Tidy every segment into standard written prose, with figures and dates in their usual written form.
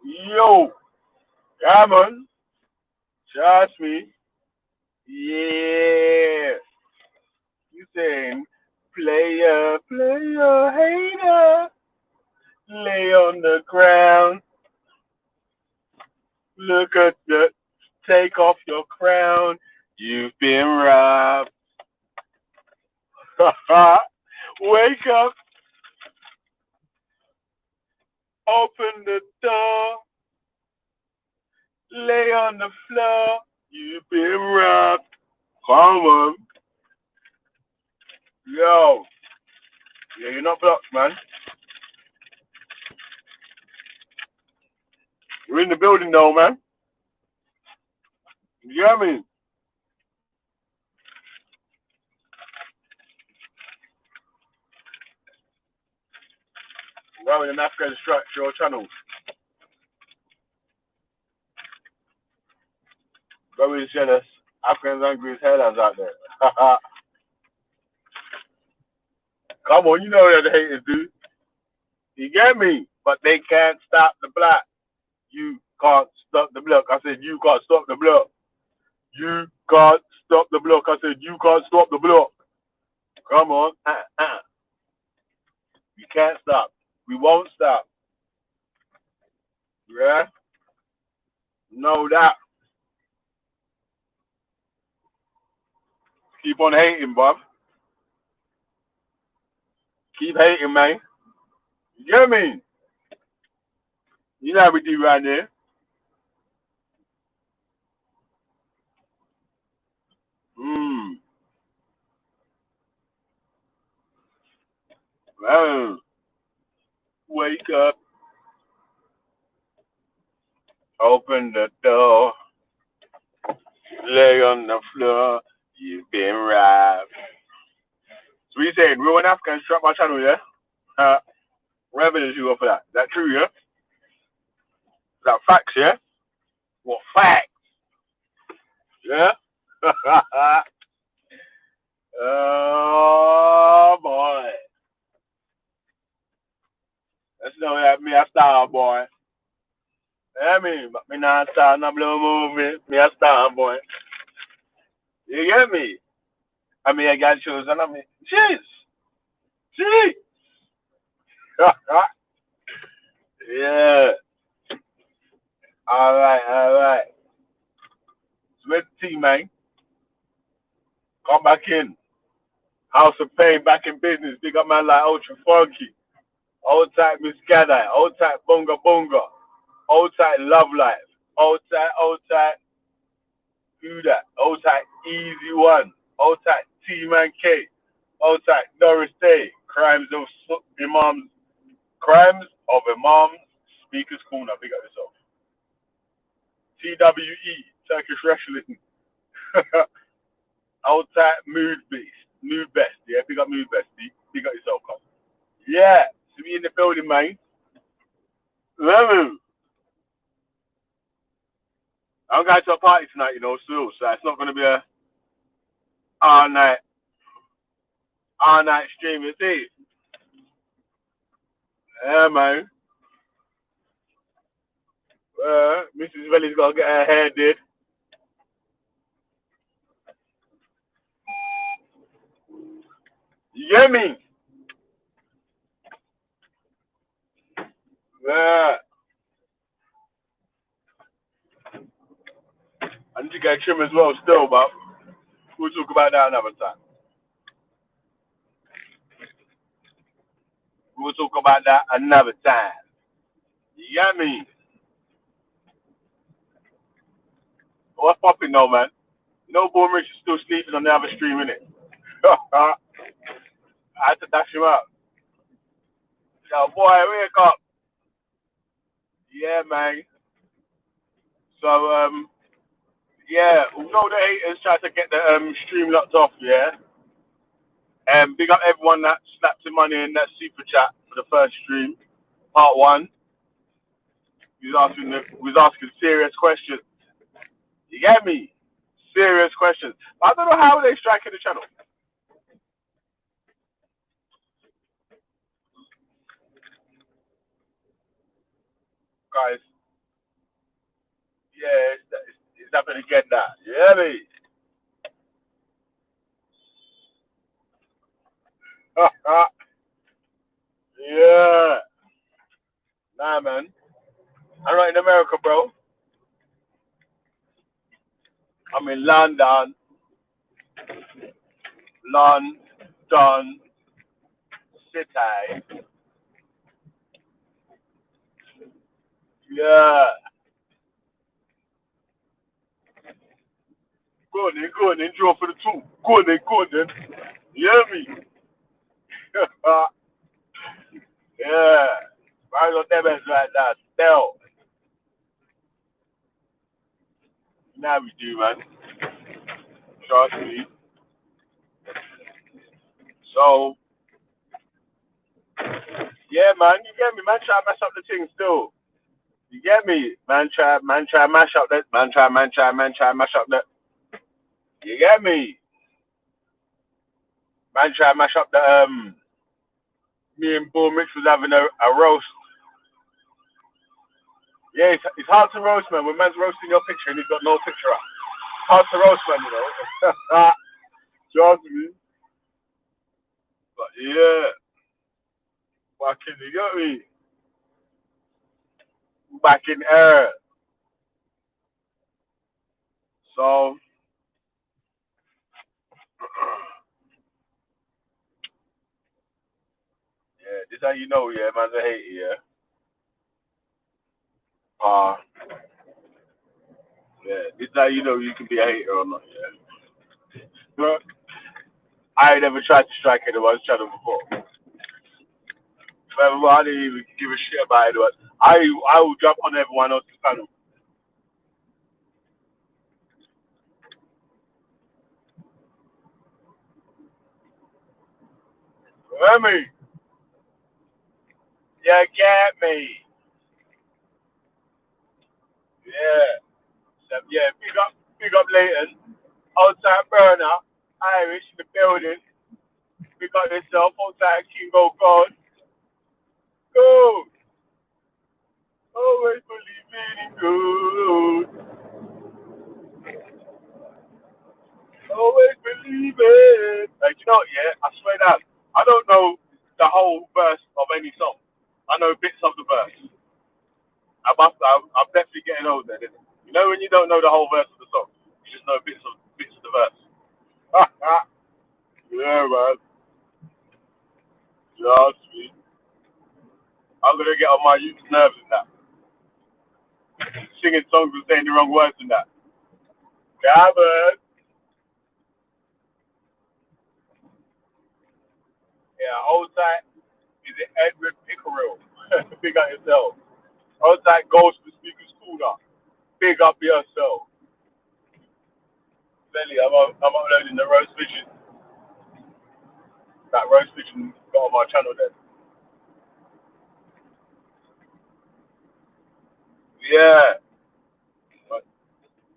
Yo, yeah, man. Trust me. Yeah. You saying, player, hater. Lay on the ground. Look at the. Take off your crown. You've been robbed. Wake up. Open the door. Lay on the floor. You've been robbed. Come on. Yo. Yeah, you're not blocked, man. You're in the building, though, man. You know what I mean? Well, in African structural channels. Very jealous. Africans angry as hell out there. Come on, you know what the haters do. You get me? But they can't stop the block. You can't stop the block. I said you can't stop the block. You can't stop the block. I said you can't stop the block. Come on. We can't stop. We won't stop. Yeah? Know that. Keep on hating, Bob. Keep hating, man. You get me? You know how we do right there. Hmm. Man. Wake up. Open the door. Lay on the floor. You've been robbed. So we saying real African strap my channel, yeah? Revenue you go for that. That true, yeah? That facts, yeah? What facts? Yeah? Oh boy. That's know that me a star boy. Yeah, me, but me not star no blue movie. Me a star boy. You get me? I mean I got shows and I mean jeez. Jeez. Yeah. Alright, alright. Sweet tea man. Come back in. House of Pain back in business. Big up man like Ultra Funky. Old type Miss Gadai. Old type Bunga Bunga. Old type Love Life. Old type Do That. Old type Easy One. Old type T Man K. Old type Doris Day. Imams. Crimes of Imams. Speakers Corner. Big up yourself. TWE. Turkish Wrestling. Old type Mood Beast. Mood Best. Yeah, big up Mood Best. Big up yourself, cuz. Yeah. To be in the building, man. Lemon. I'm going to a party tonight, you know, still, so it's not going to be a all night, all night stream. You see? Yeah, man. Mrs. Valley's got to get her hair did. You get me? Yeah. I need to get trim as well, still, but we'll talk about that another time. We'll talk about that another time. You get me? What's popping though, man? You know, Born Rich is still sleeping on the other stream, innit? I had to dash him out. Yo, boy, wake up. Yeah, man. So, yeah, although the haters tried to get the stream locked off, yeah. Big up everyone that slapped the money in that super chat for the first stream, part one. We was asking serious questions. You get me? Serious questions. I don't know how they striking the channel, guys. get that. Yeah, me. Yeah. Nah, man. I'm not in America, bro. I'm in London. London City. Yeah. Go on then. Draw for the two. Go on then. You hear me? Yeah. Right on them as right now. Still. Now we do, man. Trust me. So, yeah, man. You get me? Man, try to mash up the thing still. You get me? Man try mash up that. Man try mash up that. You get me? Man try mash up the, me and Bull Mitch was having a roast. Yeah, it's hard to roast, man. When man's roasting your picture and he's got no picture up. It's hard to roast, man, you know. Trust me. But yeah, fucking, you got me? Back in air. So, yeah, this how you know, yeah, man's a hater, yeah. Uh, yeah, this how you know you can be a hater or not, yeah. But I ain't never tried to strike anyone's channel before. But I didn't even give a shit about anyone. I will jump on everyone else's channel. You hear me? You get me? Yeah. So, yeah, big up Leighton. Outside burner, Irish in the building. Big up yourself, outside Kingo God. Go! Always believe in good. Always believe it. Like, you know what, yeah? I swear down. I don't know the whole verse of any song. I know bits of the verse. I'm definitely getting older. Then. You know when you don't know the whole verse of the song, you just know bits of the verse. Yeah, man. Trust me. I'm gonna get on my youth's nerves and that. Singing songs and saying the wrong words and that. Yeah, man. Yeah, old time is it Edward Pickerel. Big up yourself. Old time goes to speakers cooler. Big up yourself. Belly, I'm uploading the roast vision. That roast vision got on my channel then. Yeah. But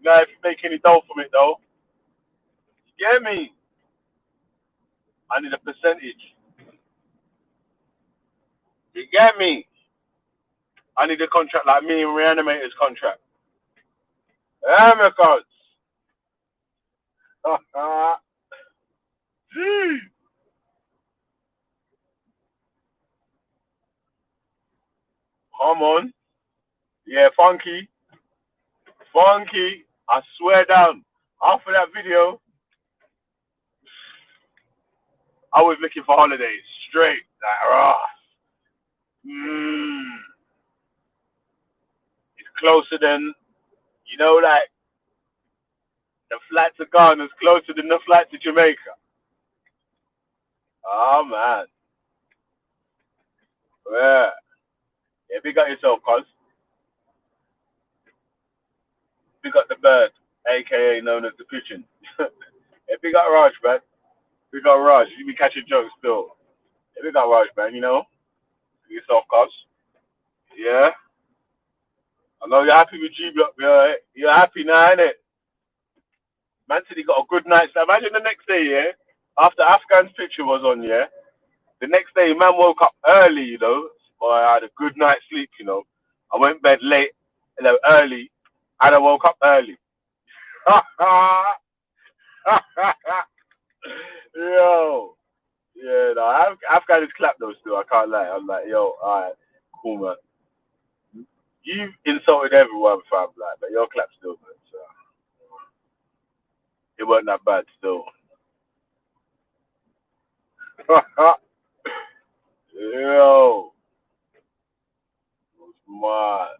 now if you make any dough from it though, you get me? I need a percentage. You get me? I need a contract like me and Reanimator's contract. Yeah, my cuz. Gee. Come on. Yeah, funky. Funky. I swear down. After that video, I was looking for holidays. Straight. Like, it's closer than, like, the flight to Ghana is closer than the flight to Jamaica. Oh, man. Yeah. Yeah, big up yourself, cuz. Big up the bird, a.k.a. known as the pigeon. Yeah, big up Raj, man. Big up Raj. You be catching jokes still. Yeah, big up Raj, man, Big yourself, cuz. Yeah. I know you're happy with G Block, yeah. You're happy now, innit? Man said he got a good night's sleep. Imagine the next day, yeah? After Afghan's picture was on, yeah? The next day, man woke up early, Or I had a good night's sleep. I went bed late, early, and I woke up early. Yo, yeah, no, I've got his clap though. Still, I can't lie. I'm like, yo, all right, cool, man. You've insulted everyone, fam. Like, but your clap still, man. So it wasn't that bad, still. Yo, smart.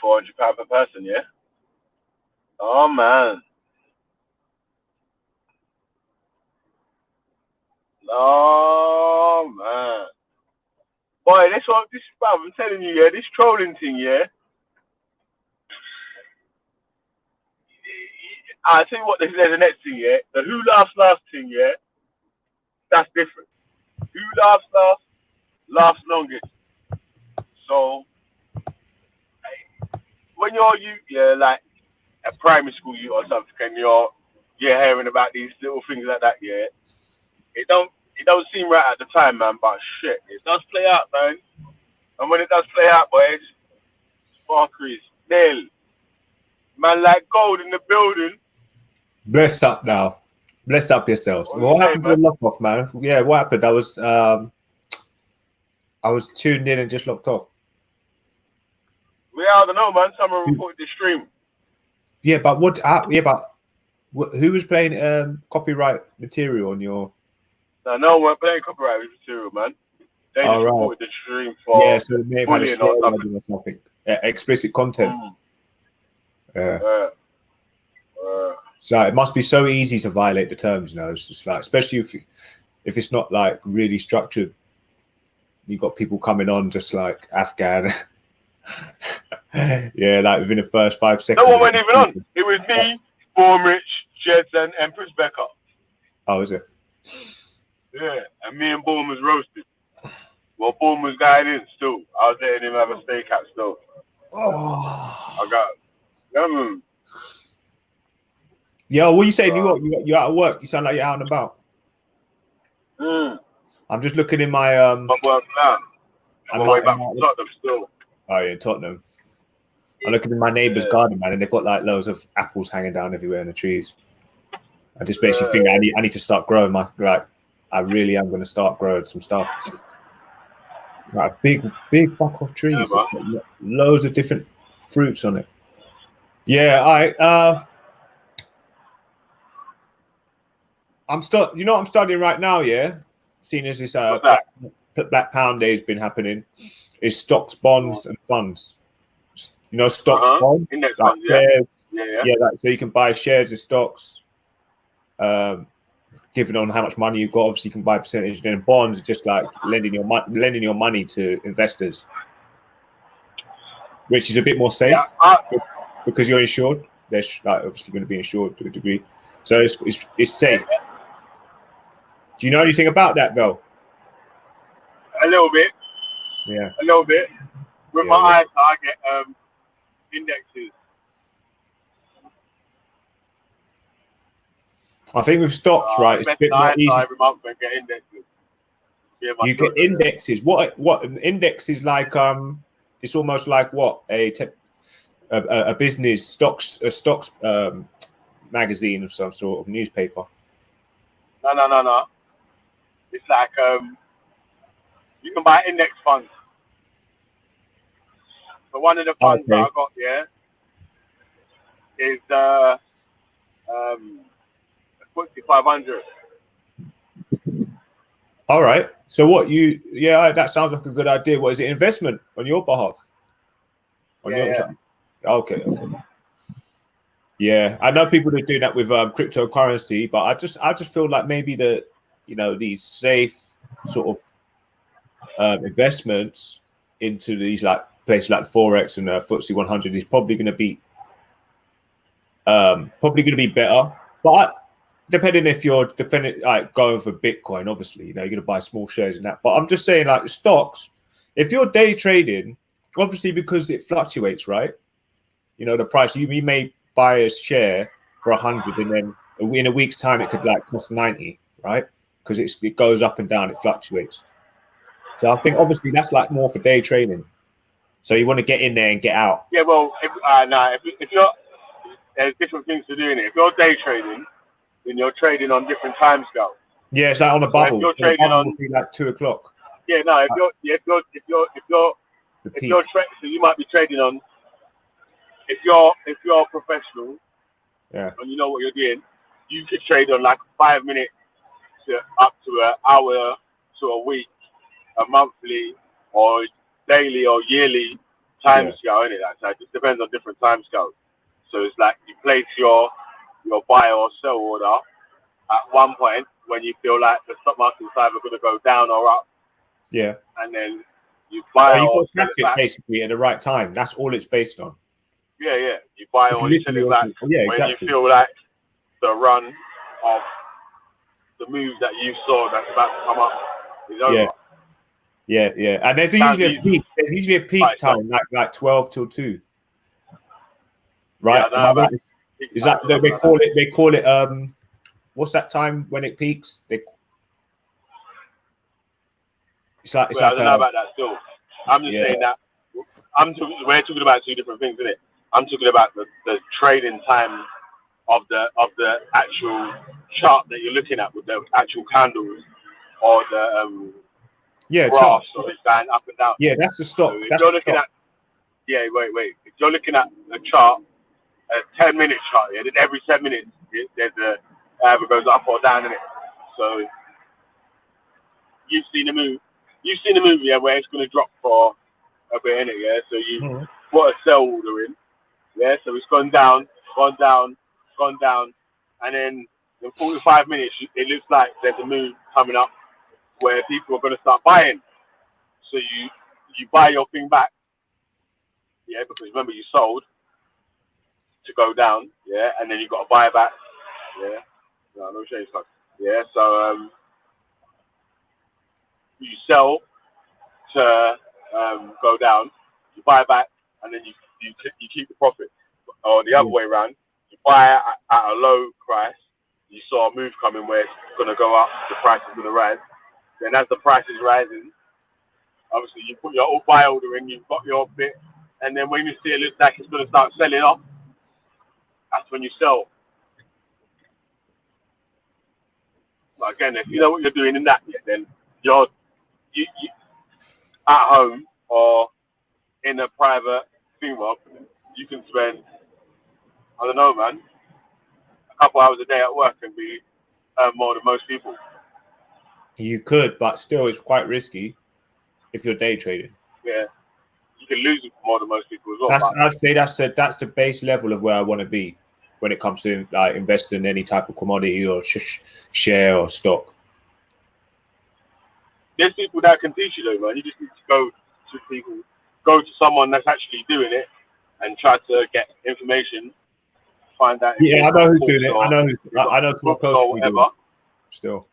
£400 per person, yeah. Oh man, oh man. Boy, this one, this bruv, I'm telling you, yeah, this trolling thing, yeah. I tell you what, there's the next thing, yeah. The who laughs last thing, yeah. That's different. Who laughs last, laughs longest. So when you, yeah, like a primary school you or something, and you're hearing about these little things like that, yeah. It don't seem right at the time, man. But shit, it does play out, man. And when it does play out, boys, sparkers, nail, man, like gold in the building. Bless up now. Bless up yourselves. What happened to the lock off, man? Yeah, what happened? I was tuned in and just locked off. I don't know, man. Someone reported the stream. Yeah, but who was playing copyright material on your? No, we're playing copyright material, man. They just reported the stream for so they may have had a or something. Explicit content. So it must be so easy to violate the terms, you know. It's just like, especially if it's not like really structured. You got people coming on just like Afghan. Yeah, like within the first 5 seconds. No one went even on. It was me, Bormrich, Jeds, and Empress Becca. Oh, is it? Yeah, and me and Bourne was roasted. Well, Bourne was going in still. I was letting him have a steak out still. Oh. I got. Yo, what are you saying? You're out of work. You sound like you're out and about. I'm just looking in my I'm work now. I'm on my way back from Tottenham still. Oh, yeah, in Tottenham. I'm looking in my neighbour's garden, man, and they've got like loads of apples hanging down everywhere in the trees. I just basically think I need to start growing I really am going to start growing some stuff. Like big fuck off trees. Yeah, loads of different fruits on it. Yeah, I'm studying right now, yeah. Seeing as this Black Pound Day has been happening, is stocks, bonds, and funds. You know, stocks, bonds, index like funds, shares, yeah. Like, so you can buy shares of stocks. Given on how much money you've got, obviously you can buy percentage. Then bonds are just like lending your money to investors, which is a bit more safe because you're insured. They're like obviously going to be insured to a degree, so it's safe. Do you know anything about that, though? A little bit. Yeah. A little bit. With my eyes, I get indexes. I think with stocks, right, it's a bit more easy. Every month and get indexes. Yeah, you get indexes. What an index is like? It's almost like what a business stocks magazine of some sort of newspaper. No. It's like you can buy index funds. So one of the funds that I got is FTSE 500. All right. So that sounds like a good idea. What is it? Investment on your behalf? Okay. Yeah, I know people that do that with cryptocurrency, but I just feel like maybe these safe sort of investments into these like places like Forex and FTSE 100 is probably going to be better. But depending if you're like going for Bitcoin, obviously, you're going to buy small shares in that. But I'm just saying, like stocks, if you're day trading, obviously because it fluctuates, right? The price you may buy a share for 100, and then in a week's time it could like cost 90, right? Because it goes up and down, it fluctuates. So I think obviously that's like more for day trading. So you want to get in there and get out. Yeah, well, if you're, there's different things to do in it. If you're day trading, then you're trading on different time scales. Yeah, it's like on a So bubble. if you're The trading bubble on, would be like 2 o'clock. yeah, no, if The if peak. you're so you might be trading on. If you're a professional, Yeah. and you know what you're doing, you could trade on like 5 minutes to up to an hour to a week, a monthly or daily or yearly time scale, isn't it? So it just depends on different time scales. So it's like you place your buy or sell order at one point when you feel like the stock market is either going to go down or up. Yeah. And then you buy you or got to sell catch it back. basically at the right time. That's all it's based on. Yeah. You buy It's or you sell it back when exactly. you feel like the run of the move that you saw that's about to come up is over. Yeah. And there's usually a peak. There's usually a peak time, like 12 till 2. Right? Yeah, Is that they call it what's that time when it peaks? I don't know about that still. I'm just saying that we're talking about two different things, isn't it? I'm talking about the trading time of the actual chart that you're looking at with the actual candles or the graphs, so it's going up and down. Yeah, that's the stock. So if you're looking at wait. If you're looking at a chart, a 10-minute chart, then every 10 minutes there's either goes up or down in it. So you've seen the move. You've seen the move, where it's going to drop for a bit in it, So you put a sell order in, So it's gone down, and then in 45 minutes, it looks like there's a move coming up where people are going to start buying. So you buy your thing back, because remember you sold to go down, and then you got to buy back, no change, so you sell to go down, you buy back, and then you keep the profit. Or the other way around, you buy at a low price, you saw a move coming where it's going to go up, the price is going to rise. Then as the price is rising, obviously you put your buy order in, you've got your bit, and then when you see it looks like it's going to start selling off, that's when you sell. But again, if you know what you're doing in that, then you're you at home or in a private thing, you can spend, I don't know, man, a couple hours a day at work and earn more than most people. You could, but still, it's quite risky if you're day trading. Yeah, you can lose more than most people as well. I'd say that's the base level of where I want to be when it comes to investing in any type of commodity or share or stock. There's people that can teach you though, man. You just need to go to someone that's actually doing it and try to get information, find out. Yeah, I know who's doing it. I know someone close to me doing it. Still.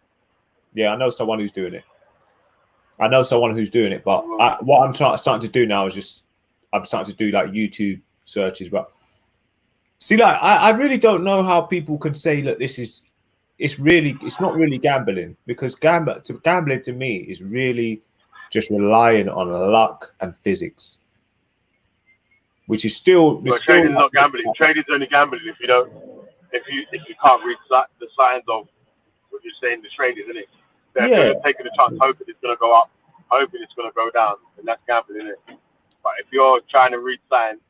Yeah, I know someone who's doing it. But what I'm starting to do now is I'm starting to do like YouTube searches. But see, like I really don't know how people can say that it's not really gambling, because gambling to me is really just relying on luck and physics, which is still. Trading is not gambling. Trading is only gambling if you can't read the signs of what you're saying. The trade, isn't it? They're taking a chance, hoping it's going to go up, hoping it's going to go down, and that's gambling, isn't it? But if you're trying to read signs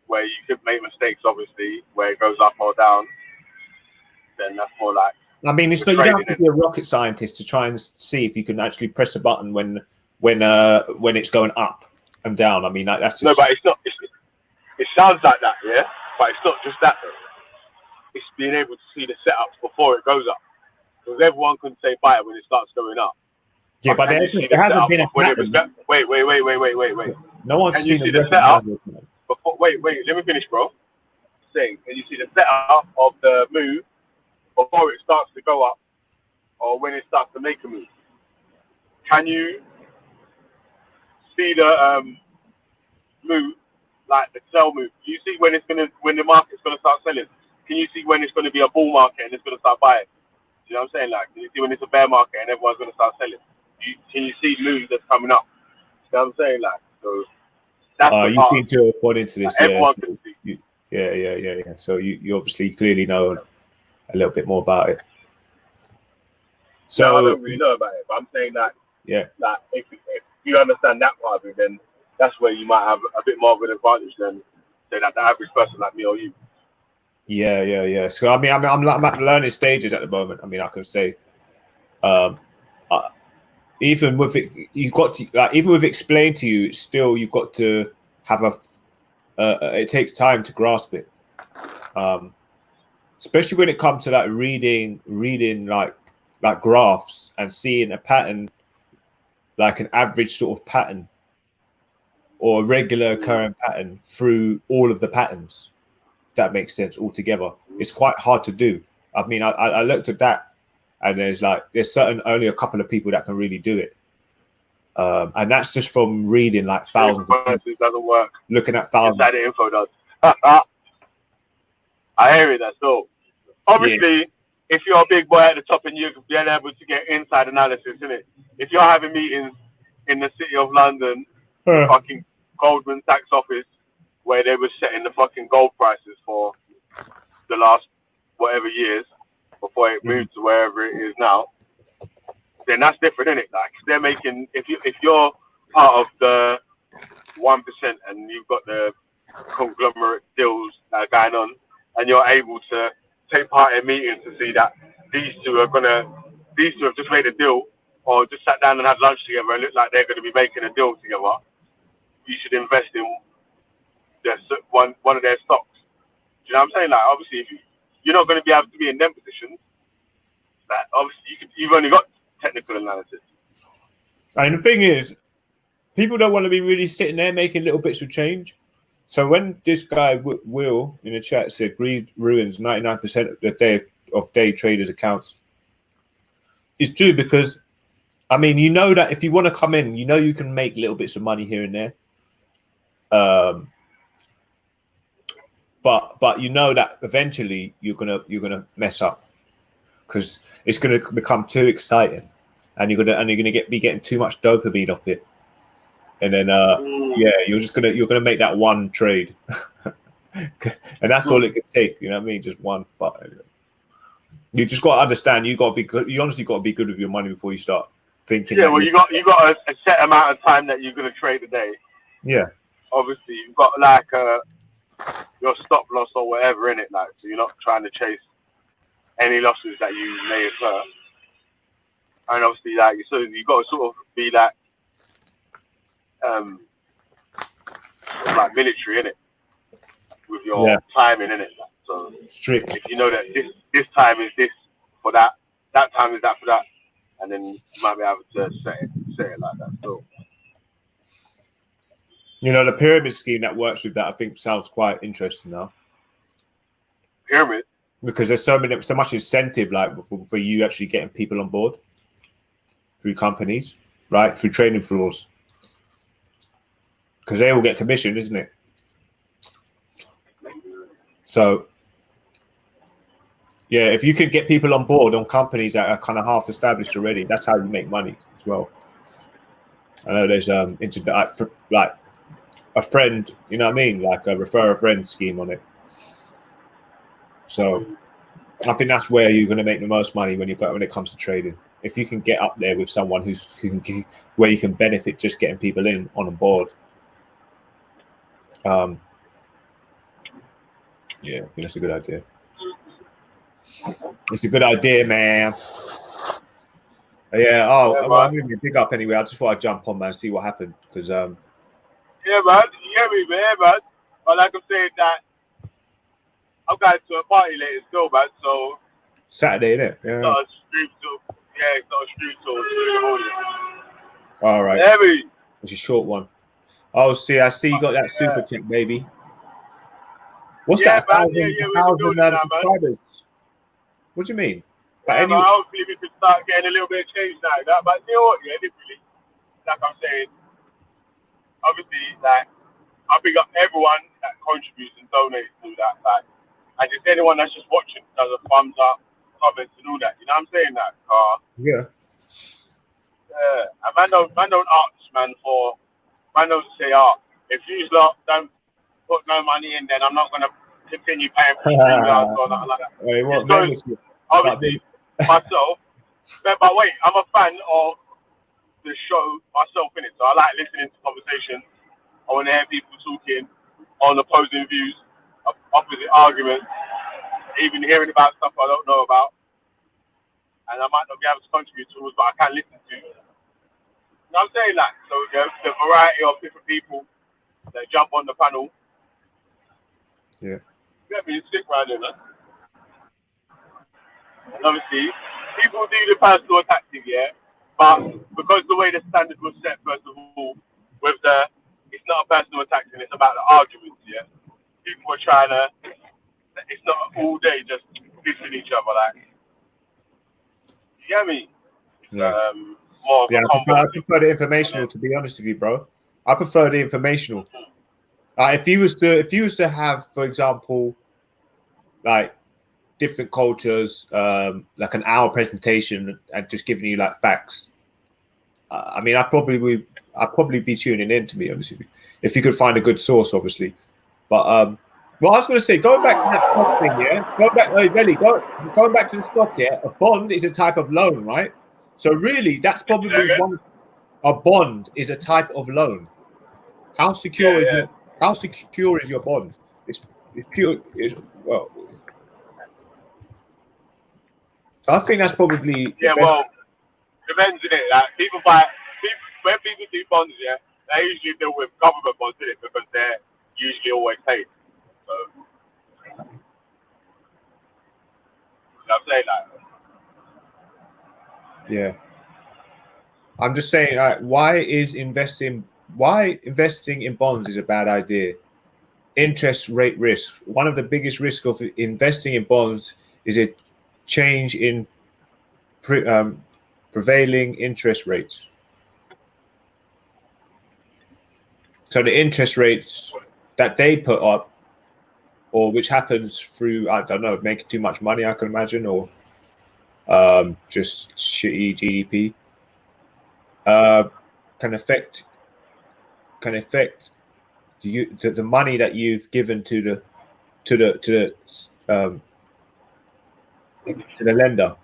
where you could make mistakes, obviously, where it goes up or down, then that's more like. I mean, it's not. You don't have to be a rocket scientist to try and see if you can actually press a button when it's going up and down. I mean, that's just... No, but it's not. It sounds like that, but it's not just that. It's being able to see the setups before it goes up. Because everyone can say buy it when it starts going up. Yeah, but there hasn't been a pattern. Wait. No one's seen the setup before. Wait. Let me finish, bro. Saying, can you see the setup of the move before it starts to go up, or when it starts to make a move? Can you see the move, like the sell move? Do you see when the market's gonna start selling? Can you see when it's gonna be a bull market and it's gonna start buying? You know what I'm saying? Like, can you see when it's a bear market and everyone's gonna start selling? Can you see moves that's coming up? You know what I'm saying? Like, so That's the You part. seem to have gone into this. Everyone can see. Yeah. So you obviously clearly know a little bit more about it. So No, I don't really know about it, but I'm saying that if you understand that part of it, then that's where you might have a bit more of an advantage than say that the average person like me or you. Yeah. So I'm at the learning stages at the moment. I mean, I can say, even with it, you've got to even with explained to you, it's still you've got to have it takes time to grasp it, especially when it comes to like reading like graphs and seeing a pattern, like an average sort of pattern or a regular occurring pattern through all of the patterns. If that makes sense altogether. It's quite hard to do. I mean, I looked at that, and there's only a couple of people that can really do it. And that's just from reading like thousands. It doesn't work. Looking at thousands. Inside the info does. I hear it. That's all. Obviously, if you're a big boy at the top and you're able to get inside analysis, isn't it? If you're having meetings in the city of London, fucking Goldman Sachs office, where they were setting the fucking gold prices for the last whatever years before it moved to wherever it is now, then that's different, isn't it? Like they're making if you're part of the 1% and you've got the conglomerate deals that are going on, and you're able to take part in meetings to see that these two have just made a deal or just sat down and had lunch together and look like they're going to be making a deal together, you should invest in one of their stocks. Do you know what I'm saying? Like obviously, if you're not going to be able to be in them positions, that obviously you've only got technical analysis. And the thing is, people don't want to be really sitting there making little bits of change. So when this guy Will in the chat said greed ruins 99% of day traders' accounts, it's true because, I mean, you know that if you want to come in, you know you can make little bits of money here and there. But you know that eventually you're gonna mess up because it's gonna become too exciting, and you're gonna be getting too much dopamine off it. And then, you're gonna make that one trade, and that's all it could take. You know what I mean? Just one. But you just got to understand. You got to be good. You honestly got to be good with your money before you start thinking. Yeah, well, you got a set amount of time that you're gonna trade a day. Yeah. Obviously, you've got like your stop loss or whatever in it, like so you're not trying to chase any losses that you may occur. And obviously, so you got to sort of be that. Like military in it with your timing in it. So strict. If you know that this time is this for that time is that for that, and then you might be able to set it like that. So you know the pyramid scheme that works with that, I think sounds quite interesting now. Pyramid, because there's so much incentive like for you actually getting people on board through companies, right? Through trading floors. Because they all get commission, isn't it? So, yeah, if you could get people on board on companies that are kind of half established already, that's how you make money as well. I know there's like a friend, you know what I mean, like a refer a friend scheme on it. So, I think that's where you're going to make the most money when it comes to trading. If you can get up there with someone where you can benefit just getting people on board. Yeah, I think that's a good idea. It's a good idea, man. Yeah. I'm giving you a big up anyway. I just thought I'd jump on, man, see what happened because yeah, man. You hear me, man, man. But like I'm saying that I'm going to a party later still, man. So Saturday, innit? Yeah. It's not a street tour. Yeah, it's not a street tour. It's in the morning. All right. Yeah, me. It's a short one. Oh, see, I see you got that super check, baby. What's that? 1,000 subscribers? What do you mean? But hopefully we can start getting a little bit of change now. But you know what? Yeah, literally, like I'm saying, obviously, like I big up everyone that contributes and donates to that. Like, and just anyone that's just watching does a thumbs up, comments, and all that. You know what I'm saying? That yeah. And man don't ask, man, for man don't say art. if you lot don't put no money in, then I'm not gonna continue paying for $3 or nothing like that. Wait, what Because membership? obviously myself, but wait, I'm a fan of the show myself in it, so I like listening to conversations. I want to hear people talking on opposing views, opposite arguments, even hearing about stuff I don't know about, and I might not be able to contribute towards, but I can listen to. You know what I'm saying? Like, so the variety of different people that jump on the panel. Yeah. Yeah, be stick around there, man. And obviously, people do the personal attacking, yeah, but because the way the standard was set, first of all, with it's not a personal attacking, it's about the arguments, yeah. People are trying to, it's not all day just dissing each other, like, you get me? Yeah. More of Yeah, a combo. I prefer the informational, to be honest with you, bro. I prefer the informational. If you was to have, for example, like different cultures, like an hour presentation and just giving you like facts. I mean, I'd probably be tuning in, to be honest with you, if you could find a good source, obviously. But well, I was going to say, going back to that stock thing, yeah. Going back to the stock, yeah. A bond is a type of loan, right? So really, that's probably one. A bond is a type of loan. How secure is your bond? It's pure. Well, so I think that's probably yeah. Well, depends on it. Like when people do bonds, yeah, they usually deal with government bonds, in it, because they're usually always paid. So, I'm saying that. Yeah. I'm just saying, why investing in bonds is a bad idea? Interest rate risk. One of the biggest risks of investing in bonds is a change in prevailing interest rates. So the interest rates that they put up, or which happens through, I don't know, making too much money, I can imagine, or just shitty GDP, can affect the money that you've given to the lender.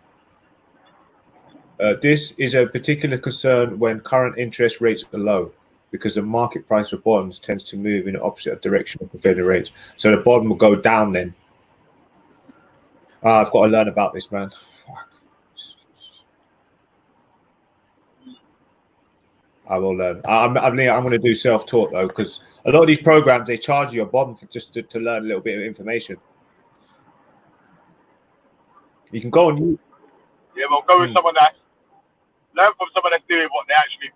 This is a particular concern when current interest rates are low, because the market price of bonds tends to move in the opposite direction of prevailing rates. So the bond will go down then. I've got to learn about this, man. Fuck. I will learn. I'm going to do self-taught though, because a lot of these programs, they charge you a bomb for just to learn a little bit of information. You can go on YouTube. Yeah, well, go with someone that's learn from someone that's doing what they're actually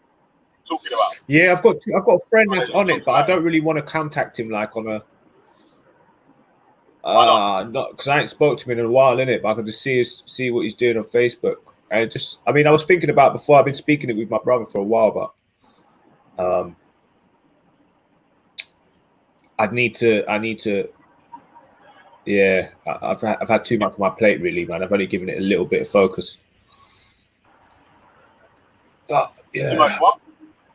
talking about. Yeah, I've got a friend that's on it, but I don't really want to contact him like on a. Not because I ain't spoke to him in a while, innit? But I can just see what he's doing on Facebook. And I was thinking about before. I've been speaking it with my brother for a while, but I need to. Yeah, I've had too much on my plate, really, man. I've only given it a little bit of focus. But yeah, too much what?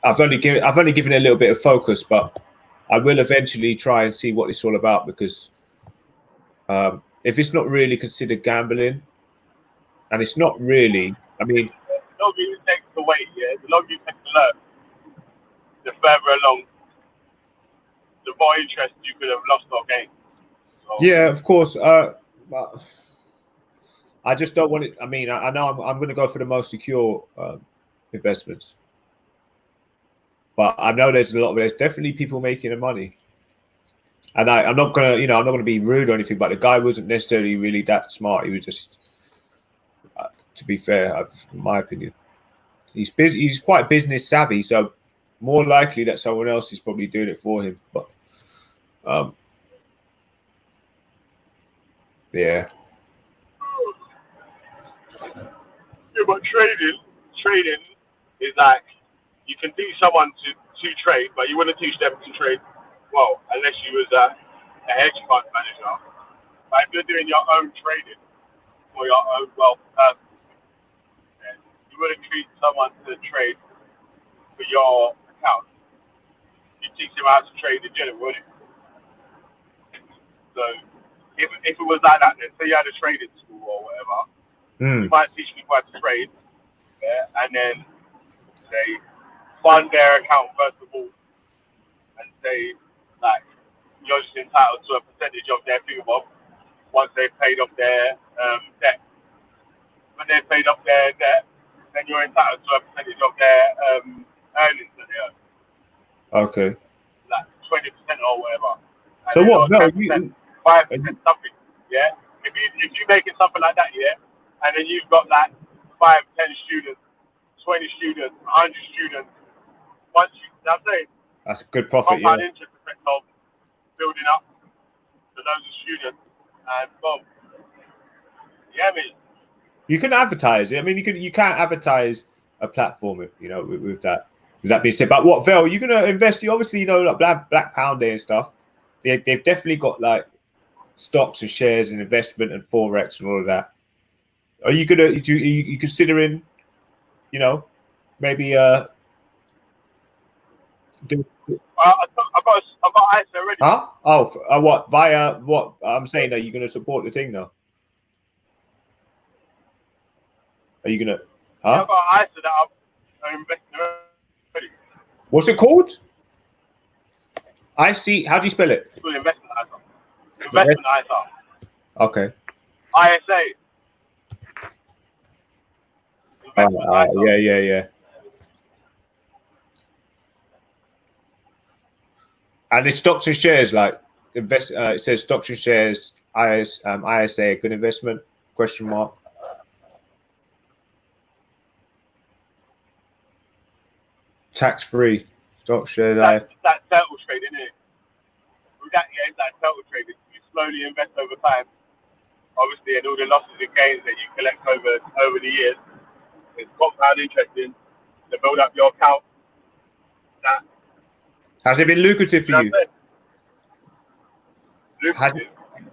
I've only given it a little bit of focus, but I will eventually try and see what it's all about, because if it's not really considered gambling, and it's not really, I mean, the longer you take to wait, yeah, the longer you take to learn, the further along, the more interest you could have lost or gained. So, yeah, of course. But I just don't want it. I mean, I know I'm going to go for the most secure investments, but I know there's definitely people making the money. And I'm not gonna be rude or anything, but the guy wasn't necessarily really that smart. He was just, to be fair, in my opinion, he's quite business savvy, so more likely that someone else is probably doing it for him. But yeah. Yeah, but trading is like, you can teach someone to trade, but you wouldn't teach them to trade well unless you was a hedge fund manager. But if you're doing your own trading for your own wealth personally, then you wouldn't treat someone to trade for your account. You teach them how to trade in general, innit? So if it was like that, then say you had a trading school or whatever, you might teach people how to trade, and then say fund their account first of all, and say like you're just entitled to a percentage of their FUBOB once they've paid off their debt. When they've paid off their debt, then you're entitled to a percentage of their earnings that they earn. Okay. Like 20% or whatever. And So what? No, 10%, 5% something. Yeah. If you make it something like that, yeah, and then you've got like 5, 10 students, 20 students, 100 students. Once you, I'm saying, that's a good profit. Compound Yeah. interest effect of building up to those students, and boom. Yeah, mate. You can advertise it. I mean, you can't advertise a platform, you know, with that. With that being said, but what, Vel, you're gonna invest? You obviously, you know, like Black Pound Day and stuff. They've definitely got like stocks and shares and investment and forex and all of that. Are you gonna? Are you considering? You know, maybe do. I've got ISA already. Huh? Oh, what? Via what? I'm saying, are you gonna support the thing though? Are you gonna? Huh? Yeah, I've got ISA that I'm investing already. What's it called? IC. How do you spell it? It's called investment ISA. Investment ISA. Okay. ISA. Investment ISA. Yeah. And it's stocks and shares, like invest. It says stocks and shares. ISA, good investment? Question mark. Tax free stock shares. That's turtle trade, isn't it? With that, yeah, it's like turtle trade. You slowly invest over time. Obviously, and all the losses and gains that you collect over the years, it's compound interesting to build up your account. That, has it been lucrative for you? Lucrative.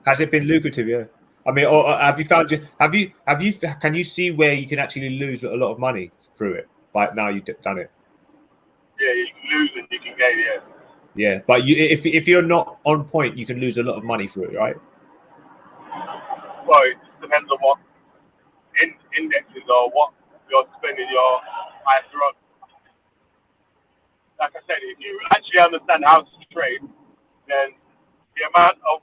Has it been lucrative? Yeah. I mean, or have you found? Have you? Can you see where you can actually lose a lot of money through it? Like now you've done it. Yeah, you can lose and you can gain. Yeah. Yeah, but if you're not on point, you can lose a lot of money through it, right? Well, it just depends on what indexes or what you're spending your ISA on. Like I said, if you actually understand how to trade, then the amount of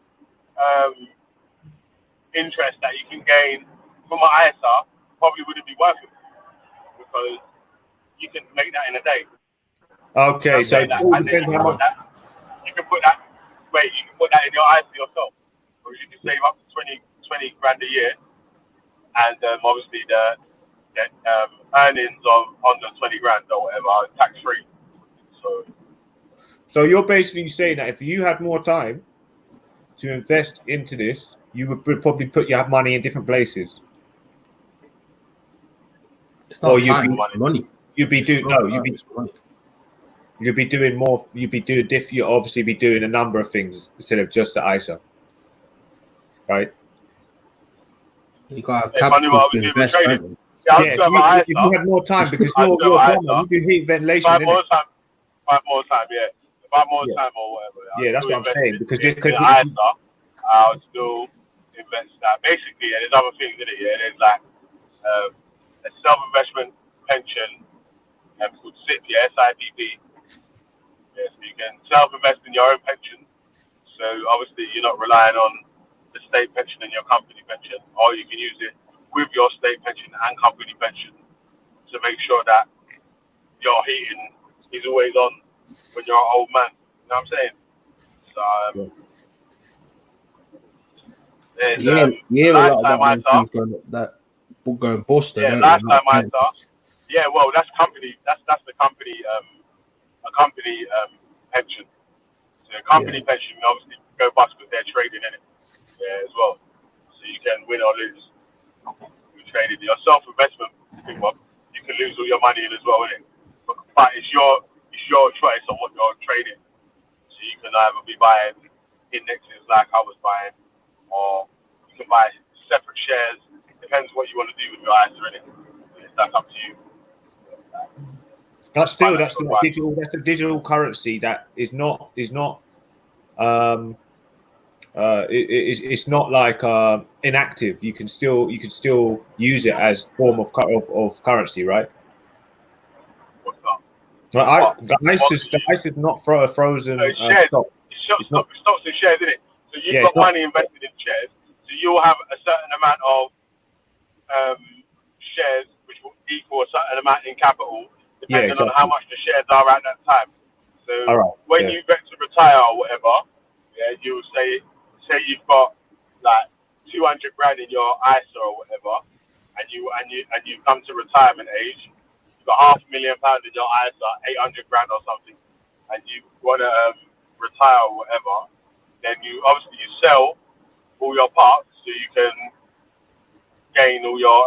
interest that you can gain from an ISA probably wouldn't be worth it because you can make that in a day. Okay, so and then you can put that in your ISA yourself, or you can save up to 20 grand a year, and obviously the earnings on the 20 grand or whatever are tax free. So you're basically saying that if you had more time to invest into this, you would probably put your money in different places. It's not money. You'd be doing You'd be doing more. You'd obviously be doing a number of things instead of just the ISA, right? You got a capital to invest. If you had more time, because you do heat ventilation. Five more time, yeah. 5 more time or whatever. Yeah, that's what I'm saying. Because you could. ISA, I'll still invest that. Basically, and there's other things in it. Yeah, there's like a self-investment pension called SIP, SIPP. Yeah, so you can self-invest in your own pension. So obviously you're not relying on the state pension and your company pension, or you can use it with your state pension and company pension to make sure that your heating is always on when you're an old man. You know what I'm saying? So lifetime ISA. That going bust. Yeah, lifetime ISA. Yeah, well, that's company. That's the company. A company pension. So a company pension obviously go bust because they're trading in it as well. So you can win or lose. You traded your self-investment thing, you can lose all your money in as well, innit? But it's your choice on what you're trading. So you can either be buying indexes like I was buying, or you can buy separate shares. Depends what you want to do with your ISA, innit? That's up to you. That's still that's financial like advice. digital. That's a digital currency that is not it's not like inactive. You can still use it as form of currency, right? What's up? Well, What? the ice is not frozen Shares. stock. It's It's not. stocks and shares, isn't it? So you've Yeah, got it's not. money invested in shares. So you'll have a certain amount of shares, which will equal a certain amount in capital, Yeah, depending on how exactly. much the shares are at that time. So All right. when Yeah. you get to retire or whatever, yeah, you'll say you've got like 200 grand in your ISA or whatever, and you come to retirement age, you've got £500,000 in your ISA, 800 grand or something, and you want to retire or whatever, then you obviously you sell all your parts so you can gain all your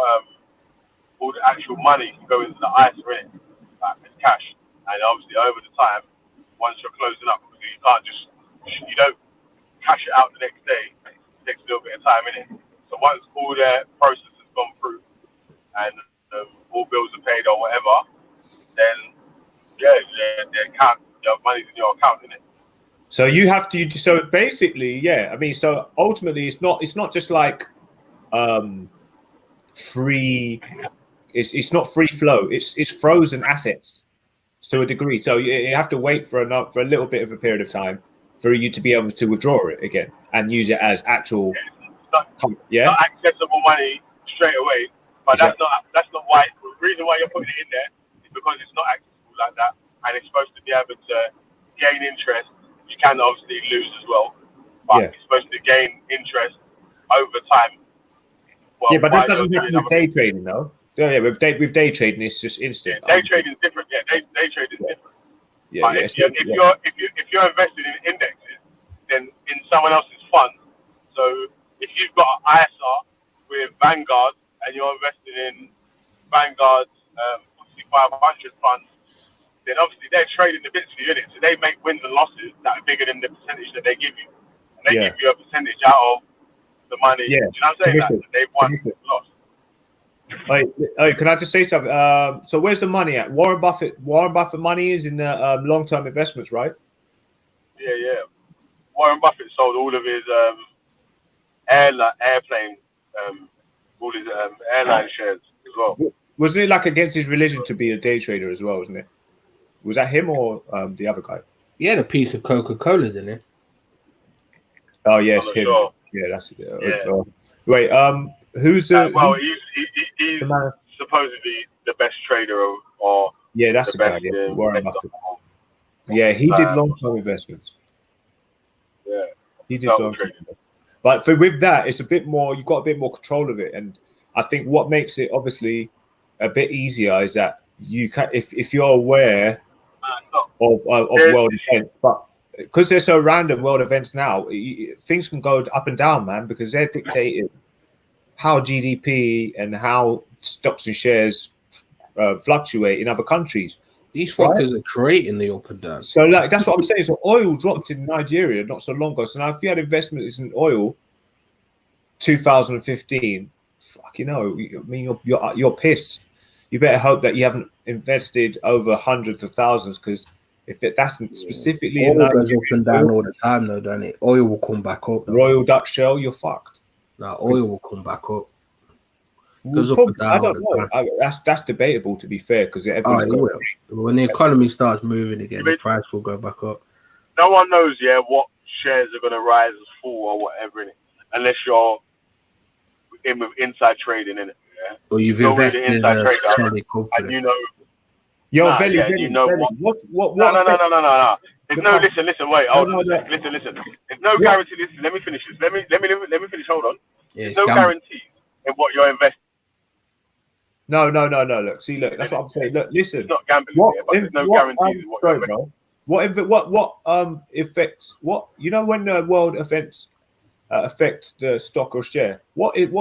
all the actual money can go into the ISA in it, like as cash. And obviously over the time, once you're closing up, you can't just you don't cash it out the next day. It takes a little bit of time in it. So once all the process has gone through and all bills are paid or whatever, then the account, your money's in your account, in it. So you have to. So basically, yeah. I mean, so ultimately, it's not just like free. It's not free flow. It's frozen assets to a degree. So you have to wait for a little bit of a period of time for you to be able to withdraw it again and use it as actual. It's not accessible money straight away, but Exactly. that's not why. The reason why you're putting it in there is because it's not accessible like that, and it's supposed to be able to gain interest. You can obviously lose as well, but it's supposed to gain interest over time. Well, but that doesn't happen with day trading, though. Yeah, with day trading, it's just instant. Day trading is different. Yeah, day trading is different. Yeah, but if you're invested in indexes, then in someone else's fund. So if you've got an ISA with Vanguard and you're invested in Vanguard's 500 funds, then obviously they're trading the bits for you in it. So they make wins and losses that are bigger than the percentage that they give you. And they give you a percentage out of the money. Yeah. Do you know what I'm saying? That they've won and lost. Hey, can I just say something? So where's the money at? Warren Buffett money is in the long-term investments, right? Yeah. Warren Buffett sold all of his airplane, all his airline shares as well. Wasn't it like against his religion to be a day trader as well, wasn't it? Was that him or the other guy? He had a piece of Coca-Cola, didn't he? Oh yes, him. Sure. Yeah, that's it. Wait, who's well, he's supposedly the best trader or yeah, that's the guy. Yeah, Warren Buffett. Yeah, he did long-term investments. Yeah, he did long-term investments. But with that, it's a bit more. You've got a bit more control of it, and I think what makes it obviously a bit easier is that you can, if you're aware of world events, but because they're so random world events now, things can go up and down, man, because they're dictating how GDP and how stocks and shares fluctuate in other countries. These fuckers are creating the up and down. So like that's what I'm saying. So oil dropped in Nigeria not so long ago. So now if you had investments in oil, 2015, fuck, I mean you're pissed. You better hope that you haven't invested over hundreds of thousands, because if that's specifically oil goes up and down all the time, though, don't it? Oil will come back up. Royal Dutch Shell, you're fucked. No, oil will come back up. Goes up and down. I don't know. That's debatable, to be fair, because when the economy starts moving again, the price will go back up. No one knows, what shares are going to rise, fall, or whatever in it, unless you're in with inside trading in it. Yeah? Or you've invested in a solid company, and you know. Yo, Belly, you know what? No. There's no listen. Wait, hold on. Listen. There's no guarantee. Listen, let me finish this. Let me finish. Hold on. There's no guarantee in what you're investing. No. Look, that's what I'm saying. Look, listen. It's not gambling, but there's no guarantee in what you're investing. What affects what? You know, when the world events affect the stock or share, because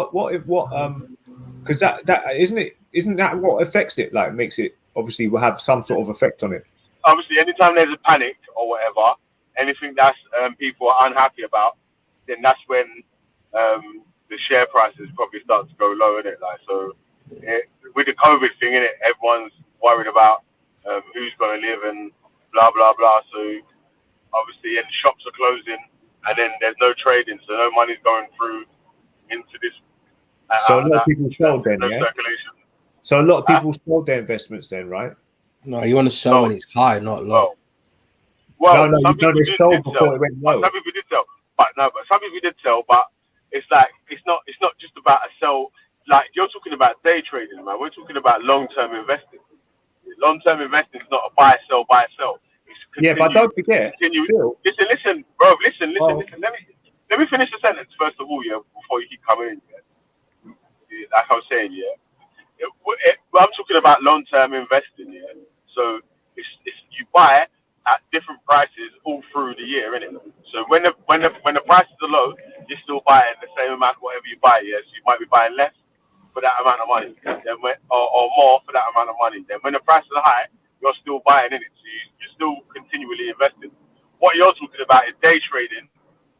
that isn't that what affects it? Like makes it obviously will have some sort of effect on it. Obviously, anytime there's a panic or whatever, anything that's people are unhappy about, then that's when the share prices probably start to go low, innit? Like, so with the COVID thing, innit, everyone's worried about who's going to live and blah blah blah. So obviously, and shops are closing, and then there's no trading, so no money's going through into this. So a Out of lot of that, people sold then, no yeah. circulation. So a lot of people sold their investments then, right? No, you want to sell No. when it's high, not low. Well, No, some you know people they did sold before sell. it went But low. some people did sell, but some people did sell. But it's like it's not just about a sell. Like you're talking about day trading, man. We're talking about long-term investing. Long-term investing is not a buy, sell, buy, sell. It's Yeah, but don't forget, continue. still, Listen, bro. Listen. Oh. Let me finish the sentence first of all, yeah, before you keep coming in. Yeah? Like I was saying, yeah. I'm talking about long-term investing, yeah. So it's you buy at different prices all through the year, innit? So when the prices are low, you're still buying the same amount whatever you buy, yeah. So you might be buying less for that amount of money, then or more for that amount of money. Then when the prices are high, you're still buying in it. So you're still continually investing. What you're talking about is day trading,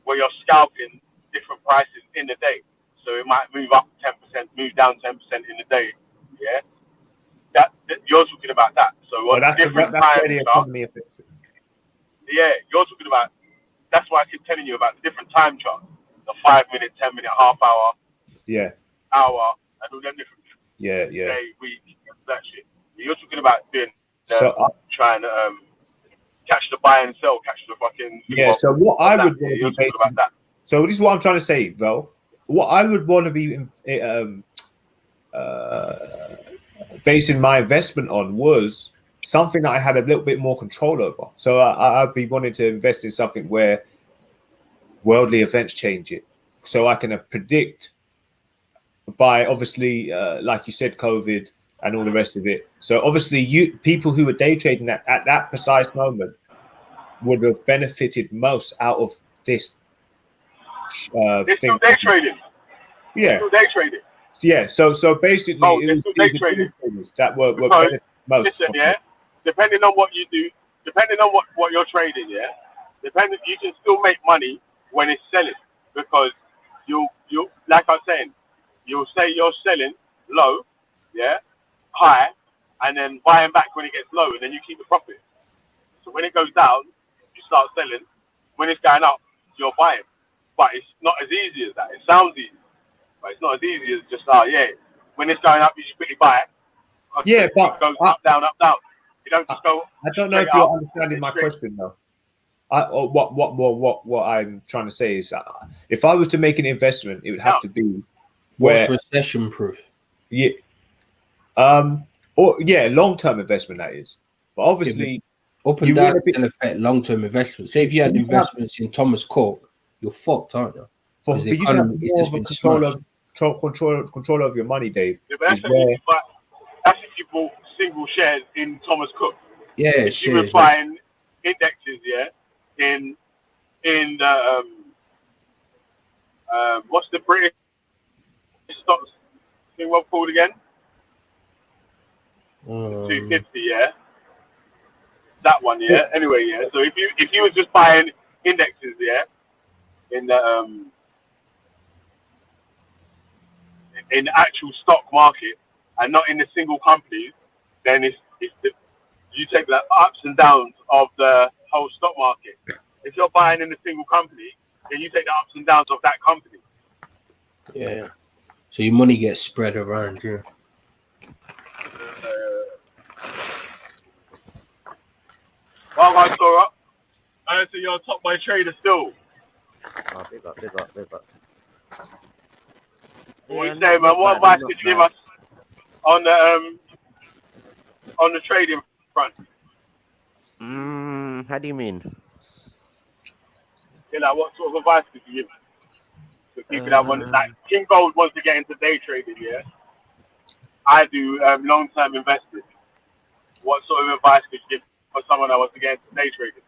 where you're scalping different prices in the day. So it might move up 10%, move down 10% in the day. Yeah, that you're talking about that. So on that's different where time the charts, economy affects it. yeah, you're talking about. That's why I keep telling you about the different time charts, the 5 minute, 10 minute, half hour, Yeah, hour, and all them different yeah. day, week, that shit. You're talking about doing So trying to catch the buy and sell, catch the fucking. yeah. So what I would want to you're be talking about basing. that. So this is what I'm trying to say, Vel. What I would want to be basing my investment on was something that I had a little bit more control over. So I'd be wanting to invest in something where worldly events change it, so I can predict by obviously, like you said, COVID and all the rest of it. So obviously, people who were day trading at that precise moment would have benefited most out of this They're thing. still day trading. Yeah. Still day trading. Yeah, so basically, Oh, it they're was still day the trading. traders that were Because, benefited most. listen, From yeah, it. depending on what you do, depending on what you're trading, yeah, you can still make money when it's selling because you like I was saying, you'll say you're selling low, yeah, high, and then buying back when it gets low, and then you keep the profit. So when it goes down, you start selling. When it's going up, you're buying. But it's not as easy as that. It sounds easy, but it's not as easy as just when it's going up, you just quickly buy it. Yeah, but it goes up, down, up, down. You don't just go. I don't know if you're understanding my question though. What I'm trying to say is that if I was to make an investment, it would have to be where recession proof. Yeah. Long-term investment that is. But obviously, up and down can affect long-term investments. Say if you had investments in Thomas Cook, you're fucked, aren't you? For you to have more of a control of your money, Dave. Yeah, but that's if you bought single shares in Thomas Cook. Yeah, if you were buying indexes, in the what's the British stocks thing what called again? 250, yeah. That one, yeah. Anyway, yeah. So if you was just buying indexes, yeah, in the actual stock market and not in the single companies, then you take the ups and downs of the whole stock market. If you're buying in a single company, then you take the ups and downs of that company. Yeah. So your money gets spread around, yeah. Well, I saw up. I see you're top by trader still. Oh, big up. What you say, man? What advice could you give us on the trading front? How do you mean? Yeah, like what sort of advice could you give us? To keep it up on like King Gold wants to get into day trading, yeah. I do long-term investing. What sort of advice could you give for someone that wants to get into day trading?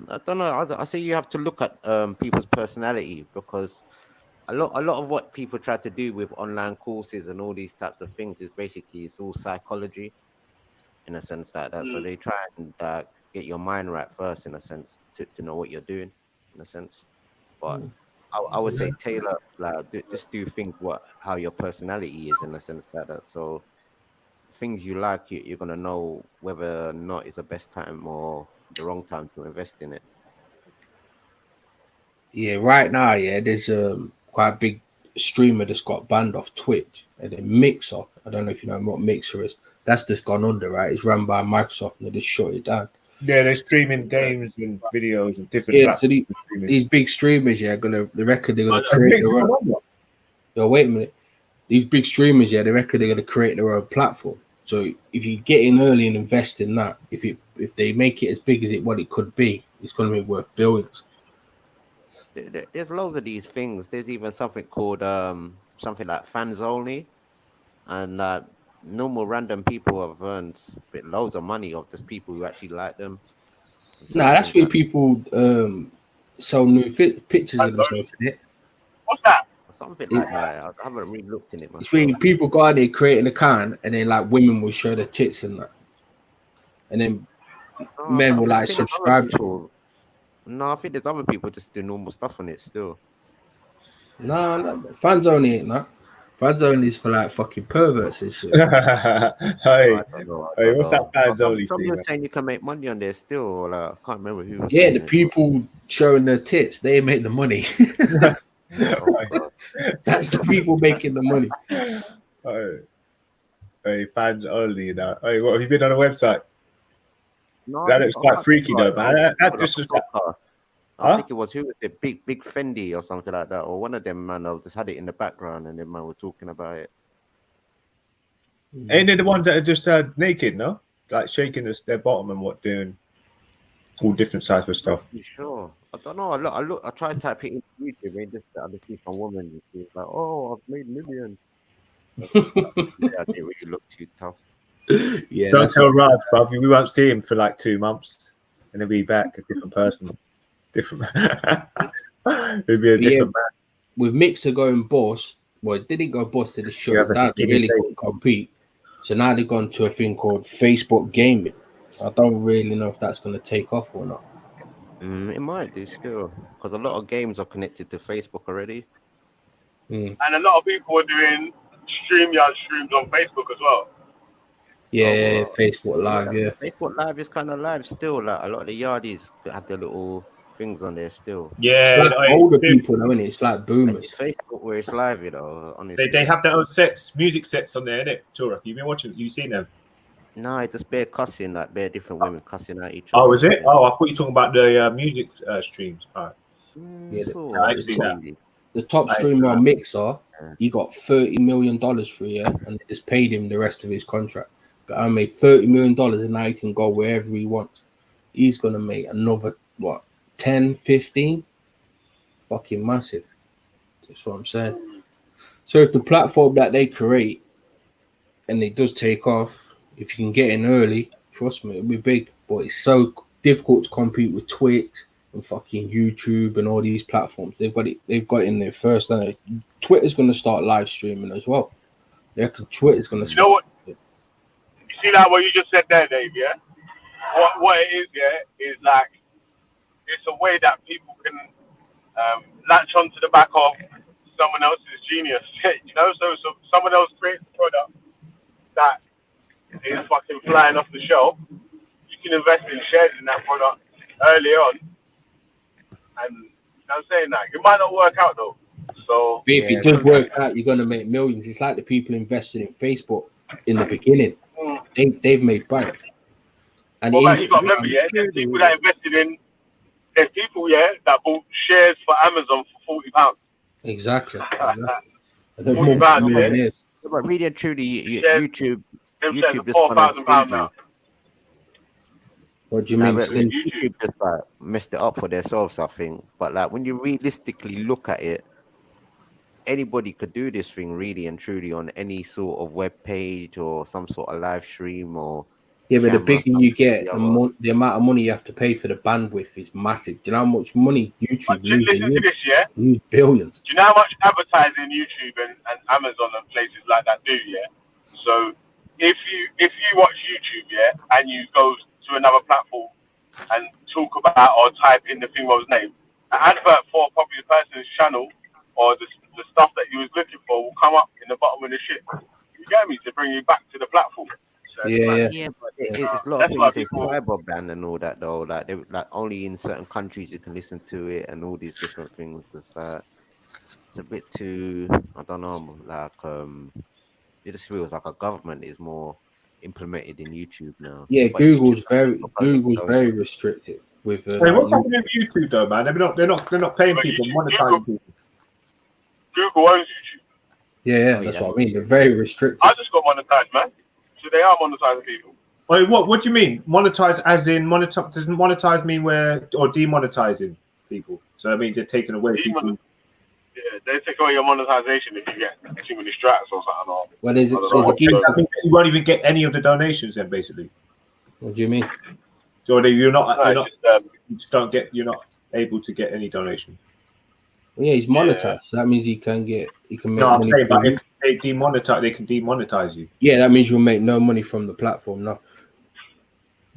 I don't know. I say you have to look at people's personality because a lot of what people try to do with online courses and all these types of things is basically it's all psychology, in a sense that. So they try and get your mind right first, in a sense, to know what you're doing, in a sense. But I would say tailor, like just do think how your personality is, in a sense that. So things you like, you're gonna know whether or not it's the best time or the wrong time to invest in it. Yeah, right now, yeah, there's quite a big streamer that's got banned off Twitch, and then Mixer. I don't know if you know what Mixer is. That's just gone under, right? It's run by Microsoft, and they just shut it down. Yeah, they're streaming games and videos and different Yeah, so platforms. these big streamers, yeah, they reckon they're gonna create their own. Yo, wait a minute. These big streamers, yeah, they reckon they're gonna create their own platform. So if you get in early and invest in that, if they make it as big as what it could be, it's gonna be worth billions. There's loads of these things. There's even something called something like fans only, and normal random people have earned loads of money of just people who actually like them. Nah, that's where people sell new pictures of themselves in it. What's that? Something like that. I haven't really looked in it myself. It's when people go out there, create an account, and then like women will show their tits and that, and then men will like subscribe to it. No, I think there's other people just do normal stuff on it still. No, fans only ain't that. Fans only is for like fucking perverts and shit. Hey, I don't know. what's that fans only Some thing? people saying you can make money on there still. Or like, I can't remember who. Was Yeah, saying the it. people showing their tits, they make the money. Oh, God. That's the people making the money. Hey, fans only, you know. Hey, what have you been on a website? No, That looks quite freaky though, man. That just I think it was who was it, Big Fendi or something like that, or one of them man. I just had it in the background, and then man were talking about it. ain't they the ones that are just naked, no? Like shaking their bottom and what doing all different types of stuff. You sure? I don't know. I tried to type it into YouTube, and just I see some woman. She's like, "Oh, I've made millions." Yeah, I didn't really look too tough. Yeah, Don't tell Raj, bruv. We won't see him for like 2 months, and he'll be back a different person. Different. He'll be a different man. with Mixer going boss, well, it didn't go boss to the show. That they really couldn't compete. So now they've gone to a thing called Facebook Gaming. I don't really know if that's going to take off or not. It might do still, because a lot of games are connected to Facebook already. And a lot of people are doing StreamYard streams on Facebook as well. Yeah, Facebook Live, yeah. Facebook Live is kind of live still. Like a lot of the yardies have their little things on there still. Yeah, It's like older people, though, isn't it? It's like boomers. It's Facebook where it's live, you know. Honestly, they have their own sets, music sets on there, innit? Tura, you've been watching, you've seen them. No, it's just bare cussing, like bare different women cussing at each other. Oh, is it? Oh, I thought you were talking about the music streams. All right. Yeah, I see that. The top streamer on Mixer, he got $30 million for a year, and they just paid him the rest of his contract. But I made $30 million, and now he can go wherever he wants. He's gonna make another 10, 15? Fucking massive. That's what I'm saying. So if the platform that they create and it does take off, if you can get in early, trust me, it'll be big. But it's so difficult to compete with Twitch and fucking YouTube and all these platforms. They've got it in there first. And Twitter's gonna start live streaming as well. Twitter's gonna start. You know what? You see that what you just said there, Dave? Yeah. What it is, yeah, is like it's a way that people can latch onto the back of someone else's genius. You know, so someone else creates a product that is fucking flying off the shelf. You can invest in shares in that product early on, and you know what I'm saying that it might not work out though. So But if it does work out, you're gonna make millions. It's like the people invested in Facebook in the beginning. They've made bank. And well, man, you got to remember, yeah, there's people that invested in. There's people, yeah, that bought shares for Amazon for £40. Exactly. £40, but really and truly, YouTube just £4,000 now. What do you mean? YouTube just like messed it up for themselves, I think. But like when you realistically look at it, anybody could do this thing really and truly on any sort of web page or some sort of live stream or. Yeah, but the bigger you get, the amount of money you have to pay for the bandwidth is massive. Do you know how much money YouTube loses? Listen to this, yeah? Lose billions. Do you know how much advertising YouTube and Amazon and places like that do, yeah? So if you watch YouTube, yeah, and you go to another platform and talk about or type in the female's name, an advert for probably the person's channel or the stuff that you was looking for will come up in the bottom of the shit. You get me? To bring you back to the platform. Yeah. Yeah, but it's a lot of That's why things. There's people. cyber ban and all that though. Like they like only in certain countries you can listen to it and all these different things. It's a bit too. I don't know. Like it just feels like a government is more implemented in YouTube now. Yeah, But YouTube Google's very restrictive with Wait, like what's happening with YouTube though, man? They're not paying But people, YouTube, monetizing people. Google owns YouTube. yeah, Oh, that's yeah. what I mean. They're very restrictive. I just got monetized, man. So they are monetizing people. Wait, what do you mean? Monetize as in monetize? Doesn't monetize mean demonetizing people? So that means they're taking away people. Yeah, they take away your monetization if you get too many strats or something. Or, Well, there's I don't so know the what geezer. to I think you won't even get any of the donations then, basically. What do you mean? So you're not you're not able to get any donation. Well, yeah, he's monetized. Yeah. So that means he can make No, I'm money. saying, but from you. if they demonetize, they can demonetize you. Yeah, that means you'll make no money from the platform. No.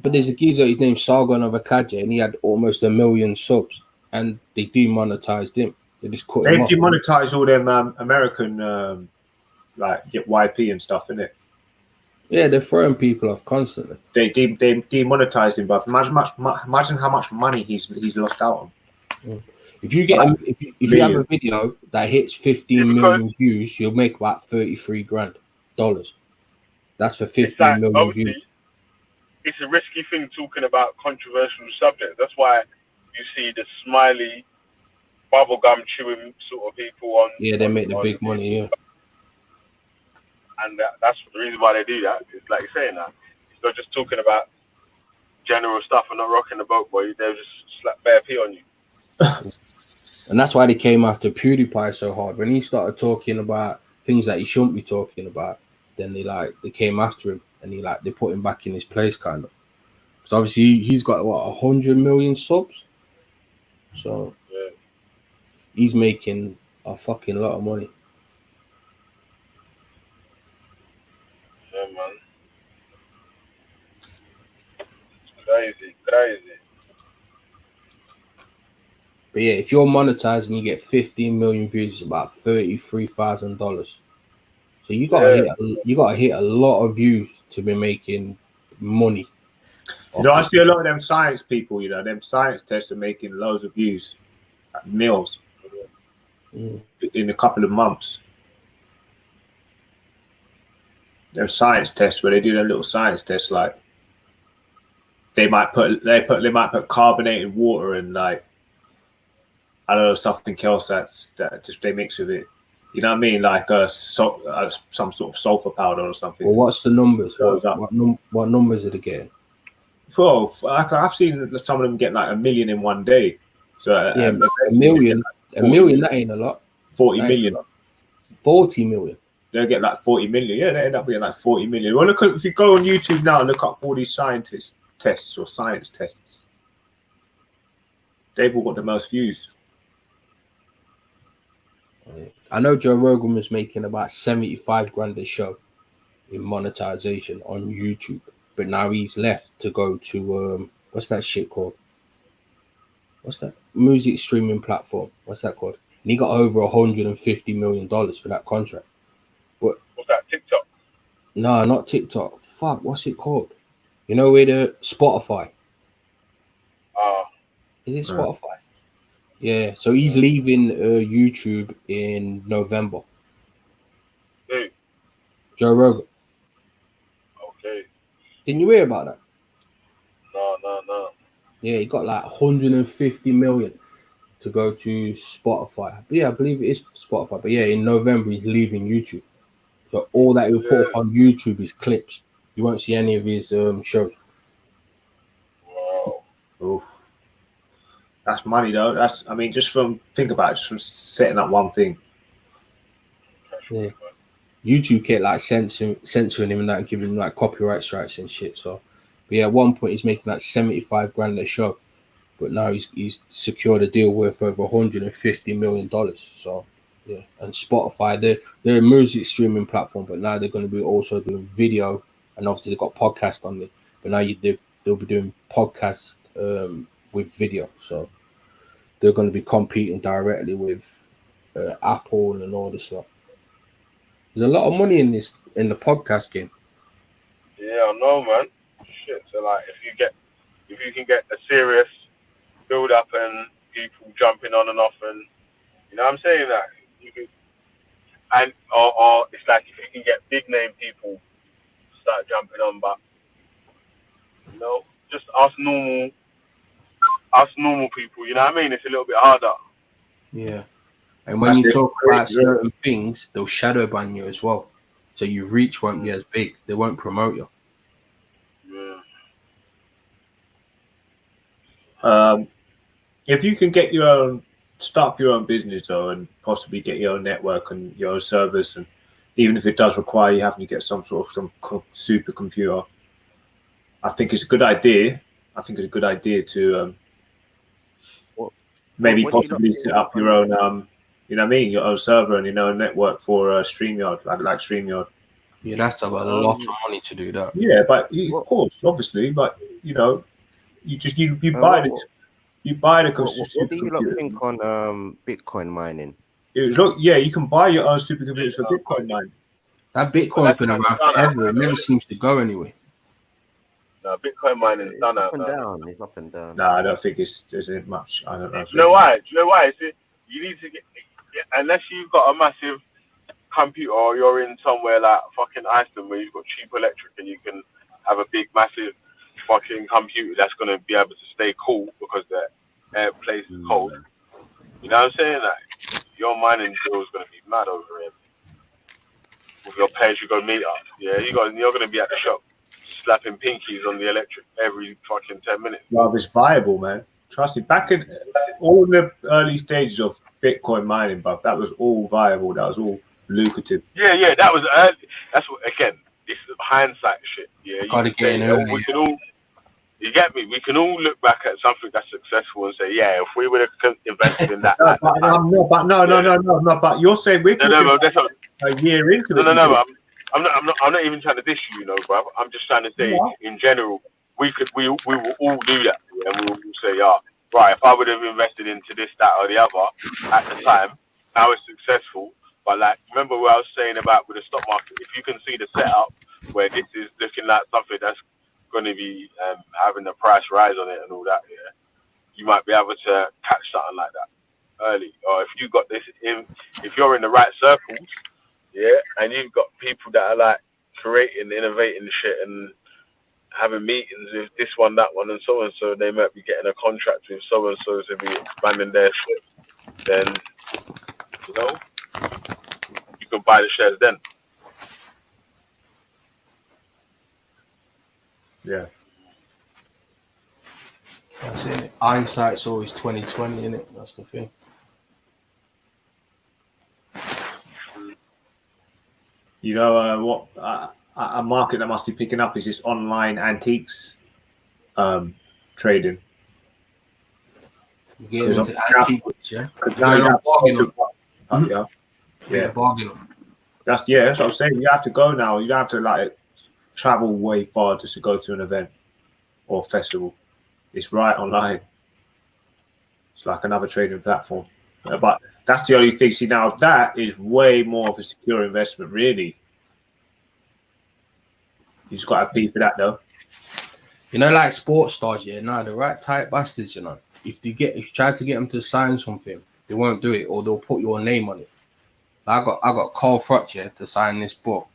But there's a geezer, his name's Sargon of Akkad, and he had almost 1 million subs, and they demonetized him. They just cut They him off. demonetize all them American like get YP and stuff, innit? Yeah, they're throwing people off constantly. They demonetized him, but imagine how much money he's lost out on. If you get if you have a video that hits 15 million views, you'll make about $33 grand. That's for 15 million views. It's a risky thing talking about controversial subjects. That's why you see the smiley, bubblegum chewing sort of people on. Yeah, they make the big money. Yeah. And that's the reason why they do that. It's like you're saying that. It's not just talking about general stuff and not rocking the boat, boy. They'll just slap bare pee on you. And that's why they came after PewDiePie so hard. When he started talking about things that he shouldn't be talking about, then they came after him and they put him back in his place, kind of. So obviously he's got 100 million subs. So Yeah. he's making a fucking lot of money. Yeah, man. It's crazy. But yeah, if you're monetized and you get 15 million views, it's about $33,000. So you gotta hit a lot of views to be making money. I see a lot of them science people. Them science tests are making loads of views, like mils, in a couple of months. Them science tests where they do their little science tests, like they might put carbonated water and like I don't know something else that just they mix with it. You know what I mean? Like some sort of sulfur powder or something. Well, what's the numbers? What numbers are they getting? Well, I've seen some of them get like 1 million in one day. So yeah, a million, that ain't a lot. 40 million. 40 million. They'll get like 40 million. Yeah, they end up being like 40 million. Well, if you go on YouTube now and look up all these science tests, they've all got the most views. I know Joe Rogan was making about 75 grand a show in monetization on YouTube, but now he's left to go to what's that shit called? What's that music streaming platform? What's that called? And he got over $150 million for that contract. What's that, TikTok? No, not TikTok. Fuck, what's it called? You know where the Spotify? Is it Spotify? Yeah, so he's leaving YouTube in November. Hey. Joe Rogan. Okay. Didn't you hear about that? No. Yeah, he got like 150 million to go to Spotify. But yeah, I believe it is Spotify. But yeah, in November he's leaving YouTube. So all that he'll put up on YouTube is clips. You won't see any of his shows. Wow. Oof. That's money though. Just from setting up one thing. Yeah. YouTube kept like censoring him and that and giving him like copyright strikes and shit. So but yeah, at one point he's making like 75 grand a show. But now he's secured a deal worth over $150 million. So yeah. And Spotify, they're a music streaming platform, but now they're going to be also doing video, and obviously they've got podcast on it. But now they'll be doing podcast with video, so they're going to be competing directly with Apple and all this stuff. There's a lot of money in the podcast game. Yeah, I know, man. Shit. So like, if you can get a serious build up and people jumping on and off, and you know what I'm saying, that you can, and or it's like if you can get big name people start jumping on, but you know, just us normal people, you know what I mean? It's a little bit harder. Yeah. And when you talk about certain things, they'll shadow ban you as well. So your reach won't be as big. They won't promote you. Yeah. If you can get your own, start up your own business though, and possibly get your own network and your own service, and even if it does require you having to get some supercomputer, I think it's a good idea. I think it's a good idea to maybe possibly set up your own, you know what I mean, your own server and your own network for StreamYard, like StreamYard. You'd have to have a lot of money to do that. Yeah, but of course, obviously, but you know, you buy it. You buy the supercomputer. What do you lot think on Bitcoin mining? Look, yeah, you can buy your own supercomputers for Bitcoin mining. That Bitcoin's been around forever. It never seems to go anywhere. No, Bitcoin mining is done out. It's up and down. No, I don't think there's much. I don't know. Do you know why? You need to get, unless you've got a massive computer or you're in somewhere like fucking Iceland where you've got cheap electric and you can have a big massive fucking computer that's going to be able to stay cool because the place is cold. You know what I'm saying? Like, your mining bill is going to be mad over here. With your pay-as-you-go meter. Yeah, you're going to be at the shop slapping pinkies on the electric every fucking 10 minutes. Well, it's viable, man. Trust me. Back in all the early stages of Bitcoin mining, but that was all viable. That was all lucrative. Yeah, that was early. That's what, again, it's hindsight shit. Yeah, Gotta get in early. We can all, you get me? We can all look back at something that's successful and say, yeah, if we would have invested in that. No, but you're saying we're talking a year into it. No, I'm not even trying to diss you, bro. I'm just trying to say, in general, we will all do that, and we will say, right, if I would have invested into this, that, or the other at the time, now it's successful. But like, remember what I was saying about with the stock market? If you can see the setup where this is looking like something that's going to be having the price rise on it and all that, yeah, you might be able to catch something like that early. Or if you got this, if you're in the right circles, yeah, and you've got people that are like creating, innovating shit and having meetings with this one, that one, and so, they might be getting a contract with so to be expanding their shit, then, you know, you can buy the shares then. Yeah. That's it. Hindsight's always 20/20, isn't it? That's the thing. You know what? A market that must be picking up is this online antiques trading. Get into antiques, yeah. Now you have bargain. Yeah. Bargain. That's what I'm saying. You have to go now. You don't have to like travel way far just to go to an event or festival. It's right online. It's like another trading platform. But that's the only thing. See, now that is way more of a secure investment, really. You just got to pay for that, though. You know, like sports stars, yeah. No, the right type bastards, you know. If you try to get them to sign something, they won't do it, or they'll put your name on it. I got Carl Frotch, yeah, to sign this book,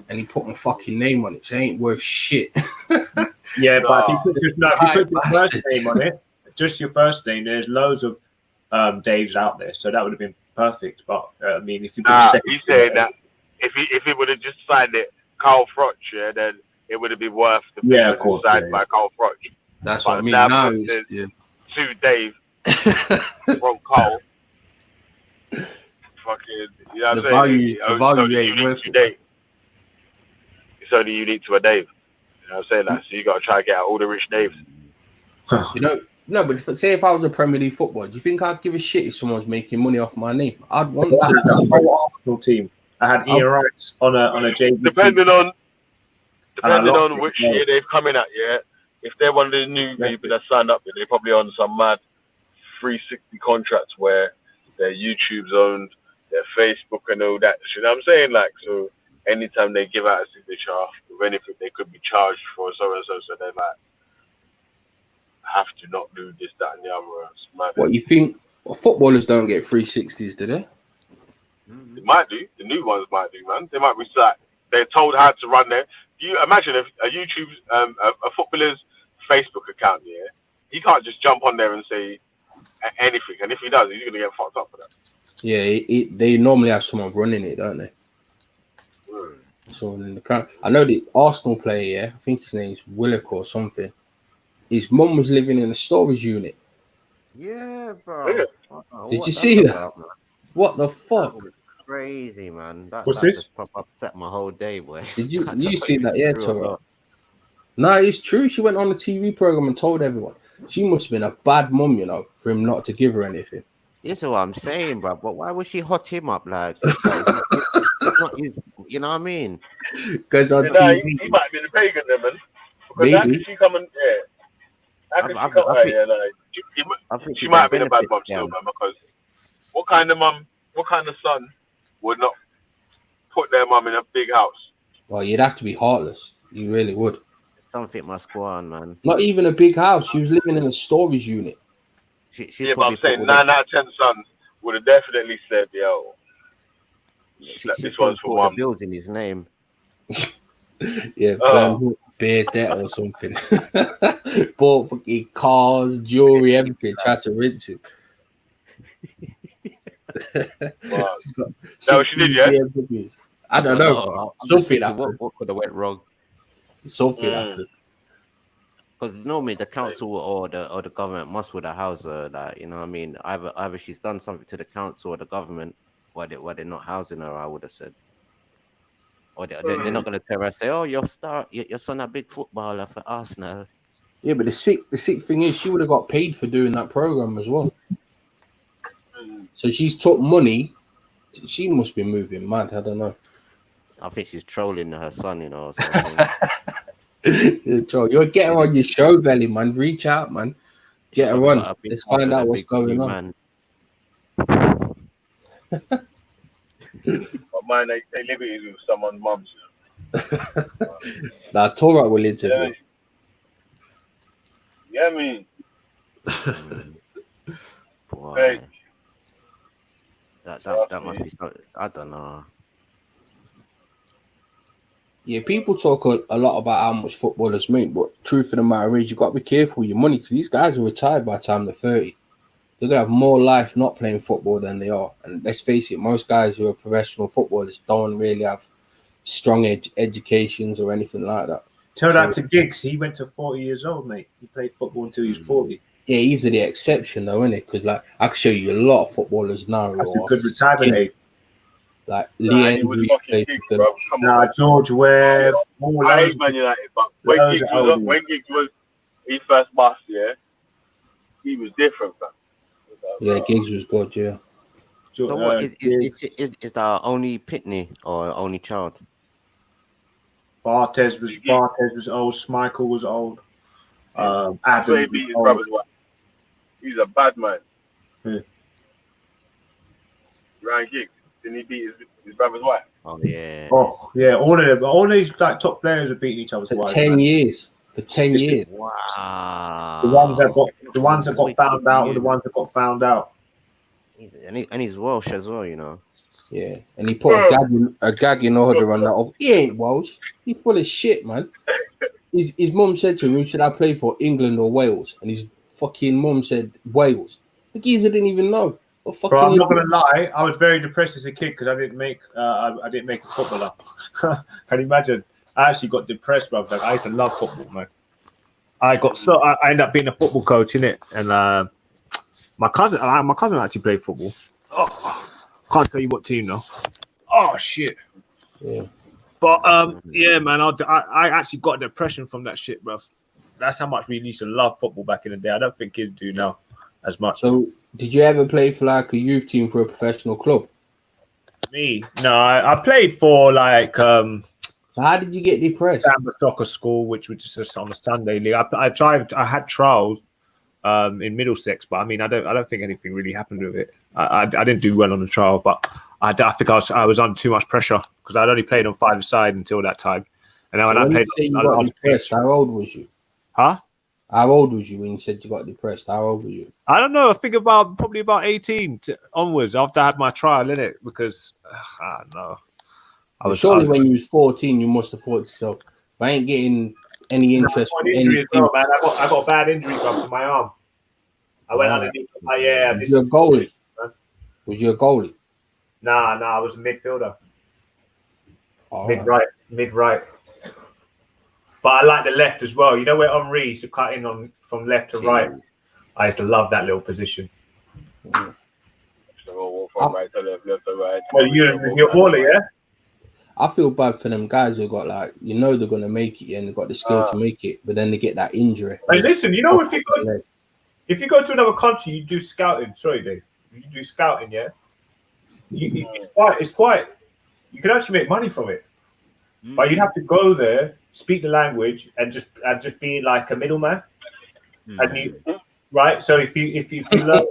and he put my fucking name on it. So it ain't worth shit. Yeah, but if you put your first name on it, just your first name, there's loads of Daves out there, so that would have been perfect. But I mean, if you he's saying that if he would have just signed it, Carl Frotch, yeah, then it would have been worth the of course, signed by Carl Frotch. That's what I mean. Now it's to Dave from Carl. Fucking, you know what I'm saying? The value ain't worth it. It's only unique to a Dave. You know what I'm saying? That, so you got to try to get out all the rich Daves. You know, no, but say if I was a Premier League footballer, do you think I'd give a shit if someone's making money off my name? I'd want to. Arsenal team. I had Ian Wright on a JV. Depending on which year they've come in at, yeah. If they're one of the new people that signed up, they're probably on some mad 360 contracts where their YouTube's owned, their Facebook and all that. You know what I'm saying? Like, so anytime they give out a signature with anything, they could be charged for so and so. So they like have to not do this, that, and the other. It's mad. What you think? Well, footballers don't get 360s, do they? They might do. The new ones might do, man. They might be like they're told how to run their. Do you imagine if a YouTube, a footballer's Facebook account, yeah, he can't just jump on there and say anything, and if he does, he's gonna get fucked up for that. Yeah, they normally have someone running it, don't they? Someone in the crowd. I know the Arsenal player, yeah, I think his name's Willock or something. His mum was living in a storage unit. Yeah, bro. Yeah. Did you see that? What the fuck? Crazy, man. What's that this? just upset my whole day, boy. Did you That's you see that? Yeah, true or Tara. not. No, it's true. She went on a TV program and told everyone. She must have been a bad mum, you know, for him not to give her anything. This is what I'm saying, bro. But why would she hot him up like? It's not his, you know what I mean? Because on He TV, might have been a pagan, then, man. Because how maybe. could she come and how could I- she come? I think- Yeah, no, I think she might have been a bad benefit mum still, them. man. Because what kind of mum, what kind of son would not put their mum in a big house? Well, you'd have to be heartless. You really would. Something must go on, man. Not even a big house. She was living in a storage unit. She Yeah, but I'm saying 9 out of 10 sons would have definitely said, "Yo, this one's for the mum." bills in his name. Yeah, Oh. bear debt or something. Bought fucking cars, jewelry, everything. Tried to rinse it. Wow. She's got That what she did, yeah? BMWs. I don't know. I'm bro. just Something thinking, happened. what could have went wrong? Something Mm. happened. Because normally the council or the government must would have housed her. Like, you know what I mean? Either she's done something to the council or the government why they're not housing her, I would have said. Or they're not going to tell her, say, oh, your son a big footballer for Arsenal. Yeah, but the sick thing is, she would have got paid for doing that program as well. So she's took money. She must be moving mad. I don't know. I think she's trolling her son, you know. Or something. Joe, you'll get her on your show, Belly, man. Reach out, man. Get her on. Got a big Let's house find with a out what's big going booty on. man. But mine, they live it with someone's mums. Nah, Torah will Yeah, interview. yeah, I mean, Boy, Hey. that must be so, I don't know. Yeah, people talk a lot about how much footballers make, but truth of the matter is, you got to be careful with your money because these guys are retired by the time they're 30. They're gonna have more life not playing football than they are. And let's face it, most guys who are professional footballers don't really have strong educations or anything like that. Tell that to Giggs. He went to 40 years old, mate. He played football until he was 40. Yeah, he's the exception though, isn't it? Because like I can show you a lot of footballers now. That's who a are good retirement skinny. age. Like nah, Lee he was Hendry fucking played big, for bro. them. Come Nah, on. George Webb, all I those. hate Man United, but when Those Giggs are was old. when Giggs was his first bust, yeah, he was different, man. Yeah, Giggs was good. Yeah. So what is that only Pitney or only child? Barthez was old. Schmeichel was old. So he Adams beat was his old. brother's wife. He's a bad man. Yeah. Ryan Giggs, didn't he beat his brother's wife? Oh yeah. Oh yeah, all of them. All these like top players are beating each other's For wives. 10 man. years. For 10 It's- years. Wow. The ones that got found out were the ones that got found out. And he's Welsh as well, you know. Yeah. And he put a gagging order on that. Of, he ain't Welsh. He's full of shit, man. His mum said to him, who should I play for, England or Wales? And his fucking mum said Wales. The geezer didn't even know. What fucking Bro, I'm not gonna lie. I was very depressed as a kid because I didn't make a footballer. Can you imagine? I actually got depressed, bro. Like, I used to love football, man. I ended up being a football coach in it, and my cousin actually played football. Oh, can't tell you what team though. Oh shit. Yeah. But yeah, man, I actually got depression from that shit, bro. That's how much we used to love football back in the day. I don't think kids do now as much. So, did you ever play for like a youth team for a professional club? Me, no, I played for like So how did you get depressed? Samba Soccer School, which was just on a Sunday league. I had trials in Middlesex, but I mean, I don't think anything really happened with it. I didn't do well on the trial, but I think I was under too much pressure because I'd only played on 5-a-side until that time, and then when I When you played, say you got depressed, how old was you? huh? How old was you when you said you got depressed? How old were you? I don't know. I think probably about 18 onwards after I had my trial in it because I don't know. Surely when you was 14, you must have thought to yourself, if I ain't getting any interest from injury as anything. well, man. I got a bad injury to my arm. I went underneath. Was you a goalie? Was you a goalie? Nah, I was a midfielder. Oh, Mid right. But I like the left as well. You know where Henri used to cut in on from left to right. I used to love that little position. So from right to left to right. Well, you're a baller, yeah. I feel bad for them guys who got like, they're gonna make it and they got the skill to make it, but then they get that injury. Hey, listen, if you go to another country, you do scouting. Sorry, Dave. You do scouting, yeah. It's quite. You can actually make money from it, but you'd have to go there, speak the language, and just be like a middleman. And right. So if you learn,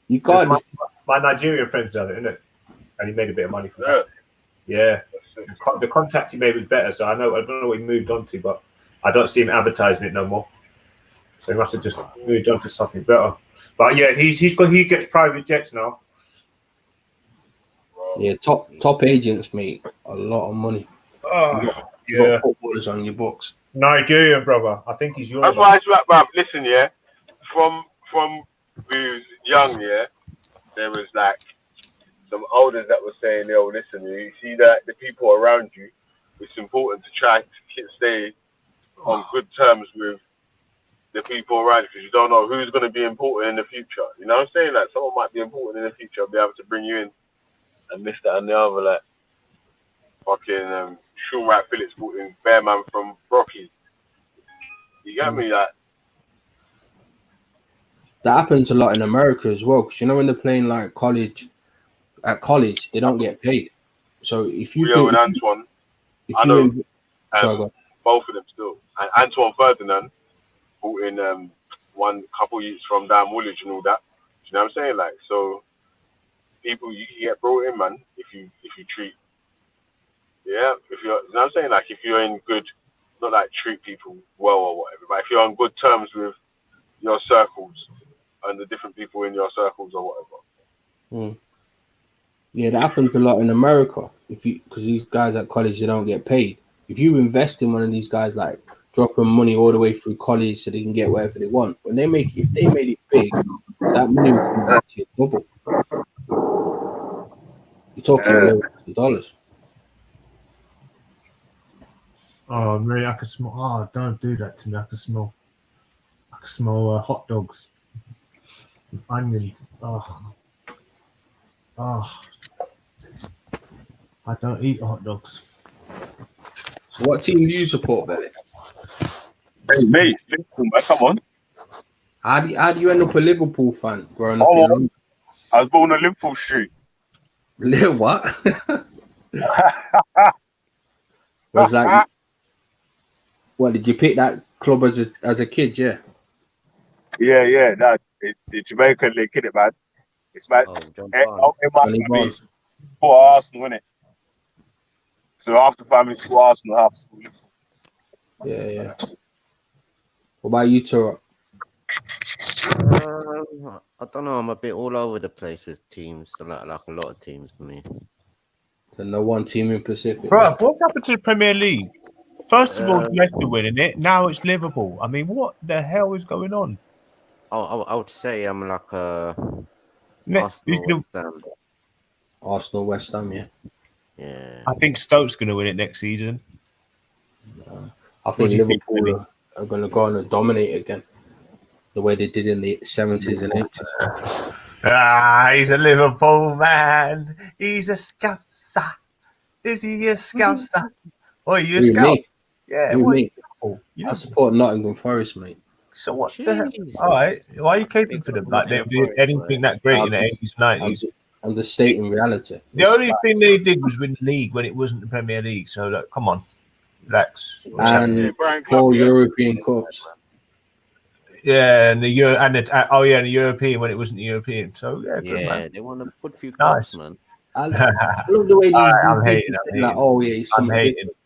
you got my Nigerian friend's done it, isn't it? And he made a bit of money from that. Yeah, the contact he made was better. So I don't know what he moved on to, but I don't see him advertising it no more. So he must have just moved on to something better. But yeah, he gets private jets now. Yeah, top agents make a lot of money. You got footballers on your books. Nigerian brother, I think he's yours. That's why it's right, bruv. Listen, yeah, from we was young, yeah, there was like some elders that were saying, yo, listen, you see that the people around you, it's important to try to stay on good terms with the people around you because you don't know who's going to be important in the future. You know what I'm saying? Like, someone might be important in the future, be able to bring you in and this, that, and the other. Like, fucking Sean Wright Phillips brought in Bearman from Rocky. You get me? Like, that happens a lot in America as well, because when they're playing like college, at college they don't get paid. So if you Rio and Antoine, I know both of them still. And Antoine Ferdinand brought in one couple youths from down Woolwich and all that. You know what I'm saying? Like, so people you get brought in, man, if you treat, yeah, if you're, you know what I'm saying? Like, if you're in good, not like treat people well or whatever, but if you're on good terms with your circles and the different people in your circles or whatever. Yeah, that happens a lot in America. Because these guys at college, they don't get paid. If you invest in one of these guys, like dropping money all the way through college so they can get whatever they want, if they made it big, that money will come back to you double. You're talking millions of dollars. Oh, really? I can smell. Oh, don't do that to me. I can smell hot dogs with onions. Oh. I don't eat hot dogs. So what team do you support, Belly? Hey, mate, Liverpool, man, come on. How do you end up a Liverpool fan growing up in London? I was born on Liverpool Street. What? Was that? What, did you pick that club as a kid? Yeah. Yeah. No, the Jamaican league, kid, it, man. It's man. For Arsenal, innit? So half the family school Arsenal, half school Liverpool. Yeah. What about you, Tara? I don't know. I'm a bit all over the place with teams. Like a lot of teams for me. So no one team in Pacific. Bro, what's happened to the Premier League? First of all, Leicester winning it. Now it's Liverpool. I mean, what the hell is going on? I would say I'm like a Arsenal, West Ham, yeah. Yeah. I think Stoke's going to win it next season. I think Liverpool are going to go on and dominate again, the way they did in the 70s and 80s. He's a Liverpool man. He's a Scouser. Is he a Scouser? Oh, you a Scout? Yeah. I support Nottingham Forest, mate. So what the hell? All right. Why are you caping for them? Like they did anything that great in the 80s, 90s? I'm just stating reality. The only thing they did was win the league when it wasn't the Premier League. So look, come on, relax. And 4 European Cups. Yeah, and the European when it wasn't the European. So yeah, good, man. They won a good few cups, man. I love the way these I'm people hating, say like, oh yeah, he's I'm something hating. different.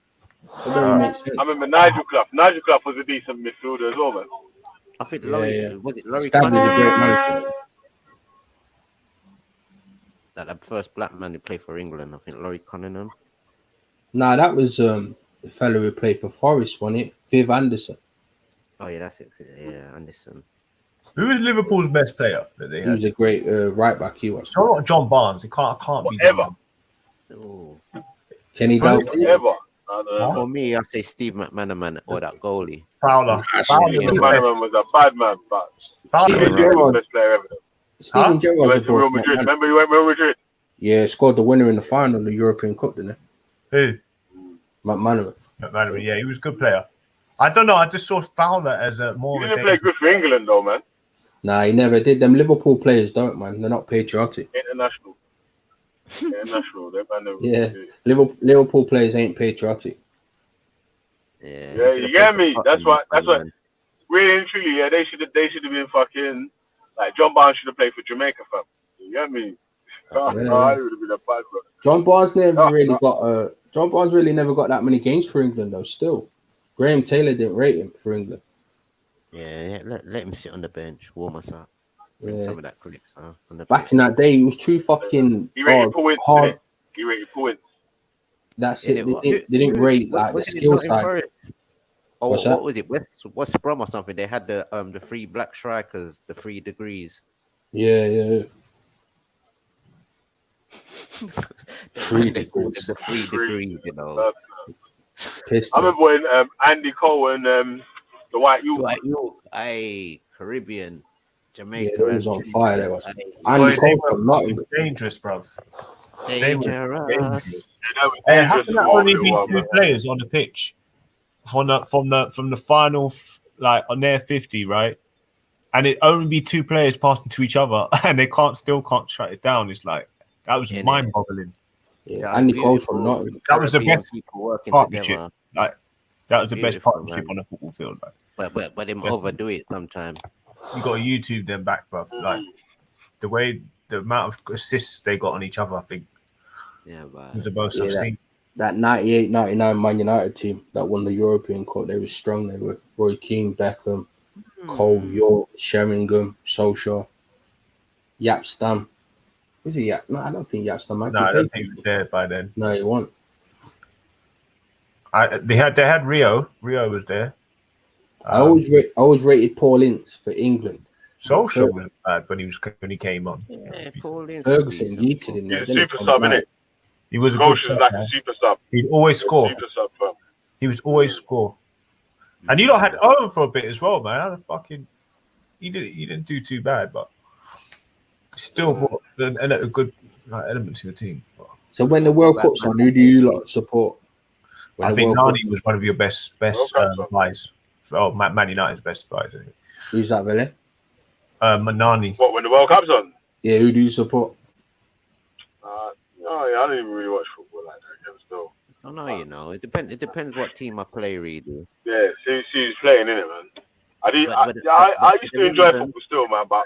It doesn't make sense. I remember Nigel Clough. Nigel Clough was a decent midfielder as well, man. I think Yeah, Laurie yeah. was it Laurie Stanley's a great Cunningham? manager. That first black man who played for England. I think Laurie Cunningham. Nah, that was the fellow who played for Forest, wasn't it? Viv Anderson. Oh yeah, that's it. Yeah, Anderson. Who is Liverpool's best player that they He was had? a great right back. He was. So not John Barnes. It can't be John Whatever. Barnes. Oh. Kenny First- Dalglish. Ever. I don't know. For me, I say Steve McManaman or that goalie. Fowler. Ah, Fowler's shit. the best. McManaman was a bad man, but Fowler Steven was he was Gerrard. the best player ever. Steven Huh? He Gerrard. went to Real Madrid. Remember he went to Real Madrid? Yeah, scored the winner in the final of the European Cup, didn't Who? he? McManaman. McManaman, yeah, he was a good player. I don't know. I just saw Fowler as a He more of a didn't play good for England though, man. Nah, he never did. Them Liverpool players don't, man. They're not patriotic. International. They man. Yeah. Liverpool players ain't patriotic. Yeah, Yeah, he you should've get played me? for That's Scotland, what- man. Really and truly, yeah, they should have been fucking like John Barnes should have played for Jamaica, fam. You get me? Oh, Yeah. no, it would have been a bad one. John Barnes never Oh, really oh. got John Barnes really never got that many games for England though. Still, Graham Taylor didn't rate him for England. Yeah, let him sit on the bench, warm us up, bring Yeah. some of that clips. On the Back in that day, he was too fucking He rated points, hard. didn't he? He rated points. That's Yeah, it. They didn't rate like the wasn't it skill Nottingham side. Forest? Oh, What's what that? was it? West Brom or something? They had the 3 black strikers, the 3 degrees. Yeah. They 3 called degrees. it the 3 degrees, you know. Pissed I him. remember when Andy Cole and the White Youth. Dwight York, aye, Caribbean, Jamaica. Yeah, they was on fire, they was. Aye, Andy Boy, Cole they from were Nottingham. dangerous, bruv. They were dangerous. dangerous. That was Hey, how dangerous can there for only be everyone, two man. players on the pitch from the final, like on their 50, right? And it only be 2 players passing to each other, and they can't shut it down. It's like that was Yeah, mind-boggling. Yeah, Andy Cole's from beautiful. Nottingham. That was the Caribbean best people working partnership. together. That was the best Beautiful, partnership man. on a football field. Like. But them Yeah. overdo it sometimes. You got to YouTube them back, bruv. Like the amount of assists they got on each other, I think Yeah, but was the most Yeah, I've seen. That 98-99 Man United team that won the European Cup, they were strong. They were Roy Keane, Beckham, Cole, York, Sheringham, Solskjaer, Yap Stam. Was he Yap? No, I don't think Yap Stam. No, I don't think he was there by then. No, he won't. They had Rio. Rio was there. I always rated Paul Ince for England. Solskjaer was bad when he came on. yeah, Paul Ince Ferguson would be yeeted him. Yeah, there, didn't super he? sub, innit? He was a good Coach is like player. a super sub. He'd always score. Super sub, fam. He was always score. And you lot had Owen for a bit as well, man. How the fucking he didn't do too bad, but still brought a good element to your team. So when the World Cup's on, who do you lot support? When I the think World Nani was one of your best World Cup's on. buys. Oh, Man United's best buys. Isn't it? Who's that, Billy? Nani. What, when the World Cup's on? Yeah, who do you support? No, yeah, I don't even really watch football like that. Again, still. I know, you know. It depends what team I play, really. Yeah, see who's playing, innit, man? I But used to enjoy football still, man, but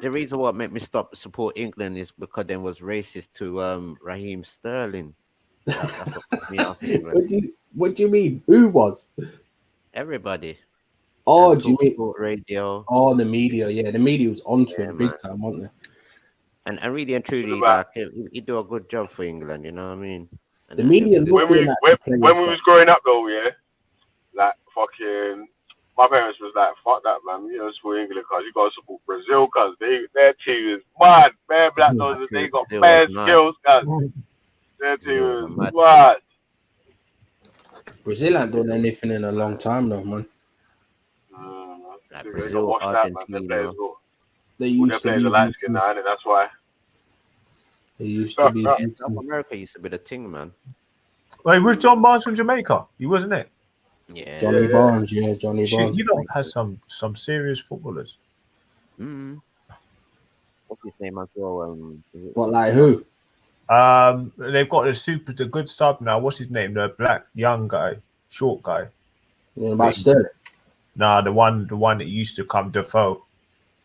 The reason what made me stop support England is because they was racist to Raheem Sterling. That's what put me off England. What do you mean? Who was? Everybody. Oh, And do you mean? Talksport radio Oh, the media. Yeah, the media was onto Yeah, him big man. time, wasn't they? and really and truly, What like he do a good job for England. You know what I mean? And The media it's- look- when we Looking at the when players, we was growing up though, yeah, like fucking, my parents was like, fuck that, man. You know, support England because you gotta support Brazil because their team is mad. Bare black noses, they got Brazil bare was mad. skills, cause their Brazil team was is mad. mad. Brazil ain't done anything in a long time, though, man. Like They Brazil, don't watch that, man. Their Argentina. players go. They Their used to players be. are light skinned now, innit? That's why. They used to be. Yeah, South America used to be the thing, man. Wait, was John Barnes from Jamaica? He wasn't it? Yeah. Johnny Barnes, yeah, Johnny Shit, Barnes. you lot had some serious footballers. Mm. What's his name as well? Is it- What, like who? They've got the good sub now. What's his name? The black young guy, short guy. You know, about Sterling. Nah, the one that used to come, Defoe.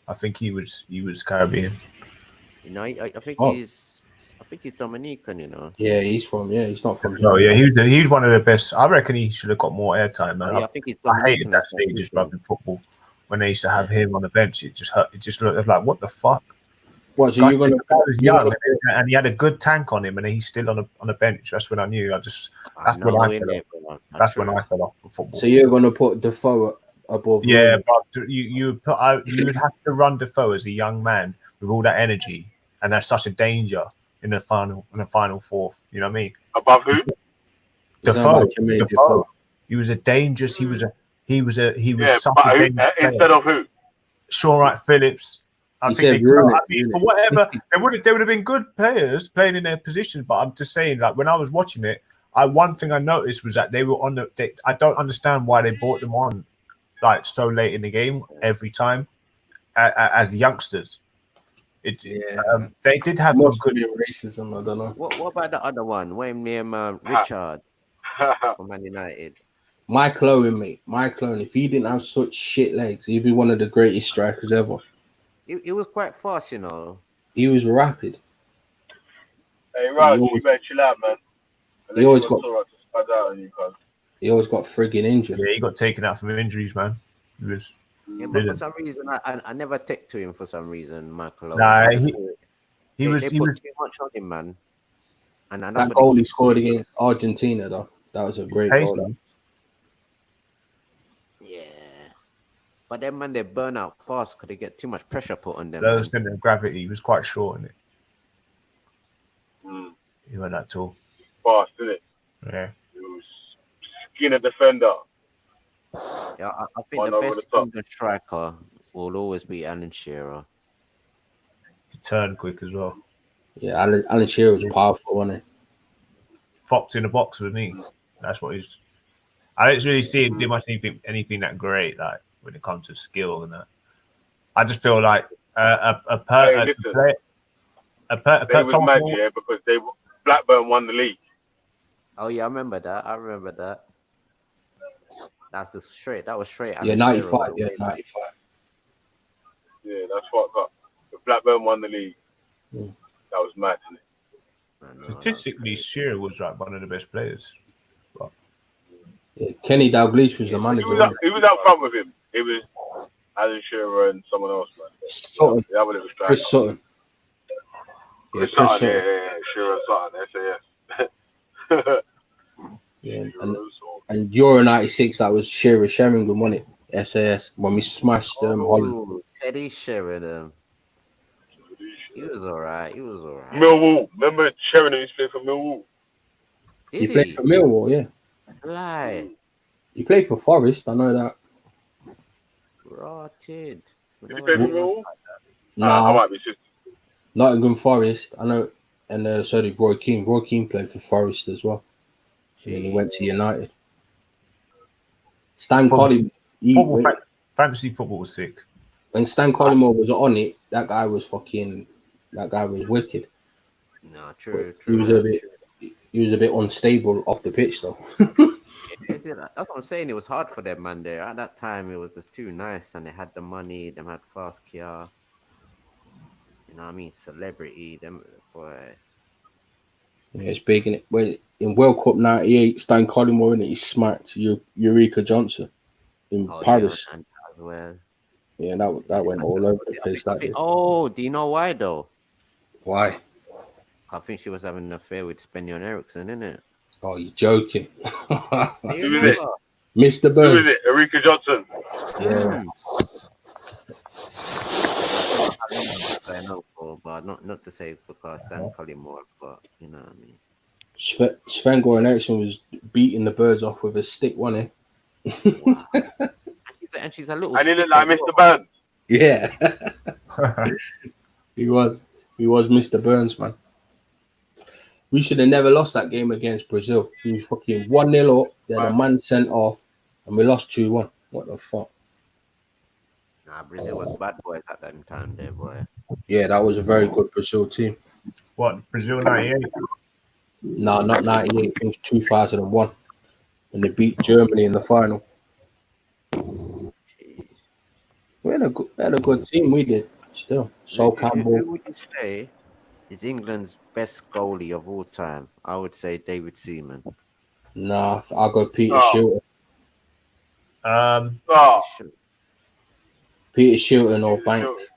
I think he was Caribbean. You know, I think Oh. he's. think he's Dominican, you know. Yeah, he's not from. No, yeah, he was one of the best. I reckon he should have got more airtime, man. Oh, yeah, I think he's I hated Dominican. that that's what stage I'm as well thinking. in football when they used to have him on the bench. It just hurt. It just looked like, what the fuck? What? So Guy, you're gonna? the guy was you're young gonna- and he had a good tank on him, and he's still on a bench. That's when I knew. That's when I fell off. That's when I fell off from football. So you're gonna put Defoe above? Yeah, Rooney? but you would have to run Defoe as a young man with all that energy, and that's such a danger in the final fourth. You know what I mean? Above who? He's not Defoe, like Jermaine Defoe. Defoe. He was a dangerous. He was Yeah, such but a who, dangerous player. instead of who? Sean Wright Phillips. I He think said they Rooney, I mean, for whatever they would have been good players playing in their positions. But I'm just saying, like when I was watching it, one thing I noticed was that they were on the. I don't understand why they brought them on like so late in the game every time as youngsters. They did have some Must good. be racism. I don't know. What about the other one? Wayne name Richard from Man United. Michael Owen, mate. Michael Owen. If he didn't have such shit legs, he'd be one of the greatest strikers ever. It was quite fast, you know. He was rapid. Hey, Raj, He you always- better chill out, man. he always got- to spaz out on you, cuz. He always got frigging injured. Yeah, he got taken out from injuries, man. He was. Yeah, but for Brilliant. some reason, I never take to him for some reason, Michael. Owen. Nah, I just he thought he they was put too much on him, man. And that's That what goal he scored against Argentina, though, that was a great goal. pacey. Yeah. But then, man, they burn out fast because they get too much pressure put on them. Low man. center of gravity. He was quite short in it. Mm, He went that tall. fast, isn't it? Yeah. He was skin a defender. Yeah, I think One the over best the top. England striker will always be Alan Shearer. He turned quick as well. Yeah, Alan Shearer was powerful, wasn't Fox in the box with me. That's what he's. I didn't really see him do much anything that great, like when it comes to skill and that. I just feel like Hey, listen. They was someone mad, more- yeah, because Blackburn won the league. Oh yeah, I remember that. That was straight. he? Yeah, Alan 95. Shearer. Yeah, 95. Yeah, that's what got. If Blackburn won the league, Mm. that was mad, isn't it? I know, Statistically, Shearer was like one of the best players. Yeah, Kenny Dalglish was the manager. wasn't He was out front with him. It was Alan Shearer and someone else, man. he? Sutton, The other little striker. Chris Sutton. Yeah, Chris Chris Sutton, Sutton. yeah. Shearer Sutton, SAS. Yeah, Shearer, and Euro 96, that was Shearer Sheringham, wasn't it? SAS, when we smashed Holland. Oh, Teddy Sheringham. He was alright. Millwall. Remember Sheringham used to play for Millwall? He Did played he? for Millwall, yeah. Lie. He played for Forest, I know that. Rotted. Did he play for Millwall? I Nah, might be just. Nottingham Forest, I know. And so did Roy Keane. Roy Keane played for Forest as well. And then he went to United. Stan Football- Collymore. Fantasy football was sick. When Stan Collymore was on it, that guy was wicked. No, true. He was a bit unstable off the pitch though. That's what I'm saying. It was hard for them, man. There at that time, it was just too nice, and they had the money. Them had fast car. You know what I mean? Celebrity. Them boy. Yeah, it's big in it. When in World Cup '98, Stan Collymore in it, he smacked Eureka Johnson in Paris. Yeah, and as well. Yeah, that went all over the place. That did. Oh, do you know why though? Why? I think she was having an affair with Spenyon Eriksson, innit? Oh, you're joking, Who is it? Mr. Who Burns. is it? Erika Johnson. Yeah. I know, but not to say because Stan Collymore, but you know what I mean. Sven Goran Eriksson was beating the birds off with a stick, wasn't Wow. and she's a little. And he looked stick like as Mr. well. Burns. he? Yeah, he was Mr. Burns, man. We should have never lost that game against Brazil. We were fucking 1-0 up. They had a man sent off, and we lost 2-1. What the fuck? Nah, Brazil was bad boys at that time, there, boy. Yeah, that was a very good Brazil team. What, Brazil 98? No, not 98. It was 2001 when they beat Germany in the final. We had a good team. We did still. Sol Who Campbell. would you say is England's best goalie of all time? I would say David Seaman. Nah, I'll go Peter Oh. Shilton. Oh, Peter Shilton or Peter Banks.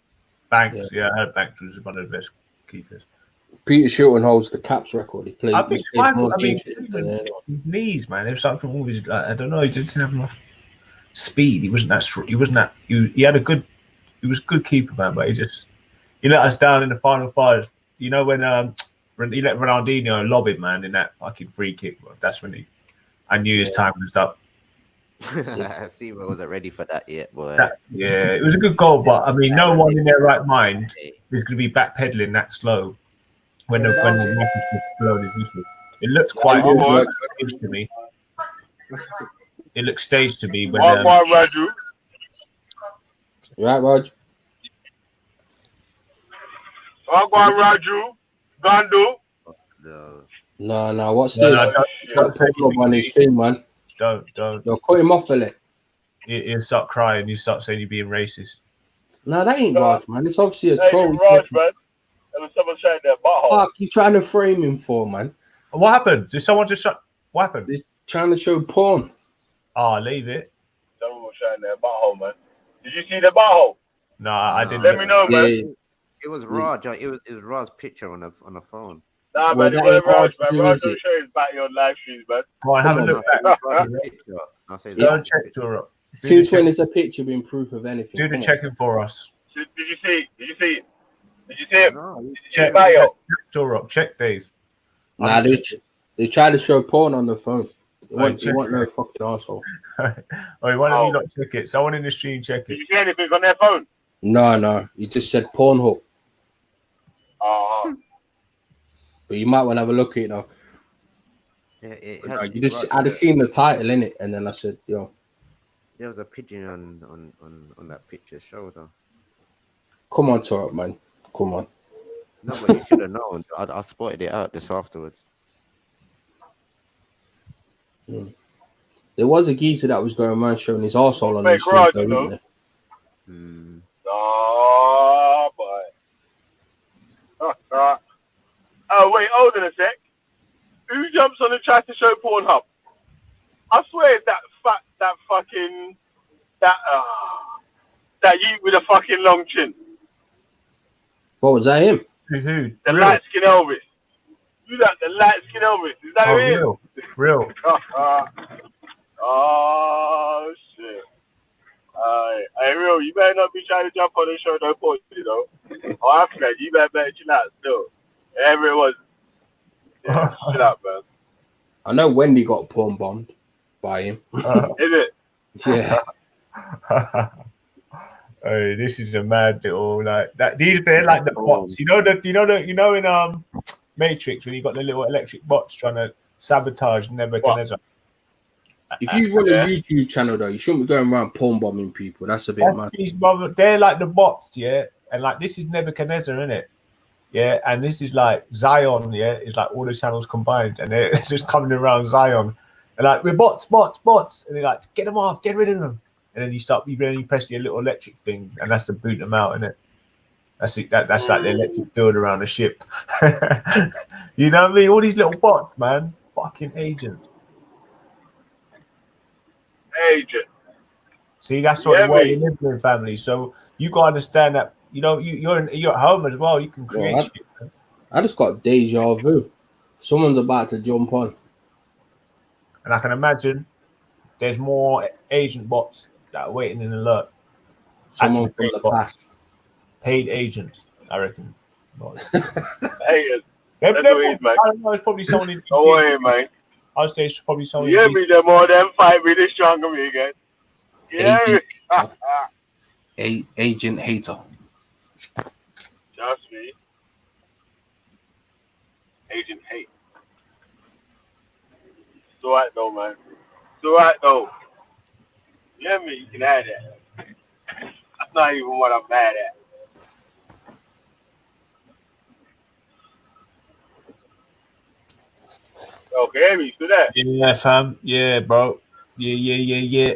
Banks, yeah, I heard Banks was one of the best keepers. Peter Shilton holds the caps record. He played. I think he played more I mean, games than anyone. his knees, man. It was something always like, I don't know. He just didn't have enough speed. He wasn't that. He wasn't that. He had a good. He was a good keeper, man. But he let us down in the final five. You know when he let Ronaldinho lob it, man, in that fucking free kick. That's when I knew his time was up. Seaman wasn't ready for that yet, boy. Yeah, it was a good goal, but I mean, no one in their right mind is going to be backpedaling that slow when the match is just blown his whistle. It looks quite staged to me. It looks staged to me when. Raju. Right, Raj? Raju. Gandu. No. What's No, this? no, Put up on his thing, man. Don't. Yo, cut him off, fella. You start crying. You start saying you're being racist. No, that ain't Raj, man. It's obviously a Hey, troll. Raj, man. There was someone saying their butthole. Fuck, you trying to frame him for, man? What happened? Did someone just shut? What happened? He's trying to show porn. Oh, leave it. Someone was showing their butthole, man. Did you see the butthole? No, I didn't. Let me know, man. Yeah. It was Raj. It was Raj's picture on the phone. Nah, Well, man, it that was ain't hard Raj, to man. do, Raj is don't it? show his back on live streams, man. Go on, have a Come look on, back. Raj's picture. I'll say Go that. and check Tura. Since when is a picture been proof of anything? Do the Come on. checking for us. Did you see it? Did you see it? Did you see it? No, Check bio. Tura. Check Dave. Nah, they try to show porn on the phone. You want check no fucking asshole. Why don't you not check it? Someone in the stream check Did it. you see anything on their phone? No. You just said Pornhub. But you might want to have a look at it now. I'd have seen the title in it, and then I said, "Yo, there was a pigeon on that picture's shoulder." come on, Torp, man, come on." No, but you should have known. I spotted it out just afterwards. There was a geezer that was going around showing his arsehole on Make his Raj, though, you know. wasn't Oh, boy. Oh, wait, hold on a sec. Who jumps on and tries to show Pornhub? I swear that you with a fucking long chin. What was that? Him? Who? The light skin Elvis. You that the light skin Elvis. Is that Oh, him? real. Oh, shit. Hey, real, you better not be trying to jump on and show no porn, you know. Oh, I forgot. You better chill out still. Whatever it was. Yeah, chill out, man. I know Wendy got porn bombed by him. Is it? Yeah. Hey, this is a mad little like that. These they're like the bots. You know in Matrix when you got the little electric bots trying to sabotage Nebuchadnezzar. If you run a YouTube channel though, you shouldn't be going around porn bombing people. That's a bit mad. They're like the bots, yeah. And like this is Nebuchadnezzar, isn't it? Yeah, and this is like Zion, yeah. It's like all the channels combined, and they're just coming around Zion, and like we're bots, and they're like, get them off, get rid of them. And then you press the little electric thing, and that's to boot them out, isn't it? That's it. That's like the electric field around the ship. You know what I mean? All these little bots, man. Fucking agents. Agent. See, that's what we live in, family. So you gotta understand that. You know, you're at home as well. You can create shit. Man. I just got deja vu. Someone's about to jump on, and I can imagine there's more agent bots that are waiting in alert. Someone from the past. Paid agents, I reckon. Agents. I don't know. It's probably someone in. Don't worry, man. I'd say it's probably someone. You hear me? The more them fight me, the stronger me again. Yeah. Agent hater. Just me. Agent hate. It's alright though, man. It's alright though. You hear me? You can add that. That's not even what I'm mad at. Okay, hear me? So that. Yeah, fam. Yeah, bro. Yeah.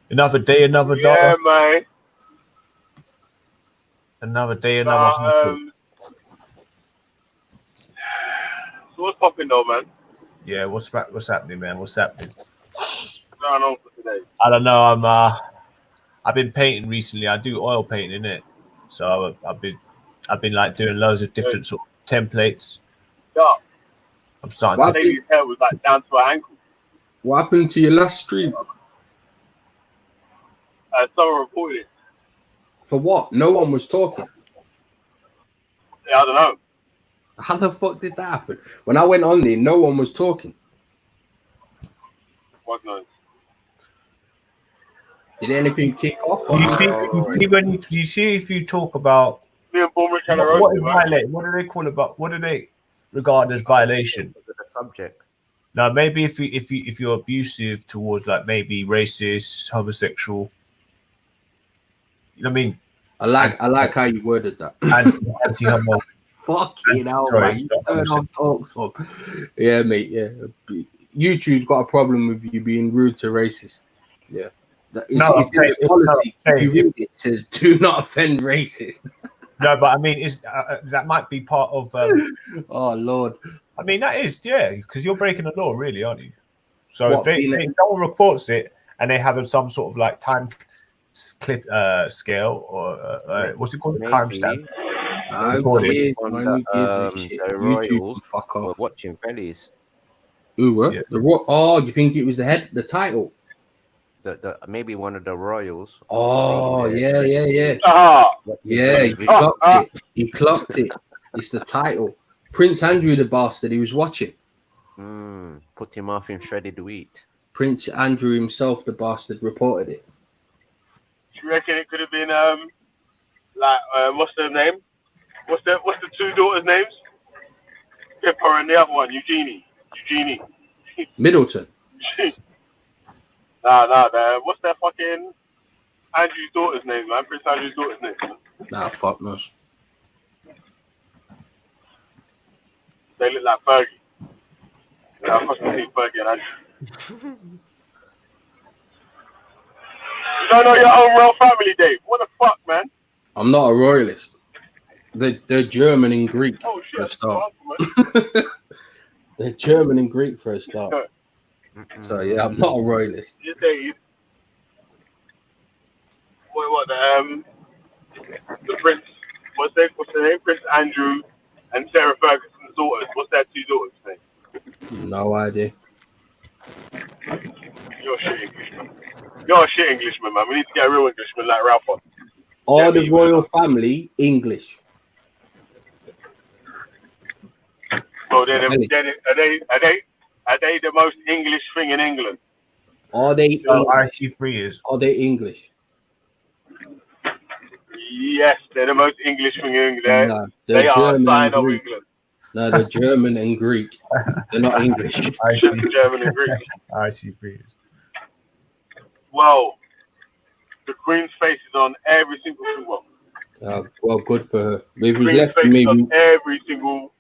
Another day, another dollar. Yeah, man. Another day, another. what's popping though, man? Yeah, what's happening, man? What's happening? What's going on for today? I don't know. I've been painting recently. I do oil painting, innit? So I've been like doing loads of different sort of templates. Yeah, I'm starting What? to. baby's hair was like down to her ankle. What happened to your last stream? Someone reported it. For what? No one was talking. Yeah, I don't know. How the fuck did that happen? When I went on there, no one was talking. What knows? Did anything kick off? Do you see if you talk about Me and Bournemouth had a what road, is man. violate? What do they call about? What do they regard as violation? The subject. Now, maybe if you're abusive towards like maybe racist, homosexual, you know what I mean, I like how you worded that. anti-homo. Fucking hell, Sorry, man. You turn on talks on. Yeah, mate. Yeah. YouTube's got a problem with you being rude to racists. Yeah. It's in the policy. If you read it, it says, do not offend racists. No, but I mean, that might be part of. Oh, Lord. I mean, that is, yeah, because you're breaking the law, really, aren't you? So What, if someone reports it and they have some sort of like time clip scale or what's it called, timestamp. Okay, man, who gives a shit? The YouTube, Royals fuck were off. watching Fellies. Who were? Yeah. Oh, you think it was the title? The maybe one of the Royals. Oh, yeah. Ah, Yeah, he clocked it. He clocked it. It's the title. Prince Andrew, the bastard, he was watching. Put him off in shredded wheat. Prince Andrew himself, the bastard, reported it. do you reckon it could have been what's their name? What's the two daughters' names? Pippa and the other one, Eugenie. Middleton. Nah. What's their fucking Andrew's daughter's name, man? Prince Andrew's daughter's name. Nah, fuck knows. They look like Fergie. Yeah, I must see Fergie and Andrew. You don't know your own royal family, Dave. What the fuck, man? I'm not a royalist. They're German and Greek Oh for a shit. start. They're German and Greek for a start. So yeah, I'm not a royalist. You say what the prince? What's the name? Prince Andrew and Sarah Ferguson's daughters. What's their two daughters' name? No idea. You're a shit Englishman. You're a shit Englishman, man. We need to get a real Englishman like Ralph on. All the royal family English. So are they the most English thing in England? Are they? Oh, English? RC3 is. Are they English? Yes, they're the most English thing in England. No, They they're are a German sign and of Greek. England. No, they're German and Greek. They're not English. Just German and Greek. RC3 is. Well, the Queen's face is on every single thing. Well, good for her. If it was Queen's left to face me, is on every single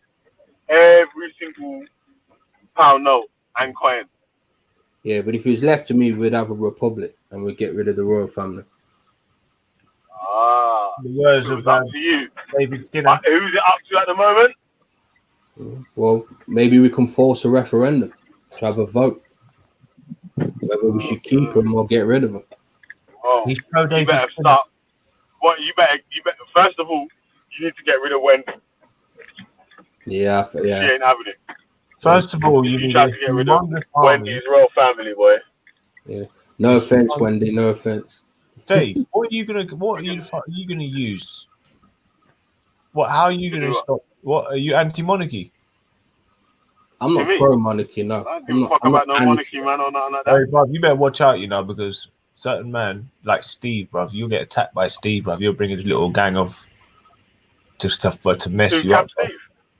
pound note and coin. yeah, but if it was left to me, we'd have a republic and we'd get rid of the royal family. The words So of it's up to you. David Skinner. Who's it up to at the moment? Well, maybe we can force a referendum to have a vote whether we should keep them or get rid of them. Oh, He's pro you David better Skinner. start. What you better. First of all, you need to get rid of Wendy. Yeah. She ain't having it. First of all, you You need try a to get rid of humongous army. Wendy's royal family, boy. No offense, Wendy. No offense. Dave, what are you gonna use? How are you To gonna do what? stop? What are you anti-monarchy? I'm not Me? pro monarchy. No, I don't give a fuck about no monarchy, man, or nothing like that. Hey, bruv, you better watch out, because certain man like Steve, bruv, you'll get attacked by Steve, bruv. You'll bring a little gang of stuff, but to mess Who's you up. Cap Steve?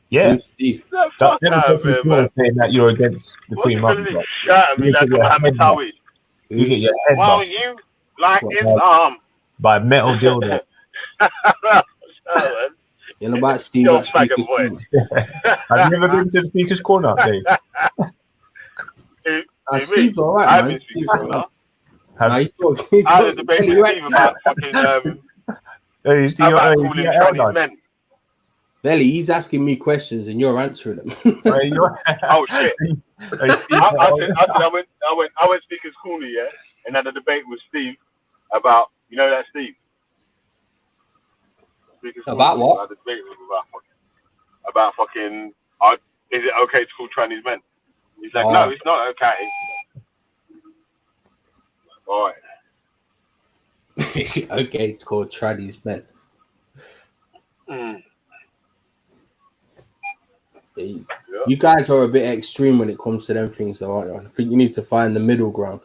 Yeah, Steve. Yeah, that fuck never out of here, man. saying that you're against the What's Queen the Mother. this bruv. shirt at me You like get your Mohammed head Tawi? You get your head Well, bust you like What, Islam. by a metal dildo. You know about Steve? Yo, That faggot speaker's boy. corner? I've never been to the Speaker's Corner, Dave. Steve's all I've right, been man. speaking Steve's to all her. right. Nah, he's I was debating Kelly with right Steve about fucking Hey, you see about your calling your Chinese airline? men. Belly, he's asking me questions and you're answering them. Oh shit! I went speakers corner, yeah, and had a debate with Steve about that Steve. Speakers About Corner, what? I had a debate with him about fucking. Is it okay to call Chinese men? He's like, no, it's not okay. All right. Is it okay? It's called Chinese men. Mm. You guys are a bit extreme when it comes to them things, though, aren't you? I think you need to find the middle ground.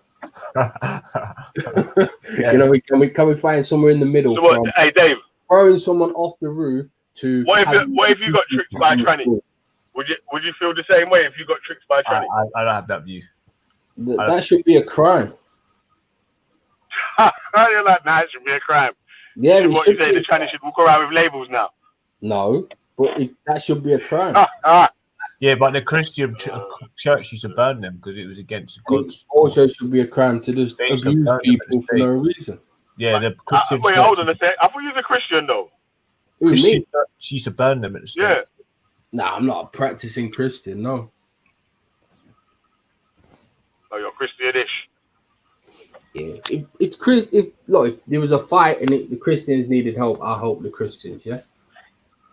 Can we find somewhere in the middle? So what, hey Dave, throwing someone off the roof to. What if you got tricked by a tranny? Would you feel the same way if you got tricked by a tranny? I don't have that view. That should be a crime. You're like, nah, it should be a crime. Yeah, what you say? The tranny should walk around with labels now. No, but that should be a crime. Yeah, but the Christian church used to burn them because it was against God's. Also, should be a crime to just abuse people for no reason. Yeah, the Christian. Wait, hold on a sec. I thought you was a Christian though. Who, me? She used to burn them at the stake. Yeah. Nah, I'm not a practicing Christian. No. Oh, you're Christianish. Yeah, if there was a fight and the Christians needed help, I help the Christians. Yeah,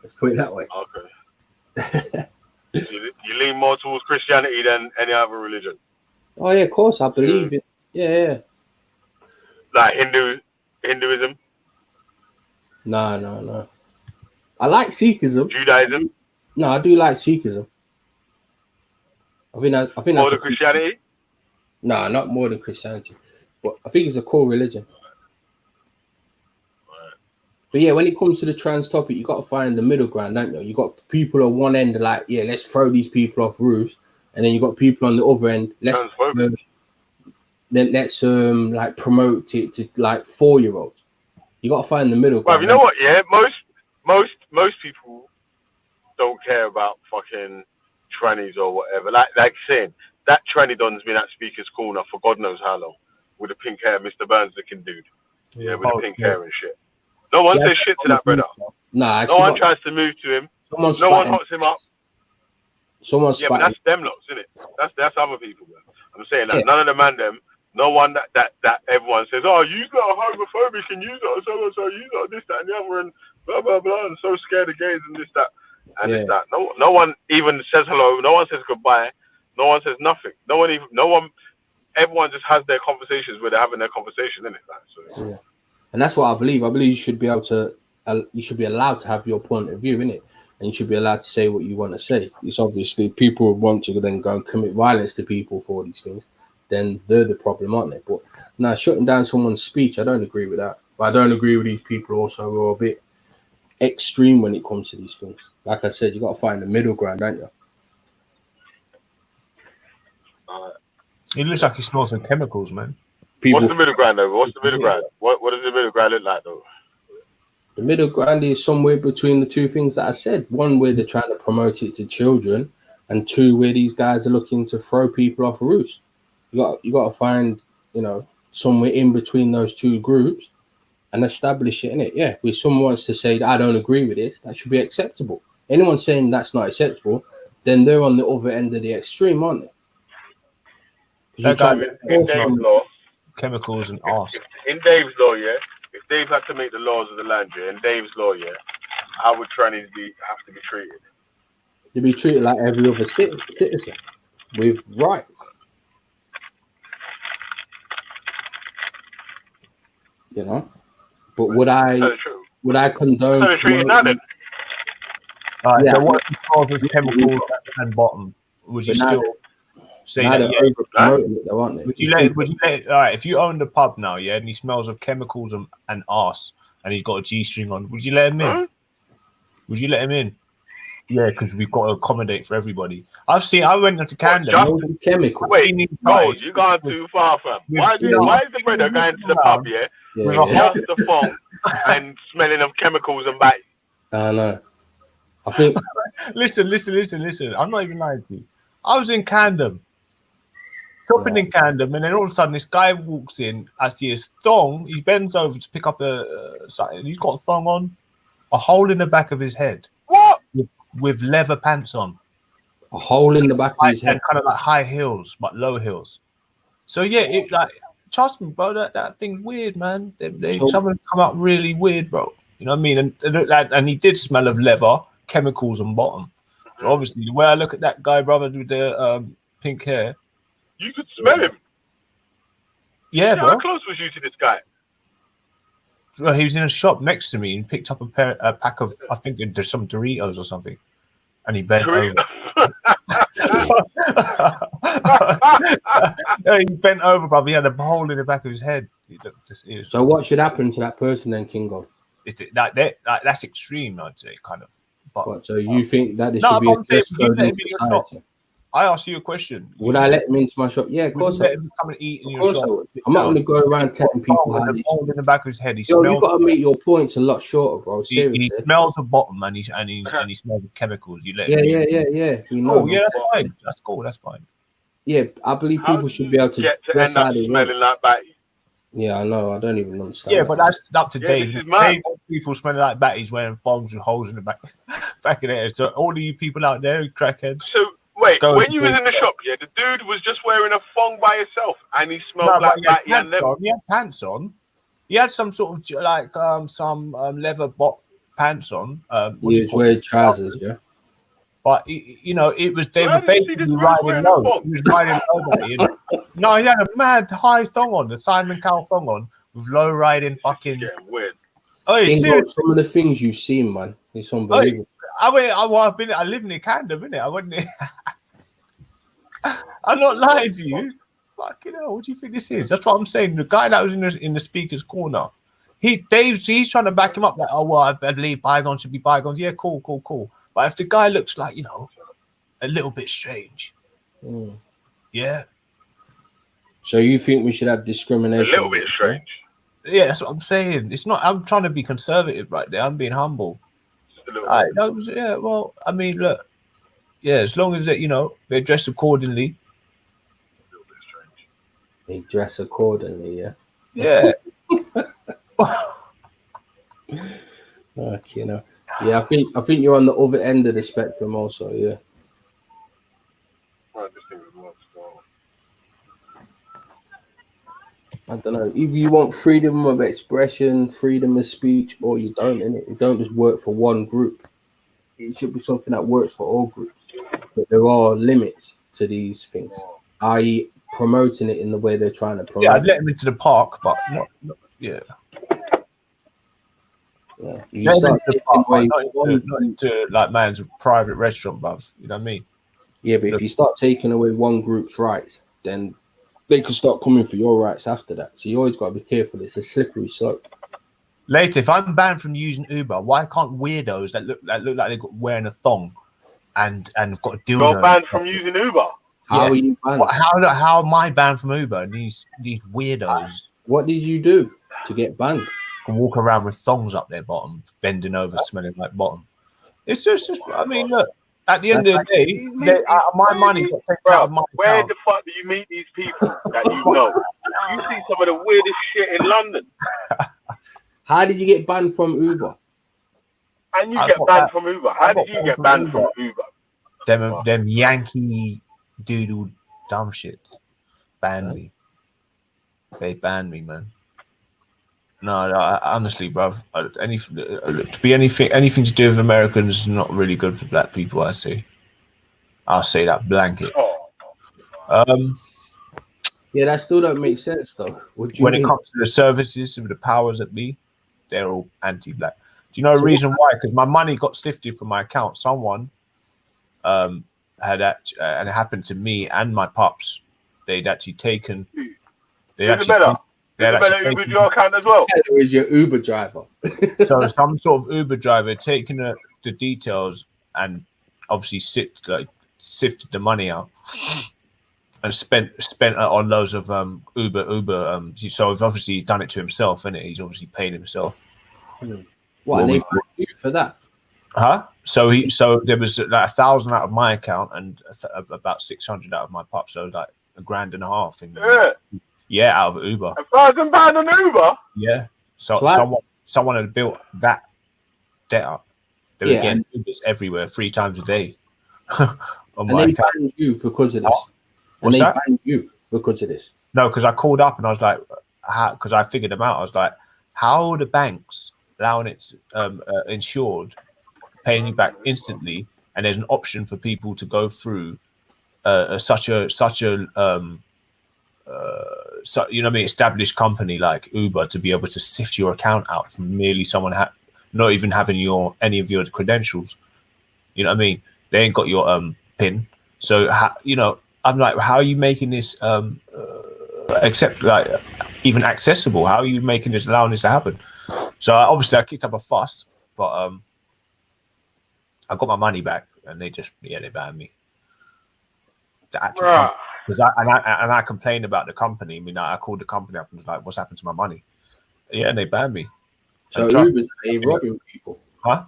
let's put it that way. Okay. You lean more towards Christianity than any other religion. Oh yeah, of course I believe it. Yeah. Like Hinduism. No. I like Sikhism. Judaism. No, I do like Sikhism. I think more than Christianity. No, not more than Christianity. But I think it's a cool religion. Right. But yeah, when it comes to the trans topic, you got to find the middle ground, don't you? You got people on one end like, yeah, let's throw these people off roofs, and then you got people on the other end. Let's like promote it to like 4-year-olds. You got to find the middle ground. Well, you know what? Yeah, most people don't care about fucking trannies or whatever. Like saying that tranny don's been at Speaker's Corner for God knows how long. With the pink hair, Mr. Burns looking dude. Yeah, with the pink hair and shit. No one says shit to that brother. Nah, no one tries to move to him. No one hots him up. Someone's but that's them lots, isn't it? That's other people, man. I'm saying that none of the man them. No one that everyone says, oh, you got homophobic and you got so you got this, that, and the other, and blah blah blah, and so scared of gays and this, that, and this, that. No one even says hello. No one says goodbye. No one says nothing. Everyone just has their conversations where they're having their conversation, innit? So. Yeah. And that's what I believe. I believe you should be you should be allowed to have your point of view, innit? And you should be allowed to say what you want to say. It's obviously people want to then go and commit violence to people for these things, then they're the problem, aren't they? But now shutting down someone's speech, I don't agree with that. But I don't agree with these people also who are a bit extreme when it comes to these things. Like I said, you got to find the middle ground, don't you? It looks like he smells some chemicals, man. What's the middle ground, though? What's the middle ground? What does the middle ground look like, though? The middle ground is somewhere between the two things that I said. One, where they're trying to promote it to children, and two, where these guys are looking to throw people off roofs. You got to find, somewhere in between those two groups and establish it, innit? Yeah, if someone wants to say that I don't agree with this, that should be acceptable. Anyone saying that's not acceptable, then they're on the other end of the extreme, aren't they? In Dave's law, chemicals and arse. In Dave's law, yeah. If Dave had to make the laws of the land, yeah, in Dave's law, yeah, how would trannies have to be treated? To be treated like every other citizen with rights. But would I condone? So they're treated now then. So what if he smells with chemicals and bottom? Would you still say that? Would you let it? All right, if you owned a pub now, yeah, and he smells of chemicals and arse, and he's got a G-string on, would you let him in? Huh? Would you let him in? Yeah, because we've got to accommodate for everybody. I went into Camden. Chemical. Wait, you gone too far, fam. Why is the brother going to the pub, with just the phone and smelling of chemicals and bites? I know. I think. Listen. I'm not even lying to you. I was in Camden. Shopping in Camden, and then all of a sudden this guy walks in. I see his thong. He bends over to pick up something. He's got a thong on, a hole in the back of his head. What? with leather pants on, A hole in the back of his and head. kind of like high heels, but low heels. So yeah, it like trust me, bro. That thing's weird, man. Some of them come out really weird, bro. You know what I mean? And he did smell of leather, chemicals on bottom. So obviously, the way I look at that guy, brother, with the pink hair, You could smell him. yeah, How bro. close was you to this guy? Well, he was in a shop next to me and picked up a pack of, I think there's some Doritos or something, and he bent over. Yeah, he bent over, brother. He had a hole in the back of his head. So what should happen to that person then, Kingo? That's extreme, I'd say, kind of. But So you think that there no, should be but a I'm saying, dress would you code let in him in your shop? society? I asked you a question. Would I let him into my shop? Yeah, of Would course you I let would. him come and eat in Of your course shop? I would. I'm not going to go around telling people how the they... hole in the back of his head. He Yo, you smells. got to make your points a lot shorter, bro. He Seriously. smells the bottom, and he smells the chemicals. You let him. Yeah. You know, Oh yeah, that's fine. That's cool. That's fine. yeah, I believe How people do should you be able to get to dress end up how they want. smelling like Batty? Yeah, I know. I don't even understand. Yeah, that. but that's up to Yeah, Dave. this is mad. Dave wants people smelling like Batties wearing thongs with holes in the back of their head. So all of you people out there, crackheads. So wait, Go when to you was Dave. in the shop, yeah, the dude was just wearing a thong by himself, and he smelled No, like but he had Batty and pants them. on. He had pants on. He had some sort of like some leather pants on. He was wearing trousers, yeah. But it was they Where were did you see basically this man riding wearing a low. thong? He was riding low. Batty, no, he had a mad high thong on, the Simon Cowell thong on, with low riding fucking. Getting weird. Oh, Kingo, seriously. some of the things you've seen, man, it's unbelievable. I live near Camden, innit? I went near. I'm not lying to you. Fucking hell, what do you think this is? That's what I'm saying. The guy that was in the speaker's corner, he's trying to back him up like, oh well, I believe bygones should be bygones. Yeah, cool. But if the guy looks like, a little bit strange, yeah. So you think we should have A discrimination? little bit strange. Yeah, that's what I'm saying. It's not. I'm trying to be conservative right there. I'm being humble. Just a little bit. Yeah. Well, I mean, look. Yeah, as long as they're dressed accordingly. They dress accordingly, yeah. Yeah. Yeah, I think you're on the other end of the spectrum, also. Yeah. Right, this thing is nuts, so. I don't know. Either you want freedom of expression, freedom of speech, or you don't. Innit? It don't just work for one group. It should be something that works for all groups. But there are limits to these things, i.e., promoting it in the way they're trying to promote. Yeah, I'd let him into the park, but not yeah. Yeah. You Let him start into the taking park, away not into like man's private restaurant, bruv. You know what I mean? yeah, but if you start taking away one group's rights, then they can start coming for your rights after that. So you always got to be careful. It's a slippery slope. Later, if I'm banned from using Uber, why can't weirdos that look like they're wearing a thong and have got a dildo? You're banned from using Uber. How are you banned? How am I banned from Uber? And these weirdos What did you do to get banned? can walk around with thongs up their bottom, bending over, smelling like bottom. It's just I mean, look. At the end of the day, my money got taken out of my Where account. the fuck do you meet these people that you know? You see some of the weirdest shit in London, How did you get banned from Uber? and you I get got banned that- from Uber. How did you get banned from Uber? Them Yankee doodle dumb shit banned me. They banned me, man. No, honestly, bruv, anything to do with Americans is not really good for black people. I'll say that blanket. Oh, Yeah, that still don't make sense though. What do you When it mean? comes to the services and the powers that be, they're all anti-black. Do you know the reason why? Because my money got sifted from my account. Someone had actually, and it happened to me and my pops. They'd actually taken. Isabella Uber's your account as well. Heather is your Uber driver. So some sort of Uber driver taking the details and obviously sifted the money out and spent it on loads of Uber. So obviously he's done it to himself, innit? He's obviously paid himself. What? And they fined you for that? Huh? So there was like 1,000 out of my account and about 600 out of my pop. So like £1,500 in out of Uber. £1,000 on Uber. Yeah. So What? someone had built that debt up. They were Yeah. getting Ubers everywhere 3 times a day. On And my they account. banned you because of this. What? And What's they that? banned you because of this. No, because I called up and I was like, because I figured them out. I was like, how are the banks allowing it insured, paying you back instantly, and there's an option for people to go through such a you know what I mean, established company like Uber to be able to sift your account out from merely someone not even having any of your credentials. You know what I mean? They ain't got your PIN. So you know, I'm like, how are you making this even accessible? How are you making this, allowing this to happen? So obviously I kicked up a fuss, but I got my money back, and they banned me. The actual company. Because I complained about the company. I mean, I called the company up and was like, "What's happened to my money?" Yeah, and they banned me. So Uber's robbing people. Huh?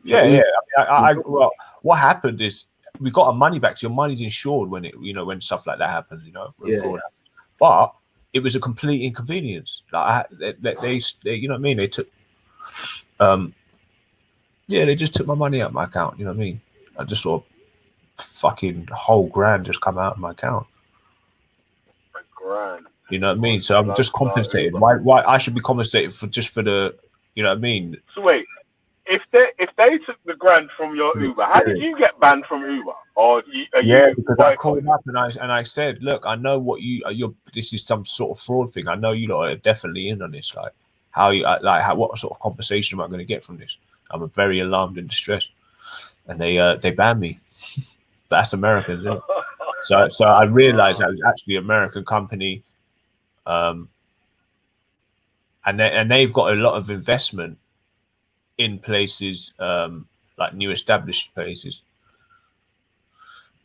Yeah, yeah. I mean, well, what happened is we got our money back. So your money's insured when when stuff like that happens. You know, when fraud happens. But it was a complete inconvenience. Like they you know what I mean? They took, they just took my money out of my account. You know what I mean? I just saw fucking whole grand just come out of my account. You know what I mean? So I'm just compensated. Why I should be compensated for the, you know what I mean? So wait, if they took the grand from your Uber, how did you get banned from Uber? Or because I called up and I said, look, I know what this is some sort of fraud thing. I know you lot are definitely in on this. Like, what sort of compensation am I going to get from this? I'm very alarmed and distressed, and they banned me. That's American, isn't it? So I realized that it was actually an American company, and they've got a lot of investment in places like new established places.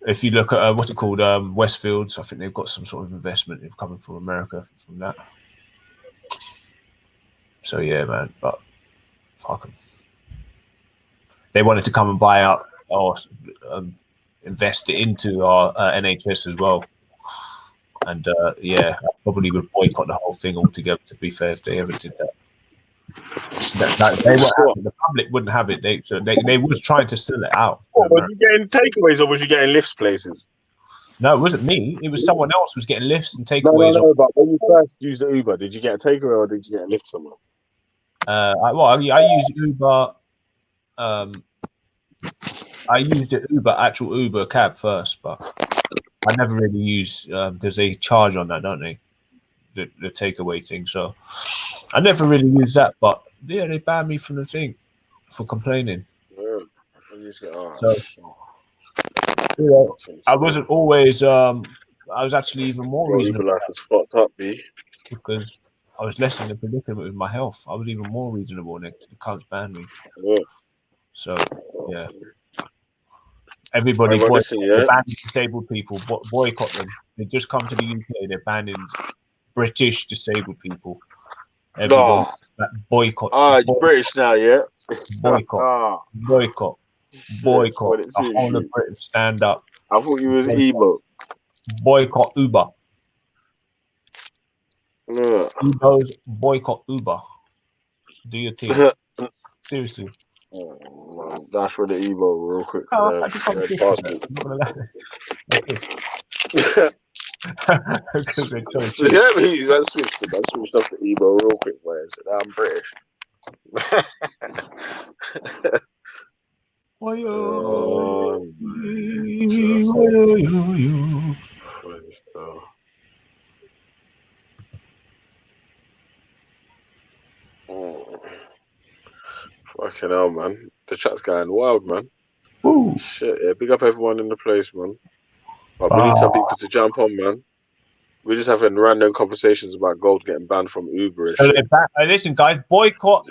If you look at what's it called, Westfields, I think they've got some sort of investment coming from America from that. So yeah, man, but fuck them. They wanted to come and buy out or invest it into our NHS as well. And I probably would boycott the whole thing altogether, to be fair, if they ever did that. The public wouldn't have it. They was trying to sell it out. What, were you getting takeaways or was you getting lifts places? No, it wasn't me. It was someone else who was getting lifts and takeaways. No, but when you first used the Uber, did you get a takeaway or did you get a lift somewhere? I used Uber. I used the actual Uber cab first, but I never really used because they charge on that, don't they? The takeaway thing. So I never really used that, but yeah, they banned me from the thing for complaining. Yeah. I wasn't always. I was actually even more reasonable. Uber life was fucked up, B. Because I was less in the predicament with my health. I was even more reasonable, and the cunts banned me. Yeah. So yeah. Everybody banning disabled people, boycott them. They just come to the UK, they're banning British disabled people. Everybody, boycott. You're British now, yeah? Boycott. Boycott. The whole of Britain, stand up. I thought you was emo. Boycott Uber. Yeah. Ubers, boycott Uber. Do your thing. Seriously. Oh, dash for the Evo real quick. Yeah, I switched off the Evo real quick, man. So now I'm British. Fucking hell, man. The chat's going wild, man. Ooh. Shit, yeah. Big up everyone in the place, man. But we need some people to jump on, man. We're just having random conversations about gold getting banned from Uber and shit. Listen, guys, boycott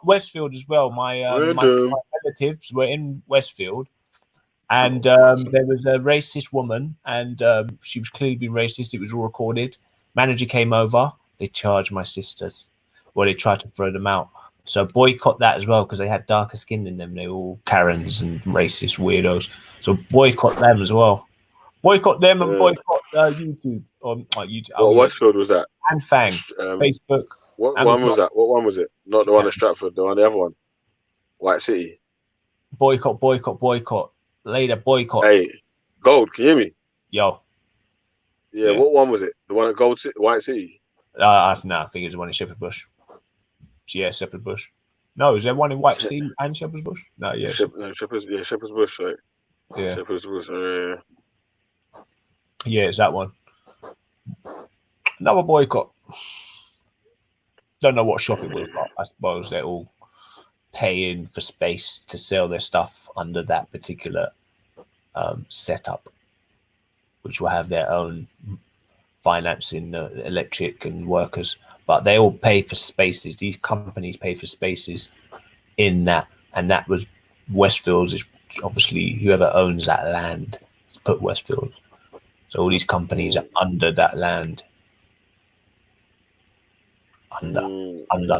Westfield as well. My relatives were in Westfield, and there was a racist woman, and she was clearly being racist. It was all recorded. Manager came over. They charged my sisters. Well, they tried to throw them out. So boycott that as well, because they had darker skin than them. They were all Karens and racist weirdos. So boycott them as well. Boycott them and boycott YouTube. YouTube. What Westfield was that? And Fang. Facebook. What one was that? What one was it? Not the one in Stratford, the other one. White City. Boycott. Later, boycott. Hey, Gold, can you hear me? Yo. Yeah, Yeah. what one was it? The one at Gold City, White City? I think it's the one in Shepherd's Bush. Yeah, Shepherd's Bush. No, is there one in White City and Shepherd's Bush? No, yeah. Shepherd's Bush, right? Yeah. Shepherd's Bush. Yeah, it's that one. Another boycott. Don't know what shop it was, but I suppose they're all paying for space to sell their stuff under that particular setup, which will have their own financing, electric and workers, but they all pay for spaces. These companies pay for spaces in that, and that was Westfields. Is obviously whoever owns that land put Westfields. So all these companies are under that land, under,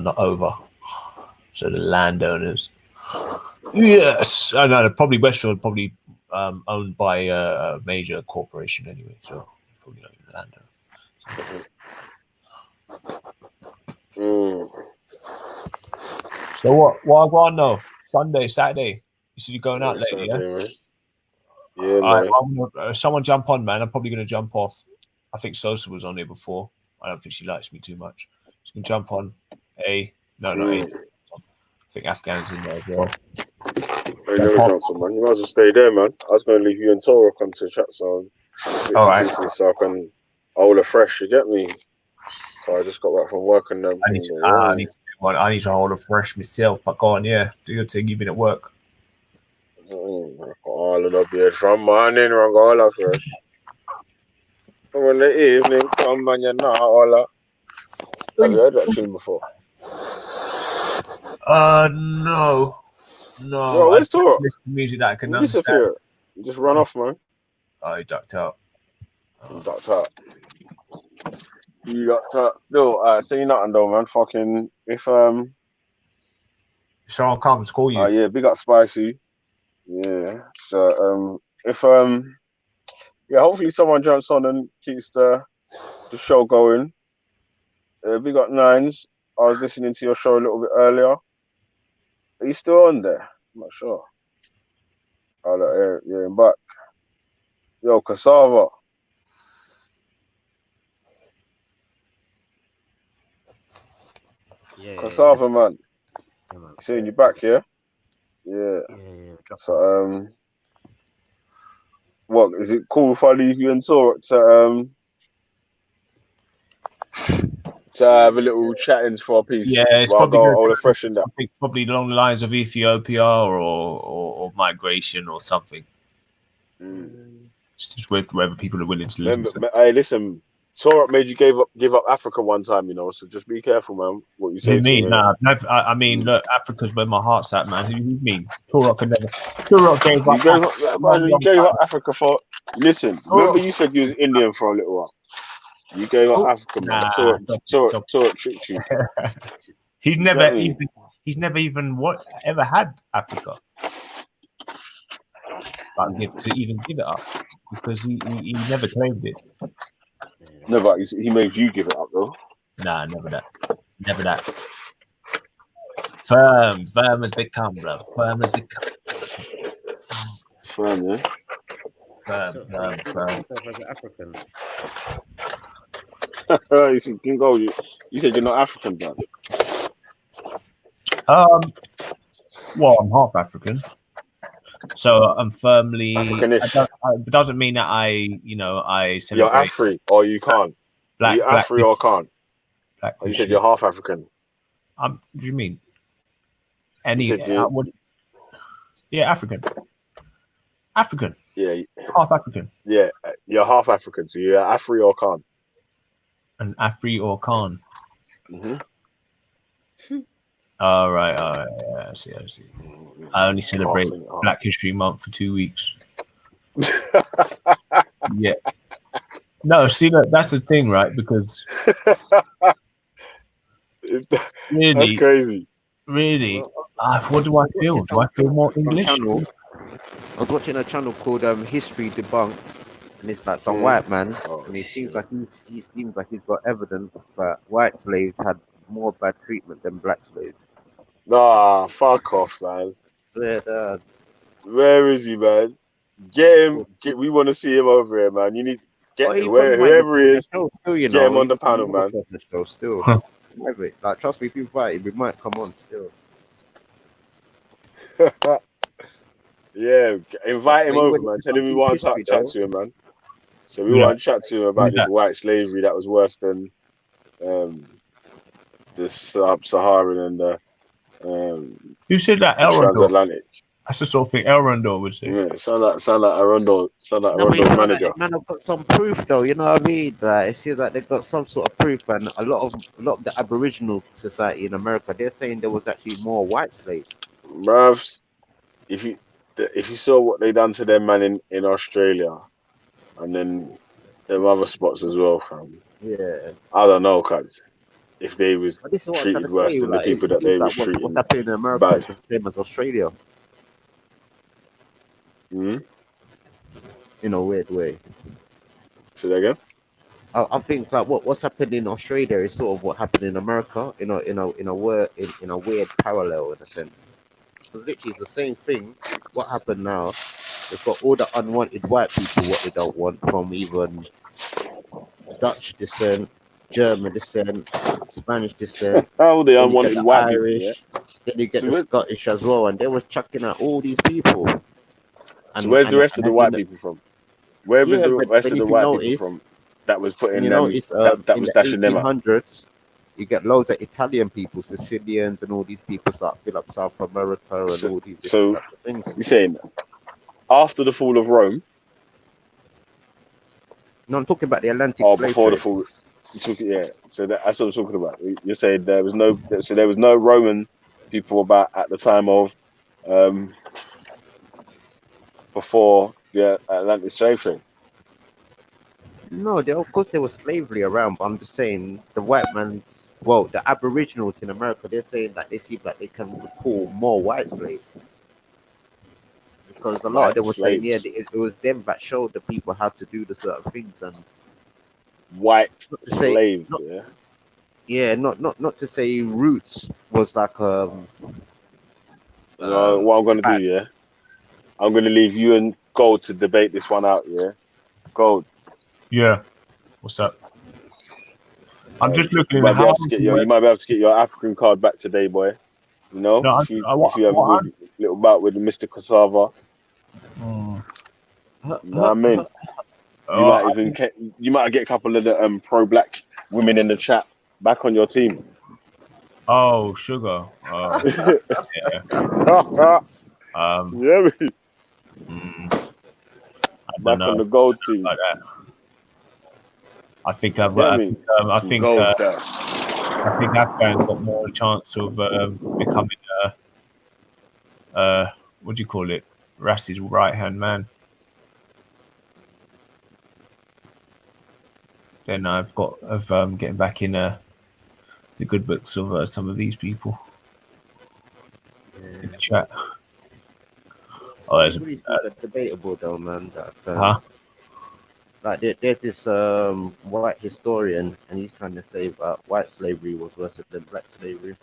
not over. So the landowners, yes, I know. Probably Westfield, probably owned by a major corporation anyway. So probably not the landowner. So what I want to know? Sunday, Saturday. You said you're going out later, yeah? Man. Yeah, man. Someone jump on, man. I'm probably going to jump off. I think Sosa was on here before. I don't think she likes me too much. She can jump on. A. No, not A. I think Afghan's in there as well. Hey, never Johnson, man. You might as well stay there, man. I was going to leave you and Tora come to the chat, so all right. So I can hold a fresh. You get me? So I just got back from work and I need to hold a fresh myself. But go on, yeah. Do your thing. You've been at work. All of the beers from morning, wrong all of fresh. When the evening come and you're not all up. Have you heard that tune before? No. Bro, where's Tora? Music that I can understand. Disappear. You just run off, man. Oh, he ducked out. You ducked out. Still, say nothing though, man. Fucking if someone comes, call you. Yeah, big up Spicy. Yeah. So if hopefully someone jumps on and keeps the show going. Big up Nines. I was listening to your show a little bit earlier. Are you still on there? I'm not sure. Yeah, I'm back. Yo, Cassava. Yeah, Cassava, man. Yeah, man. Seeing you back, yeah? Yeah. So, what is it cool if I leave you and Tora to have a little chattings for a piece? Yeah, it's probably all the fresh in that. Probably along the lines of Ethiopia or migration or something. It's just whether people are willing to listen. Hey, listen. Tora made you give up Africa one time, you know. So just be careful, man. What you say? Who mean? Nah, I mean, look, Africa's where my heart's at, man. Who you mean? Tora can never. Tora gave up. You gave up Africa for. Listen, remember you said you was Indian for a little while. You gave up Africa, man. Tora tricked you. He's never even ever had Africa. But to even give it up because he never claimed it. No, but he made you give it up, though. Nah, never that. Firm as they come, bro. Firm as they come. Firm, yeah. Firm. African. You said you're not African, bro. Well, I'm half African. So I'm firmly. Africanish. It doesn't mean that I celebrate. You're Afri, or you can't. You're Afri or can't. You said you're half African. What do you mean? Yeah, African. African. Yeah. Half African. Yeah, you're half African, so you're Afri or Khan. An Afri or Khan. Mm-hmm. All right. Yeah, I see. I only celebrate Black History Month for 2 weeks. Yeah. No, see, look, that's the thing, right? Because really, that's crazy. Really, what do I feel? Do I feel more English? I was watching a channel called History Debunked, and it's like some white man, and he seems like he's got evidence that white slaves had more bad treatment than black slaves. Nah, fuck off, man. Yeah, Where is he, man? Get him. We want to see him over here, man. You need oh, get he probably might even whoever come he on the is. show still, you Get him know. on He the probably panel, will man. come on the show still. Huh. Private. Like, trust me, if you invite him, we might come on still. Yeah, invite him But you over, would man. to Tell come him we teach want to history, chat though. to him, man. So we Who want that? to chat to him about Who's this that? white slavery that was worse than the sub-Saharan and the Who said that? Elrondor. transatlantic. That's the sort of thing Elrondor would say. Yeah, sound like Arondo's No, but it manager. sounds like the man have got some proof, though. You know what I mean? Like, it seems like they've got some sort of proof, and a lot of the Aboriginal society in America, they're saying there was actually more white slaves. Bruv, if you saw what they done to them man in Australia, and then them other spots as well, fam. Yeah. I don't know, cuz if they was But this is what I'm trying treated to worse say. than the Like, it people that seems they was like what's treating happening in America bad. is the same as Australia Mm-hmm. in a weird way. Say that again. I think like what's happened in Australia is sort of what happened in America in a weird parallel in a sense. Because literally it's the same thing. What happened now? They've got all the unwanted white people what they don't want from even Dutch descent, German descent, Spanish descent. Oh, the Then you get unwanted the white people, yeah. Irish. Then you get So, the Scottish as well, and they were chucking out all these people. so where's the rest of the that's white people from? Where was yeah, the rest but of the if you white people notice, from that was putting you them notice that in was the dashing them up? 1800s, you get loads of Italian people, Sicilians, and all these people start to fill up South America and all these different So types of things. you're saying after the fall of Rome, No, I'm talking about the Atlantic or slave before the trade. fall? Yeah. So that's what I'm talking about. You're saying there was no Roman people about at the time of before the Atlantic slave trade. No, of course there was slavery around, but I'm just saying the Aboriginals in America, they're saying that they seem like they can recall more white slaves. Because a lot of White them were saying, yeah, slaves. it was them that showed the people how to do the certain things, and White not to say, slaves, not, yeah. yeah, not to say roots was like What I'm gonna do, bad. yeah, I'm gonna leave you and Gold to debate this one out, yeah. Gold. Yeah. What's up? I'm just looking You might be how. able to get your African card back today, boy. You know, No, if you have a good little bout with Mr. Cassava, Mm. you know what I mean. You might get a couple of the pro-black women in the chat back on your team. Oh, sugar. Yeah. Yeah, back on the gold team. Like that. I think I think Afghan's got more chance of becoming what do you call it? Rassi's right hand man. Then I've got of getting back in the good books of some of these people in the chat. Oh, there's That's debatable though, man. huh? Like there's this white historian, and he's trying to say that white slavery was worse than black slavery.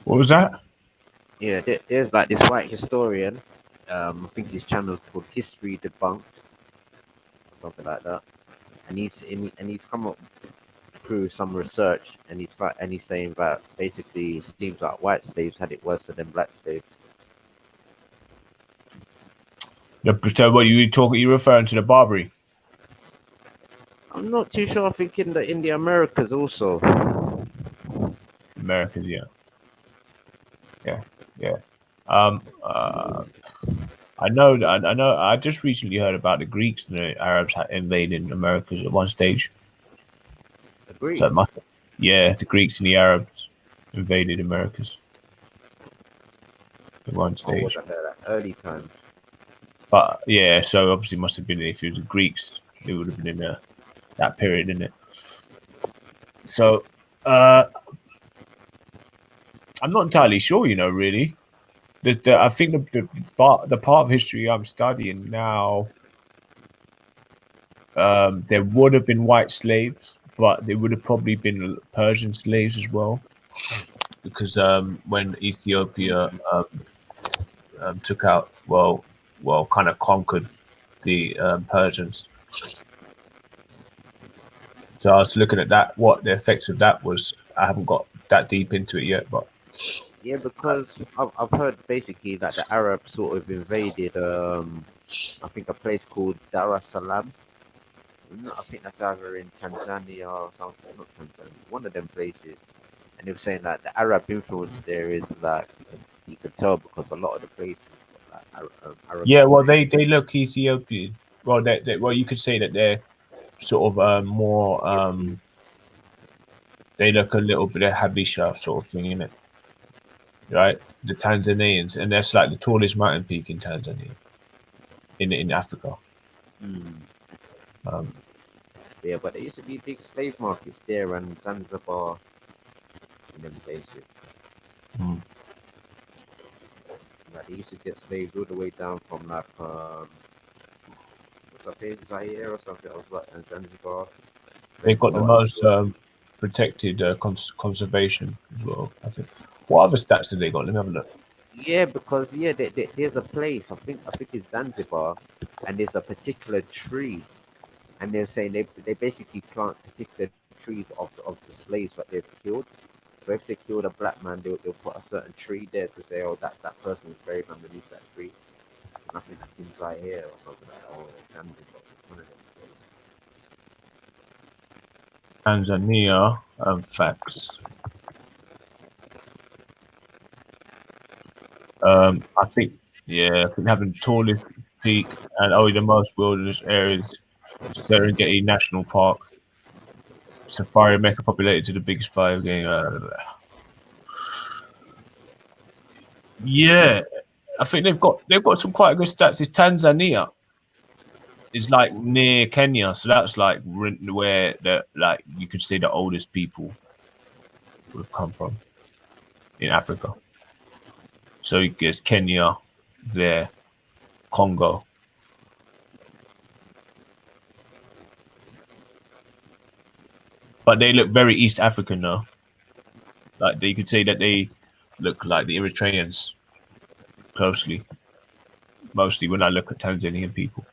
What was that? Yeah, there's like this white historian. I think his channel's called History Debunked, something like that. And he's come up through some research, and he's saying that basically it seems like white slaves had it worse than black slaves. So what you referring to the Barbary? I'm not too sure. I think in the Americas also. Americans, yeah. I know. I just recently heard about the Greeks and the Arabs invading Americas at one stage. The Greeks? So the Greeks and the Arabs invaded Americas at one stage. Was that early time? But yeah, so obviously must have been, if it was the Greeks, it would have been in that period, isn't it? So I'm not entirely sure, really. I think the part of history I'm studying now, there would have been white slaves, but they would have probably been Persian slaves as well, because when Ethiopia took out, kind of conquered the Persians. So I was looking at that, what the effects of that was. I haven't got that deep into it yet, but Yeah, because I've heard basically that the Arabs sort of invaded I think a place called Dar es Salaam. I think that's either in Tanzania or something, not Tanzania, one of them places. And they were saying that the Arab influence there is like you could tell because a lot of the places got like Arab. yeah, well, they look Ethiopian. Well, well, you could say that they're sort of more. They look a little bit of Habisha sort of thing, innit? Right, the Tanzanians, and that's like the tallest mountain peak in Tanzania, in Africa. Yeah, but there used to be big slave markets there and Zanzibar and them places. Like they used to get slaves all the way down from like what's up here, Zaire or something else like and Zanzibar. They've got the most protected conservation as well, I think. What other stats did they got? Let me have a look. Yeah, because there's a place I think it's Zanzibar, and there's a particular tree, and they're saying they basically plant particular trees of the slaves that they've killed. So if they killed a black man, they'll put a certain tree there to say, oh, that person is buried underneath that tree. And I think it's in Zaire or something like that, or Zanzibar, one of them. Tanzania facts. I think having the tallest peak and the most wilderness areas, Serengeti National Park, Safari Mecca populated to the biggest 5 game. Yeah, I think they've got some quite good stats. It's Tanzania. It's like near Kenya, so that's like where you could say the oldest people would come from in Africa. So it gets Kenya there, Congo. But they look very East African though. Like you could say that they look like the Eritreans closely, mostly when I look at Tanzanian people.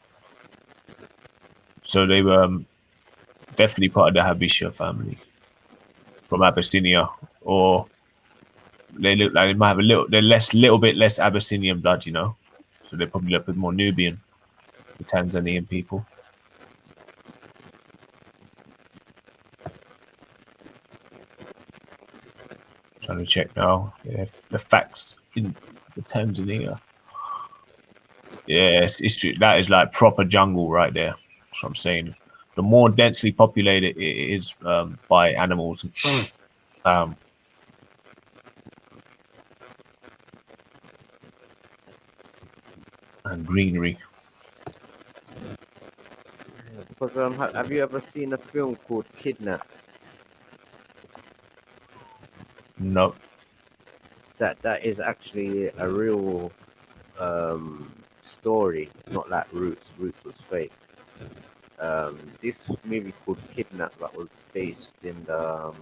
So they were definitely part of the Habesha family from Abyssinia, or they look like they might have they're little bit less Abyssinian blood, you know. So they probably look a bit more Nubian, the Tanzanian people. Trying to check now. Yeah, the facts in for Tanzania. Yeah, that is like proper jungle right there. That's what I'm saying. The more densely populated it is by animals, and greenery. Because have you ever seen a film called Kidnap? No. That is actually a real story, not like Roots. Roots was fake. This movie called Kidnap that was based in the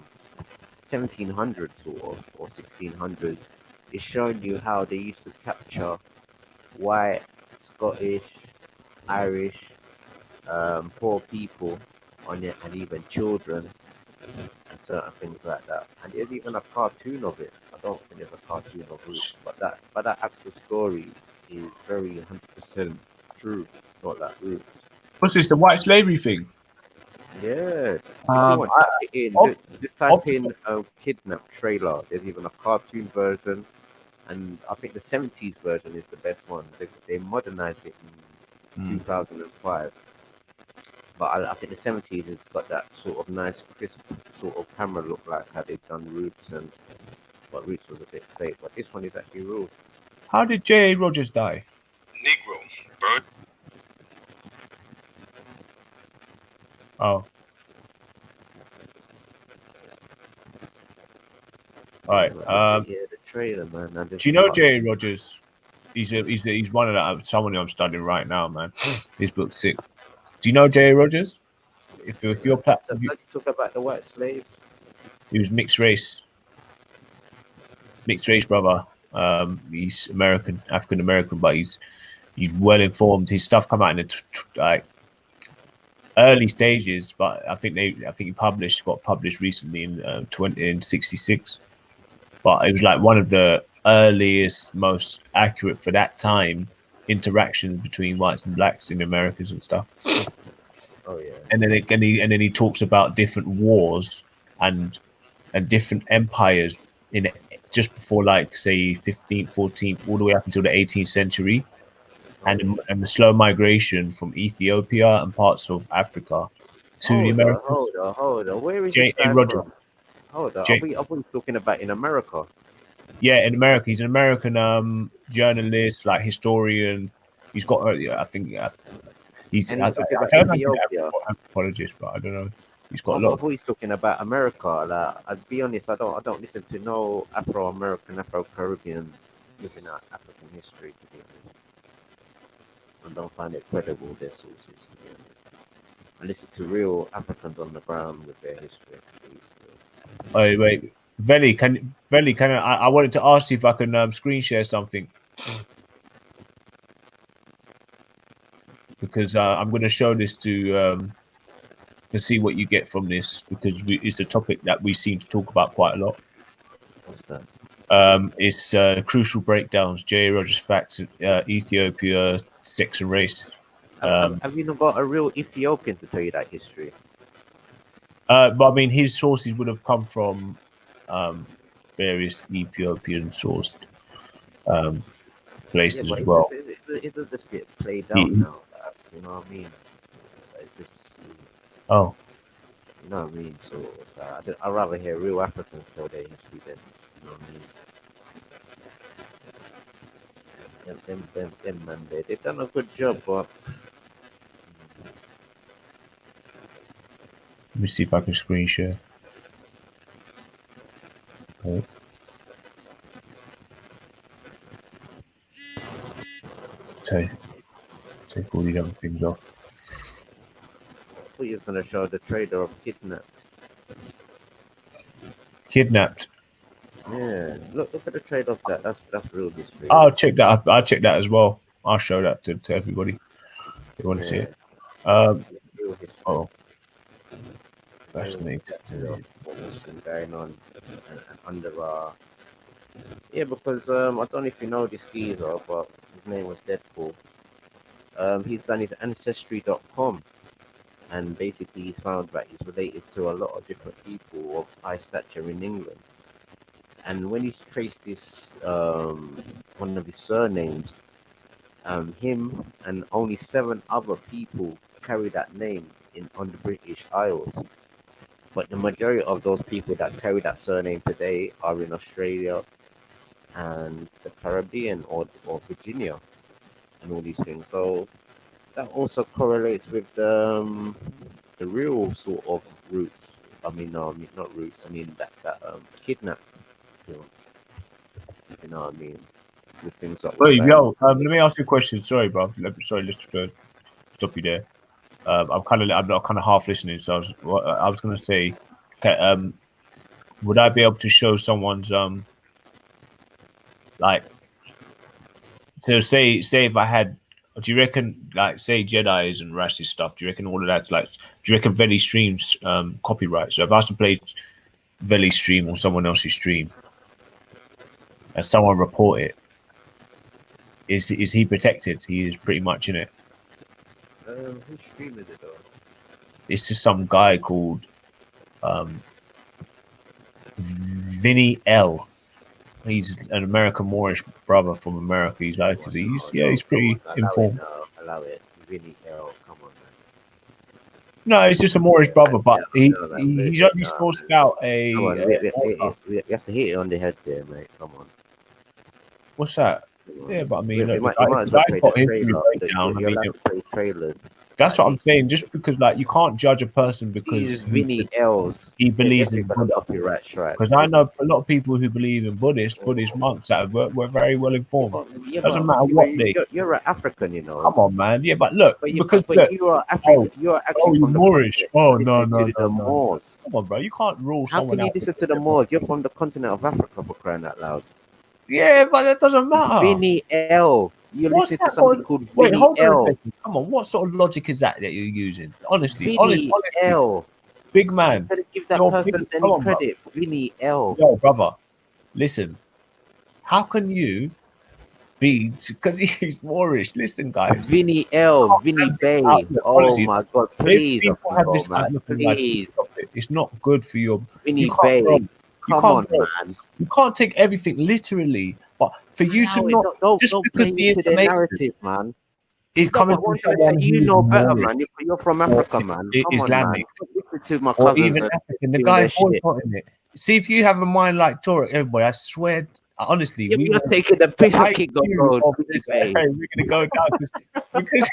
1700s or 1600s is showing you how they used to capture white, Scottish, Irish, poor people on it, and even children and certain things like that. And there's even a cartoon of it. I don't think there's a cartoon of Roots, but that actual story is very 100% true, not like Roots. What's this? The white slavery thing? Yeah. Just type in Kidnap trailer. There's even a cartoon version, and I think the 70s version is the best one. They modernized it in 2005. But I think the 70s has got that sort of nice, crisp sort of camera look like how they've done Roots, but Roots was a bit fake. But this one is actually real. How did J.A. Rogers die? Negro, bird. Oh. All right. Yeah, the trailer, man. Do you know J.A. Rogers? He's one of someone who I'm studying right now, man. His book's sick. Do you know J.A. Rogers? if your platform, Does that talk about the white slave? he was mixed race, brother. He's African American, but he's well informed. His stuff come out in the like early stages, but I think he got published recently in 66. But it was like one of the earliest, most accurate for that time interactions between whites and blacks in Americas and stuff. Oh yeah. And then he talks about different wars and different empires in just before, like, say 15th, 14th, all the way up until the 18th century, and the slow migration from Ethiopia and parts of Africa to the Americas. Hold on. Where is J. this guy Roger. from? Hold on. J- Are we talking about in America? Yeah, in America, he's an American journalist, like historian. He's got, I think, he's. And I he's talking about don't know if he's an Ethiopia. anthropologist, but I don't know. He's got a lot I've of. always talking about America. Like, I'll be honest, I don't listen to no Afro-American, Afro-Caribbean looking at African history, to be honest. I don't find it credible, their sources, to be honest. I listen to real Africans on the ground with their history. Oh wait, Veli, can I wanted to ask you if I can screen share something, because I'm going to show this to see what you get from this, because it's a topic that we seem to talk about quite a lot. What's that? It's crucial breakdowns, J. Rogers facts, Ethiopia, sex and race. Have you not got a real Ethiopian to tell you that history? But I mean, his sources would have come from various Ethiopian sourced places as well. It's just get played out now. You know what I mean? It's just. Oh. You know what I mean? So I'd rather hear real Africans tell their history than, you know what I mean? Them man, they've done a good job, but. Let me see if I can screen share. Okay. Take all these other things off. I thought you were going to show the trailer of Kidnapped. Kidnapped. Yeah, look at the trailer of that. That's real history. I'll check that. I'll check that as well. I'll show that to everybody. They want to see it. Real history. Oh, fascinating. What's been going on and under our. Yeah, because I don't know if you know this geezer, but his name was Deadpool. He's done his Ancestry.com, and basically he's found that he's related to a lot of different people of high stature in England. And when he's traced this, one of his surnames, him and only 7 other people carry that name on the British Isles. But the majority of those people that carry that surname today are in Australia and the Caribbean or Virginia and all these things. So that also correlates with the real sort of roots. I mean, no, not roots. I mean that kidnap. You know what I mean? With things like. Wait, yo, let me ask you a question. Sorry, bro. Sorry, let's stop you there. I'm not kind of half listening, so I was going to say, okay, would I be able to show someone's like, so say if I had, do you reckon, like, say Jedi's and racist stuff, do you reckon all of that's like, do you reckon Veli streams copyright? So if I was to play Veli stream or someone else's stream and someone report it, is he protected? He is pretty much in it. Whose stream is it though? It's just some guy called Vinny L. He's an American Moorish brother from America. He's like, he's pretty informed. Allow it, Vinny L. Come on, man. No, he's just a Moorish brother, but he's only sourced out a. We have to hit it on the head there, mate. Come on. What's that? Yeah, but I mean, you look, might as well play the trailer. You have to play trailers. That's what I'm saying. Just because, like, you can't judge a person because These Vinny L's. he believes in Buddha. Buddha. Copyright strike. Because I know a lot of people who believe in Buddhist monks that were very well informed. Yeah, Doesn't but matter what they. you're an African, you know. Come on, man. Yeah, but look, But because but look, you are African. You are actually you're from the Moorish. continent. Oh Listen no, to no, the no, no. Moors. Come on, bro. You can't rule How someone can you out. listen to the Moors? You're from the continent of Africa, for crying out loud. Yeah, but that doesn't matter. Vinny L. You're What's listening to that somebody called? called Wait, Vinny hold on a L. second. Come on, what sort of logic is that you're using? Honestly, Vinny honestly, L. big man. Instead of give that You're person big- any come on, bro. credit. Vinny L. Yo, brother, listen. How can you be? Because he's Moorish. Listen, guys. Vinny L. Vinny Bay. outlook, Oh honestly. my God! If Please, people have this man. outlook in life, Please, it's not good for your. Vinny You can't, Bay. bro, you Come can't, on, bro. man. You can't take everything literally, but for you to Allow it. not Don't just play because the into their information narrative, man. is No, coming but from one thing I someone say, you who's know better, Moorish man. You're from or Africa, man. Come on, man. Islamic Don't listen to my or cousins even and African, the doing guy's their shit. boycotting it. See, if you have a mind like Torah, everybody, I swear, honestly, Yeah, we you're will- taking the piss the of King of IQ Gold. of Vinny this- Bay. hey, we're gonna go down because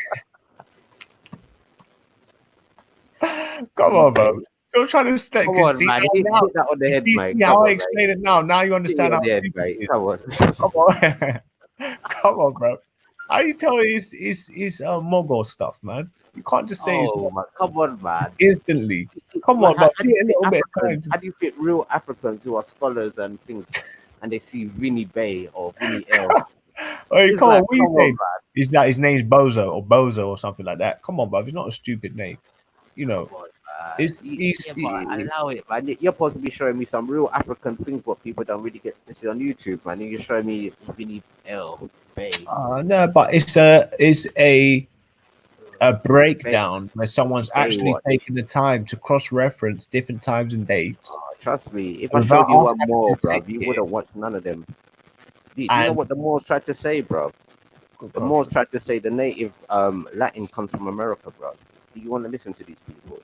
come on, bro. Still trying to stay. Come on, See, man. now, Hit that on the you head, see mate. how Come I on, mate. explain it now. Now you Hit it understand on how the head, stupid it mate. is. Come on. Come on, come on, bro. How you tell it's Mogul stuff, man? You can't just say it's Oh, not man. Come on, man. it's instantly. Come Well, on, bro. how do Give you it a think little bit of Africans- time. How do you think real Africans who are scholars and things, and they see Vinny Bay or Vinny L? Hey, It's come like, on, what you come saying? on, man. Is that his name's Bozo or something like that? Come on, bro. It's not a stupid name. You know, Come on, man. it's Yeah, but allow it, man. You're supposed to be showing me some real African things, what people don't really get to see on YouTube, man. And you're showing me Vinny L. Bay. no, but it's a breakdown where someone's actually what? taking the time to cross-reference different times and dates. Oh, trust me, if I Without showed you us one having more, to bro, sit you here. wouldn't watch none of them. Do you know And- what the Moors tried to say, bro? The Moors tried to say the native Latin comes from America, bro. Do you want to listen to these people?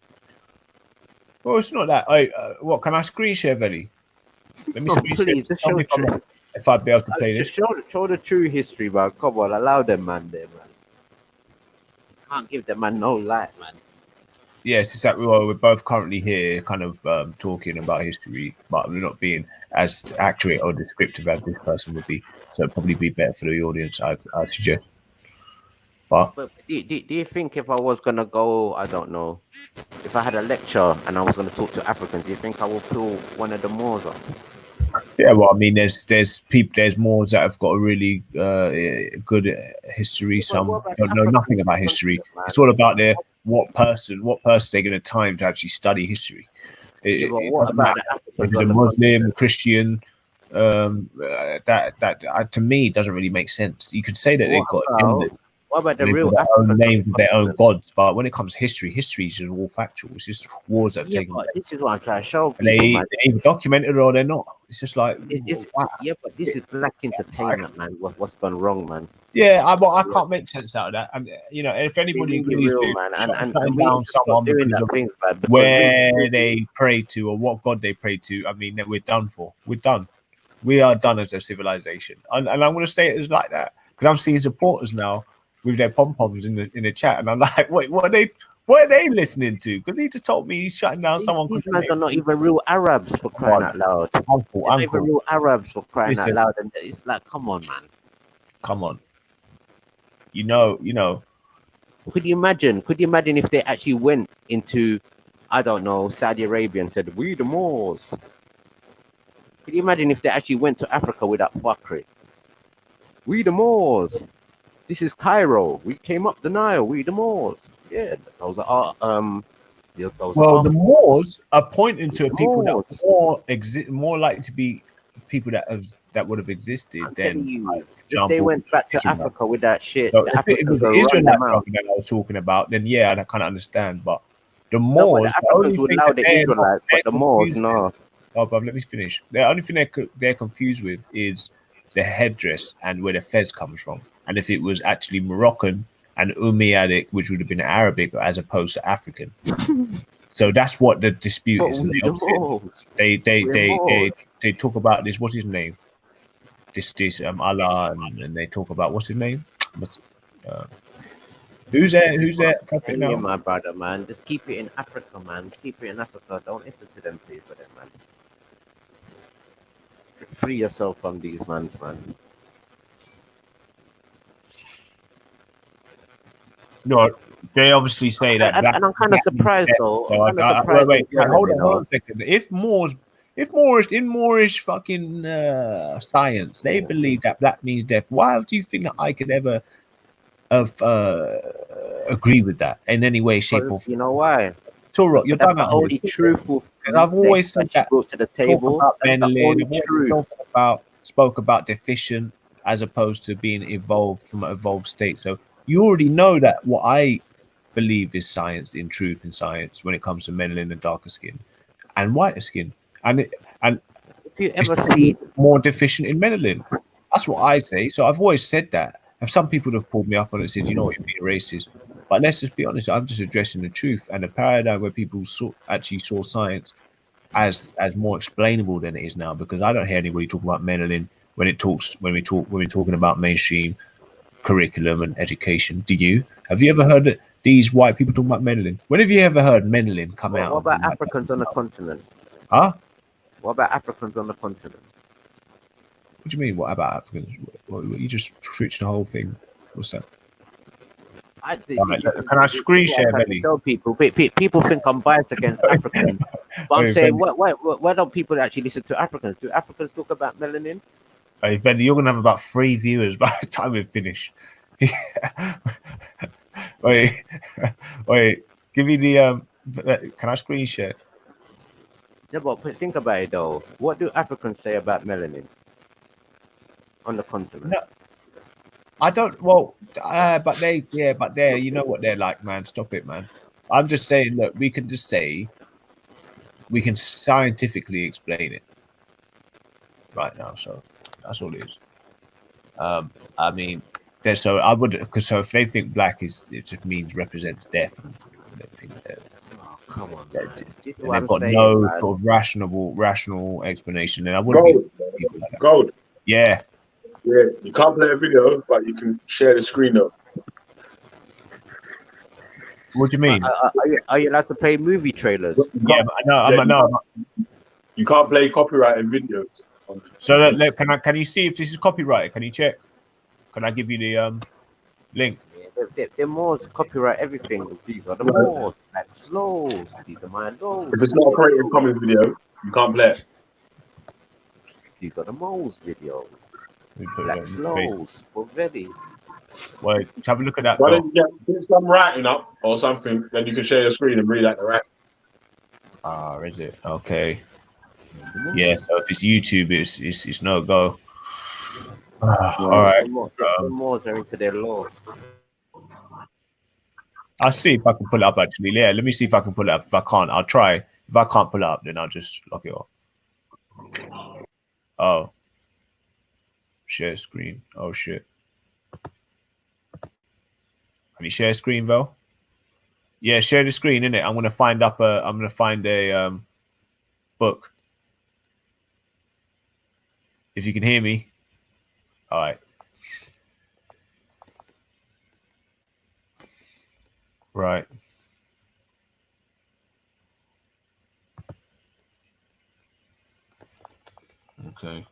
Well, it's not that. What can I screen share, Velly? Let me Oh, screen share. please, just Tell show me true. if I'd be able to play this. Show the true history, man. Come on, allow them, man. There, man. Can't give them man no light, man. Yes, it's that we're both currently here, kind of talking about history, but we're not being as accurate or descriptive as this person would be. So it'd probably be better for the audience, I suggest. But But do you think if I was gonna go, I don't know, if I had a lecture and I was gonna talk to Africans, do you think I will pull one of the Moors up? yeah, well, I mean, there's people, there's Moors that have got a really good history. Some what about don't know Africans? nothing about history. It's all about what person they're going to time to actually study history. Yeah, but It what doesn't about matter the if Africans it's on a the Muslim, Christian. That to me doesn't really make sense. You could say that they've got agendas, What about the they've real got their own Africans? names, their own gods, but when it comes to history is just all factual. It's just wars that have Yeah, taken but place. this is what I'm trying to show And people, they man. either documented or they're not. It's just like wow. Yeah, but this is black entertainment, man. What's gone wrong, man? Yeah, but I can't make sense out of that. And if anybody Be agrees real, with man, shutting and we down need to stop someone doing because that of thing, man. because where really- they pray to or what god they pray to, I mean, then we're done for. We're done. We are done as a civilization, and I'm going to say it as like that because I'm seeing supporters now with their pom poms in the chat, and I'm like, wait, what are they listening to? Because he just told me he's shutting down someone. These guys are not even real Arabs for crying out loud. They're not even Uncle, real Arabs for crying Listen. out loud. And it's like, come on, man. come on. You know. Could you imagine if they actually went into, I don't know, Saudi Arabia and said, "We the Moors"? Could you imagine if they actually went to Africa with that fuckery? We the Moors. This is Cairo. We came up the Nile. We the Moors. Yeah, those are Well, the Moors are pointing to The people Moors. that more likely to be people that would have existed I'm than. telling you, if example, they went back to Israel. Africa with that shit, So the if it Africans was would the run Israelite them out. that I was talking about, then yeah, I kind of understand. But the No, Moors, but the the only Africans would thing allow that the they're Israelites, but the Moors, confused no. with- Oh, but let me finish. The only thing they're confused with is the headdress and where the fez comes from, and if it was actually Moroccan and Umayyadik, which would have been Arabic as opposed to African. So that's what the dispute But is. we the Moors. They talk about this. What's his name? This Allah, and they talk about what's his name? Who's there? Who's there? Prophet Same here, now. my brother, man. Just keep it in Africa, man. Keep it in Africa. Don't listen to them, please, for them, man. Free yourself from these mans, man. No, they obviously say that. And I'm kind of surprised, though. So I'm kind of surprised. wait, in hold Germany, on a second. If Moorish fucking science, they believe that black means death. Why do you think that I could ever agree with that in any way, shape, or form? You know why? Turok, you're That's done the at only truthful because I've always said she that. brought to the table. About That's the Menelin, only truth. spoke about deficient as opposed to being evolved from an evolved state. So you already know that what I believe is science, in truth, in science when it comes to Menelin and darker skin and whiter skin, and If you ever see more deficient in Menelin, that's what I say. So I've always said that. And some people have pulled me up on it and said, you know what, you're being racist. But let's just be honest. I'm just addressing the truth and the paradigm where people actually saw science as more explainable than it is now. Because I don't hear anybody talk about Menelin when we're talking about mainstream curriculum and education. Do you? Have you ever heard that these white people talking about Menelin? When have you ever heard Menelin come out? what about Africans on the continent? Huh? What about Africans on the continent? What do you mean? What about Africans? You just switched the whole thing. What's that? Can I screen share, Benny? Tell people think I'm biased against Africans, but I'm saying, why don't people actually listen to Africans? Do Africans talk about melanin? Hey, Benny, you're gonna have about 3 viewers by the time we finish. wait, give me the can I screen share? Yeah, but think about it though. What do Africans say about melanin on the continent? No, I don't. Well, but they're. You know what they're like, man. Stop it, man. I'm just saying. Look, we can just say we can scientifically explain it right now. So that's all it is. I mean, there's so I would because so if they think black it just means represents death. Oh, come on, and they've got no sort of rational explanation. And I wouldn't be people like that. Gold. Yeah. Yeah, you can't play a video, but you can share the screen though. What do you mean? Are you allowed to play movie trailers? Yeah, no. You can't play copyrighted videos. So can you see if this is copyrighted? Can you check? Can I give you the link? Yeah, they're Moors copyright everything. These are the Moors. Black slows. These are my lows. If it's not a Creative Commons video, you can't play it. These are the Moors videos. Black slows. We're ready. Wait, have a look at that. Why don't you get some writing up or something, then you can share your screen and read out the writing. Ah, is it? Okay. Yeah, so if it's YouTube, it's no go. All right. The Moors are into their law. I'll see if I can pull it up actually. Yeah, let me see if I can pull it up. If I can't, I'll try. If I can't pull it up, then I'll just lock it off. Oh. Share screen. Oh shit. Can you share screen, Vel? Yeah, share the screen, innit? I'm gonna find a book. If you can hear me. All right. Right. Okay.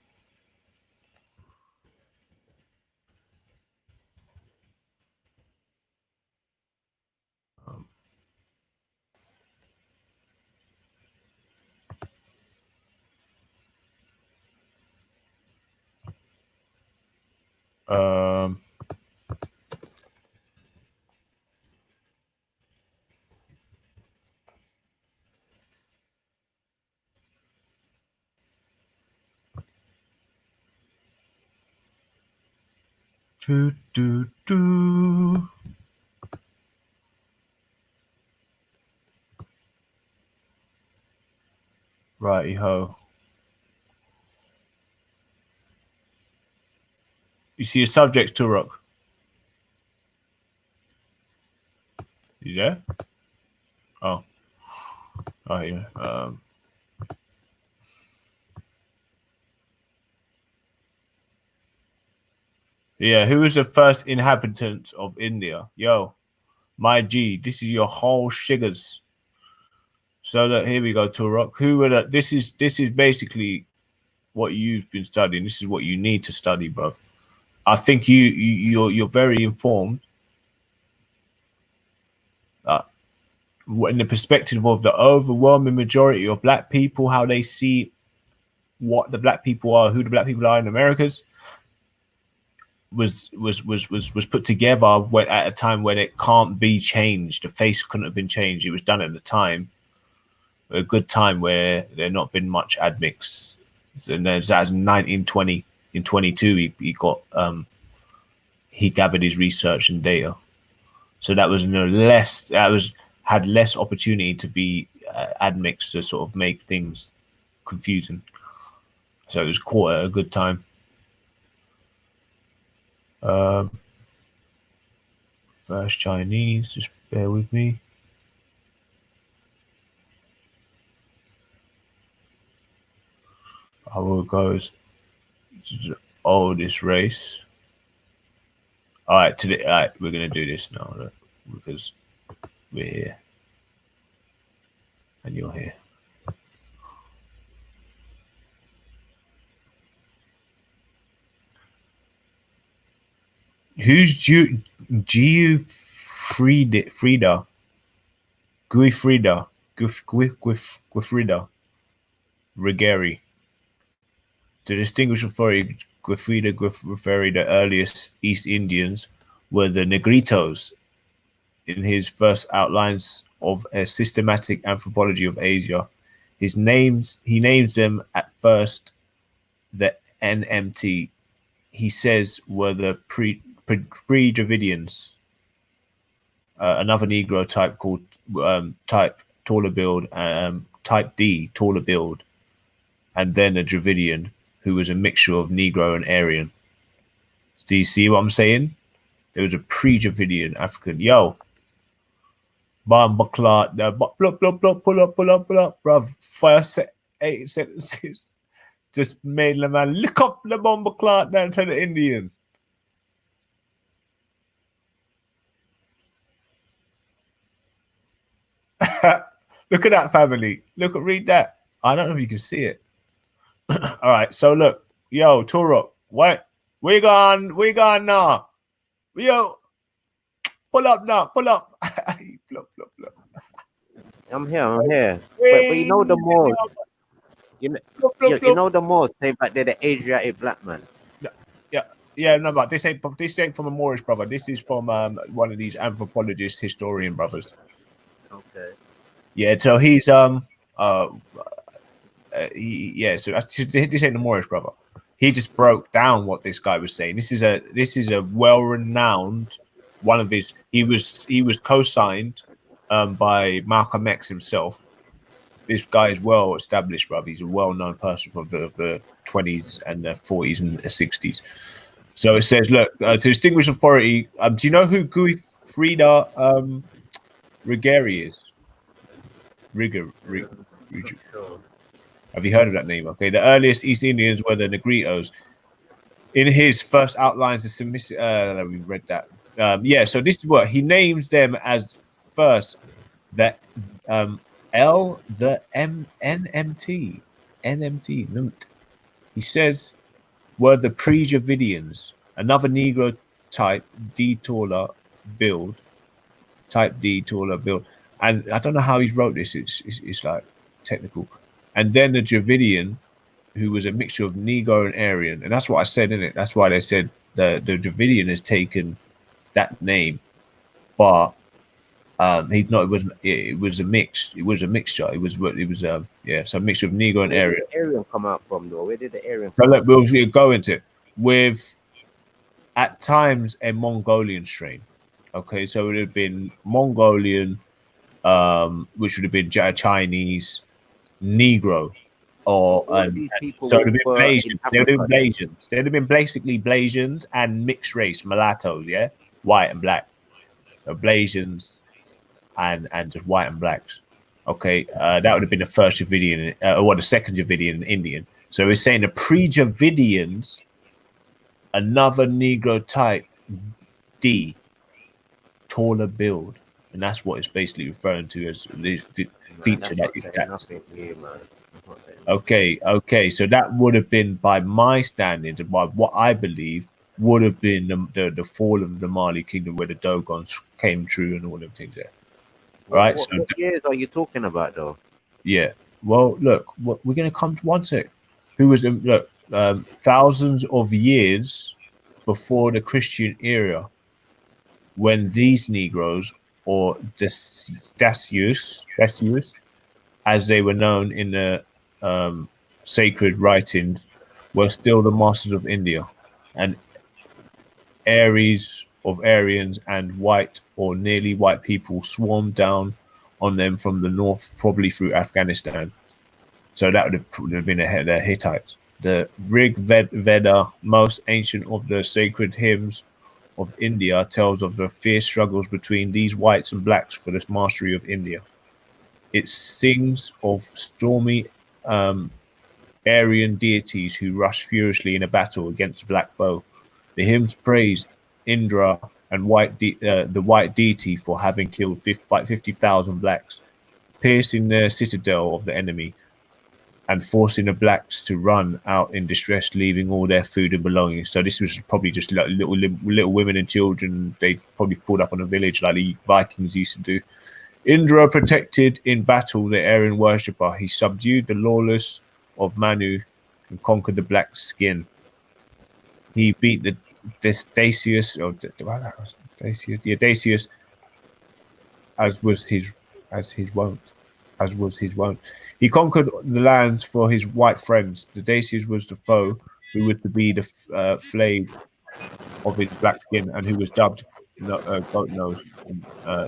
Righty-ho. You see the subjects, Turok? You there? Oh. Oh, yeah. Yeah, who was the first inhabitant of India? Yo. My G, this is your whole sugars. So look, here we go, Turok. Who were that? This is basically what you've been studying. This is what you need to study, bro. I think you're very informed. In the perspective of the overwhelming majority of black people, how they see what the black people are, who the black people are in Americas, was put together at a time when it can't be changed. The face couldn't have been changed. It was done at the time, a good time where there not been much admix. And that was 1920. In 22, he gathered his research and data. So that was had less opportunity to be admixed to sort of make things confusing. So it was caught at a good time. First Chinese, just bear with me. How it goes? The oldest race. All right, we're gonna do this now, look, because we're here and you're here. Who's Guifrida Rigeri? To distinguish authority, Guifrida Rigeri, the earliest East Indians, were the Negritos. In his first outlines of a systematic anthropology of Asia, he names them at first the NMT. He says were the pre-Dravidians, another Negro type called type taller build, type D taller build, and then a Dravidian who was a mixture of Negro and Aryan. Do you see what I'm saying? There was a pre-Dravidian African. Yo, Bomba Clark, pull up, bruv. 8 sentences. Just made the man lick up the Bomba Clark down to the Indian. Look at that, family. Read that. I don't know if you can see it. All right, so look, yo, Turok, what? We gone now. Yo, pull up now, pull up. Flop. I'm here. But you know the Moors. You know the Moors say that they're the Asiatic black man. Yeah, no, but this ain't from a Moorish brother. This is from one of these anthropologist historian brothers. Okay. Yeah, so he's so this ain't the Moorish brother. He just broke down what this guy was saying. This is a well-renowned one of his. He was co-signed by Malcolm X himself. This guy is well established, brother. He's a well-known person from the 20s and the 40s and the 60s. So it says, look, to distinguish authority. Do you know who Guifrida Rigeri is? Have you heard of that name? Okay, the earliest East Indians were the Negritos. In his first outlines of submissive, we read that. So this is what he names them as first. That NMT. He says were the pre-Dravidians, another Negro type D taller build, and I don't know how he's wrote this. It's like technical. And then the Dravidian, who was a mixture of Negro and Aryan, and that's what I said in it. That's why they said the Dravidian has taken that name, but he's not. It was a mix. It was a mixture. So a mixture of Negro and Aryan. Where did the Aryan come out from, though? Where did the Aryan? So look, we'll go into it with at times a Mongolian strain. Okay, so it would have been Mongolian, which would have been Chinese, Negro, or so it would have been Blasians. They would have been basically Blasians and mixed race mulattoes, yeah, white and black. So Blasians and just white and blacks. Okay, that would have been the first Dravidian, or the second Dravidian Indian. So we're saying the pre-Dravidians, another Negro type D, taller build. and that's what it's basically referring to as the Man, feature that's that not you saying that. nothing to you, man. That's not saying Okay. So that would have been, by my standards and by what I believe, would have been the fall of the Mali kingdom, where the Dogons came true and all them things there. Right. So What years are you talking about, though? yeah. Well, look, we're going to come to one sec. Who was look, thousands of years before the Christian era, when these Negroes, or Dacius, as they were known in the sacred writings, were still the masters of India, and Aryans and white or nearly white people swarmed down on them from the north, probably through Afghanistan. So that would have been the Hittites. The Rig Veda, most ancient of the sacred hymns of India, tells of the fierce struggles between these whites and blacks for the mastery of India. It sings of stormy Aryan deities who rush furiously in a battle against the black foe. The hymns praise Indra and the white deity for having killed 50,000 blacks, piercing the citadel of the enemy, and forcing the blacks to run out in distress, leaving all their food and belongings. So this was probably just like little women and children. They probably pulled up on a village like the Vikings used to do. Indra protected in battle the Aryan worshipper. He subdued the lawless of Manu and conquered the black skin. He beat the Dacius, as was his wont. He conquered the lands for his white friends. The Dacius was the foe, who was to be the flame of his black skin, and who was dubbed goat nose,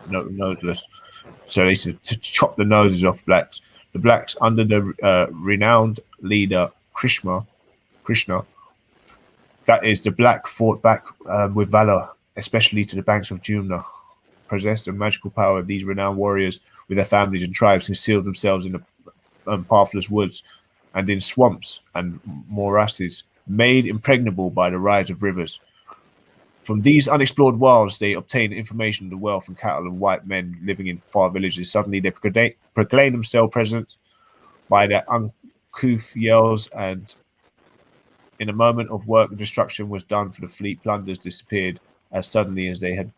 noseless. So they used to chop the noses off blacks. The blacks, under the renowned leader Krishna, that is, the black fought back with valor, especially to the banks of Jumna. Possessed the magical power of these renowned warriors, with their families and tribes, concealed themselves in the pathless woods and in swamps and morasses, made impregnable by the rise of rivers. From these unexplored wilds, they obtained information of the wealth and cattle of white men living in far villages. Suddenly, they proclaim themselves present by their uncouth yells, and in a moment of work and destruction was done, for the fleet plunders disappeared as suddenly as they had.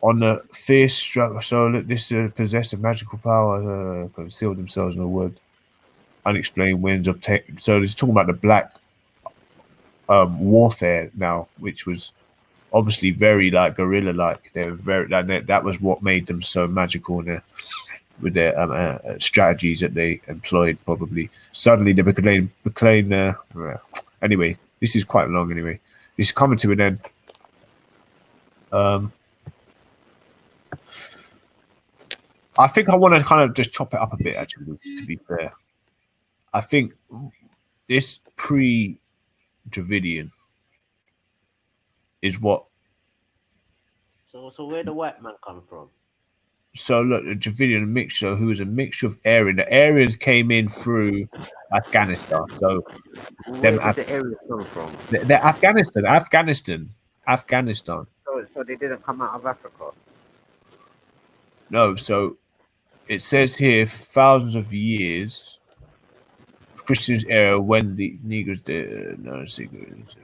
On the fierce struggle, so that this possessed of magical power, concealed themselves in the wood. Unexplained winds obtained. So it's talking about the black warfare now, which was obviously very like guerrilla-like. They were very that was what made them so magical with their strategies that they employed. Probably suddenly they proclaim. Anyway, this is quite long. Anyway, this is coming to an end. I think I want to kind of just chop it up a bit, actually, to be fair. I think this pre-Dravidian is what. So where the white man come from? So look, the Dravidian mixture, who is a mixture of Aryan. The Aryans came in through Afghanistan. So Where did the Aryans come from? They're Afghanistan. So they didn't come out of Africa. No, so it says here, for thousands of years, Christians era, when the Negroes did no secrets.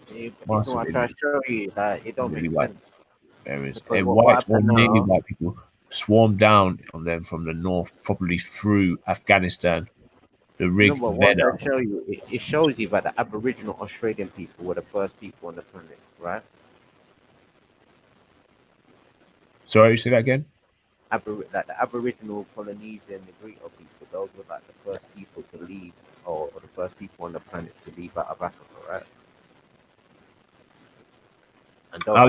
That's what I try to show you, that it don't Really make white sense. areas. Because And what white or happened nearly now- white people swarmed down on them from the north, probably through Afghanistan. The Rig No, but what Veda. I show you, it shows you that the Aboriginal Australian people were the first people on the planet, right? Sorry, say that again? Like the Aboriginal Polynesian, the Greeter people, those were like the first people to leave, or the first people on the planet to leave out of Africa, right? And I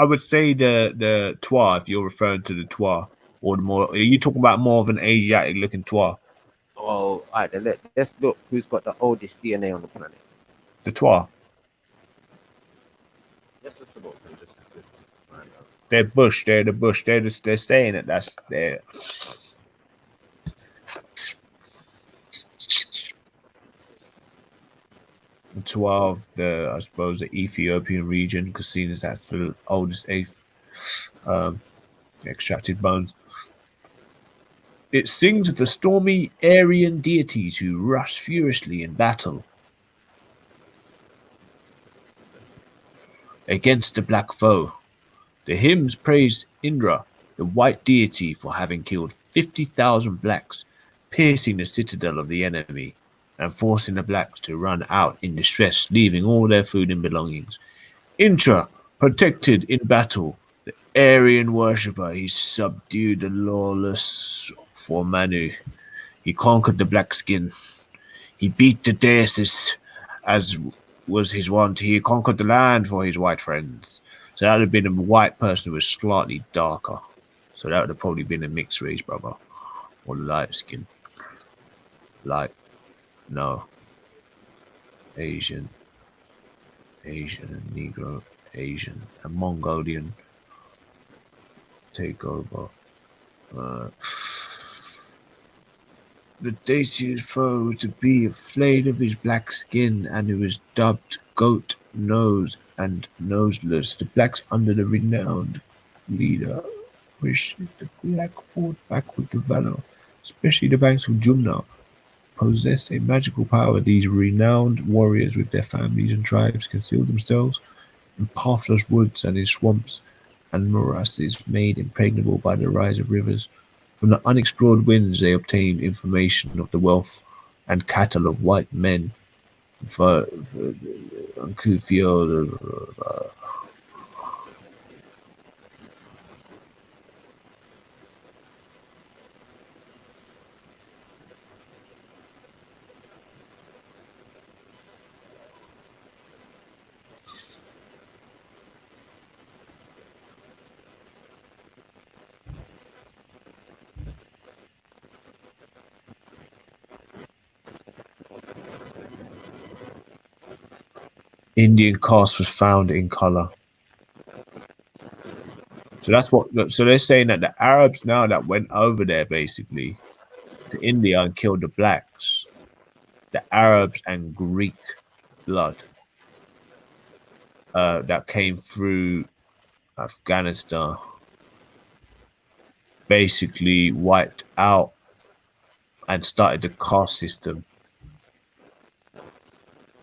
would say the Twa, if you're referring to the Twa, or the more. Are you talking about more of an Asiatic looking Twa? Oh, all right, then let's look who's got the oldest DNA on the planet. The Twa. Let's just look and just find out. They're Bush. They're the Bush. They're saying it. That's their. Twa of the, I suppose, the Ethiopian region, because seen as that's the oldest extracted bones. It sings of the stormy Aryan deities who rush furiously in battle against the black foe. The hymns praise Indra, the white deity, for having killed 50,000 blacks, piercing the citadel of the enemy and forcing the blacks to run out in distress, leaving all their food and belongings. Indra, protected in battle, the Aryan worshipper, he subdued the lawless for Manu. He conquered the black skin. He beat the deities, as was his wont. He conquered the land for his white friends. So that would have been a white person who was slightly darker. So that would have probably been a mixed race, brother. Or light skin. No. Asian and Negro, Asian and Mongolian take over. The deity's foe to be afraid of his black skin, and who is dubbed Goat Nose and Noseless. The blacks under the renowned leader wish the black fought back with the valor, especially the banks of Jumna. Possessed a magical power, these renowned warriors with their families and tribes concealed themselves in pathless woods and in swamps and morasses made impregnable by the rise of rivers. From the unexplored winds they obtained information of the wealth and cattle of white men. Indian caste was found in color. So that's what. So they're saying that the Arabs now that went over there basically to India and killed the blacks, the Arabs and Greek blood that came through Afghanistan basically wiped out and started the caste system.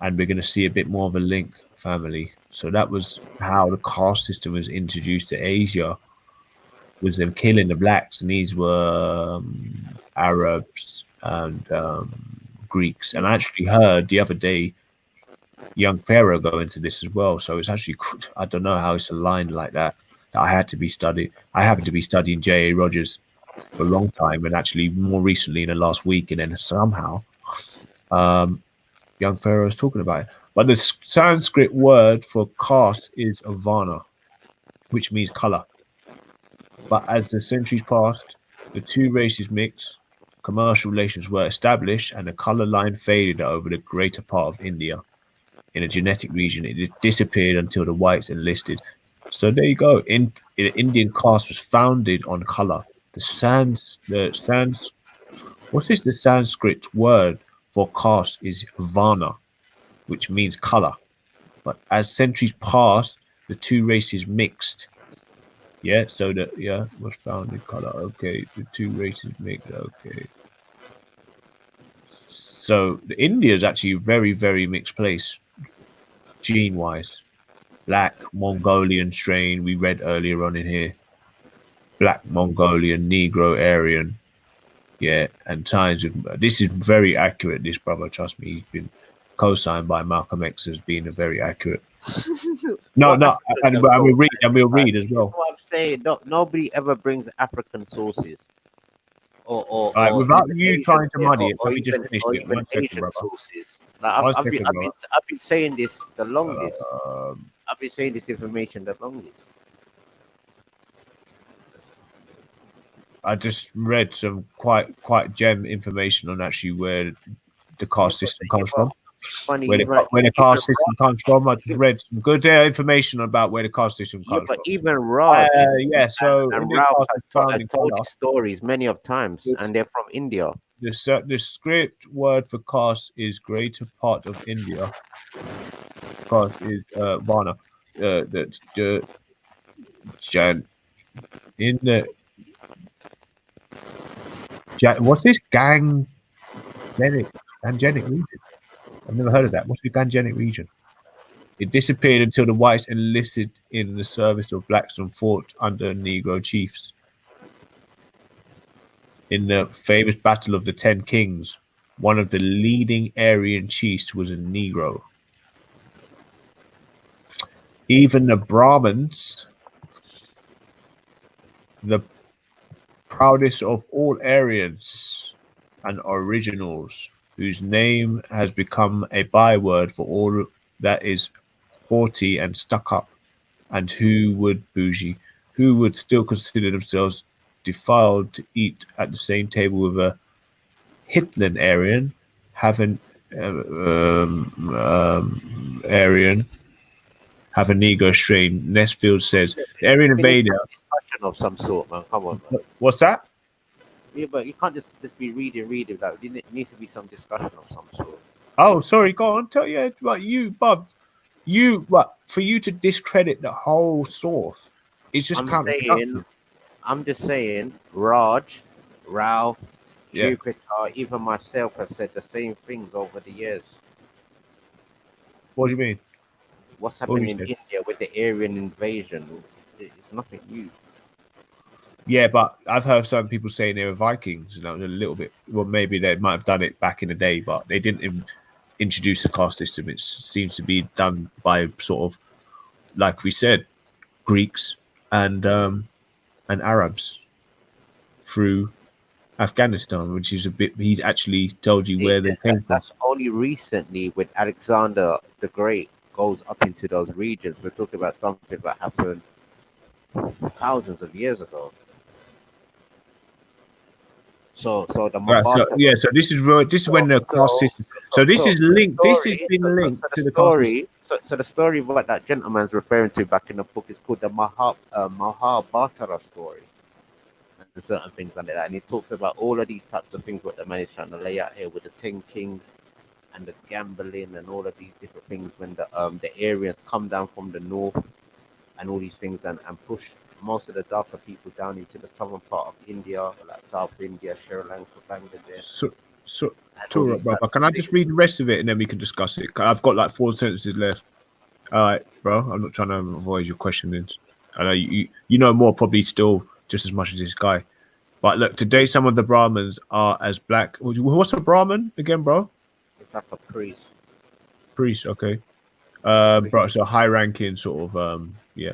And we're going to see a bit more of a link, family. So that was how the caste system was introduced to Asia, was them killing the blacks. And these were Arabs and Greeks. And I actually heard the other day young Pharaoh go into this as well. So it's actually, I don't know how it's aligned like that. I had to be studied. I happened to be studying J.A. Rogers for a long time, and actually more recently in the last week. And then somehow young Pharaoh is talking about it. But the Sanskrit word for caste is Varna, which means color. But as the centuries passed, the two races mixed, commercial relations were established, and the color line faded over the greater part of India. In a genetic region, it disappeared until the whites enlisted. So there you go. The Indian caste was founded on color. The Sanskrit word for caste is Varna, which means color. But as centuries passed, the two races mixed. Yeah, so was found in color. Okay, the two races mixed. Okay. So India is actually a very, very mixed place, gene-wise. Black Mongolian strain we read earlier on in here. Black Mongolian, Negro, Aryan. Yeah, and times with this is very accurate. This brother, trust me, he's been co-signed by Malcolm X as being a very accurate. And we'll read as well. What I'm saying, nobody ever brings African sources, or without you trying to muddy it. Let me just finish it. Even Asian sources. Like I've been saying this the longest. I've been saying this information the longest. I just read some quite gem information on actually where the caste system comes from. Funny, where the caste system comes from. I just read some good information about where the caste system comes from. Even Raj, so and Ralph have told these stories many of times, and they're from India. The script word for caste is greater part of India. Caste is Varna. in the what's this gangenic region? I've never heard of that. What's the gangenic region? It disappeared until the whites enlisted in the service of blacks and fought under Negro chiefs. In the famous Battle of the 10 Kings, one of the leading Aryan chiefs was a Negro. Even the Brahmins, the proudest of all Aryans and originals, whose name has become a byword for all that is haughty and stuck up, and who would still consider themselves defiled to eat at the same table with a Hitler Aryan, having Aryan, have a Negro strain. Nesfield says the Aryan invader Discussion of some sort, man. Come on, man. What's that? Yeah, but you can't just be reading. Like, there needs to be some discussion of some sort. Oh, sorry, go on. Tell you what you, Buv. You what for you to discredit the whole source? It's just I'm just saying, Raj, Ralph, Yeah. Jupiter, even myself have said the same things over the years. What do you mean? What's What happening you in said? India with the Aryan invasion? It's nothing new. Yeah, but I've heard some people saying they were Vikings, and that was a little bit. Well, maybe they might have done it back in the day, but they didn't introduce a caste system. It seems to be done by sort of, like we said, Greeks and Arabs through Afghanistan, which is a bit. He's actually told you where they came from. That's only recently with Alexander the Great goes up into those regions. We're talking about something that happened thousands of years ago. So the Right, so this is when the caste system. So this is linked. This has been linked to the story. So the story of what that gentleman's referring to back in the book is called the Mahabharata story, and certain things like that. And he talks about all of these types of things what the man is trying to lay out here with the 10 kings and the gambling and all of these different things when the Aryans come down from the north and all these things and push most of the darker people down into the southern part of India, like South India, Sri Lanka, Bangladesh. So brother, can I just read the rest of it and then we can discuss it? I've got like 4 sentences left. All right, bro. I'm not trying to avoid your questionings. I know you know more, probably still just as much as this guy. But look, today some of the Brahmins are as black. What's a Brahmin again, bro? It's like a priest. Priest, okay. Bro, so high ranking sort of yeah.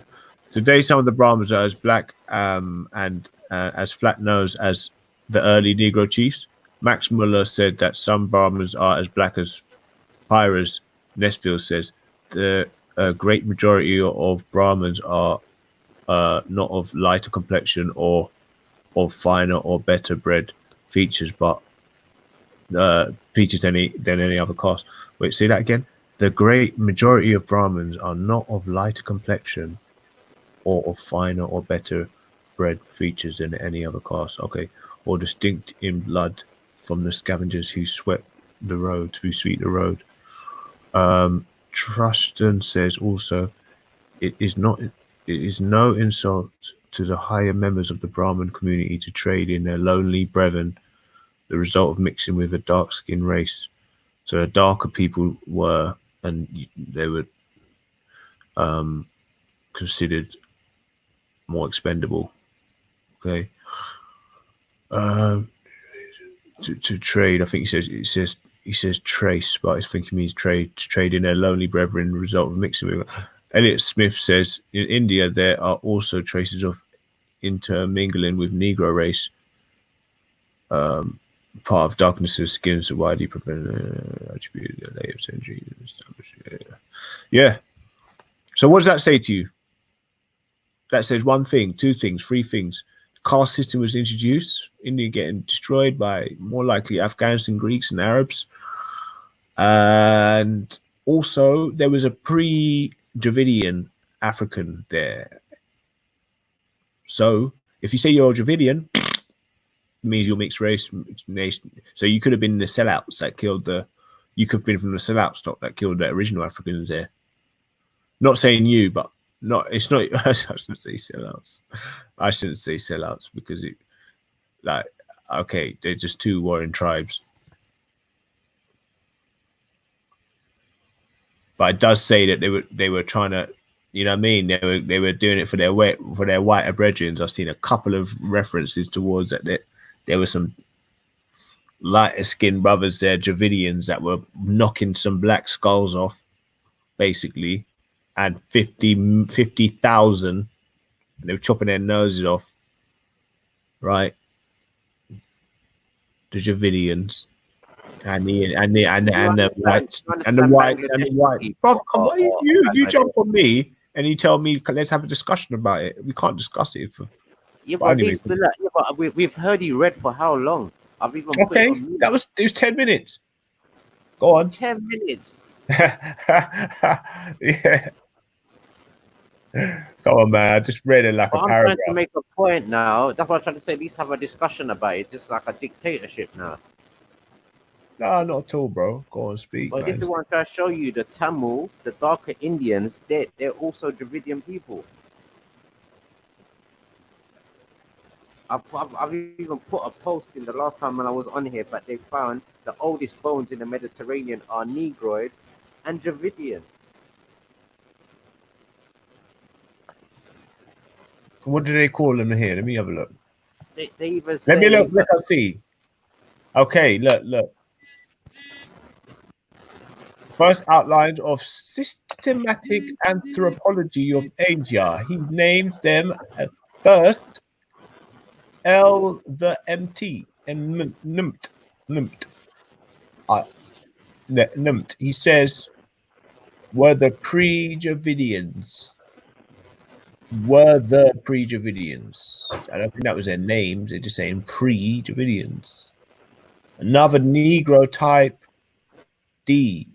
Today some of the Brahmins are as black and as flat nosed as the early Negro chiefs. Max Muller said that some Brahmins are as black as Pyrrhus. Nesfield says the great majority of Brahmins are not of lighter complexion or of finer or better bred features, but features than any other caste. Wait, say that again. The great majority of Brahmins are not of lighter complexion or of finer or better bred features than any other caste. Okay, or distinct in blood from the scavengers who sweep the road. Truston says also, it is no insult to the higher members of the Brahmin community to trade in their lonely brethren, the result of mixing with a dark-skinned race. So the darker people were, and they were considered more expendable. Okay. To trade, I think he says trace, but I think he means trade. To trade in their lonely brethren, the result of mixing with. Elliot Smith says in India there are also traces of intermingling with Negro race. Part of darkness of skin, so widely attributed the later century. Yeah. So what does that say to you? That says one thing, 2 things, 3 things. Caste system was introduced. India getting destroyed by more likely Afghans and Greeks and Arabs. And also there was a pre-Dravidian African there. So if you say you're Dravidian, it means you're mixed race nation. So you could have been the sellouts that killed you could have been from the sellout stock that killed the original Africans there. Not saying you, but not. It's not. I shouldn't say sellouts. I shouldn't say sellouts because it, like, okay, they're just two warring tribes. But it does say that they were trying to, you know what I mean? They were doing it for their whiter brethren. I've seen a couple of references towards that. There were some lighter skinned brothers there, Dravidians, that were knocking some black skulls off, basically, and 50,000. They were chopping their noses off, right? The Dravidians. And the whites. Bro, come on, you jump on me and you tell me let's have a discussion about it. We can't discuss it. But we've heard you read for how long? I've even okay. It was 10 minutes. Go on. 10 minutes. Yeah. Come on, man. I just read it like a paragraph. I'm trying to make a point now. That's what I'm trying to say. At least have a discussion about it. It's just like a dictatorship now. No, not at all, bro. Go on, speak. But this is what I'm trying to show you. The Tamil, the darker Indians, they're also Dravidian people. I've even put a post in the last time when I was on here, but they found the oldest bones in the Mediterranean are Negroid and Dravidian. What do they call them here? Let me have a look. They even say, let me look. Let us see. Okay, look. First outlines of systematic anthropology of Asia. He names them first the MT and Numt. He says were the pre-Dravidians. I don't think that was their names. They're just saying pre-Dravidians. Another Negro type D.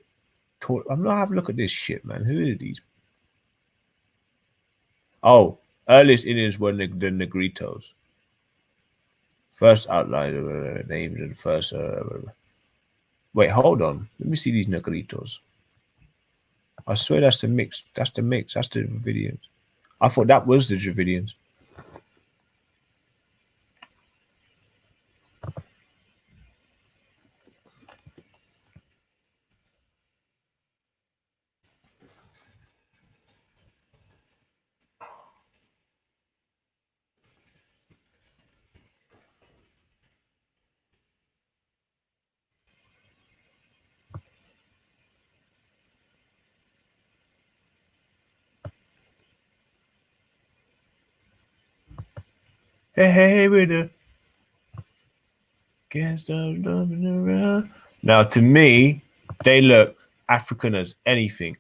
I'm not having a look at this shit, man. Who are these? Oh, earliest Indians were the Negritos. First outline of names of the first. Wait, hold on. Let me see these Negritos. I swear that's the mix. That's the Dravidians. I thought that was the Dravidians. Hey, winner. Can't stop jumping around. Now, to me, they look African as anything.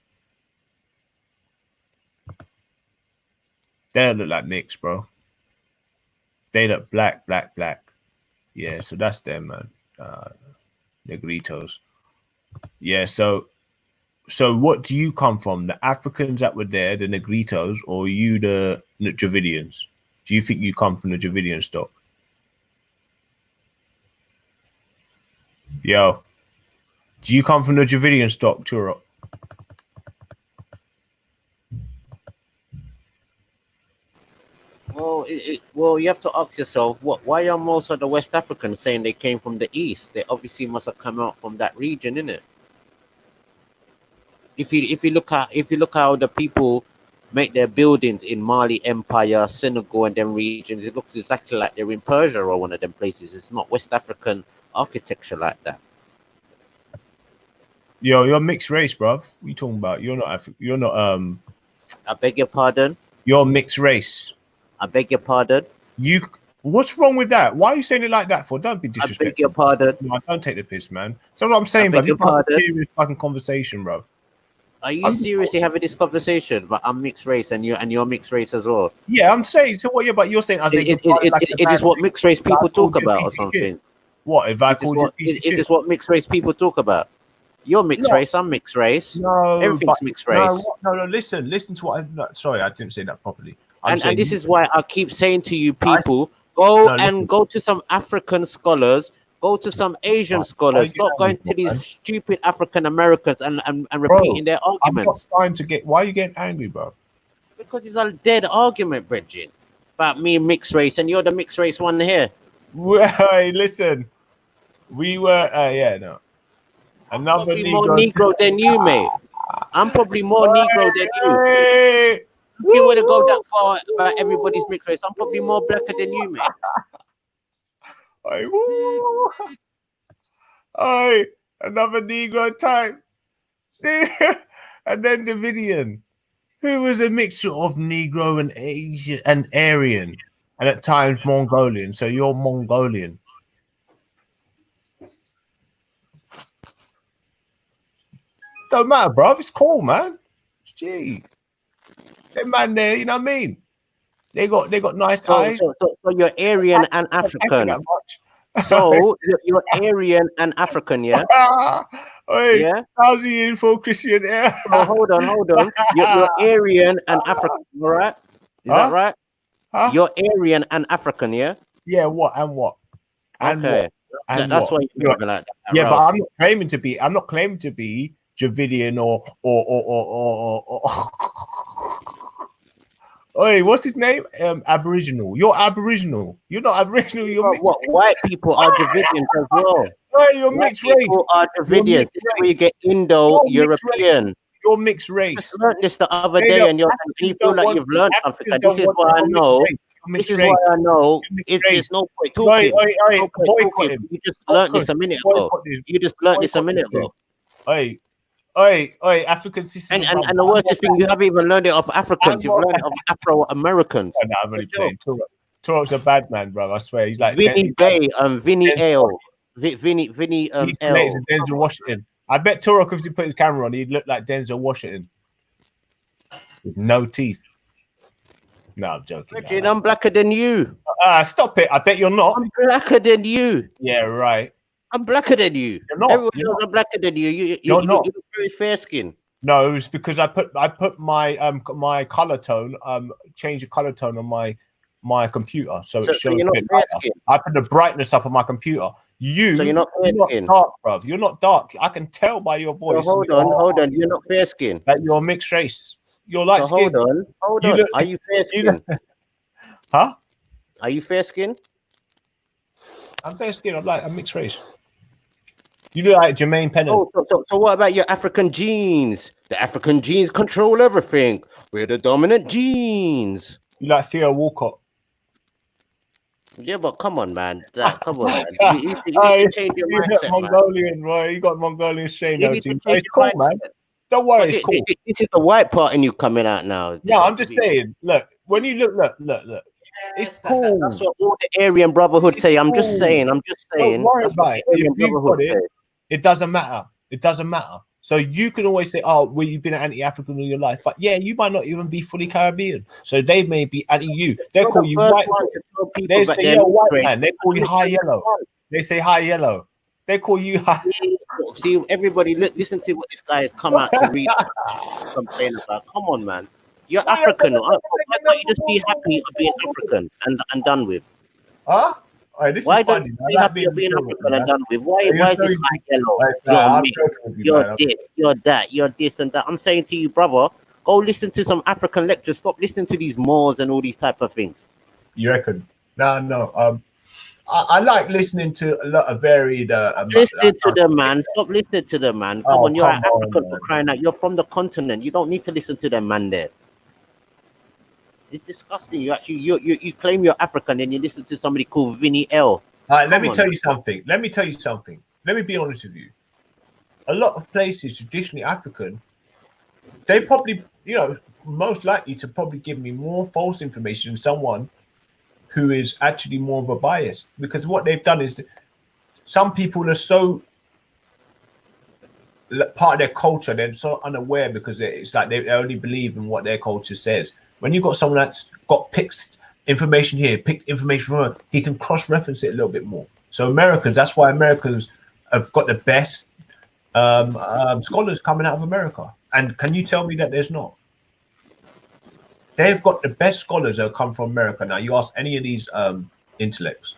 They don't look like mixed, bro. They look black. Yeah, so that's them, man. Negritos. Yeah, so what do you come from? The Africans that were there, the Negritos, or you, the Dravidians? Do you think you come from the Dravidian stock? Yo, do you come from the Dravidian stock, Turok? Well, you have to ask yourself, why are most of the West Africans saying they came from the East? They obviously must have come out from that region, innit? If you look how the people make their buildings in Mali Empire, Senegal, and them regions, it looks exactly like they're in Persia or one of them places. It's not West African architecture like that. Yo, you're mixed race, bruv. What are you talking about? You're not African. You're not I beg your pardon. You're mixed race. I beg your pardon. What's wrong with that? Why are you saying it like that for? Don't be disrespectful. I beg your pardon. No, don't take the piss, man. So what I'm saying, bro, this is a serious fucking conversation, bro. Are you seriously having this conversation? But I'm mixed race, and you're mixed race as well. Yeah, I'm saying. So what? Yeah, but you're saying it is what mixed race people talk about, or something. What if I called you a piece of shit? It is what mixed race people talk about. You're mixed race. I'm mixed race. No, everything's mixed race. No. Listen to what I'm. Sorry, I didn't say that properly. And this is why I keep saying to you, people, go to some African scholars. Go to some Asian scholars. Stop going to these stupid African Americans and repeating their arguments. I'm not trying to get. Why are you getting angry, bro? Because it's a dead argument, Bridget, about me mixed race, and you're the mixed race one here. Well, hey, listen, we were, no. Another Probably more Negro. Negro than you, mate. I'm probably more Negro than you. Hey, If you want to go that far about everybody's mixed race, I'm probably more blacker than you, mate. hey, woo. Hey, another Negro type. And then Davidian, who was a mixture of Negro and Asian and Aryan, and at times Mongolian. So you're Mongolian. Don't matter, bro. It's cool, man. Jeez. That man there, you know what I mean? They got nice eyes. So you're Aryan and African. So you're Aryan and African, yeah? Hey, Yeah. how's the info, Christian? Yeah. So hold on. You're Aryan and African, all right? Is Huh? that right? Huh? You're Aryan and African, yeah? Yeah, what and what? And Okay. what? And That's what? why you're moving like that. Yeah, right? but I'm not claiming to be. I'm not claiming to be Javidian or. Oi, what's his name? Aboriginal. You're Aboriginal. You're not Aboriginal. You're mixed. What white people are Davidians as well. Oi, you're White mixed race. people are Davidians. This is where you get Indo-European. You're mixed I race. just learned this the other They day, don't- and you Africans feel don't like want- you've learned Africans something. don't This is want- why I you're know. mixed race. You're This mixed is race. why I know. You're mixed If race. there's no point Oi, talking. oi, No point boycott talking. him. You just learned this a minute ago. Boycott this. You just learned this a Boycott minute this ago. Oi, African sisters. And the worst thing, you haven't even learned it of Africans. You've learned it of Afro-Americans. No, I'm only playing. Turok's a bad man, bro. I swear. He's like Vinny Bay, Vinny Denzel L. Vinny He's L. related to Denzel Washington. I bet Turok, if he put his camera on, he'd look like Denzel Washington. With no teeth. No, I'm joking. Bridget, I'm blacker than you. Stop it. I bet you're not. I'm blacker than you. Yeah, right. I'm blacker than you. You're not. Everyone You're knows I'm blacker than you. You're not. You're very fair skin. No, it's because I put my my color tone, change the color tone on my computer. So it So shows you're a not bit fair lighter. skin. I put the brightness up on my computer. So you're not fair skin. dark, bruv. You're not dark. I can tell by your So voice. hold on. You're not fair skin. That you're mixed race. You're light So skin. hold You on. look- Are you fair you skin? Huh? Are you fair skin? I'm fair skin. I'm mixed race. You look like Jermaine Pennant. Oh, so what about your African genes? The African genes control everything. We're the dominant genes. You like Theo Walcott. Yeah, but come on, man. Come on, man. You need Hey, to change your you got mindset, man. Mongolian, boy. You got Mongolian strain, You though, need to G. change It's your cool, man. mindset. Don't worry, it's cool. This is the white part in you coming out now. No, I'm just saying. Look, when you look. It's cool. That's what all the Aryan Brotherhood say. I'm just cool. saying. Don't worry That's about what it. the If Aryan you've Brotherhood got it, say. it doesn't matter. It doesn't matter. So you can always say, "Oh, well, you've been anti-African all your life," but yeah, you might not even be fully Caribbean. So they may be anti-you. They You're call the you first white. one to tell people They that say they're you're a white mixed man. They call you race. high yellow. They say high yellow. They call you high. See, everybody, listen to what this guy has come out to read, complain about. Come on, man. You're African. Why can't you just be happy of being African and done with? Huh? All right, this Why is don't funny. you man. be That's happy of being cool, African man. and done with? Why You're is this very- high yellow? Like, You're I'm mixed. joking with you, You're man. this, you're that, you're this and that. I'm saying to you, brother, go listen to some African lectures. Stop listening to these Moors and all these type of things. You reckon? No. I like listening to a lot of varied. Listen to them, man. Stop listening to them, man. Come Oh, on, you're come an on, African man. for crying out. You're from the continent. You don't need to listen to them, man. There. It's disgusting. You claim you're African and you listen to somebody called Vinny L. All right, let Come me on. tell you something. Let me be honest with you. A lot of places traditionally African, they probably, most likely to probably give me more false information than someone who is actually more of a bias. Because what they've done is some people are so part of their culture, they're so unaware because it's like they only believe in what their culture says. When you've got someone that's got picked information here, picked information from her, he can cross-reference it a little bit more. So that's why Americans have got the best scholars coming out of America. And can you tell me that there's not? They've got the best scholars that have come from America. Now, you ask any of these intellects.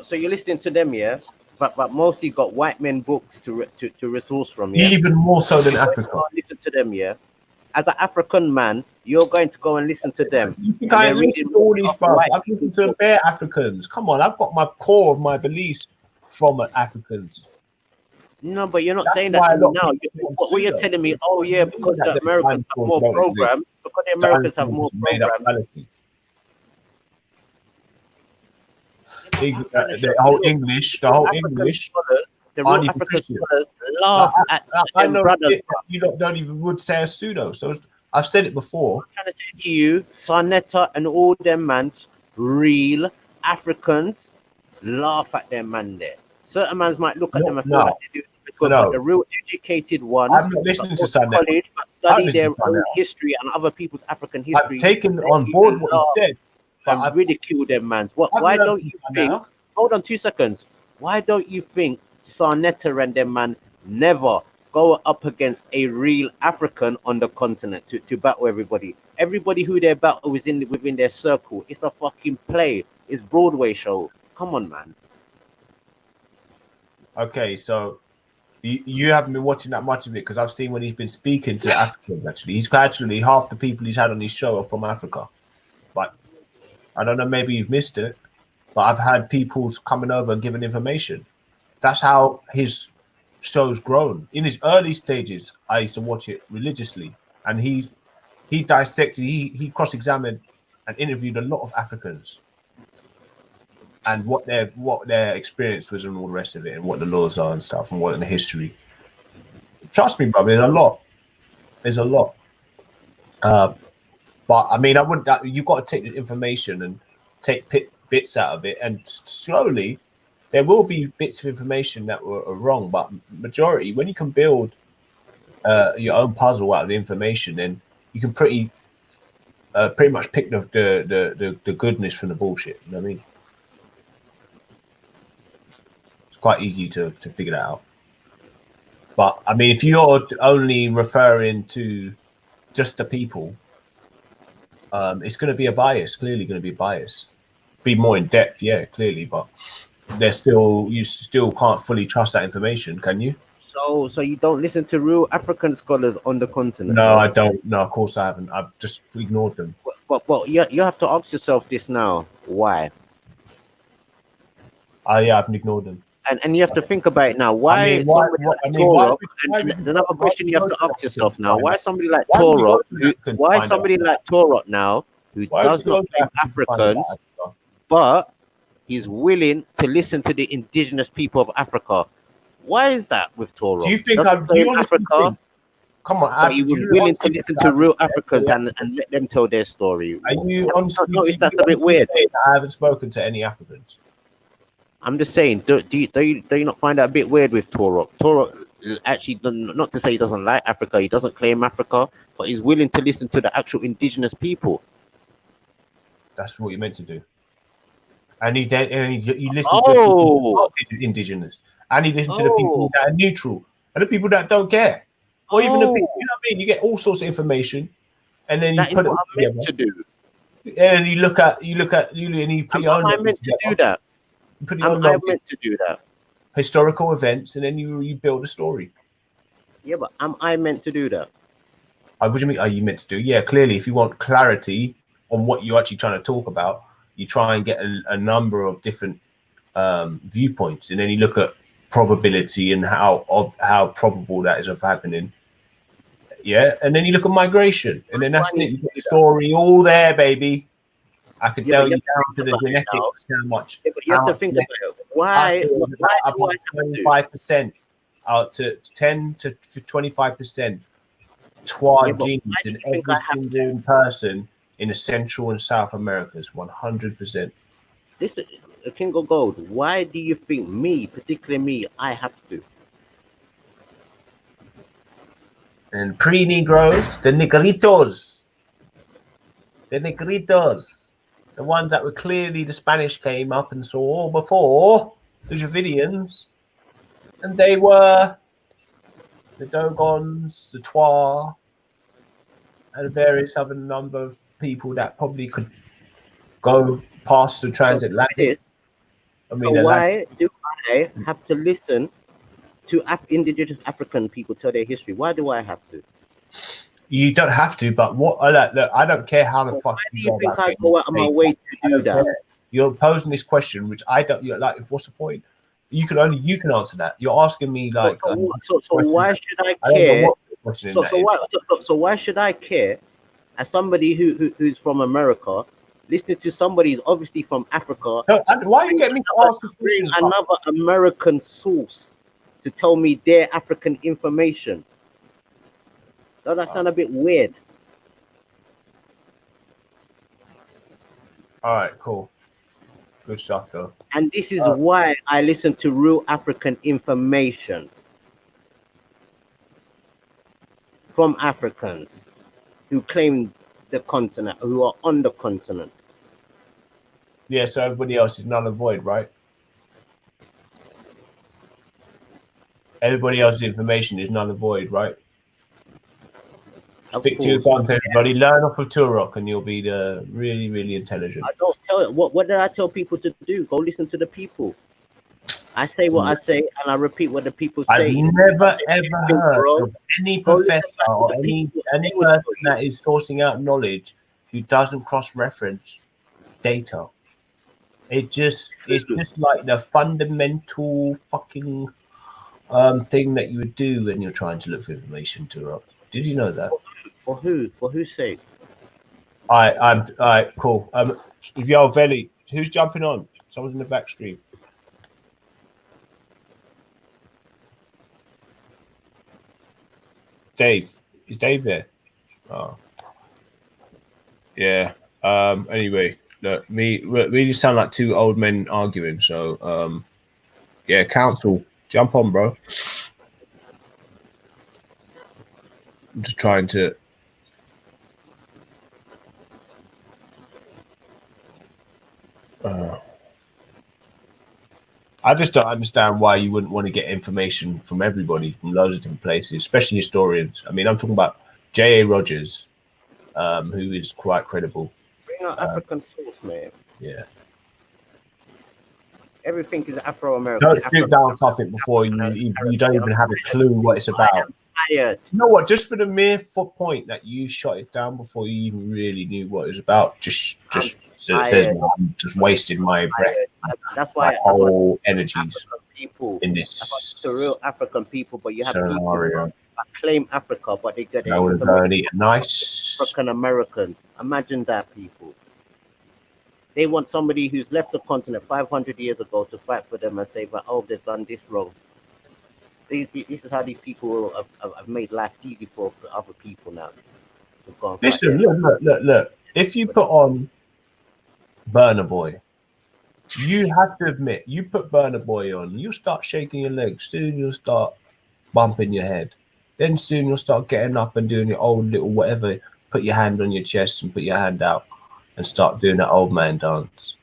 So you're listening to them, yeah? but mostly got white men books to resource from. Yeah, Even more so than You're going to Africa. go and listen to them. Yeah, as an African man, you're going to go and listen to them. You think And I they're listen reading to all these, off bro? white I've listened to people's bare Africans. Come on, I've got my core of my beliefs from Africans. No, but you're not That's saying why that a to me lot of now. people think I'm What you're pseudo. telling me, oh yeah, because That the the Americans have dinosaurs more don't exist. programs, because the Americans have more Dinosaurs made up programs. fallacy. You know, I'm trying to show The you, whole look, English, the real whole African English scholars, the aren't real even African Christian. scholars laugh at I them know brothers. shit that you don't even would say a pseudo. So I've said it before. I'm trying to say to you, Sarnetta and all them mans, real Africans, laugh at them man there. Certain mans might look at them and feel No, like they do something good, no. but the real educated ones I'm not listening that to go to Sarnetta. college but I've study listened their to own Sarnetta. history and other people's African I've history, taken they on board what he laugh said, but and I've ridicule them mans. I've Why learned don't from you think? Sarnetta. Hold on 2 seconds. Why don't you think Sarnetta and them man never go up against a real African on the continent to battle everybody? Everybody who they battle is within their circle. It's a fucking play. It's Broadway show. Come on, man. Okay, so you haven't been watching that much of it because I've seen when he's been speaking to Africans. Actually, he's actually half the people he's had on his show are from Africa. But I don't know, maybe you've missed it. But I've had people coming over and giving information. That's how his show's grown. In his early stages, I used to watch it religiously, and he dissected, he cross-examined and interviewed a lot of Africans and what their experience was and all the rest of it, and what the laws are and stuff, and what in the history. Trust me, brother, there's a lot. But I mean, you've got to take the information and take bits out of it, and slowly there will be bits of information that are wrong, but majority, when you can build your own puzzle out of the information, then you can pretty much pick the goodness from the bullshit. You know what I mean? It's quite easy to figure that out. But I mean, if you're only referring to just the people, it's going to be a bias. Clearly, going to be a bias. Be more in depth, yeah, clearly, but you still can't fully trust that information, can you? So you don't listen to real African scholars on the continent? No, I don't. No, of course I haven't. I've just ignored them. But you have to ask yourself this now. Why? Yeah, I've ignored them. And you have to think about it now. Why somebody like Torok? And another question you have to ask yourself now: why somebody like Torok? Why somebody like Torok now, who does not claim Africans, but he's willing to listen to the indigenous people of Africa? Why is that with Torok? Do you think Africa? Come on, but he was willing to listen to real Africans and let them tell their story. Are you honestly? That's a bit weird. I haven't spoken to any Africans. I'm just saying, do you not find that a bit weird with Torok? Torok actually, not to say he doesn't like Africa, he doesn't claim Africa, but he's willing to listen to the actual indigenous people. That's what you're meant to do. And he listen to the indigenous, and he listens to the people that are neutral and the people that don't care, or even the people. You know what I mean? You get all sorts of information, and then you put it together. To do. And you look at you and you put your own. I meant to do that. I'm meant to do that. Historical events, and then you build a story. Yeah, but am I meant to do that? What do you mean? Are you meant to do? Yeah, clearly, if you want clarity on what you're actually trying to talk about, you try and get a number of different viewpoints, and then you look at probability and how probable that is of happening. Yeah, and then you look at migration, and then that's it. You got the story all there, baby. I could tell you down to the genetics how much. Yeah, but you have to think about it. Why 25% out to 10 to 25% twa genes in every single person in the Central and South Americas, 100%. This is King of Gold. Why do you think me, particularly me, I have to? And pre-Negroes, the Negritos, the ones that were clearly the Spanish came up and saw before, the Dravidians, and they were the Dogons, the Twa, and various other number of people that probably could go past the transatlantic. So why do I I have to listen to indigenous African people tell their history? Why do I have to? You don't have to, but what I like, look, I don't care how the fuck Why do you you go think about I getting go out of my data. way I to do don't care. that? You're posing this question, which I don't. You're like, what's the point? You can answer that. You're asking me like, So why should I I don't know care? what the question in that is. So why should I care? As somebody who's from America, listening to somebody who's obviously from Africa, No, why are you getting me to ask the bring questions? another American source to tell me their African information. Does that sound a bit weird? All right, cool, good stuff though. And this is why I listen to real African information from Africans who claim the continent, who are on the continent. Yeah, so everybody else is null and void, right? Everybody else's information is null and void, right? Stick to your guns, everybody. Learn off of Turok, and you'll be the really, really intelligent. I don't tell it. What did I tell people to do? Go listen to the people. I say what I say, and I repeat what the people say. I've never ever heard of any professor or any person that is sourcing out knowledge who doesn't cross-reference data. It's just like the fundamental fucking thing that you would do when you're trying to look for information. Turok, did you know that? For who? For whose sake? All right, cool. If you're Veli, who's jumping on? Someone's in the back stream. Dave, is Dave there? Oh, yeah. Anyway, look, we just sound like two old men arguing. So, yeah, council, jump on, bro. I'm just trying to. I just don't understand why you wouldn't want to get information from everybody from loads of different places, especially historians. I mean, I'm talking about J.A. Rogers, who is quite credible. Bring out African source, man. Yeah. Everything is Afro-American. Don't shoot down something before you don't even have a clue what it's about. You know what? Just for the mere point that you shot it down before you even really knew what it was about, just I'm just wasting my breath. That's why whole energies people in this the real African people, but you have scenario. people that claim Africa, but they get I would go and eat a nice African Americans. Imagine that, people. They want somebody who's left the continent 500 years ago to fight for them and say, "But oh, they've done this wrong." This is how these people have made life easy for other people now. Listen, look. If you put on Burna Boy, you have to admit, you put Burna Boy on, you start shaking your legs. Soon you'll start bumping your head. Then soon you'll start getting up and doing your old little whatever. Put your hand on your chest and put your hand out and start doing that old man dance.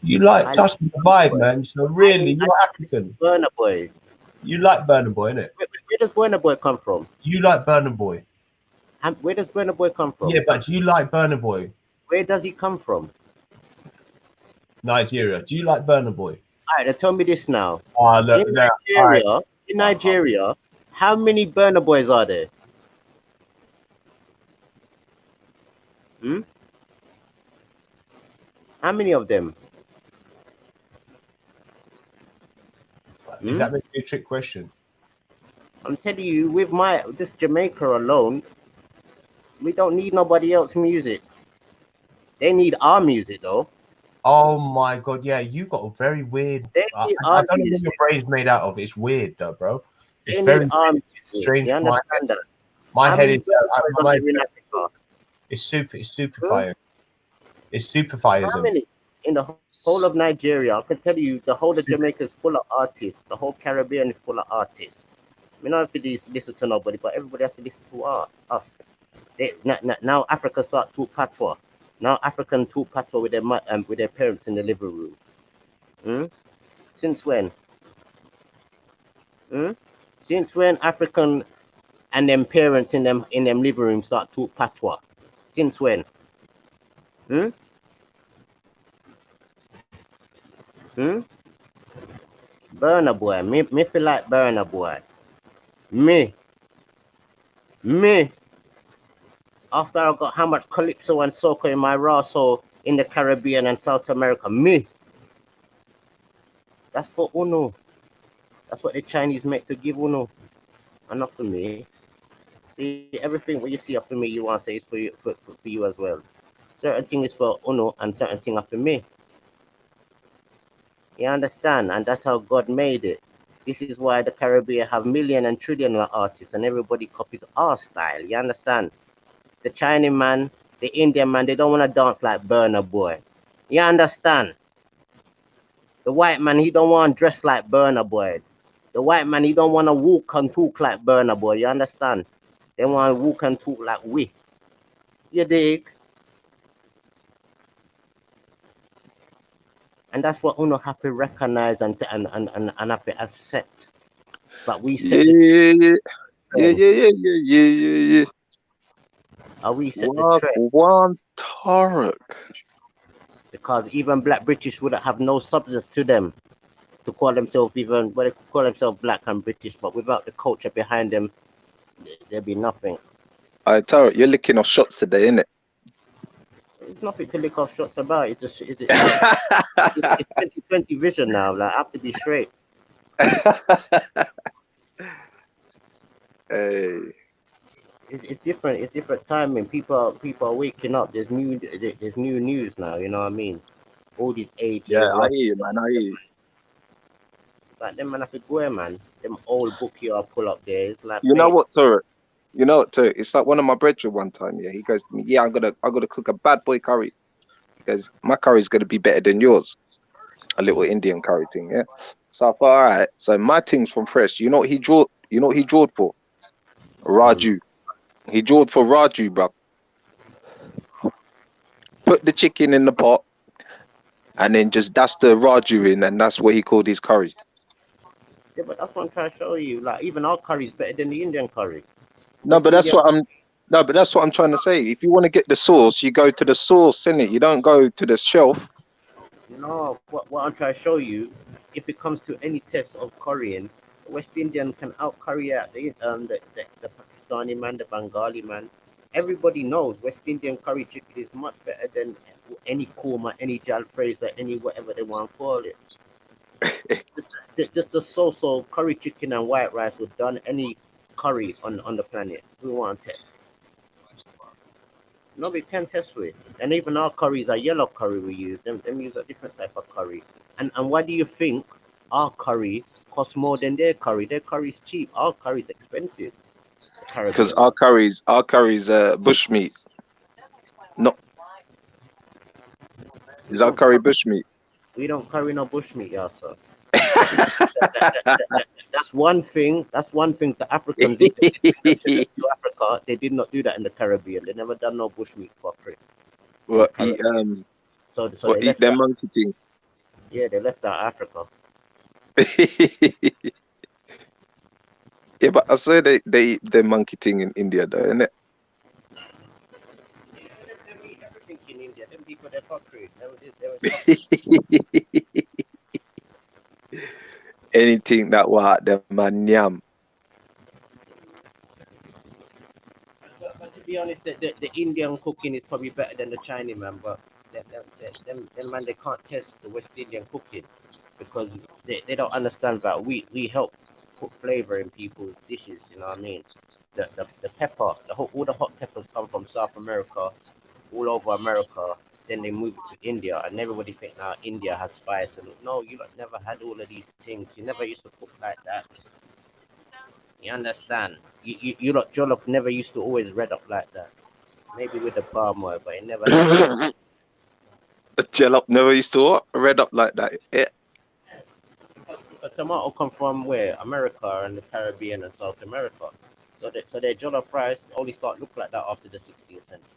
You like touch the vibe, man. So really, you're African. Burna Boy. You like Burna Boy, innit? Where does Burna Boy come from? You like Burna Boy. And where does Burna Boy come from? Yeah, but do you like Burna Boy? Where does he come from? Nigeria. Do you like Burna Boy? All right, now tell me this now. Look, in Nigeria, how many Burna Boys are there? How many of them? Is that a trick question? I'm telling you, with this Jamaica alone, we don't need nobody else's music. They need our music, though. Oh my god, yeah, you got a very weird. I don't know what your brain's made out of. It's weird, though, bro. It's very strange. My head is. It's super. It's superfire. It's superfireism. How many in the whole of Nigeria? I can tell you, the whole of Jamaica is full of artists. The whole Caribbean is full of artists. We don't have to listen to nobody, but everybody has to listen to us. Now Africa start to patois. Now African talk patois with their parents in the living room. Since when? Since when African and them parents in them living room start to talk patois? Since when? Burner Boy. Me feel like Burner Boy. Me. After I got how much calypso and soca in my raw soul in the Caribbean and South America. Me. That's for Uno. That's what the Chinese make to give Uno. And not for me. See, everything what you see for me, you want to say is for you, for you as well. Certain thing is for Uno and certain thing are for me. You understand? And that's how God made it. This is why the Caribbean have million and trillion of artists and everybody copies our style. You understand? The Chinese man, the Indian man, they don't want to dance like Burner Boy. You understand? The white man, he don't want to dress like Burner Boy. The white man, he don't want to walk and talk like Burner Boy. You understand? They want to walk and talk like we. You dig? And that's what Uno have to recognize and have to accept. But we set Yeah. we set the trend. One Tarek. Because even black British would have no substance to them to call themselves even, well, they could call themselves black and British, but without the culture behind them, there'd be nothing. Tarek, you're licking off shots today, innit? There's nothing to lick off shots about. It's 2020 vision now. Like, I have to be straight. Hey. It's different. It's different timing. People are waking up. There's new news now. You know what I mean? All these ages. Yeah, I hear you, man. I hear you. Like them man have to go, man. Them old book you pull up there. It's like, You know what, Tarek? It's like one of my brethren one time. Yeah, he goes to me, "Yeah, I'm gonna cook a bad boy curry." He goes, "My curry's gonna be better than yours." A little Indian curry thing, yeah. So I thought, all right. So my thing's from fresh. You know what he drawed? You know what he drawed for? Raju. He drawed for Raju, bro. Put the chicken in the pot, and then just dash the Raju in, and that's what he called his curry. Yeah, but that's what I'm trying to show you. Like, even our curry is better than the Indian curry. No, but that's what I'm trying to say. If you want to get the sauce, you go to the sauce, innit? You don't go to the shelf. No, what I'm trying to show you, if it comes to any test of currying, West Indian can out curry out the Pakistani man, the Bengali man. Everybody knows West Indian curry chicken is much better than any korma, any jalfrezi, any whatever they want to call it. just the so-so curry chicken and white rice would done any curry on the planet. We want to test. Nobody can test with. And even our curries are yellow curry we use. Them use a different type of curry. And why do you think our curry costs more than their curry? Their curry is cheap. Our curry is expensive. Because our curry's bushmeat. No. Is our curry bushmeat? We don't curry no bushmeat, yeah, sir. That's one thing. That's one thing the Africans did to Africa. They did not do that in the Caribbean. They never done no bushmeat for free. What eat So what they eat their monkey thing? Yeah, they left out Africa. Yeah, but I swear they eat their monkey thing in India though, innit? They eat everything in India. Them people they're fuckery. Anything that what the man yam. But to be honest, the Indian cooking is probably better than the Chinese man. But them man, they can't test the West Indian cooking because they don't understand that we help put flavor in people's dishes. You know what I mean? The pepper, all the hot peppers come from South America, all over America. Then they move it to India, and everybody think now India has spice. And no, you lot never had all of these things. You never used to cook like that. You understand? You lot jollof never used to always red up like that. Maybe with the palm oil, but it never. The jellop never used to what? Red up like that. Yeah. A tomato come from where? America and the Caribbean and South America. So their jollof rice only start look like that after the 16th century.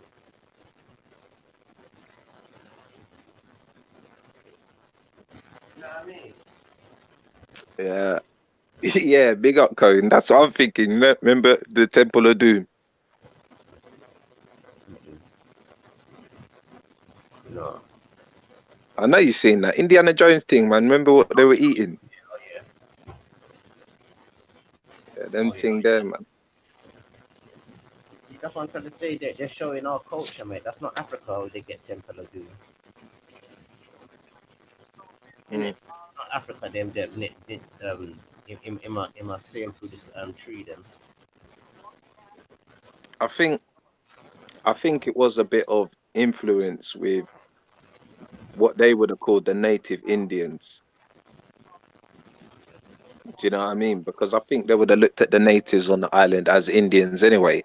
You know what I mean? Yeah. Yeah, big up Cohen. That's what I'm thinking. Remember the Temple of Doom? No. I know you've seen that Indiana Jones thing, man. Remember what they were eating? Oh yeah. them Oh yeah. thing there, man. That's what I'm trying to say. They're showing our culture, mate. That's not Africa. How they get temple of doom. Mm. Not Africa. Them in my sail through this tree. Them. I think it was a bit of influence with what they would have called the native Indians. Do you know what I mean? Because I think they would have looked at the natives on the island as Indians anyway.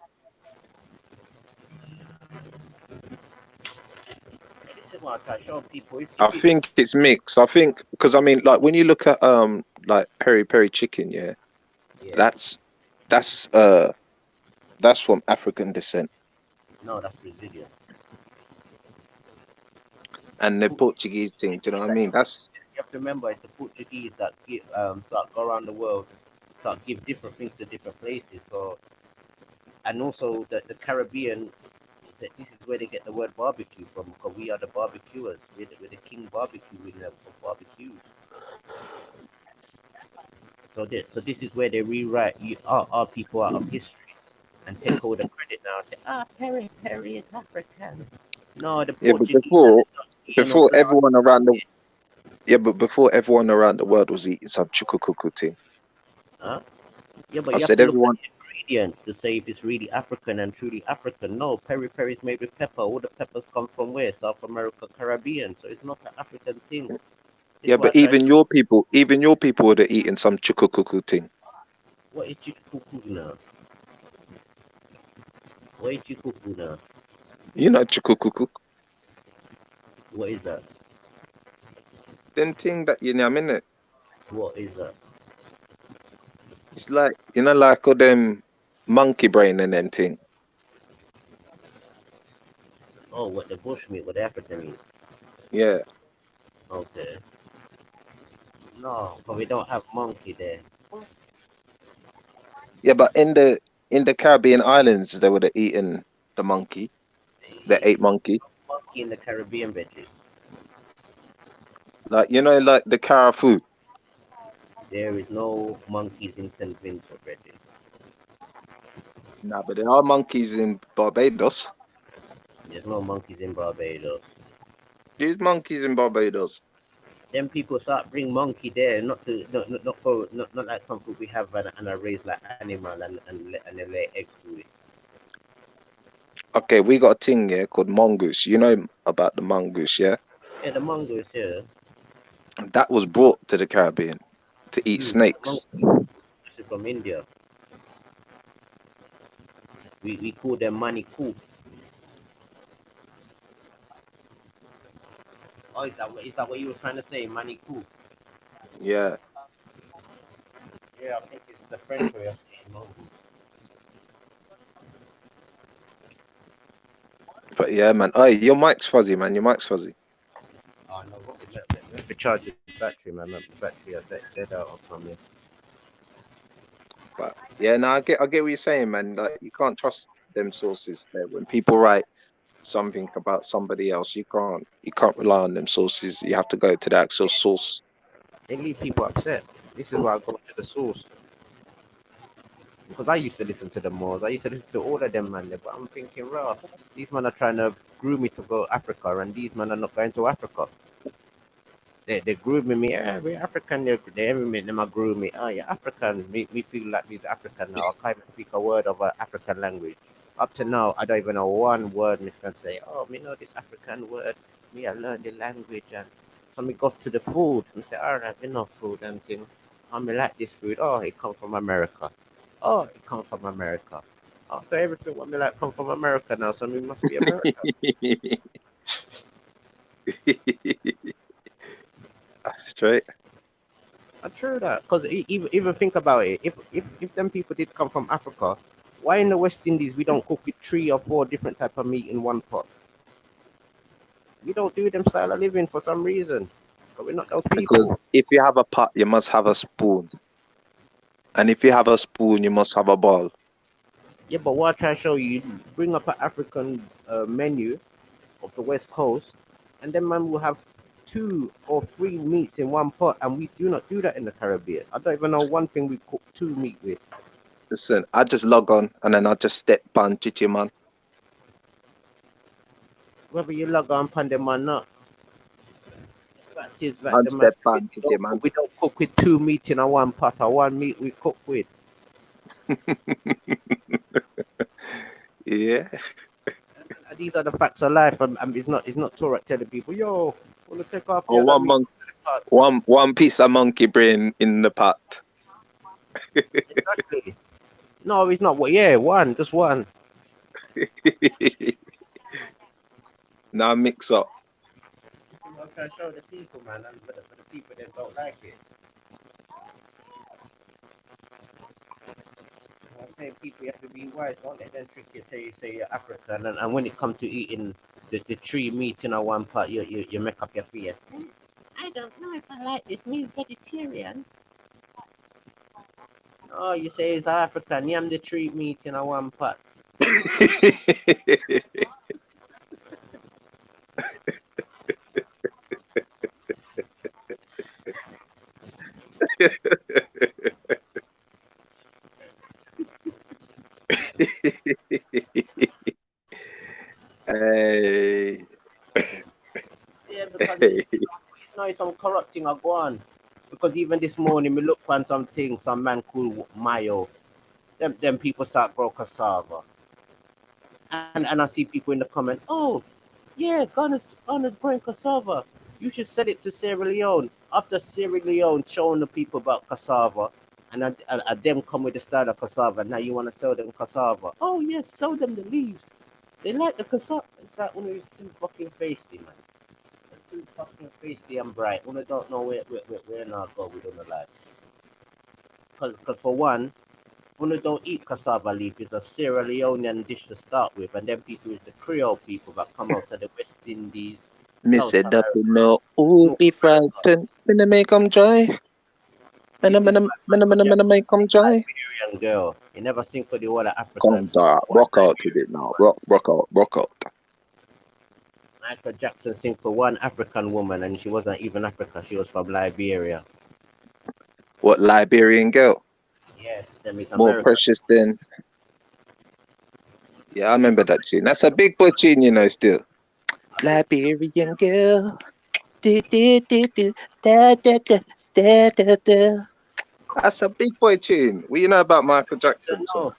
This is what I try to show people. I think it's mixed. I think because I mean, like when you look at like peri peri chicken, yeah, yeah. that's from African descent, No, that's Brazilian. and the Portuguese thing. Do you know what I mean? That's You have to remember, it's the Portuguese that give start go around the world, start give different things to different places. So, and also the Caribbean, this is where they get the word barbecue from, because we are the barbecuers. We're the king barbecue in the barbecues. So this is where they rewrite our people out of history and take all the credit now and say, Peri Peri is African. No, the yeah. But Portuguese and the Dutch eating no before blood. everyone around the but before everyone around the world was eating some chukukuku thing. Huh? Yeah, but I you have said to look at everyone. the ingredients to say if it's really African and truly African. No, peri peri is made with pepper. All the peppers come from where? South America, Caribbean. So it's not an African thing. This Yeah, is what but I try. even your people would have eaten some chukukuku thing. What is chikuku now? What is chikuku now? You know chukukuku. What is that? Them thing that you know, I mean it. What is that? It's like like all them monkey brain and them thing. Oh, what the bush meat? What the African meat? Yeah. Okay. No, but we don't have monkey there. Yeah, but in the Caribbean islands they would have eaten the monkey. They ate monkey. Monkey in the Caribbean veggies. Like like the carafoo. There is no monkeys in St. Vincent veggies. Nah, but there are monkeys in Barbados. There's no monkeys in Barbados. There's monkeys in Barbados. Them people start bring monkey there, not like some food we have and I raise like animal and they lay eggs to it. Okay, we got a thing here called mongoose. You know about the mongoose, yeah? Yeah, the mongoose here. That was brought to the Caribbean to eat snakes. Monkeys from India. We call them manikou. Oh, is that what you were trying to say, manikou? Yeah. Yeah, I think it's the French way of saying mongoose. But yeah, man. Oh, your mic's fuzzy, man. Your mic's fuzzy. Oh no, let me charge the battery, man. The battery is dead out from me. But yeah, no, I get what you're saying, man. Like you can't trust them sources there. When people write something about somebody else, you can't rely on them sources. You have to go to the actual source. They leave people upset. This is why I go to the source. Because I used to listen to the Moors. I used to listen to all of them, man. But I'm thinking, Ross, these men are trying to groom me to go Africa, and these men are not going to Africa. They're grooming me. Yeah, we're African. They every minute them are grooming me. Oh, you're African. Me feel like me's African now. I can't even speak a word of an African language. Up to now, I don't even know one word me can say. Oh, me know this African word. Me, I learned the language. And so me go to the food. Me say, all right, enough food and things. I me like this food. Oh, it come from America. Oh, it come from America. Oh, so everything what me like come from America now. So me must be American. That's straight. True that, because even think about it. If them people did come from Africa, why in the West Indies we don't cook with 3 or 4 different type of meat in one pot? We don't do them style of living for some reason. But we're not those Because people. if you have a pot, you must have a spoon. And if you have a spoon, you must have a bowl. Yeah, but what I try to show you, bring up an African menu of the West Coast, and then man will have 2 or 3 meats in one pot, and we do not do that in the Caribbean. I don't even know one thing we cook 2 meat with. Listen, I just log on and then I just step pan GT man. Whether you log on pandem or not. Fact is that And the step man, pan GT man. we don't cook with 2 meat in a one pot or 1 meat we cook with. Yeah. And these are the facts of life, and it's not Torah telling people, yo, wanna take off Or the other one meat monk, in the pot. one piece of monkey brain in the pot. Exactly. No, it's not. What? Yeah, one, just one. Now mix up. I'm trying to show the people, man, and for the people that don't like it. I'm saying people, you have to be wise. Don't let them trick you. Say you're African, and when it comes to eating the tree meat in a one pot, you make up your face. I don't know if I like this meat vegetarian. Oh, you say it's African, yam the tree meat in a one pot. Hey. Yeah, because it's some corrupting are gone. Because even this morning, we look on some things, some man called Mayo. Them people start grow cassava. And I see people in the comment, oh, yeah, Ghana's growing cassava. You should sell it to Sierra Leone. After Sierra Leone showing the people about cassava, and them come with the style of cassava, now you want to sell them cassava. Oh, yes, sell them the leaves. They like the cassava. It's like one of these too fucking feisty, man. They're too fucking feisty and bright. When I don't know where now go with on the life. Because for one, when they don't eat cassava leaf, it's a Sierra Leonean dish to start with, and then people is the Creole people that come out of the West Indies, Me South said that America, you know, who be frightened when they make them joy. When I make them joy. Liberian girl. You never sing for the whole of Africa. Come on, rock out with it now. Rock out. Michael Jackson sing for one African woman, and she wasn't even Africa. She was from Liberia. What Liberian girl? Yes, them is More American. precious than. Yeah, I remember that tune. That's a big boy tune, you know, still. Liberian girl. Do, do, do, do. Da, da, da, da, da, da. That's a big boy tune. What you know about Michael Jackson? No.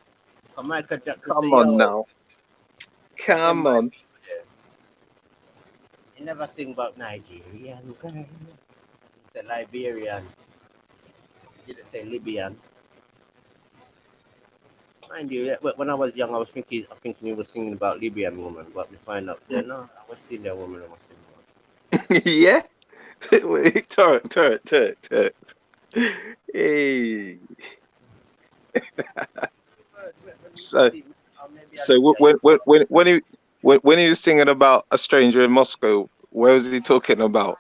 Michael Jackson Come say, on yo, now. Come on. You never sing about Nigerian girl. You say Liberian. You didn't say Libyan. Mind you, when I was young, I was thinking he was singing about Libyan woman, but we find out, say, no, West Indian woman I was singing about. Yeah? Wait, turret. Hey. So when he was singing about a stranger in Moscow, where was he talking about?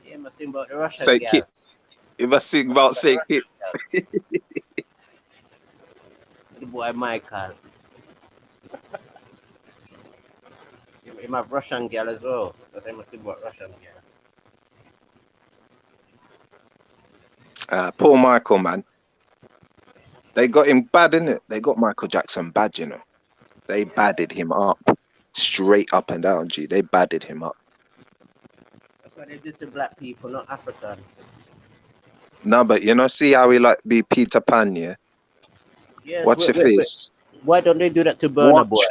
Yeah, must sing about the Russian Say girl. Kits. He must sing about Say Kits. The boy Michael. He have Russian girl as well. But they must sing about Russian girl. Poor Michael, man. They got him bad, innit? They got Michael Jackson bad, you know. They badded him up. Straight up and down, G. They badded him up. That's what they do to black people, not African. No, but you know, see how he like be Peter Pan, yeah? Yes, Watch your face. Why don't they do that to Burna Boy?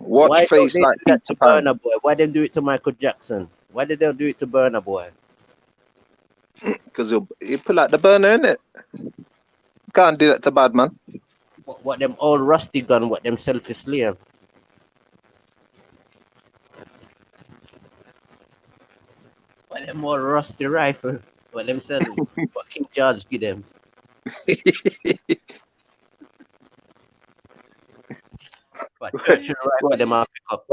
Watch face like Peter Pan. Burna Boy? Why them do it to Michael Jackson? Why did they do it to Burna Boy? Because you pull out the burner, innit? Can't do that to bad man. What them old rusty gun, what them self-slave? What them old rusty rifle, what them sell? What King George give them? What Churchill rifle them up pick up?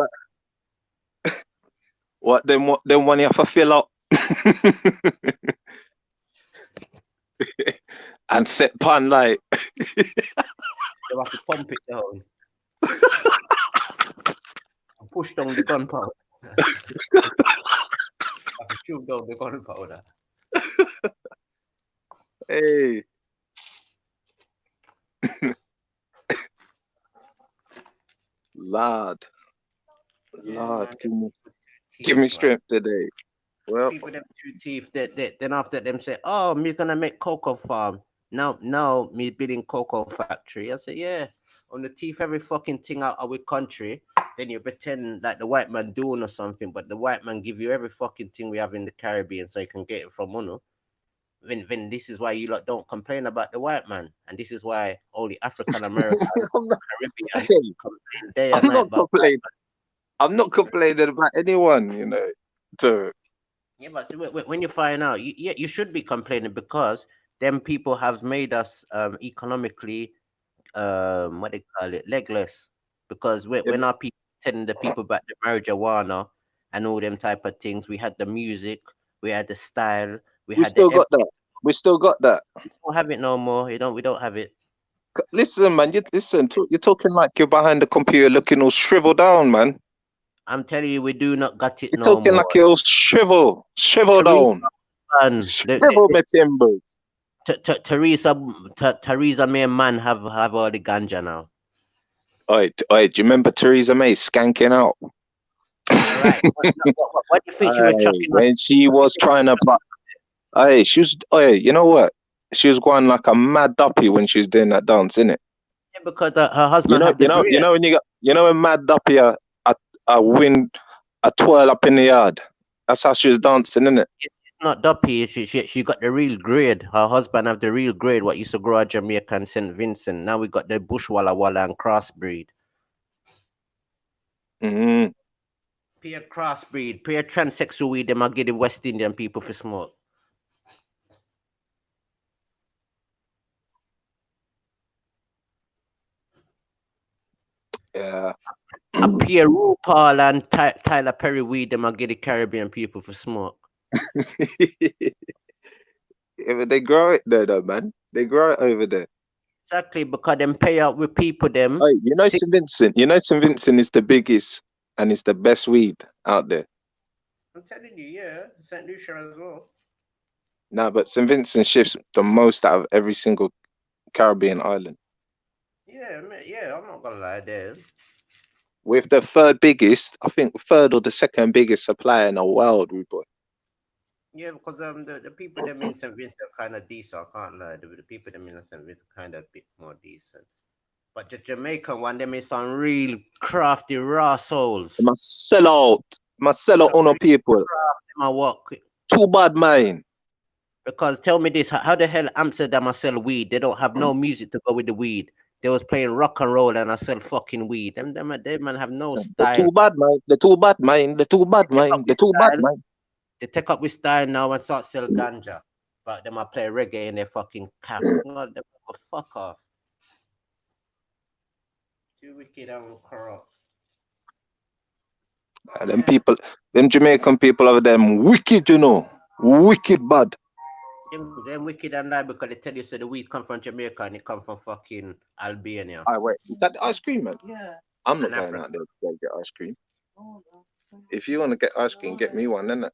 What them one you have to fill up and set pan light. They have to pump it down. And push down the gunpowder. Have to shoot down the gunpowder. Hey. Lord, Yeah, Lord, man. give me Teeth, man. strength today. Well, People them two teeth. Then after them say, "Oh, me gonna make cocoa farm." Now me building cocoa factory. I say, yeah. On the teeth, every fucking thing out of our country. Then you pretend like the white man doing or something, but the white man give you every fucking thing we have in the Caribbean, so you can get it from Uno. When this is why you lot don't complain about the white man, and this is why only African American, I'm not, Caribbean hey, complain day and I'm night not about white complaining. I'm not complaining about anyone, you know. So Yeah, but see, when you find out, yeah, you should be complaining because them people have made us economically what they call it legless because yeah, when our people telling the people about the marijuana and all them type of things, we had the music, we had the style, we we had the still got everything. that. We still got that. We don't have it no more. We don't have it. Listen, man. You listen. You're talking like you're behind the computer, looking all shriveled down, man. I'm telling you, we do not got it You're no talking more. like you're all shriveled Teresa, down, man, shrivel me timber. Theresa May man have all the ganja now. Oi, do you remember Theresa May skanking out? All right. What do you think she was Aye, chucking? when she was trying to, aye, she was. Aye, you know what? She was going like a mad duppy when she was doing that dance, innit? Because her husband have the You green. know when when mad duppy a win a twirl up in the yard. That's how she was dancing, innit? It's not duppy. She got the real grade. Her husband have the real grade. What used to grow at Jamaica and St. Vincent. Now we got the bush walla walla and crossbreed. Mm-hmm. Pure crossbreed, pure transsexual weed. Them I get the West Indian people for smoke. Yeah. A pure RuPaul and Tyler Perry weed. Them I get the Caribbean people for smoke. Yeah, but they grow it there, though, man. They grow it over there. Exactly, because them pay out with people them. Oh, you know St. Vincent. You know St. Vincent is the biggest and it's the best weed out there. I'm telling you, yeah, St. Lucia as well. Nah, but St. Vincent shifts the most out of every single Caribbean island. Yeah, yeah, I'm not gonna lie there. With the third biggest, I think third or the second biggest supplier in the world, rude boy. Yeah, because the people them in St. Vincent are kind of decent. I can't lie. The people them in St. Vincent kind of a bit more decent. But the Jamaican one, them is some real crafty raw souls. They must sell out. On our people. Them work. Too bad, man. Because tell me this, how the hell Amsterdam I sell weed? They don't have no music to go with the weed. They was playing rock and roll and I sell fucking weed. Them man have no They're style. too bad, man. They're too bad, man. They're too bad, man. They're too bad, man. They take up with style now and start sell ganja. But them I play reggae in their fucking cap. No, them fuck off. Too wicked and corrupt. And them Jamaican people over them wicked, you know. Wicked bad. Them wicked and lie because they tell you so the weed come from Jamaica and it come from fucking Albania. Wait, is that the ice cream, man? Yeah. I'm not going out there to go get ice cream. If you want to get ice cream, get me one, innit?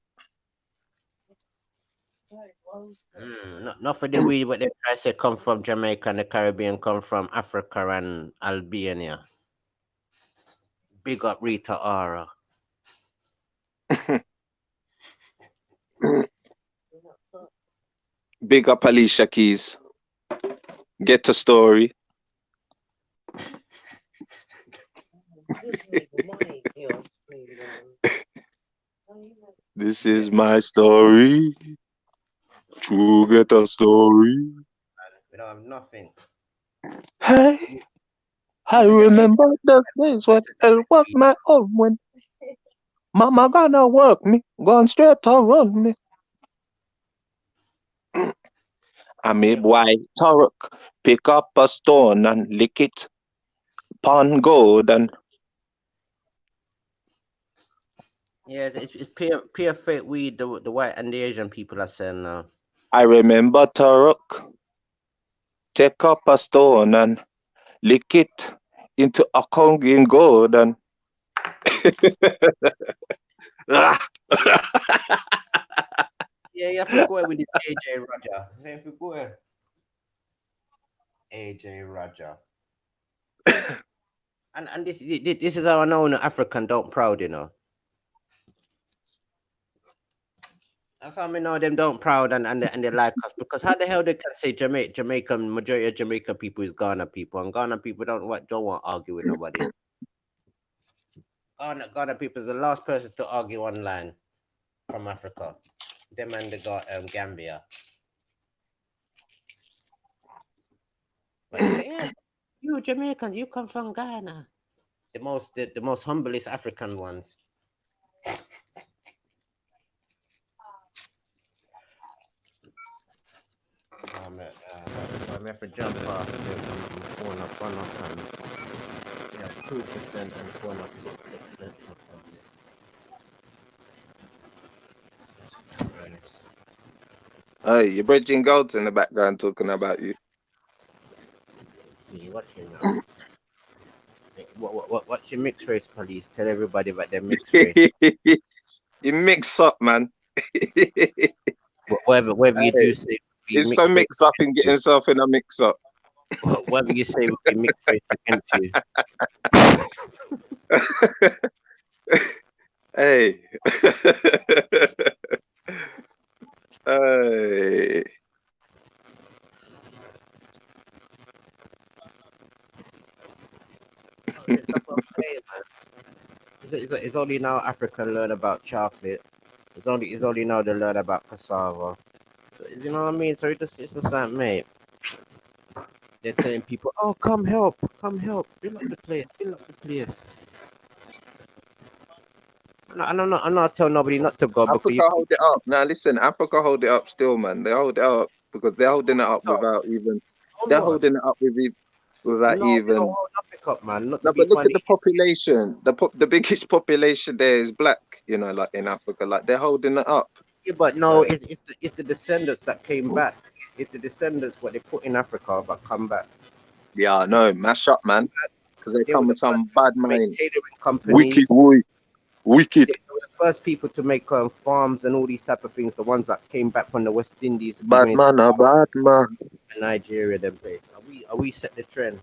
Not for the weed, but they try to say come from Jamaica and the Caribbean, come from Africa and Albania. Big up Rita Ora. Big up Alicia Keys. Get a story. This is my story. To get a story. We don't have nothing. Hey, I remember the days when I was my own when Mama gonna work me, gone straight to run me. I made white Turk pick up a stone and lick it upon gold and Yeah, it's pure fake weed. The white and the Asian people are saying now. I remember Turk take up a stone and lick it into a Congan gold and Yeah, you have to go with the AJ Roger. You have to go. AJ Roger. And this is how I know an African don't proud, you know. That's how I know them don't proud and they like us, because how the hell they can say Jamaican majority of Jamaican people is Ghana people, and Ghana people don't want to argue with nobody. Ghana people is the last person to argue online from Africa. Them and they got Gambia. But they say, yeah, you Jamaicans, you come from Ghana. The most humblest African ones. I'm have to jump off the phone up one up and yeah, 2% and phone up. Hey, your bridging goats in the background talking about you. See, watching now. What's your mixed race, police? Tell everybody about their mixed race. You mix up, man. Whatever you do say, It's so mix up and get himself in a mix up. Whatever you say will be mixed race against you. Hey. Hey. That's what I'm saying, man. It's only now Africa learn about chocolate. It's only now they learn about cassava. So, you know what I mean? So it's just like, mate. They're telling people, "Oh, come help, fill up the place." I'm not telling nobody not to go, because Africa hold it up. Now listen, Africa hold it up still, man. They hold it up because they're holding it up without even. They're holding it up without even. They don't hold nothing up, man. Not No, to be but look funny. at the population. The biggest population there is black. You know, like in Africa, like they're holding it up. Yeah, but no, Right. it's the descendants that came back. It's the descendants what they put in Africa but come back. Yeah, I know. Mash up, man. Because they come with some bad mind. Catering companies. Wicked. They were the first people to make farms and all these type of things. The ones that came back from the West Indies. Bad man. Nigeria, them place. Are we set the trend?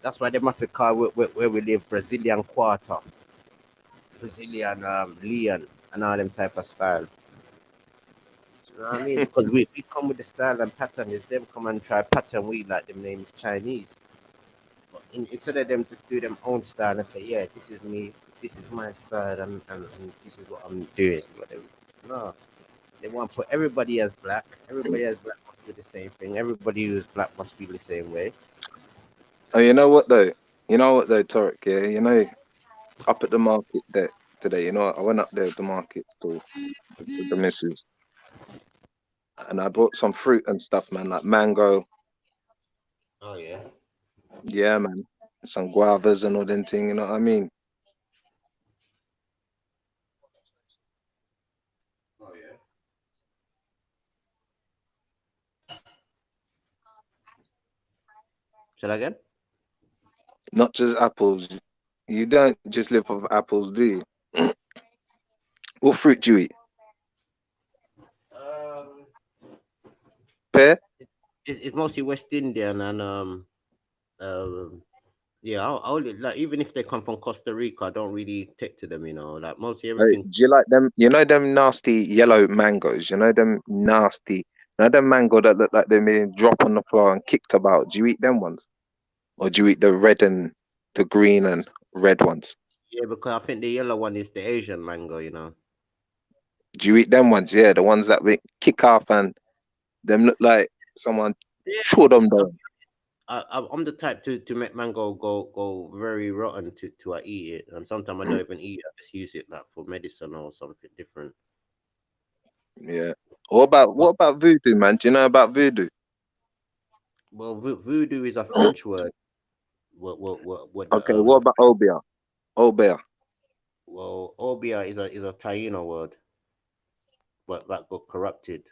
That's why they must be called where we live Brazilian Quarter, Brazilian Leon, and all them type of style. You know what I mean? Because we come with the style and pattern. Is them come and try pattern we like them names Chinese. But instead of them just do them own style and say, yeah, this is me, this is my style, and this is what I'm doing. Whatever. No, they want to put everybody as black. Everybody as black must do the same thing. Everybody who's black must feel the same way. Oh, you know what though? Torek, yeah, you know, up at the market there today, you know, I went up there at the market store with the missus, and I bought some fruit and stuff, man, like mango. Oh yeah. Yeah, man, some guavas and all them thing. You know what I mean? Oh yeah. Say that again? Not just apples. You don't just live off apples, do you? What fruit do you eat? Pear? It's mostly West Indian and yeah. I only like, even if they come from Costa Rica, I don't really take to them. You know, like mostly Hey, everything. do you like them? You know them nasty yellow mangoes. You know them nasty. You know them mango that look like they've been dropped on the floor and kicked about. Do you eat them ones, or do you eat the red and the green and red ones? Yeah, because I think the yellow one is the Asian mango. You know. Do you eat them ones? Yeah, the ones that we kick off and them look like someone Yeah. threw them down. I'm the type to make mango go very rotten to I eat it, and sometimes I don't even eat it. I just use it like for medicine or something different. Yeah. What about voodoo, man? Do you know about voodoo? Well, voodoo is a French word. What the Okay. What about obia? Obia. Well, obia is a Taino word, but that got corrupted.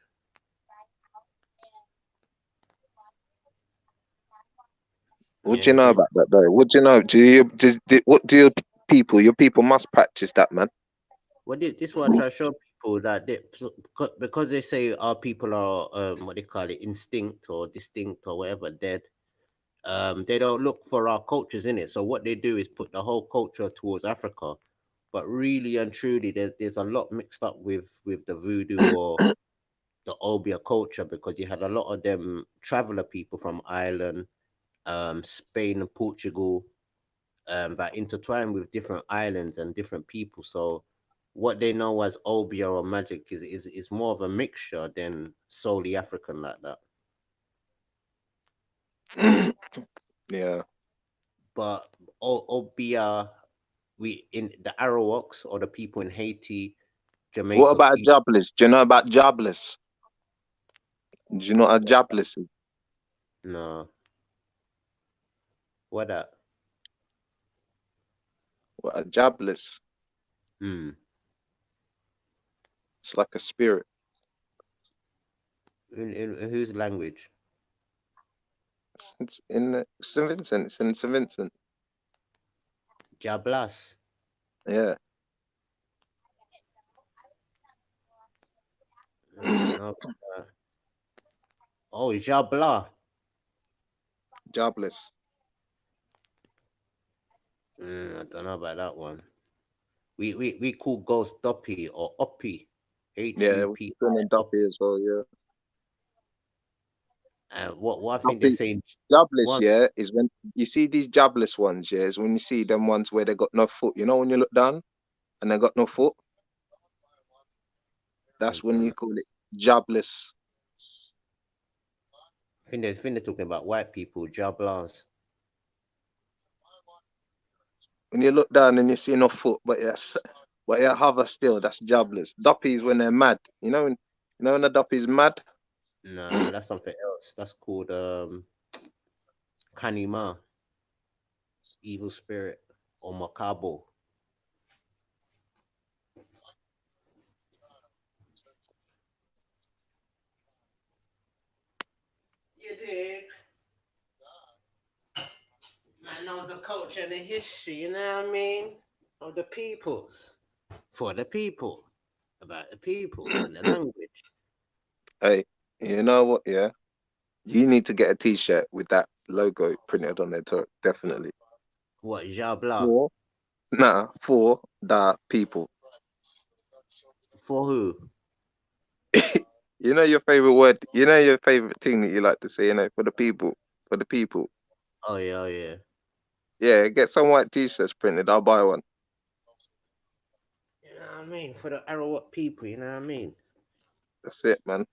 What Yeah, do you know about that though? What do you know? What do your people must practice that, man? Well, this what I try to show people that because they say our people are what they call it instinct or distinct or whatever dead. They don't look for our cultures in it. So what they do is put the whole culture towards Africa. But really and truly, there's a lot mixed up with the voodoo or the Obia culture, because you had a lot of them traveler people from Ireland, Spain and Portugal, that intertwine with different islands and different people. So what they know as Obia or magic is more of a mixture than solely African like that. Yeah. But Obia, we in the Arawaks or the people in Haiti, What Jamaica, about a Cuba. jobless? Do you know about jobless? Do you know what a jobless is? No, what that? What a jobless? Hmm. It's like a spirit. In whose language? It's in St. Vincent. It's in St. Vincent. Jablas. Yeah. No. Oh, Jabla. Jobless. I don't know about that one. We call ghost Doppy or Oppy. Yeah, we're Hup. doing Duppy as well. Yeah. And what I think they're Duppy. saying, Jobless, one, yeah, is when you see these jobless ones, yeah, is when you see them ones where they got no foot. You know, when you look down and they got no foot, I that's when don't you know. call it jobless. I think they're talking about white people, Jablas. When you look down and you see no foot, but you have a still, that's jobless. Duppy is when they're mad. You know when the duppy is mad. No, that's something else. That's called Kanima, evil spirit, or Makabo. You dig? Man knows the culture and the history, you know what I mean? Of the peoples. For the people. About the people and the language. Hey, you know what? Yeah, you need to get a T-shirt with that logo printed on there, too, definitely. What, Jabla? For for the people. For who? You know your favorite word. You know your favorite thing that you like to say. You know, for the people. For the people. Oh yeah, oh yeah. Yeah, get some white T-shirts printed. I'll buy one. You know what I mean? For the Arawak people, you know what I mean? That's it, man.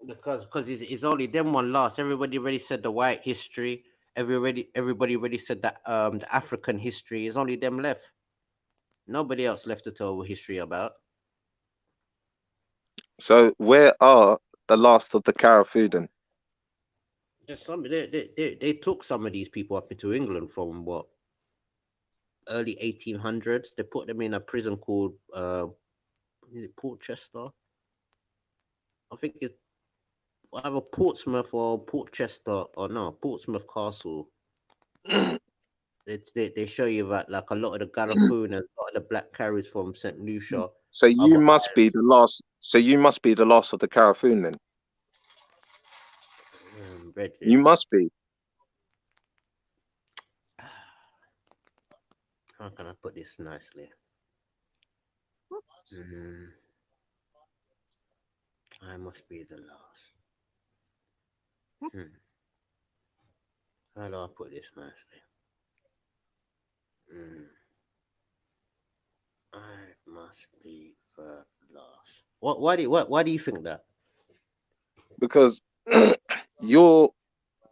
Because it's only them one last. Everybody already said the white history. Everybody already said that the African history. It's only them left. Nobody else left to tell history about. So where are the last of the Karafudan? There's some they took some of these people up into England from what, early 1800s. They put them in a prison called is it Portchester? I think it's either Portsmouth or Portchester, or no, Portsmouth Castle. They show you that like a lot of the Garifuna and a lot of the black carriers from St. Lucia, So you other must be the last. So you must be the last of the Karafudan. Brethren. You must be. How can I put this nicely? I must be the last. How do I put this nicely? I must be the last. Why do you think that? Because you're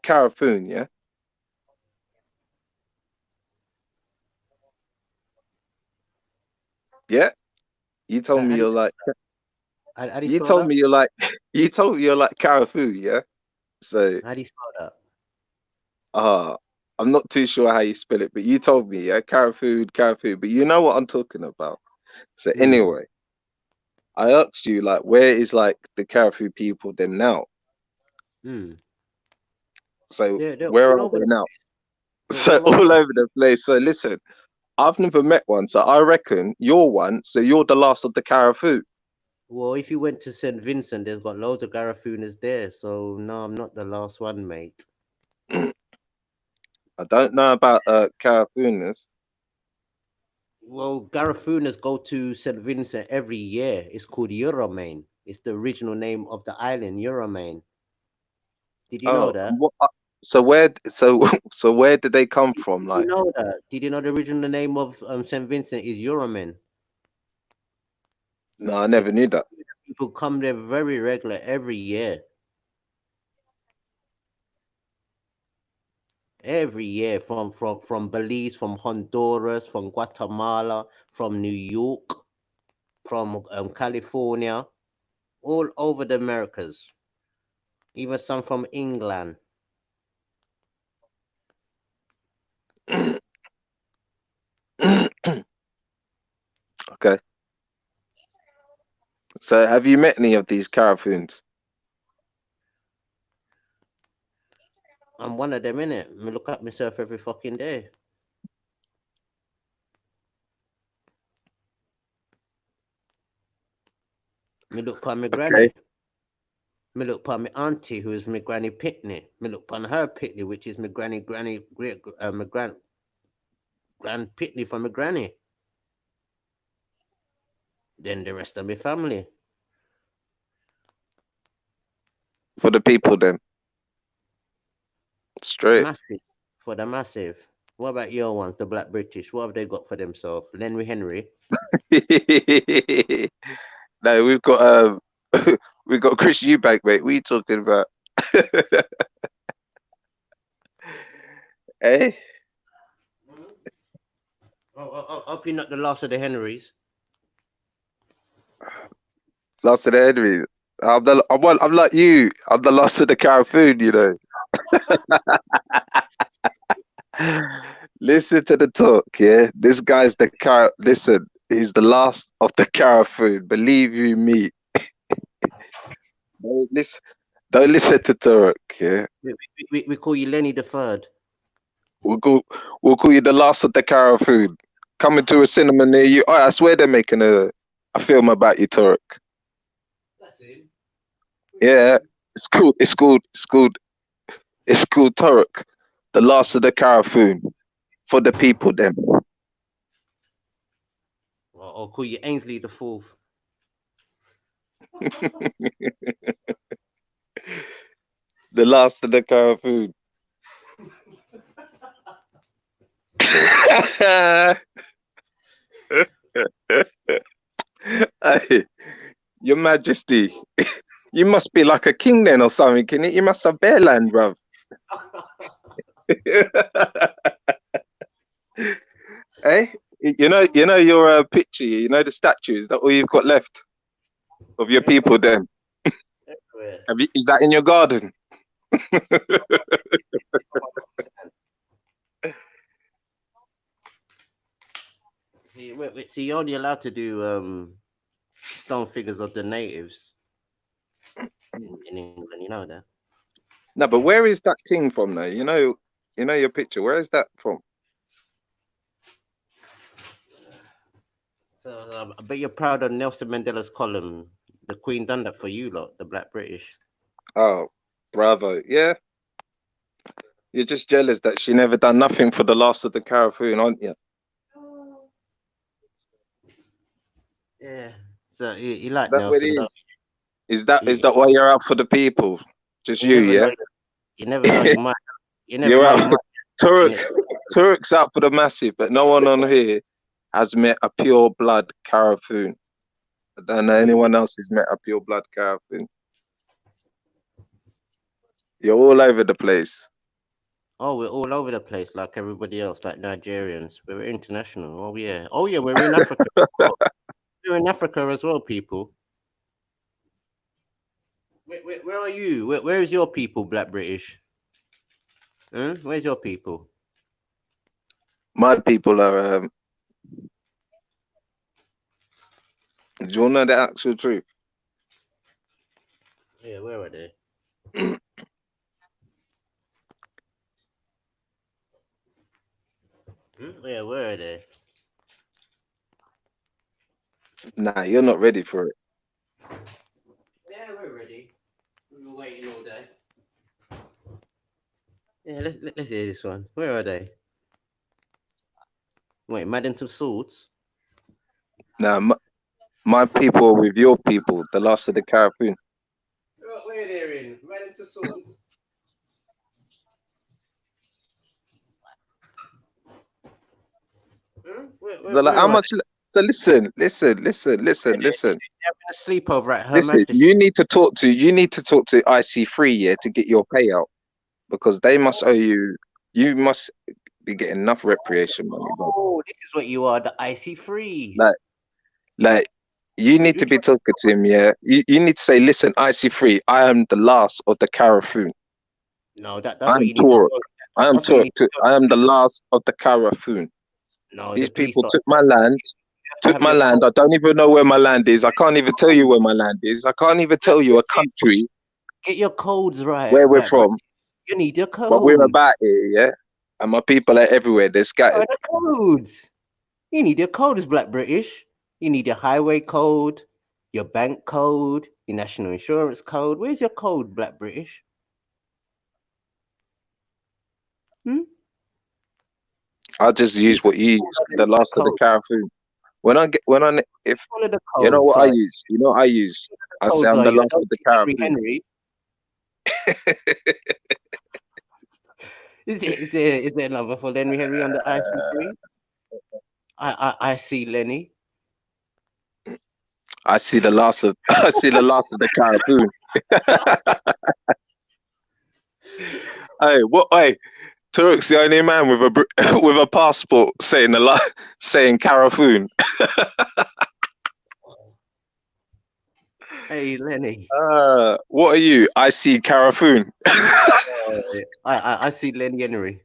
Karafun, yeah? Yeah? You told me you're like How do you you spell told that? me you're like you told me you're like Karafu, yeah? So How do you spell that? I'm not too sure how you spell it, but you told me, yeah, Karafu, but you know what I'm talking about. So anyway, I asked you like where is like the Karafu people them now? So They're where all are over they the now? They're So all over all the over the place. So listen, I've never met one, so I reckon you're one, so you're the last of the Karafu. Well, if you went to St. Vincent, there's got loads of Garafunas there. So no, I'm not the last one, mate. I don't know about Carafunas. Well, Garafunas go to St. Vincent every year. It's called Euromain. It's the original name of the island, Euromain. Did you know Oh, that? and what? So where? So so where did they come from? Did you Like, know that? Did you know the original name of St. Vincent is Euromain? no, I never knew that. People come there very regular every year. Every year from Belize, from Honduras, from Guatemala, from New York, from California, all over the Americas, even some from England. Okay. So have you met any of these Carafuns? I'm one of them, innit? Me look at myself every fucking day. Me look upon my Okay. granny. Me look upon my auntie, who is my granny Pitney. Me look upon her Pitney, which is my granny great my grand Pitney from my granny. Then the rest of my family. For the people then. Straight. Massive. For the massive. What about your ones, the Black British? What have they got for themselves? Lenry Henry. No, we've got we've got Chris Eubank, mate. What are you talking about? Eh? Hope you're not the last of the Henrys. Last of the Henry. I'm like you. I'm the last of the Carafoon, you know. Listen to the talk, yeah. This guy's the listen, he's the last of the Carafoon. Believe you me. Don't listen to Turek, yeah. We call you Lenny the Third. We'll call you the last of the Carafoon. Coming to a cinema near you. Oh, I swear they're making a film about you, Turek. That's him. Yeah, it's called Turek, the last of the Carafoon, for the people then. I'll call you Ainsley the Fourth. The last of the Carafoon. Hey, Your Majesty, you must be like a king then or something, can you? You must have bear land, bruv. Hey, you know your picture, you know the statue. Is that all you've got left of your people then? Is that in your garden? See, you're only allowed to do stone figures of the natives in England. You know that. No, but where is that thing from though? You know your picture. Where is that from? So, but you're proud of Nelson Mandela's column. The Queen done that for you lot, the Black British. Oh, bravo. Yeah. You're just jealous that she never done nothing for the last of the Carafoon, aren't you? Yeah. So you like That what it Nelson, don't is? you? Is that why you're out for the people? Just you, never yeah? know, you never know you might. You never You're know you out. might. Turk's out for the massive, but no one on here has met a pure blood Carafoon. I don't know anyone else who's met a pure blood Carafoon. You're all over the place. Oh, we're all over the place like everybody else, like Nigerians. We're international. Oh yeah. Oh yeah, we're in Africa. We're in Africa as well, people. Where are you? Where is your people, Black British? Where's your people? My people are. Do you want to know the actual truth? Yeah, where are they? Yeah, where are they? Nah, you're not ready for it. Yeah, let's hear this one. Where are they? Wait, Madden to Swords. Now, my people are with your people, the last of the Caribbean. Where they're in Madden to Swords. So like, how much? So listen. Having a sleepover at Her Listen, Majesty. you need to talk to IC3, yeah, to get your payout, because they must owe you. You must be getting enough reparation money, bro. Oh, this is what you are, the IC3. Like you need to be talking to him, yeah. You need to say, listen, IC3, I am the last of the Carafun. No, that's I'm what you need to Toruk. do. I am Toruk. I am the last of the Carafun. No, These the police people don't took my land. Took my land. I don't even know where my land is. I can't even tell you where my land is. I can't even tell you a country Get your codes right. where we're from. You need your codes. But we're about here, yeah. And my people are everywhere. They're scattered. The codes. You need your codes, Black British. You need your highway code, your bank code, your national insurance code. Where's your code, Black British? I'll just use what you use. The last of the Carafun. If you know what I use, you know what I use. I say I'm the last of the Carafun. Henry. Is there a number for Lenny Henry on the IC3? I see Lenny. I see the last of the Carafun. Hey, Turk's the only man with a passport saying Carafun. Hey Lenny. What are you? I see Carafun. I see Lenny Henry.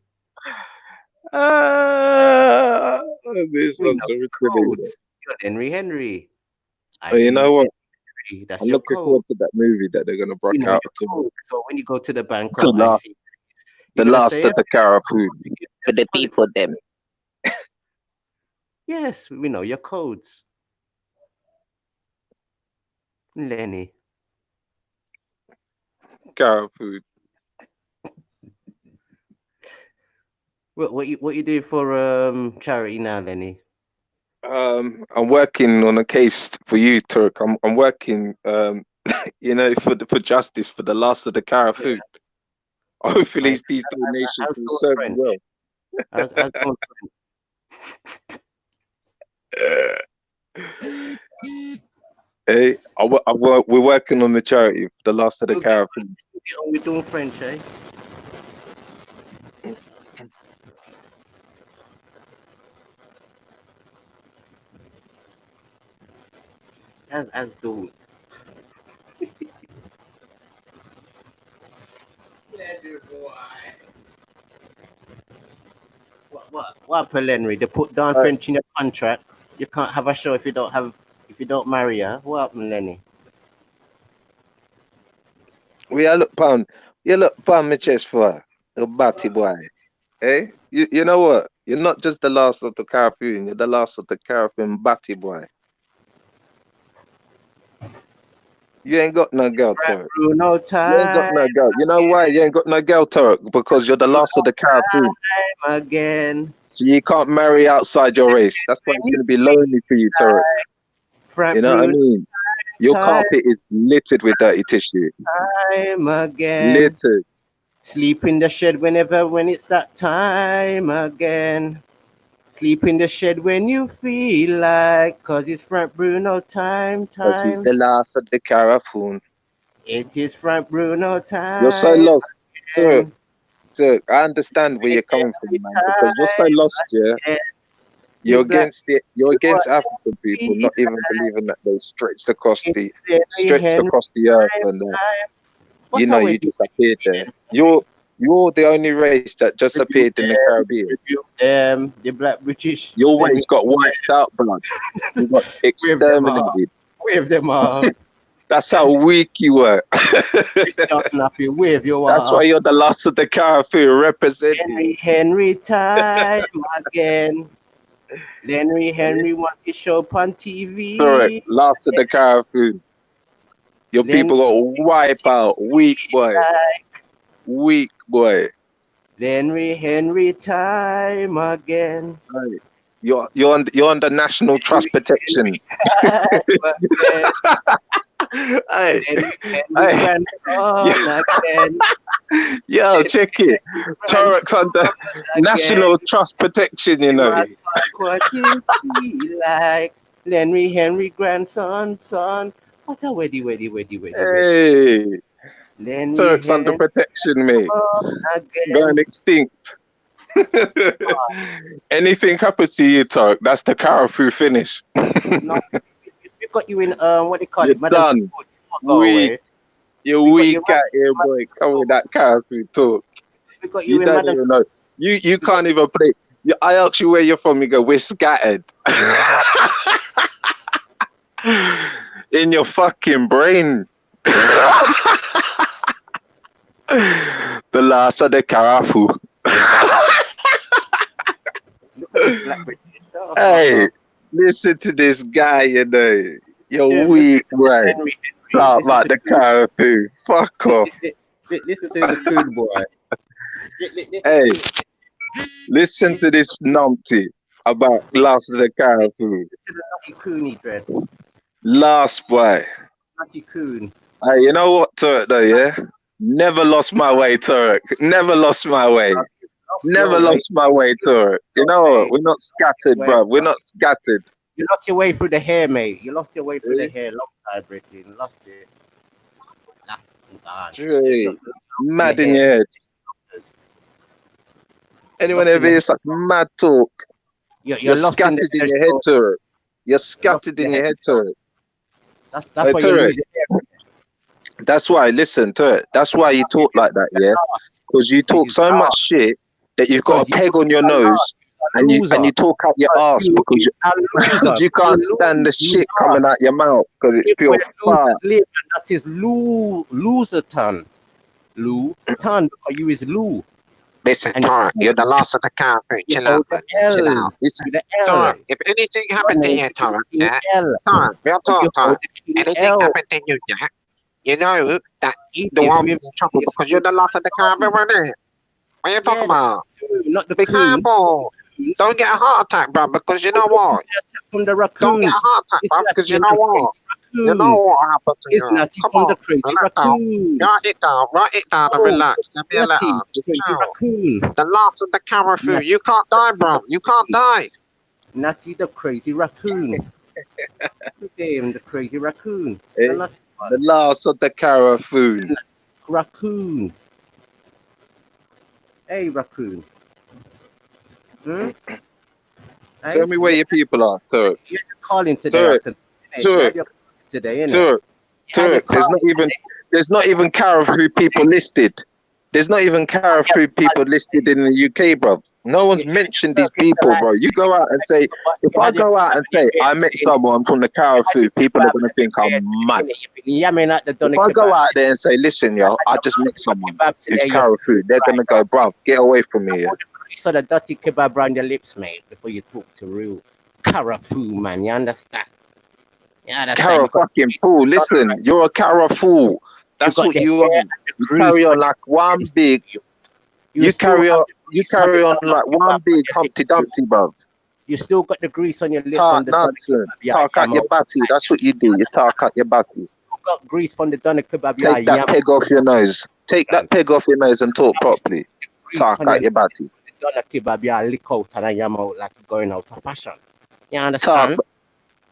This one's so ridiculous. Henry Henry. You know what? That's I'm looking forward to that movie that they're gonna break out. So when you go to the bank, the last of the Carafun for the people them. Yes, we know your codes, Lenny. Carafun. What you do for charity now, Lenny? I'm working on a case for you, Turk. I'm working for justice for the last of the Carafun. Yeah. Hopefully these donations will serve you well. Hey, we're working on the charity for the last of the Carafun. We're doing French, eh? As do. What Henry? They put down French in your contract. You can't have a show if you don't marry her. What happened, Lenny? Look pound my chest for a batty boy. Hey, you know what? You're not just the last of the Carafun, you're the last of the Carafun batty boy. You ain't got no girl, Turk. No time. You ain't got no girl. You know why you ain't got no girl, Turk? Because you're the last of the Carafun. Again. So you can't marry outside your race. That's why it's going to be lonely for you, Turk. You know what I mean? Your carpet is littered with dirty tissue. Time again. Littered. Sleep in the shed when it's that time again. Sleep in the shed when you feel like, cause it's Frank Bruno time. Cause he's the last of the Carafun. It is Frank Bruno time. You're so lost, Turk. I understand where you're coming from, man, because you're so lost, yeah. You're against African people, not even believing that they stretched across the earth, and you know you just appeared there. You're the only race that just appeared in the Caribbean. The Black British. Your race got wiped out, blood. You got exterminated. Wave them up. That's how weak you were. Wave your That's why you're the last of the Carafun representing. Henry time again. Henry wants to show up on TV. Correct. Last of the Carafun. Your people got wiped out. Weak boy. Weak boy. Henry, time again. Hey, you're under National Trust Protection. Time again. Hey, Henry hey, grandson again. yo, check it. Turks under Again. National Trust Protection, you know. What you feel like? Henry grandson, son. What a weddy. Hey, Henry Turks under protection, mate. again. Going extinct. Anything happens to you, Turk, that's the Carrefour finish. No, we got you in what they call You're it, Madam done. School. Go Weak. away. You're We got weak you out here, boy. Come with that Carrefour talk. We got You you in don't Madam. even know. You can't even play. I ask you where you're from, you go, we're scattered. In your fucking brain. The last of the Carrefour. Hey, listen to this guy, you know. You're weak, right? Talk about the Carrefour. Fuck off. Listen to the food boy. Hey, listen to this numpty about last of the Carrefour. Nutty Cooney dread. Last boy. Nutty Coon. Hey, you know what, Turk, though, yeah? Never lost my way, Turk. Never lost my way. Never lost my way, Turk. You know what? We're not scattered, bro. We're not scattered. You lost your way through the hair, mate. You lost your way through the hair. Long time, Brooklyn. Lost it. Lost it. Straight. Mad in your head. Anyone ever hear such mad talk? You're scattered in your head, Turk. You're scattered in your head, Turk. That's why you lose your hair. That's why, listen, Turk. That's why you talk like that, yeah? Because you talk so much shit that you've got a peg on your nose and you talk out your ass because you can't stand the shit coming out your mouth because it's pure fart. That is loser ton. Lou ton, or you is Lou. Listen, Torrent, you're the last of the Carrefour. Chill out, man. Chill out. Listen, Torrent, if anything happened to you, Torrent, yeah? Torrent, real talk, Torrent. Anything happened to you, yeah? You know that the one in trouble because you're the last of the Carrefour, weren't it? What are you talking about? Not the Be careful. Don't get a heart attack, bro, because you know what? From the Don't get a heart attack, bro, because you know what? You know what happened to you. Come on, write it down and relax. Just be a letter. The last of the Carrefour. You can't die, bro. You can't die. Natty the crazy raccoon. Damn, the crazy raccoon. The last of the Carrefour. Raccoon. Hey, raccoon. Tell me where your people are, Turk. You're calling today. Turk. There's not even Carrefour people listed. There's not even Carrefour people listed in the UK, bro. No one's mentioned these people, bro. You go out and say, if I go out and say I met someone from the Carrefour, people are gonna think I'm mad. If I go out there and say, listen, yo, I just met someone who's Carrefour, they're gonna go, bro, get away from me. Yeah? So the dirty kebab around your lips, mate, before you talk to real Carrefour, man. You understand? Carrefour fucking fool. Listen, you're a Carrefour. That's what you are. You carry on like one big. You carry on like one big Humpty Dumpty, bro. You still got the grease on your lips. Talk nonsense. Talk out your batty. That's what you do. You talk out your batty. You got grease from the doner kebab. Take that peg off your nose. Take that peg off your nose and talk properly. Talk out your batty. Doner kebab, you lick out and you mouth like going out of fashion. You understand?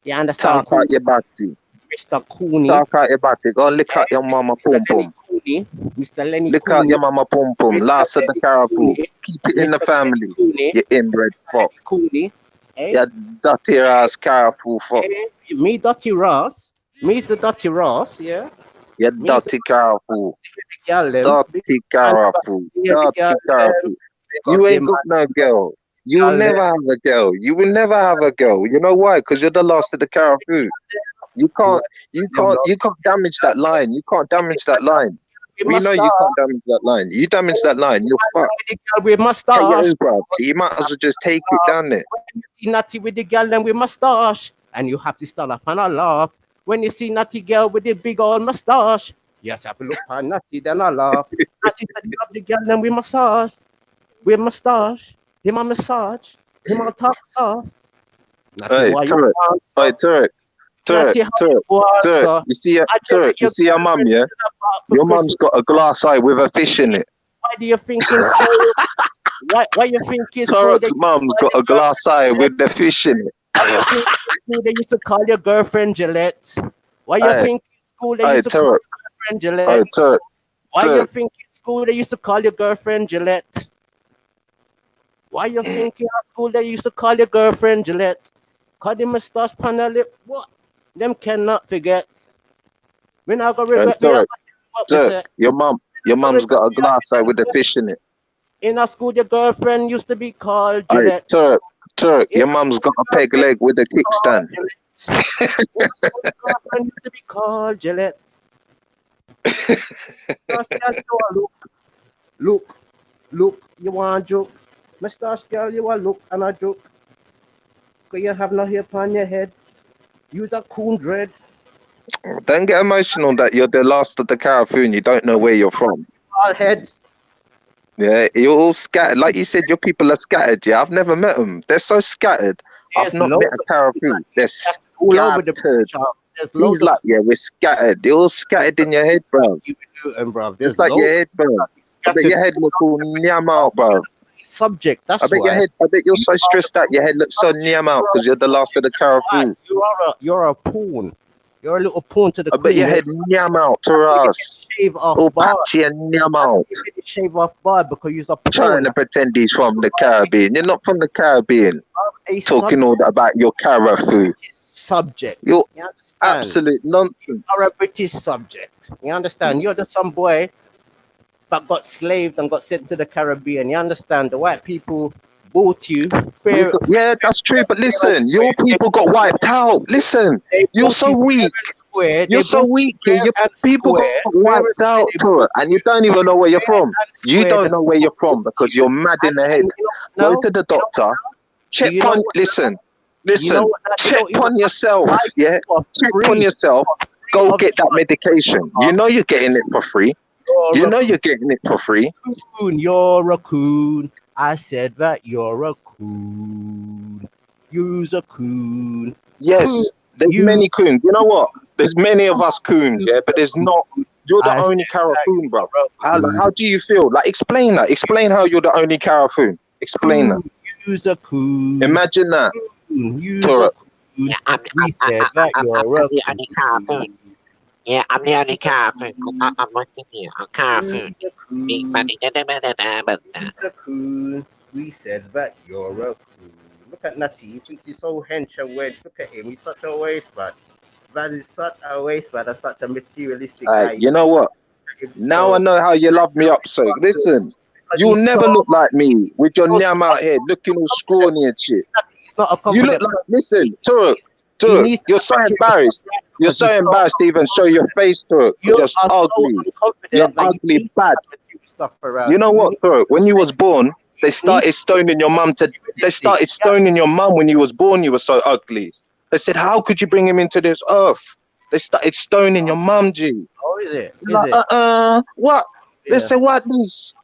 You understand? Talk out your batty. Mr. Cooney. Talk out your batty. Go and lick out your mama pum pum. Mr. Lenny lick out your mama pum pum. Last of the Carrefour. Keep it in the family. You inbred fuck. Cooney. You dirty ass Carrefour fuck. Me dirty Ross. Me's the dirty Ross, yeah? You dirty Carrefour. Dirty Carrefour. Dirty Carrefour. You ain't got no girl. You will never have a girl. You will never have a girl. You know why? Because you're the last of the Carrefour. You can't damage that line. You can't damage that line. We know you can't damage that line. You damage that line, you're fucked. With mustache. You might as well just take it down there. When you see Natty with the girl then with mustache, and you have to start up and I laugh. When you see Natty girl with the big old mustache, yes, have to look at Natty then I laugh. Natty said you have the girl then with mustache. with moustache. Him on massage. Him on talk soft. Hey, Turk. Hey, Turk. Turk. You see, Turk. You see your mum, yeah? Your mum's got a glass eye with a fish in it. Why do you think it's cold? Why you think it's cold? Turk's mum's got a glass eye with the fish in it. Why you think it's cool they used to call your girlfriend Gillette? Why you think it's cool they used to call your girlfriend Gillette? Hey, Turk. Why you think it's cool they used to call your girlfriend Gillette? Why you think in school they used to call your girlfriend Gillette? Call the moustache pan her lip. What? Them cannot forget. We're not gonna regret Turk, your mum's got a glass eye with the fish in it. In our school, your girlfriend used to be called Gillette. Hey, Turk, your mum's got a peg leg with a kickstand. Your girlfriend used to be called Gillette. Look, you want a joke? Moustache girl, you want look and a joke? Because you have no hair upon your head. Use a coon dread. Don't get emotional that you're the last of the Carafun. You don't know where you're from. All head. Yeah, you're all scattered. Like you said, your people are scattered. Yeah, I've never met them. They're so scattered. I've not met a Carafun. They're all over the scattered. He's like, yeah, we're scattered. They're all scattered in your head, bro. It's like your head, bro. I bet your head look all nyam out, bro. Subject. That's I bet why. I bet you're so stressed out. Your head looks so nyam out because you're the last of the Carafun. You're a pawn. You're a little pawn to the I bet your head nyam out to us. Shave off all bar. patchy and nyam out. Shave off bar because you're a pawn. Trying to pretend he's from the Caribbean. You're not from the Caribbean. Talking all that about your Carafun. Subject. You're you absolute nonsense. You're a British subject. You understand? You're just some boy that got slaved and got sent to the Caribbean. You understand? The white people bought you. Yeah, that's true. But listen, your people got wiped out. Listen, you're so weak. You're so weak. Your people got wiped out, and you don't even know where you're from. You don't know where you're from because you're mad in the head. Go to the doctor. Check on. Listen. Check on yourself. Yeah, check on yourself. Go get that medication. You know you're getting it for free. You know you're getting it for free. You're a coon. I said that you're a coon. You's a coon. Yes, there's many coons. You know what? There's many of us coons, yeah, but there's not. You're the only Carafun, bro. How do you feel? Like, explain that. Explain how you're the only Carafun. Explain that. You's a coon. Imagine that. You's a coon. We said that you're a coon. Yeah, I'm the only Carafun. I'm working here. I'm Carafun. Big money. We said that you're a coon. Look at Natty. He thinks he's so hench and weird. Look at him. He's such a waste man. That is such a waste man and such a materialistic guy. You know what? Now I know how you love me up, so listen. You'll never look like me with your nyam out here looking all scrawny and shit. You look like, listen, Turk, you're so embarrassed. You're so embarrassed to even show your face, Turk. You're just ugly. You're ugly bad. You know what, Turk? When you was born, they started stoning your mum when you was born. You were so ugly. They said, how could you bring him into this earth? They started stoning your mum, G. Oh, is it? What? They said, what this?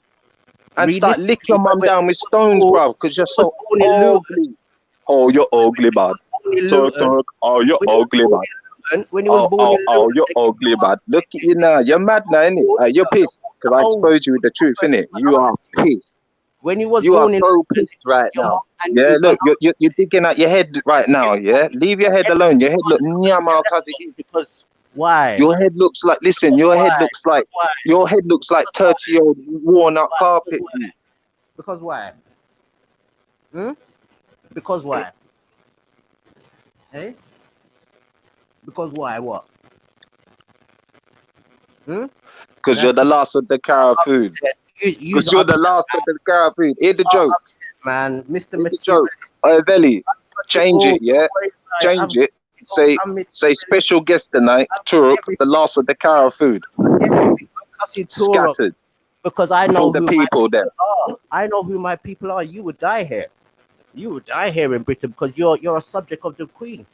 And start licking your mum down with stones, bro, because you're so ugly. Oh, you're ugly, bad. Turk. Oh, you're ugly, bad. Oh, you're ugly, bad. Look at you now. You're mad now, innit? You're pissed because I exposed you with the truth, innit? You are pissed. When you was you born are so pissed right now. Yeah, look, you're digging at your head right now, yeah? Leave your head alone. Your head look nyam out as it is. Because why? Your head looks like, listen, your head looks like 30-year-old worn out carpet. Because why? Because why? Hey? Because why? What? Because you're the last of the Carafun. Because you're the last of the Carafun. Hear the joke. Man, Mr. Joke. Veli, change it, yeah? Change it. Say special guest tonight, Turk, the last of the Carafun. Scattered. Because I know who the people there. I know who my people are. You would die here. You would die here in Britain because you're a subject of the Queen.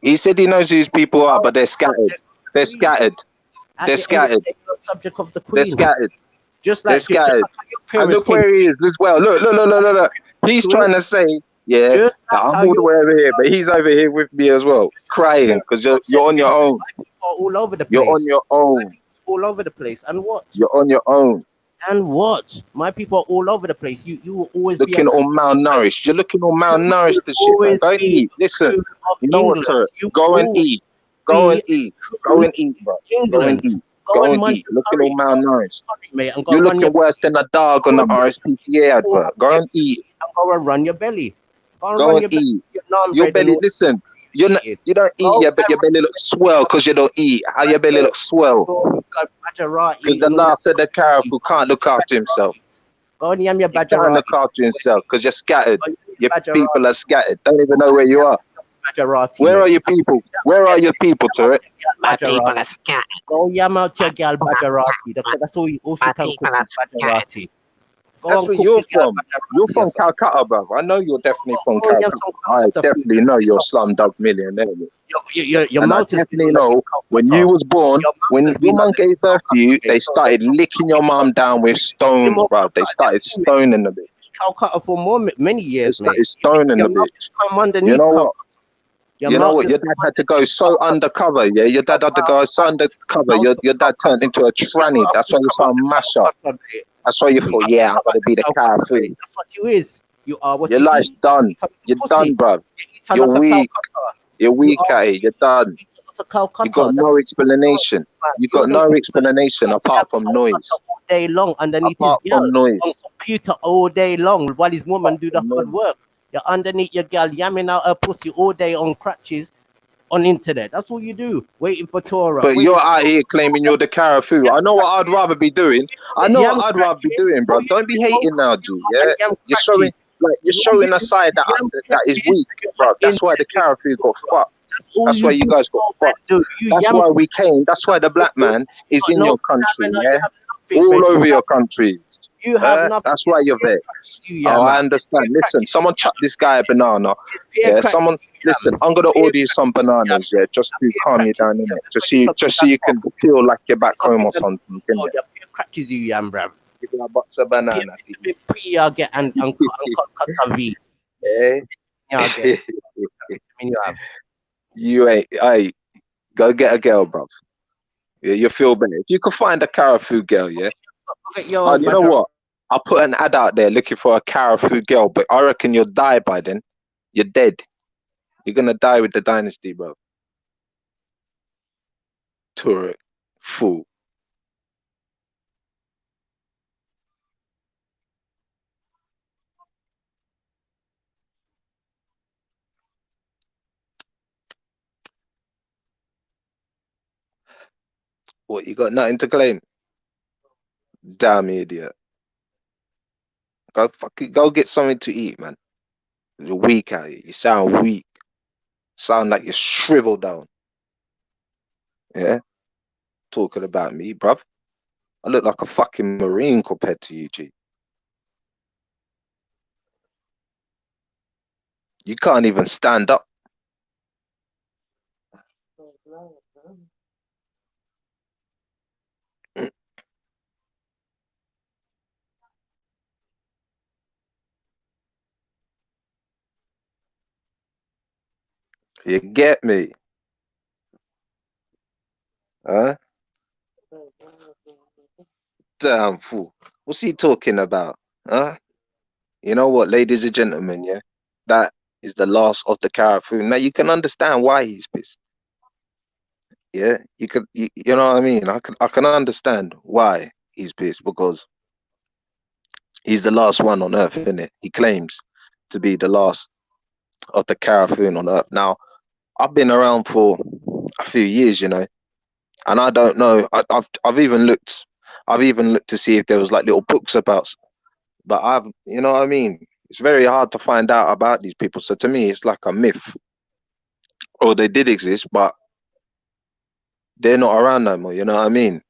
He said he knows who his people are, but they're scattered. They're scattered. They're scattered. Subject of the Queen. They're scattered. Just like they're scattered. And look where he is as well. Look. He's trying to say, yeah, that I'm all the way over here, but he's over here with me as well, crying because you're on your own. All over the place. You're on your own. All over the place. And what? You're on your own. And what? My people are all over the place. You will always looking all malnourished. You're looking all malnourished to shit. Man. Go and eat. Listen, you know what, sir? Go and eat. Go and eat. Go and eat, bro. Go and eat. Go and eat. Looking all malnourished. You're looking worse than a dog on the RSPCA advert. Go and eat. Go and run your belly. Go and eat. Your belly, listen. You don't eat yet, but your belly looks swell because you don't eat. How your belly looks swell? Because the last said the Carrefour can't look after himself. Go and yam your badger. Can't look after himself because you're scattered. Your people are scattered. Don't even know where you are. Where are your people? Where are your people, Turret? My people are scattered. Go yam out your girl Bajarati. That's all you can cook Bajarati. That's where you're from. You're from Calcutta, bro. I know you're definitely from Calcutta. I definitely know you're Slumdog Millionaire. Your and I definitely know when you was born, when your mum gave birth to you, they started licking your mum down with stones, bro. They started stoning the bitch. Calcutta for many years, they started stoning the bitch. You know what? You know what? Your dad had to go so undercover, yeah? Your dad had to go so undercover. Your dad turned into a tranny. That's why you saw a mash up. That's why you thought, yeah, I'm gonna be the Carrefour. That's what you is. You are what your life's done. You're done, bro. You're weak. You're weak at it. You're done. You got no explanation. You got no explanation apart from noise. All day long underneath apart his girl. From noise. On computer all day long while his woman do the hard work. You're underneath your girl yamming out her pussy all day on crutches on internet. That's all you do, waiting for Torah. But you're out here claiming you're the Carrefour. I know what I'd rather be doing. I know what I'd rather be doing, bro. Don't be hating now, G. Yeah, you're showing a side that is weak, bro. That's why the Carrefour got fucked. That's why you guys got fucked. That's why we came. That's why the black man is in your country, yeah. All over your country. That's why you're vexed. Oh, I understand. Listen, someone chuck this guy a banana. Yeah, someone. Listen, I'm gonna order you some bananas. Yeah, just to calm you down, innit? Just so you can feel like you're back home or something. Crutches you, yam, bruv. Give me a box of banana. Get and cut a V. You ain't. Hey, go get a girl, bruv. Yeah, you feel better. If you could find a Carrefour girl, yeah. You know what? I'll put an ad out there looking for a Carrefour girl, but I reckon you'll die by then. You're dead. You're gonna die with the dynasty, bro. Turret. Fool. What, you got nothing to claim? Damn idiot. Go get something to eat, man. You're weak at it. You sound weak. Sound like you're shriveled down. Yeah? Talking about me, bruv. I look like a fucking Marine compared to you, G. You can't even stand up. You get me? Huh? Damn fool. What's he talking about? Huh? You know what, ladies and gentlemen, yeah? That is the last of the Carrefour. Now you can understand why he's pissed. Yeah, you know what I mean? I can understand why he's pissed, because he's the last one on earth, isn't it? He claims to be the last of the Carrefour on earth. Now, I've been around for a few years, you know, and I don't know. I've even looked to see if there was like little books about, but you know what I mean? It's very hard to find out about these people. So to me, it's like a myth, or they did exist, but they're not around no more. You know what I mean?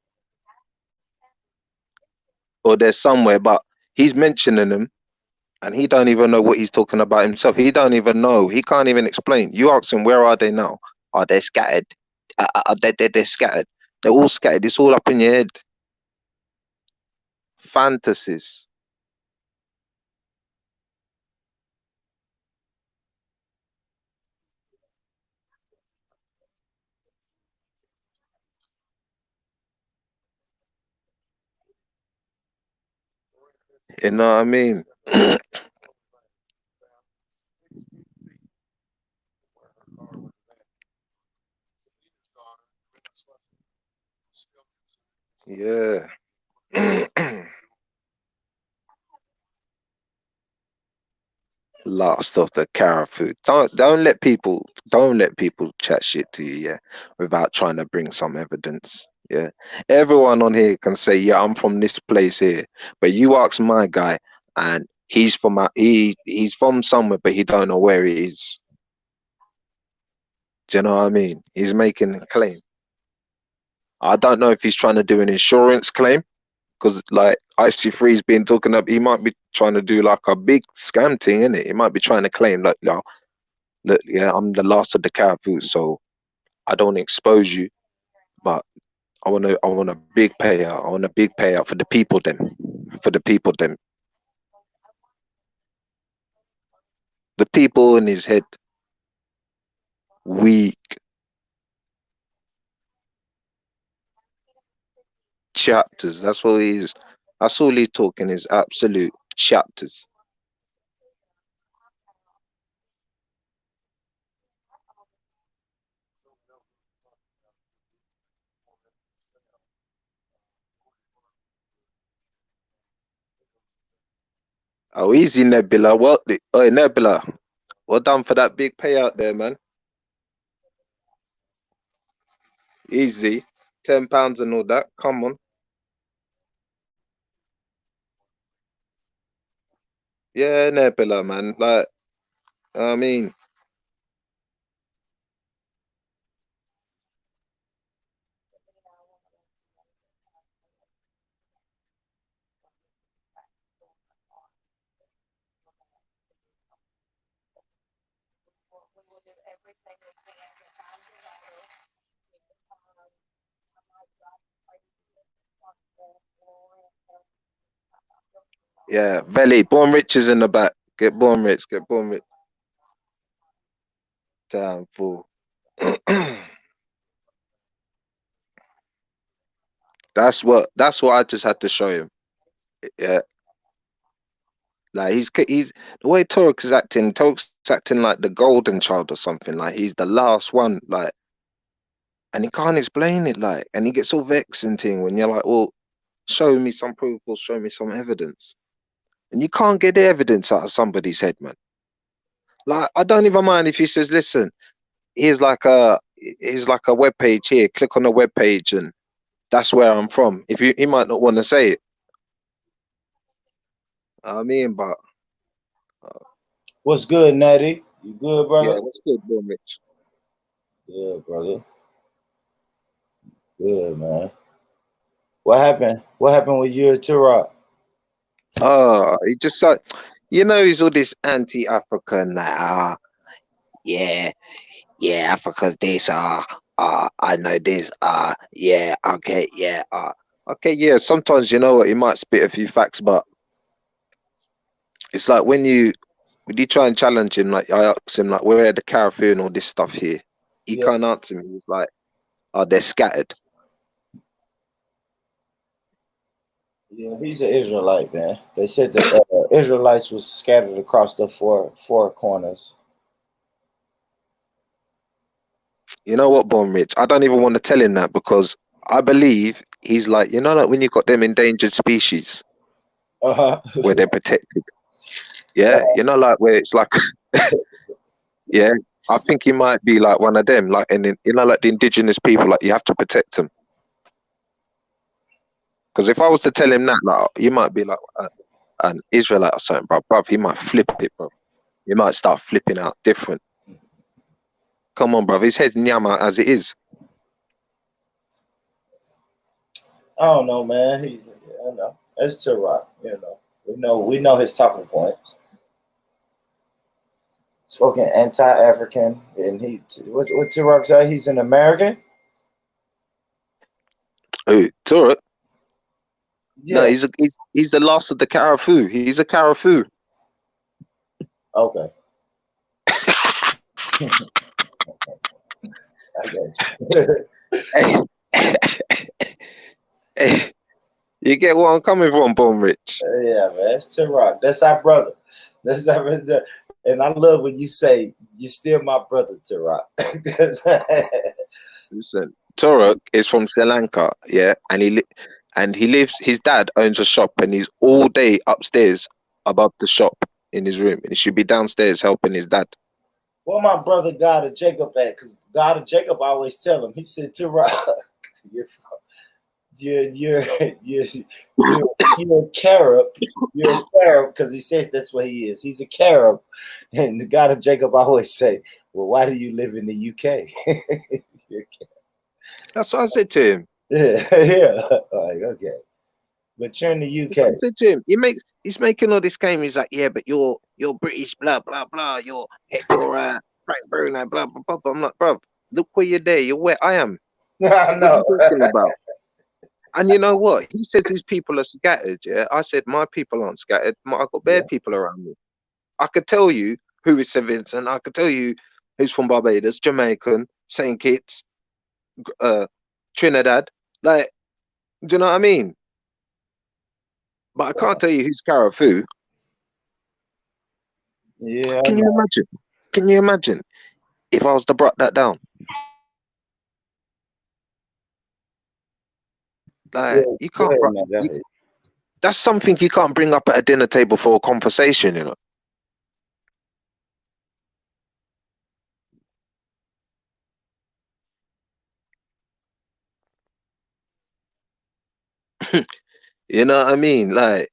Or they're somewhere, but he's mentioning them, and he don't even know what he's talking about himself. He don't even know. He can't even explain. You ask him, where are they now? Are they scattered? They're scattered. They're all scattered. It's all up in your head. Fantasies. You know what I mean? Yeah. Last of the Carrefour. Don't let people chat shit to you, yeah, without trying to bring some evidence. Yeah. Everyone on here can say, yeah, I'm from this place here. But you ask my guy and he's from somewhere, but he don't know where it is. Do you know what I mean? He's making a claim. I don't know if he's trying to do an insurance claim because like IC3's been talking up, he might be trying to do like a big scam thing, innit? He might be trying to claim like, look, yeah, I'm the last of the Carrefour, so I don't expose you, but I want a big payout. I want a big payout for the people them. For the people them. The people in his head. Weak. Chapters. That's what he's that's all he's talking is absolute chapters. Oh, easy Nebula. Oh, Nebula. Well done for that big payout there, man. Easy. £10 and all that. Come on. Yeah, Nebula, man. Like, I mean, yeah. Belly. Born Rich is in the back. Get Born Rich. Get Born Rich. Damn fool. That's what I just had to show him. Yeah. Like he's the way Torek is acting. Torek's acting like the golden child or something. Like he's the last one. Like, and he can't explain it. Like, and he gets all vexed and thing when you're like, well, show me some proof or show me some evidence, and you can't get the evidence out of somebody's head, man. Like, I don't even mind if he says, listen, here's like a web page here. Click on the web page, and that's where I'm from. If he might not want to say it. I mean, but What's good, Natty? You good, brother? yeah, what's good, bro, Mitch? Good, brother. Good, man. What happened? What happened with you and Turok? He just like, he's all this anti-African. Like, yeah, Africa's this. I know this. Yeah, okay, yeah. Okay, yeah. Sometimes you know what, he might spit a few facts, but it's like when you try and challenge him, like I asked him, like, where are the Carrefour and all this stuff here? He can't answer me. He's like, they're scattered. Yeah, he's an Israelite, man. They said the Israelites was scattered across the four corners. You know what, Bon Rich? I don't even want to tell him that because I believe he's like, like when you got them endangered species where they're protected. Yeah, like where it's like, yeah, I think he might be like one of them, like, and like the indigenous people, like you have to protect them. Because if I was to tell him that, like, you might be like an Israelite or something, bro. He might flip it, bro. He might start flipping out different. Come on, bro. His head's nyama as it is. I don't know, man. I know. It's Turok, We know his talking points. He's fucking anti-African, and what Turok say? He's an American. Who, Turok? Yeah. No, he's the last of the Carrefour. He's a Carrefour. Okay. I got you. You get what I'm coming from, Bone Rich? Yeah, man. It's T-Rock. That's our brother. That's our brother. And I love when you say you're still my brother, T-Rock. Listen, Torok is from Sri Lanka, yeah, and he lives. His dad owns a shop, and he's all day upstairs above the shop in his room, and he should be downstairs helping his dad. Well, my brother God of Jacob at, because God of Jacob always tell him, he said, T-Rock, you're you're a carib. You're a carib because he says that's what he is. He's a carib. And the God of Jacob always say, well, why do you live in the UK? That's what I said to him. Yeah, yeah. Like, okay. But you're in the That's what I UK. said to him. He's making all this game. He's like, yeah, but you're British, blah blah blah. You're Frank Bruno, blah blah blah. I'm like, bro, look where you're there. You're where I am. I know. What are you talking about? And you know what? He says his people are scattered. Yeah, I said my people aren't scattered. I've got bare people around me. I could tell you who is St. Vincent. I could tell you who's from Barbados, Jamaican, St. Kitts, Trinidad. Like, do you know what I mean? But I can't tell you who's Carafoo. Yeah. Can you imagine? Can you imagine if I was to brought that down? Like, you can't. That's something you can't bring up at a dinner table for a conversation, you know. You know what I mean? Like,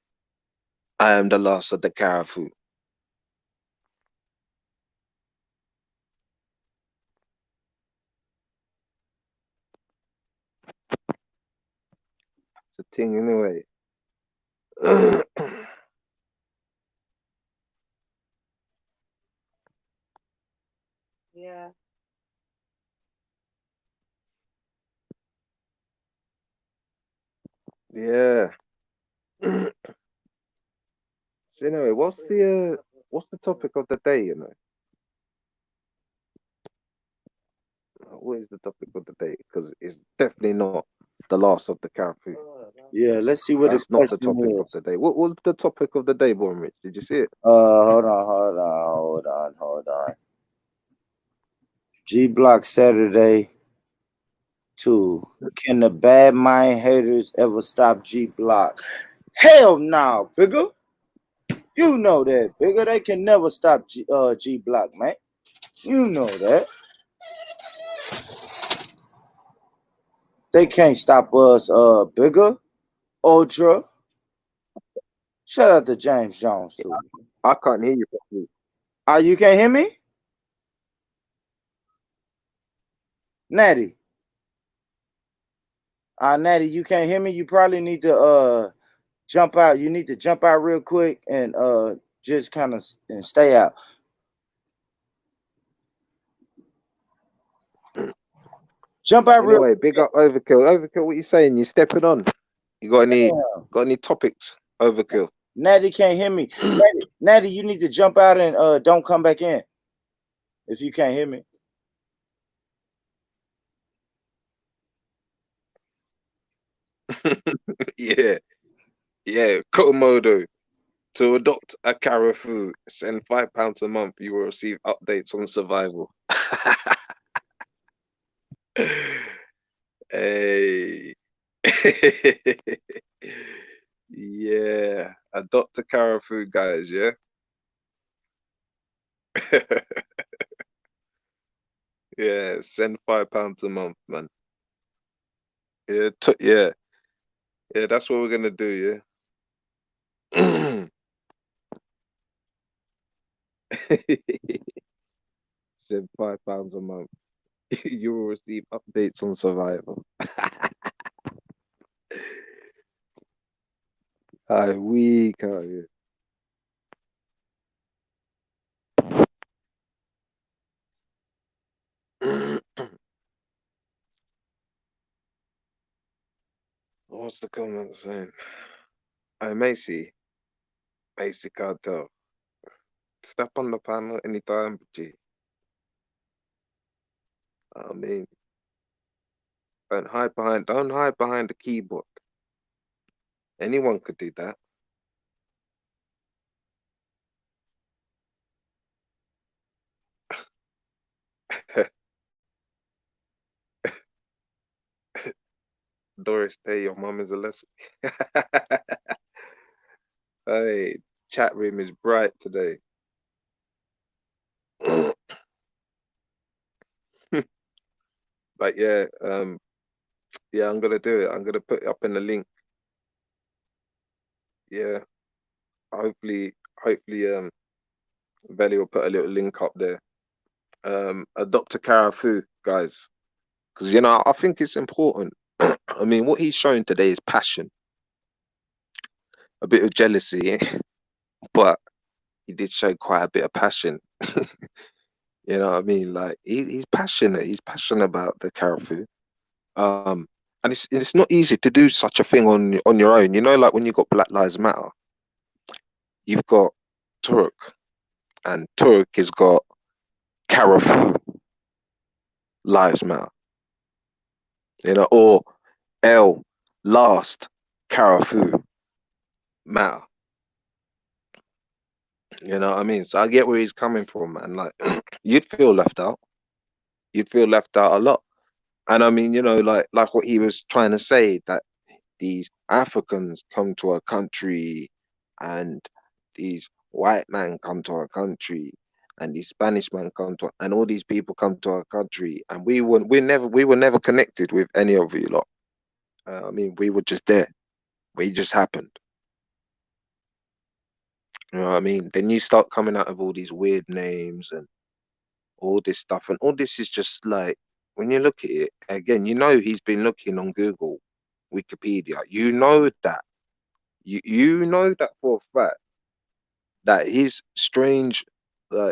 I am the last of the Carafoo. It's a thing anyway. Yeah. Yeah. So anyway, what's the topic of the day, you know? What is the topic of the day? Because it's definitely not the last of the Carafoo. Yeah, let's see what That's not the topic of the day. What was the topic of the day, Born Rich? Did you see it? Hold on. G Block Saturday 2. Can the bad mind haters ever stop G Block? Hell no, Bigger. You know that, Bigger. They can never stop G Block, man. You know that. They can't stop us, Bigger. Ultra. Shout out to James Jones too. I can't hear you properly. You can't hear me? Natty. Natty, you can't hear me? You probably need to jump out. You need to jump out real quick and just kind of stay out. Jump out anyway, real. Big up Overkill. Overkill, what you saying? You stepping on? You got any topics? Overkill. Natty can't hear me. Natty, you need to jump out and don't come back in if you can't hear me. Yeah. Komodo. To adopt a Carafoo, send £5 a month. You will receive updates on survival. Hey. Yeah. Adopt a Carafoo, guys, yeah? Yeah, send £5 a month, man. Yeah, yeah, that's what we're gonna do, yeah. Send £5 a month. You will receive updates on survival. Weak out here. What's the comment saying? Hey, Macy Cartel. Step on the panel anytime, G. I mean, don't hide behind the keyboard. Anyone could do that. Doris Day, your mum is a lesson. Hey, chat room is bright today. But yeah, yeah, I'm gonna do it. I'm gonna put it up in the link. Yeah, hopefully, Belly will put a little link up there. A Dr. Karafu, guys, because I think it's important. I mean, what he's showing today is passion, a bit of jealousy, but he did show quite a bit of passion. You know what I mean? Like he's passionate. He's passionate about the Karafu. And it's not easy to do such a thing on your own. Like when you got Black Lives Matter, you've got Turk, and Turk has got Karafu Lives Matter. Or L last Karafu Matter. You know what I mean? So I get where he's coming from, man. Like you'd feel left out. You'd feel left out a lot. And I mean, like what he was trying to say, that these Africans come to our country and these white men come to our country and these Spanish men come to, and all these people come to our country, and we were never connected with any of you lot. I mean, we were just there. We just happened. You know what I mean? Then you start coming out of all these weird names and all this stuff, and all this is just like, when you look at it again, he's been looking on Google, Wikipedia. You know that for a fact that he's strange,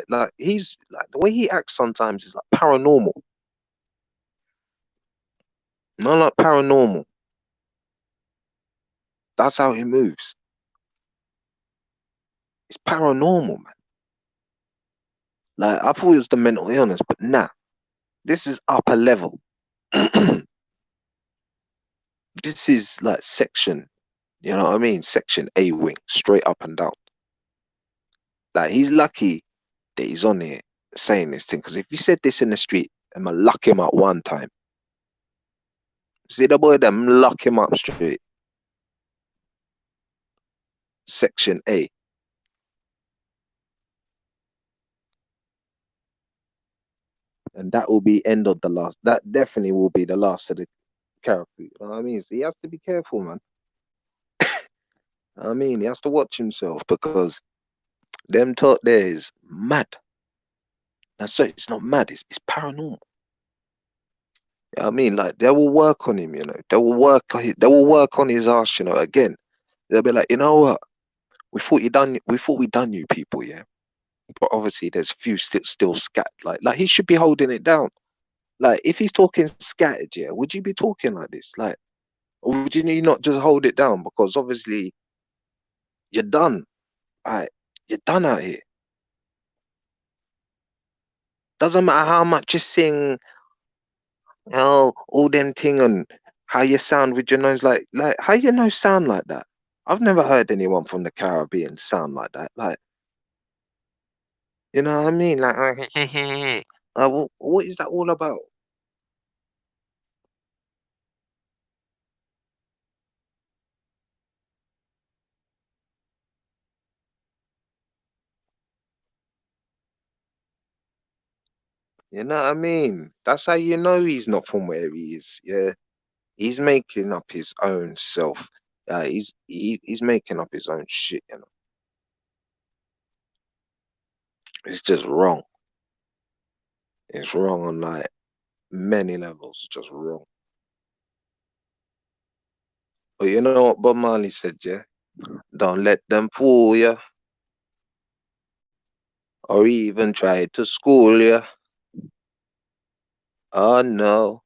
like he's like, the way he acts sometimes is like paranormal. Not like paranormal. That's how he moves. It's paranormal, man. Like I thought it was the mental illness, but nah, this is upper level. This is like section, you know what I mean? Section A wing, straight up and down. Like he's lucky that he's on here saying this thing, because if he said this in the street, I'ma lock him up one time. See the boy them lock him up straight. Section A. And that will be end of the last. That definitely will be the last of the character. You know what I mean? So he has to be careful, man. I mean, he has to watch himself, because them talk there is mad. And so it's not mad, it's paranormal. You know what I mean? Like they will work on him, They will work on his ass, again. They'll be like, you know what? We thought we done you people, yeah. But obviously there's few still scat. Like he should be holding it down. Like if he's talking scattered, yeah, would you be talking like this? Like, or would you not just hold it down? Because obviously you're done. Like you're done out here. Doesn't matter how much you sing, all them thing, and how you sound with your nose, like how your nose sound like that. I've never heard anyone from the Caribbean sound like that. Like, you know what I mean? Like, what is that all about? You know what I mean? That's how you know he's not from where he is. Yeah, he's making up his own self. He's making up his own shit. It's just wrong. It's wrong on like many levels. Just wrong. But you know what Bob Marley said, yeah? Don't let them fool you, or even try to school you. Oh no.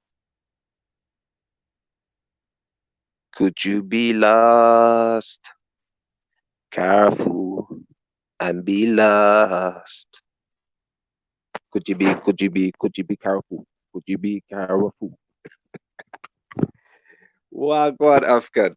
Could you be lost? Careful and be lost. Could you be careful? Could you be careful? Wow, God, Afghan.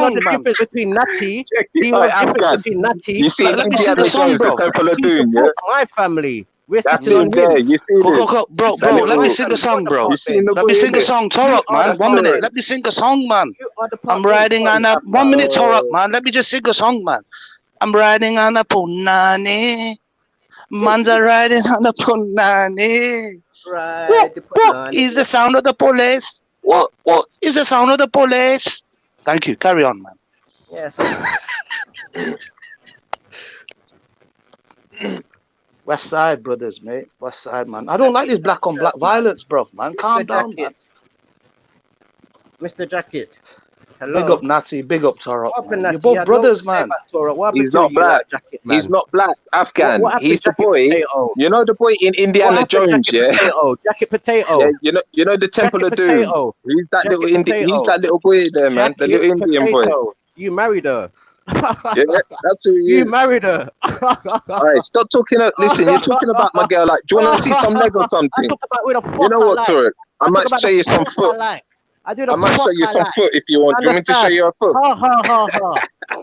what the man. difference between Natty? Check See it what out, the difference Afghan. between Natty? You see Let me sing Indiana the song, Jones, the bro. Temple of He Doom, yeah? supports my family. We're That's sitting on him there. him. You see Go, this? go, go, bro, That bro. Let me little. sing a song, bro. You seen the Let boy me sing in a it? song. You Torok, are man. the 1 minute. part. Let me sing a song, man. You are the I'm part. Don't riding call on me a 1 minute, Afghan. Torok, man. Let me just sing a song, man. I'm riding on a punani. Man's a riding on a punani. Right, the What punani. is the sound of the police? What is the sound of the police? Thank you. Carry on, man. Yes. West Side brothers, mate. West Side, man. I don't like this black on black violence, bro, man. Calm down, man. Mr. Jacket. Hello. Big up Natty, big up Torok, What man. happened, You're Natty? both brothers, man. What He's happened to not you, black. Jacket, man? He's not black. Afghan. What happened, He's the Jacket boy. Potato? You know the boy in Indiana What happened, Jones, Jacket yeah? Potato? Jacket Potato. Yeah, you know the Temple Jacket of Doom. Potato. He's that Jacket little Potato. he's that little boy there, man. The little Jacket Indian boy. Potato. You married her. Yeah, that's who he You is. married her. All right, stop talking. Listen, you're talking about my girl. Like, do you want to see some leg or I something? talk about who the You fuck know I what, like. Turek? I I might talk about show the you some fuck foot. I like. I do the I might show fuck you I some like. foot if you want. Do you want me to show Understand? you a foot? Ha ha ha ha.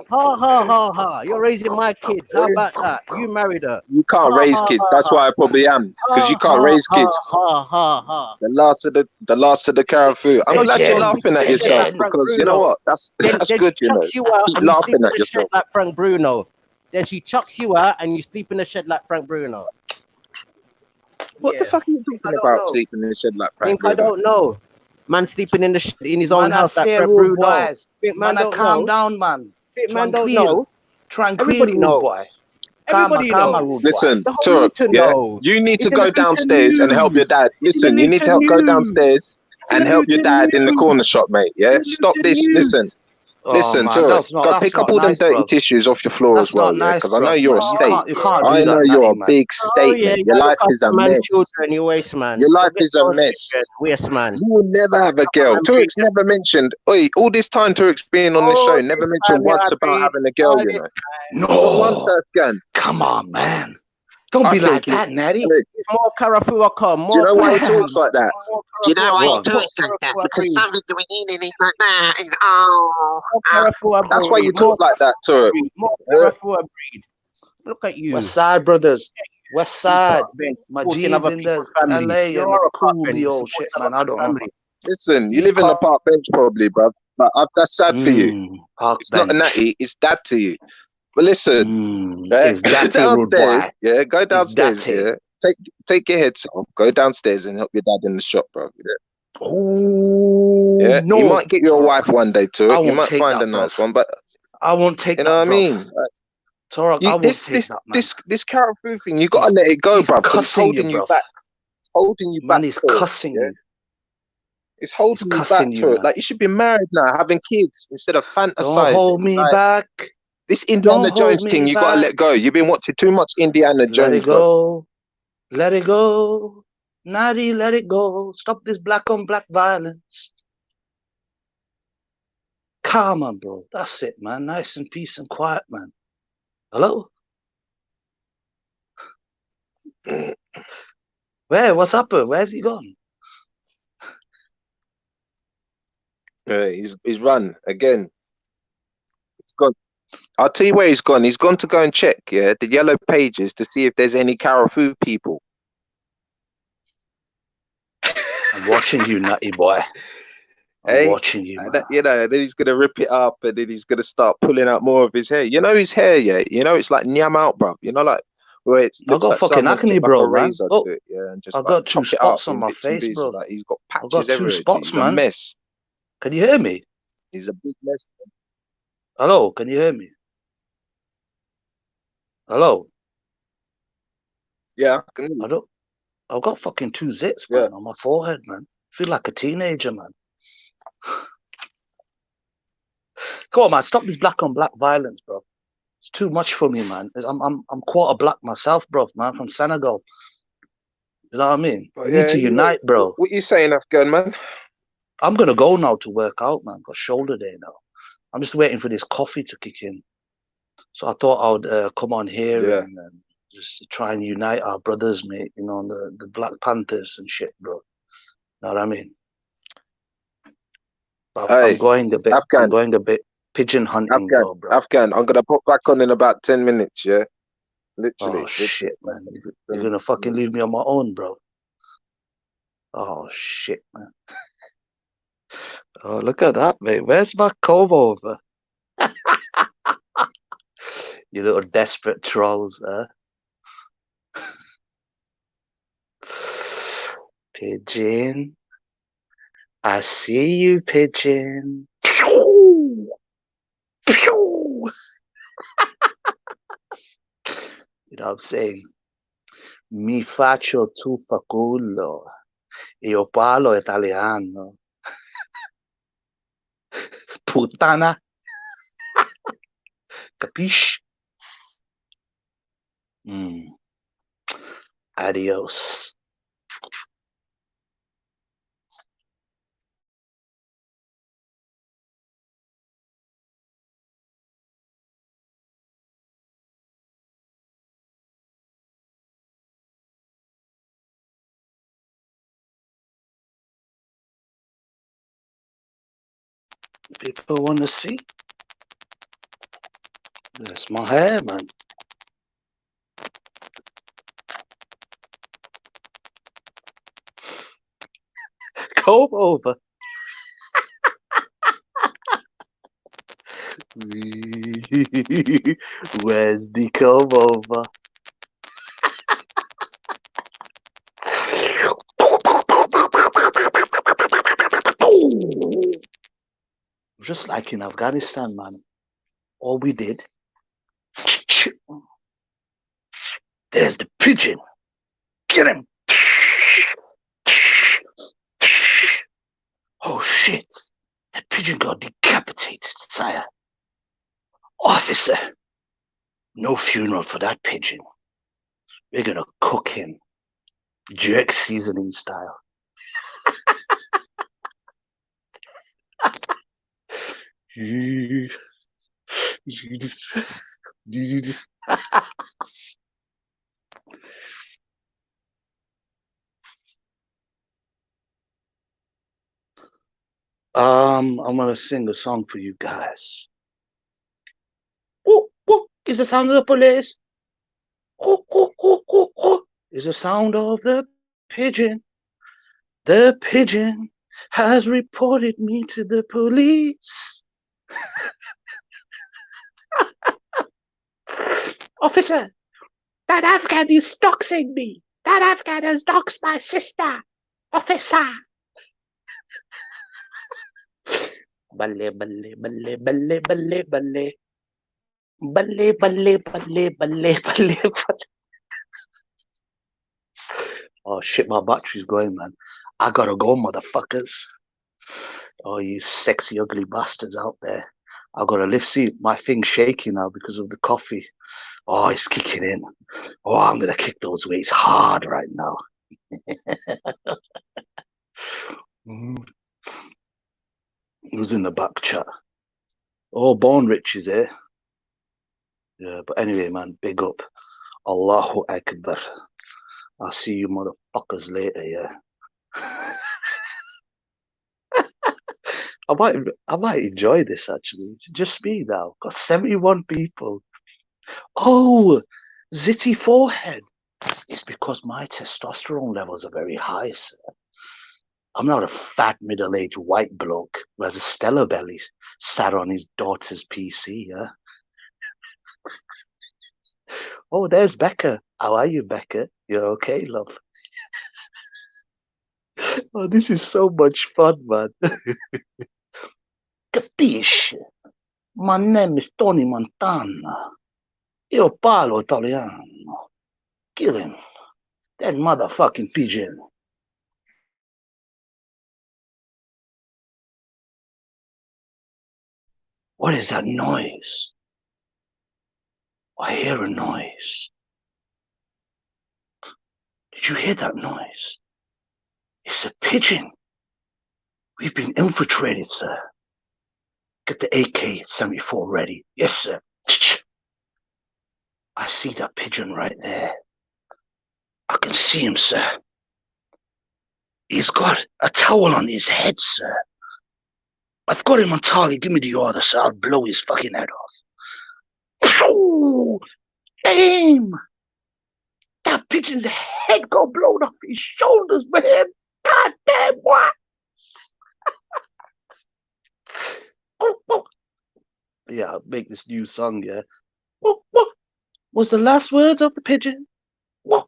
Ha ha ha ha. You're raising my kids. How about that? You married her. You can't Ha raise ha kids. ha That's ha. why I probably am, because you Ha can't ha raise ha kids. ha ha ha. The last of the Carrefour. I'm So glad she you're was laughing sleeping at in the shed yourself like Frank because you know Bruno. what? That's Then good. she You know, chucks you out keep and you sleep laughing in at the shed yourself. like Frank Bruno. Then she chucks you out and you sleep in the shed like Frank Bruno. What the fuck are you I talking don't about? know. Sleeping in the shed like Frank Think I Bruno? don't know. Man sleeping in the shed in his own Man, I house like say Frank rude Bruno. boys. Think man Man, I don't calm know. down, man. Think man don't Tranquil. know. Tranquil, Everybody rude know. boy. Everybody Calma, know. rude boy. Listen, The whole Turek, Luton yeah, knows. you need to It's in the go Luton downstairs and help your news. dad. It's in the Listen, you need to Luton go news. downstairs It's in and the help your Luton dad in the news. corner shop, mate. Yeah, It's in the stop Luton this. news. Oh Listen, man, Turek, go that's pick up not all them nice, dirty bro. tissues off your floor That's as well, not yeah, nice, because I know bro. you're a Man, state. you can't I do know that, you're a Natty, man. big Oh state, yeah, mate. you Your look life is after a man's mess. children, you waste man. Your life Go get is a your mess. children, waste man. You will never have a Have a girl. man breed. Turek's never mentioned. Oi, all this time Turek's been on this show, All never this mentioned time you once have about breed. having a girl. All You this know, time. not once, No, Scan. come on, man. Don't I be like think he. that, Natty. Look, More Carrefour come. do you More know why he Carrefour. talks like that? More Do you know Carrefour why he come. What? More talks like that? Carrefour Because breed. something going in and he's like that. He's, oh, More Carrefour That's why breed. you More talk like that, Turek. breed. More Yeah. Carrefour breed. Look at you. West Side brothers. West You Side. park bench My supporting G's other in the people's families. LA You're and the a park bench coolio supporting shit, other man. I people's don't know. families. Listen, you You live in a park. park bench probably, bruv. But that's sad for you. Park It's not a bench. natty, it's dad to you. But listen, It's go that rude boy. downstairs, yeah, go It's downstairs, that yeah. Take your heads off, go downstairs and help your dad in the shop, bro. Oh Yeah, no. you might get your wife one day to I it. You won't might take find that, a nice bro. one, but I won't take you know that, what I bro. mean? Torok, I You won't this take this that, man. this Carrefour thing, you gotta let it go, He's bro, because it's cussing you, holding you bro. back. Holding you Man, back he's to it. cussing Yeah, you. it's holding you back Cussing you, to it. man. Like you should be married now, having kids instead of Don't fantasizing. hold me Like back. this Indiana Don't hold Jones me thing, you gotta back. let go. You've been watching too much Indiana Let Jones, it bro. go. Let it go. Natty, let it go. Stop this black on black violence. Calm on, bro. That's it, man. Nice and peace and quiet, man. Hello? Where? What's happened? Where's he gone? Yeah, he's run again. He's gone. I'll tell you where he's gone. He's gone to go and check, yeah, the yellow pages to see if there's any Carrefour people. I'm watching you, nutty boy. I'm Hey, watching you, and man. that, you know, then he's gonna rip it up, and then he's gonna start pulling out more of his hair. You know his hair, yeah. You know it's like nyam out, bruv. You know, like where it I looks got like fucking someone's acne, took like bro, a man. razor Oh, to it, yeah, and just I like got 2 chop it up spots on in my bits and face, pieces. bro. Like he's got I patches got 2 everywhere. spots, He's a man. mess. Can you hear me? He's a big mess. Hello? Can you hear me? Hello? Yeah, I can hear I you. don't. I've got fucking 2 zits, Yeah. man, on my forehead, man. Feel like a teenager, man. Come on, man. Stop this black on black violence, bro. It's too much for me, man. I'm quarter black myself, bro, man, from Senegal. You know what I mean? But We yeah, need to anyway, unite, bro. what you saying, Afghan man? I'm gonna go now to work out, man. Got shoulder day now. I'm just waiting for this coffee to kick in. So I thought I would come on here Yeah. and just try and unite our brothers, mate. You know, the Black Panthers and shit, bro. Know what I mean? But I'm Hey, going a bit. I'm Afghan, going a bit pigeon hunting, though, bro. Afghan. I'm gonna pop back on in about 10 minutes. Yeah, literally. Oh shit, man! You're gonna fucking leave me on my own, bro. Oh shit, man. Oh, look at that, mate. Where's my comb over? You little desperate trolls, huh? Pigeon. I see you, pigeon. Pew! Pew! You know what I'm saying? Mi faccio tu fa culo. Io parlo italiano. Puttana. Capisci? Adios. People want to see. That's my hair, man. Comb over. Where's the comb over? Just like in Afghanistan, man. All we did. There's the pigeon. Get him. Oh shit. That pigeon got decapitated, sire. Officer. No funeral for that pigeon. We're gonna cook him. Jerk seasoning style. I'm gonna sing a song for you guys. Is the sound of the police? Is the sound of the pigeon. The pigeon has reported me to the police. Officer, that Afghan is doxing me. That Afghan has doxed my sister. Officer. Balle, balle, balle, balle, balle, balle. Balle, balle, balle, balle, balle, balle. Oh shit, my battery's going, man. I gotta go, motherfuckers. Oh, you sexy, ugly bastards out there. I gotta lift. See, my thing's shaking now because of the coffee. Oh, it's kicking in. Oh, I'm gonna kick those weights hard right now. Who's in the back chat? Oh, Born Rich is here. Yeah, but anyway, man, big up. Allahu Akbar. I'll see you motherfuckers later, yeah. I might enjoy this actually. It's just me now. Got 71 people. Oh, zitty forehead. It's because my testosterone levels are very high, sir. I'm not a fat middle-aged white bloke who has a stellar belly sat on his daughter's PC, yeah. Oh, there's Becca. How are you, Becca? You're okay, love? Oh, this is so much fun, man. Capisci? My name is Tony Montana. Io parlo italiano. Kill him. That motherfucking pigeon. What is that noise? I hear a noise. Did you hear that noise? It's a pigeon. We've been infiltrated, sir. Get the AK-74 ready. Yes, sir. I see that pigeon right there. I can see him, sir. He's got a towel on his head, sir. I've got him on target. Give me the order, sir. I'll blow his fucking head off. Oh, damn! That pigeon's head got blown off his shoulders, man. God damn, what? Yeah, I'll make this new song, yeah. What was the last words of the pigeon? What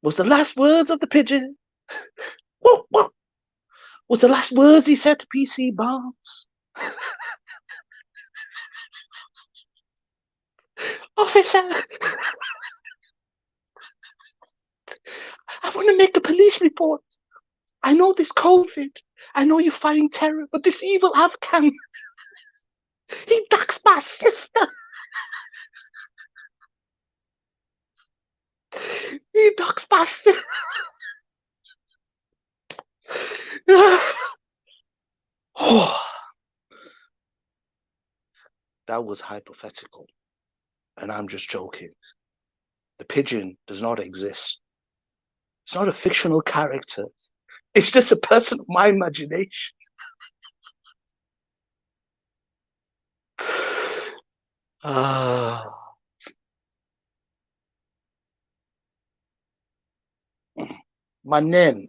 was the last words of the pigeon? What was the last words he said to PC Barnes? Officer, I want to make a police report. I know this COVID. I know you're fighting terror, but this evil Afghan, he doxed my sister. He doxed my sister. Oh, that was hypothetical, and I'm just joking. The pigeon does not exist. It's not a fictional character. It's just a person of my imagination. My name.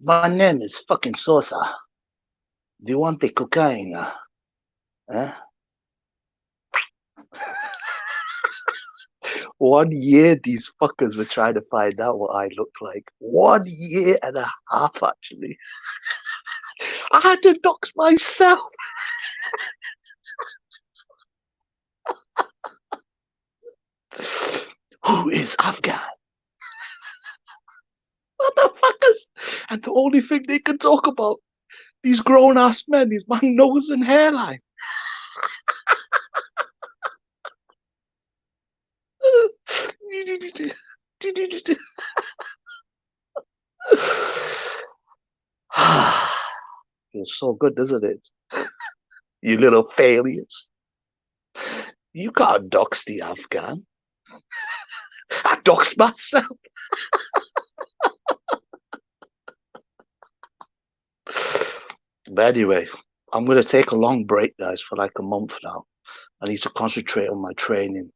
My name is fucking Sosa. Do you want the cocaine? Huh? 1 year these fuckers were trying to find out what I look like. 1 year and a half, actually. I had to dox myself. Who is Afghan? Motherfuckers! And the only thing they can talk about, these grown-ass men, is my nose and hairline. Feels so good, doesn't it? You little failures. You can't dox the Afghan. I dox myself. But anyway, I'm going to take a long break, guys, for like a month now. I need to concentrate on my training.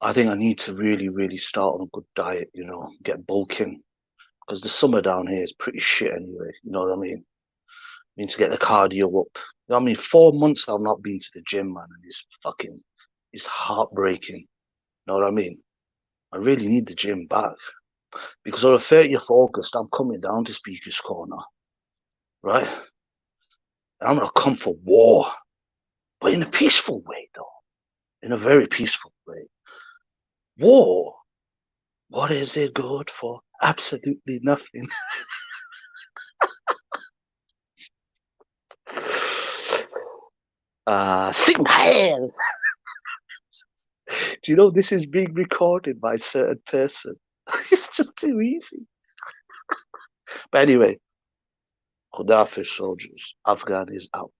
I think I need to really, really start on a good diet, you know, get bulking. Because the summer down here is pretty shit anyway, you know what I mean? I need to get the cardio up. You know what I mean? 4 months I've not been to the gym, man, and it's heartbreaking. You know what I mean? I really need the gym back. Because on the 30th of August, I'm coming down to Speaker's Corner, right? And I'm going to come for war. But in a peaceful way, though. In a very peaceful way. War? What is it good for? Absolutely nothing. Sing hell! Do you know this is being recorded by a certain person? It's just too easy. But anyway, Gaddafi soldiers, Afghan is out.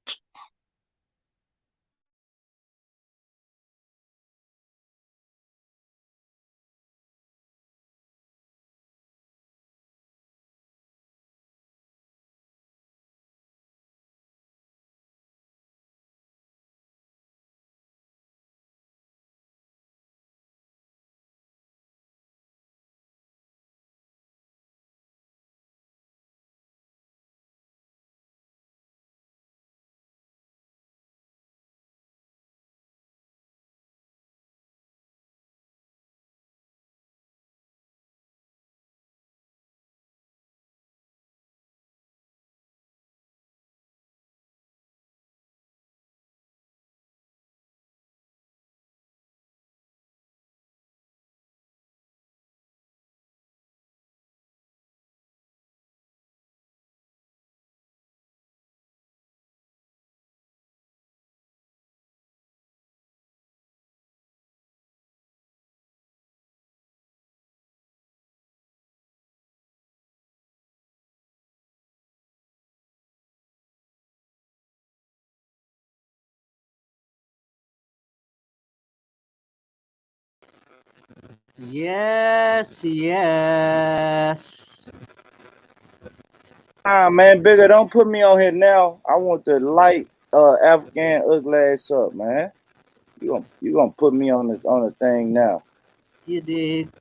Yes. Nah, man, bigger. Don't put me on here now. I want the light Afghan ugly ass up, man. You gonna put me on the thing now? You did.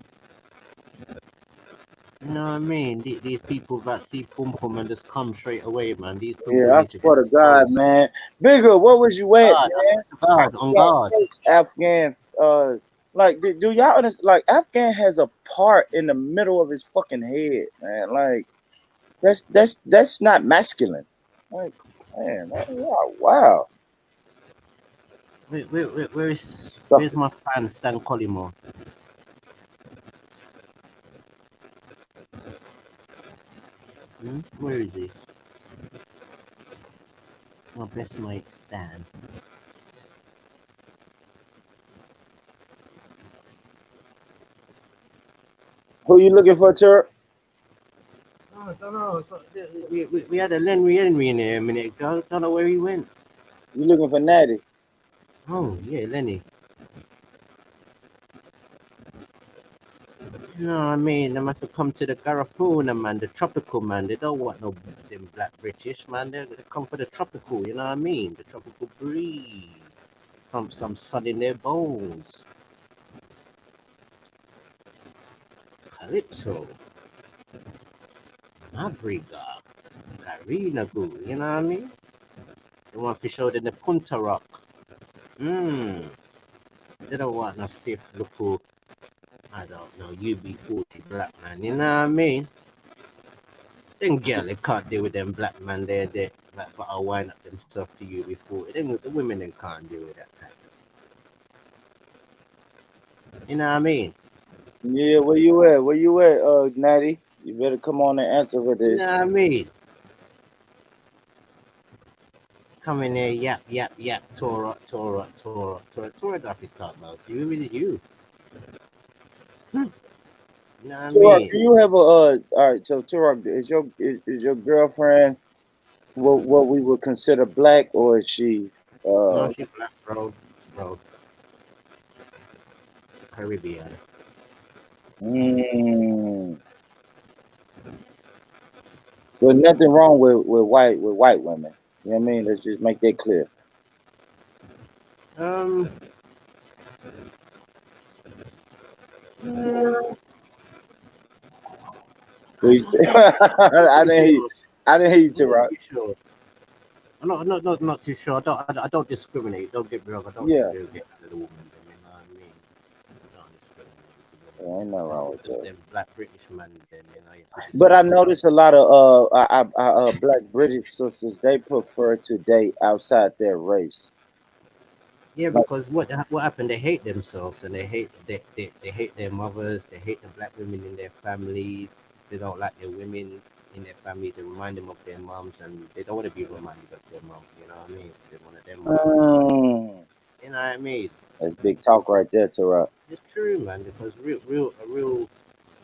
You know what I mean? These people that see Pum Pum and just come straight away, man. These people Yeah, I need to swear get to God, man. Bigger, what was you at, man? on guard. Afghan, like, do y'all understand? Like, Afghan has a part in the middle of his fucking head, man. Like, that's not masculine. Like, man, wow. Where's my fan Stan Collymore? Where is he? My best mate Stan. Who you looking for, Turk? I don't know. So, we had a Henry in here a minute ago. Don't know where he went. You looking for Natty? Oh, yeah, Lenny. You know what I mean? They have to come to the Garifuna, man, the tropical, man. They don't want no them black British, man. They come for the tropical, you know what I mean? The tropical breeze. Some sun in their bones. Calypso. Mabriga. Karina Goo, you know what I mean? They want to show them the Punta Rock. They don't want no stiff local, I don't know, UB40 black man, you know what I mean? Them girl, they can't deal with them black man there, they like for a wind up themselves to UB40. Them, the women then can't deal with that kind of, you know what I mean? Yeah, where you at? Where you at, Natty? You better come on and answer for You this. know what I mean? Come in there, yap, Torah, that we talk about. You really you. You know what I Turok, mean? do you have a all right, so Turok, is your girlfriend what we would consider black, or is she No, she black, bro. Caribbean. There's nothing wrong with white women. You know what I mean? Let's just make that clear. Please. I didn't hear you, Turok. Sure. I'm not too sure. I don't discriminate. Don't get me wrong. I don't Yeah. get under the woman. You know what I mean? I don't discriminate. Yeah, ain't nothing wrong with Just that. them black British man, then you know. But I noticed a lot of black British sisters, they prefer to date outside their race. Yeah, because what happened? They hate themselves and they hate their mothers. They hate the black women in their families. They don't like their women in their family. They remind them of their moms, and they don't want to be reminded of their moms. You know what I mean? They want their moms. You know what I mean? That's big talk right there, Turok. It's true, man. Because a real, you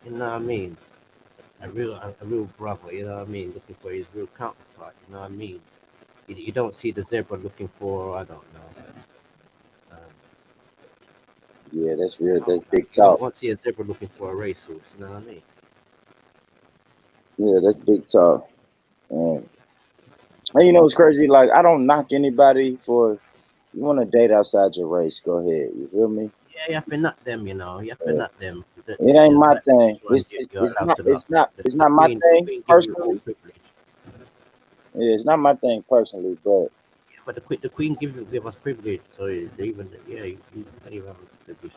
know what I mean? A real brother. You know what I mean? Looking for his real counterpart. You know what I mean? You don't see the zebra looking for, I don't know. Yeah, that's real. That's big talk. I want to see a zebra looking for a racehorse. You know what I mean? Yeah, that's big talk. And you know, it's crazy. Like, I don't knock anybody for, you want to date outside your race, go ahead. You feel me? Yeah, you have to nut them, you know. You have to nut them. It ain't my thing. It's not my thing personally. Yeah, it's not my thing personally, but the queen give us privilege, so they even you can even have a privilege.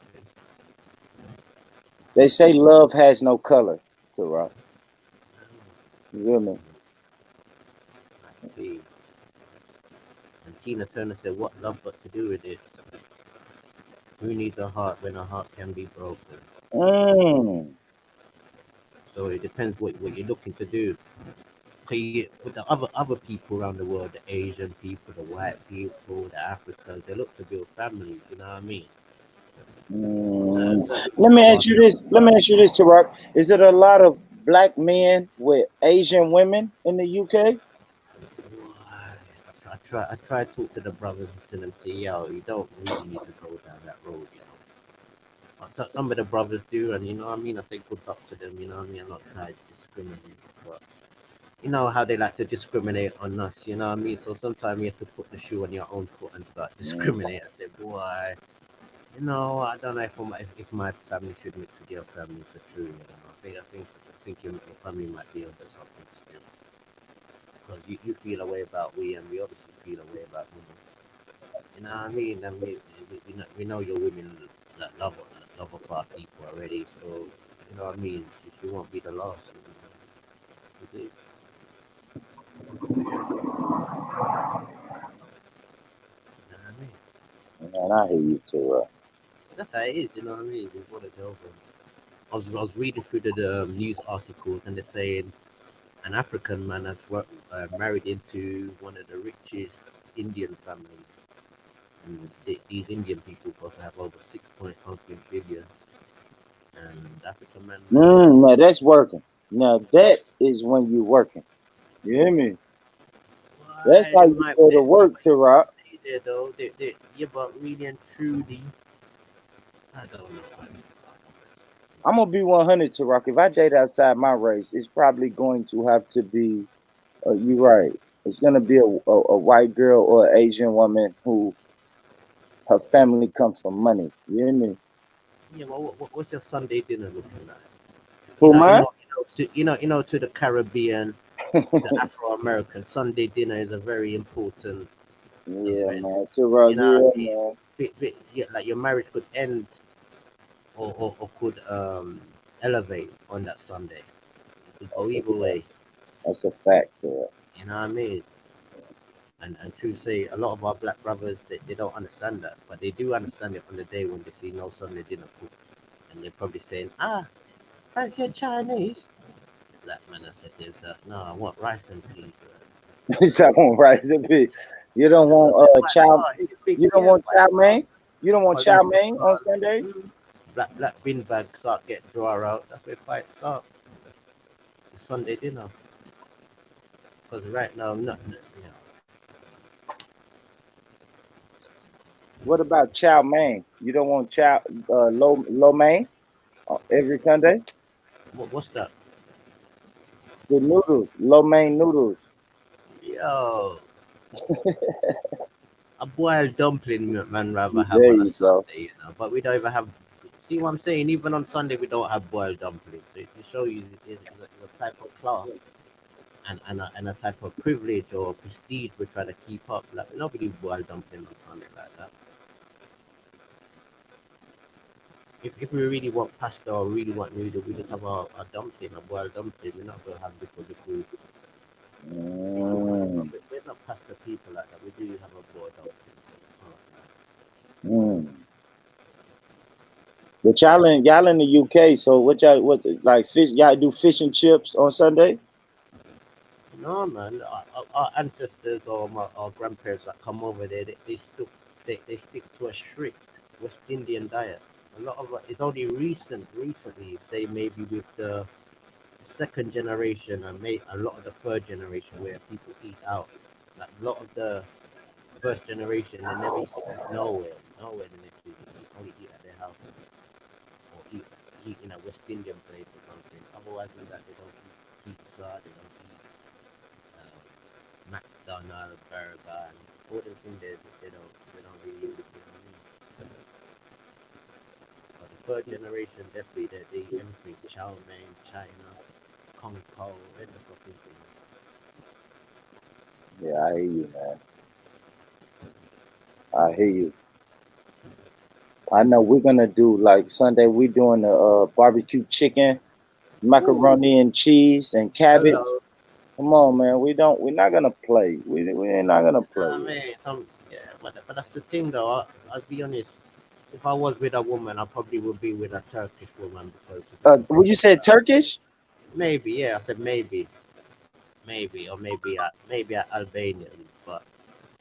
they say love has no color, Turok. You feel me? I see. And Tina Turner said, "What love got to do with it? Who needs a heart when a heart can be broken?" So it depends what you're looking to do. With the other people around the world, the Asian people, the white people, the Africans, they look to build families. You know what I mean? Let me ask you this, Turok. Is it a lot of black men with Asian women in the UK? I try to talk to the brothers and to them say, yo, you don't really need to go down that road, you know. So, some of the brothers do, and you know what I mean? I say good luck to them, you know what I mean? I'm not trying to discriminate, but you know how they like to discriminate on us, you know what I mean? So sometimes you have to put the shoe on your own foot and start discriminate. I say, boy, you know, I don't know if my family should mix with your family for true, you know. I think your family might be under something still. Because you feel a way about we, and we obviously feel a way about women. You know what I mean? And we know your women that love of our people already, so you know what I mean? She won't be the last. You know? Man, I hear you, Turok. That's how it is, you know what I mean? It's what it's over. I was reading through the news articles, and they're saying an African man has married into one of the richest Indian families. And these Indian people both have over 6.something billion. And African man. Now that's working. Now that is when you're working. You hear me? That's how you go to work, Turok. There though, yeah, but really and truly, I don't know. I'm gonna be 100 to Rock. If I date outside my race, it's probably going to have to be. You're right. It's gonna be a white girl or an Asian woman who her family comes from money. You hear me? Yeah, well, what's your Sunday dinner looking like? Who mine? To the Caribbean, the Afro American Sunday dinner is a very important Yeah, event. man. To Rock. You know Yeah, what I mean? man. Yeah, like your marriage could end or could elevate on that Sunday. It could go That's a either fact. way. That's a fact. To it. You know what I mean? And true say, a lot of our black brothers they don't understand that, but they do understand it on the day when they see no Sunday dinner cooked, and they're probably saying, fancy a Chinese. Black man, I said to himself, no, I want rice and peas. So I want rice and peas. You don't want chow. You don't want chow mein. You don't want chow mein on Sundays. Black bin bag start get draw out. That's where fights start. The Sunday dinner. Because right now, nothing. What about chow mein? You don't want chow lo mein every Sunday? What's that? The noodles, lo mein noodles. Yo, a boiled dumpling, man, rather have There on a you go. Sunday, But we don't even have. See what I'm saying? Even on Sunday, we don't have boiled dumplings. So it show you it's a type of class and a type of privilege or prestige we're trying to keep up. Like nobody boiled dumpling on Sunday like that. If we really want pasta or really want noodle, we just have a dumpling, a boiled dumpling. We're not gonna have the food. We're not pasta people like that. We do have a boiled dumpling. But y'all in the UK, so what like fish? Y'all do fish and chips on Sunday? No, man. Our ancestors or our grandparents that come over there, they stick to a strict West Indian diet. A lot of it's only recently, say maybe with the second generation and a lot of the third generation where people eat out. Like a lot of the first generation, they never used to eat nowhere the next week. They only eat at their house or eat in a West Indian place or something. Otherwise than that, they don't eat pizza, they don't eat McDonald's, burger, and all the things they don't really eat. You know what I mean? But the third generation definitely they eat everything: chow mein, China, Kung Pao, and the fucking thing. Yeah, I hear you, man. I hear you. I know we're gonna do like Sunday. We're doing the barbecue chicken, macaroni and cheese, and cabbage. Hello. Come on, man. We're not gonna play. We're not gonna play. I mean, but that's the thing though. I'll be honest. If I was with a woman, I probably would be with a Turkish woman because. Would you say Turkish? Maybe, yeah. I said maybe, or maybe at Albanian. But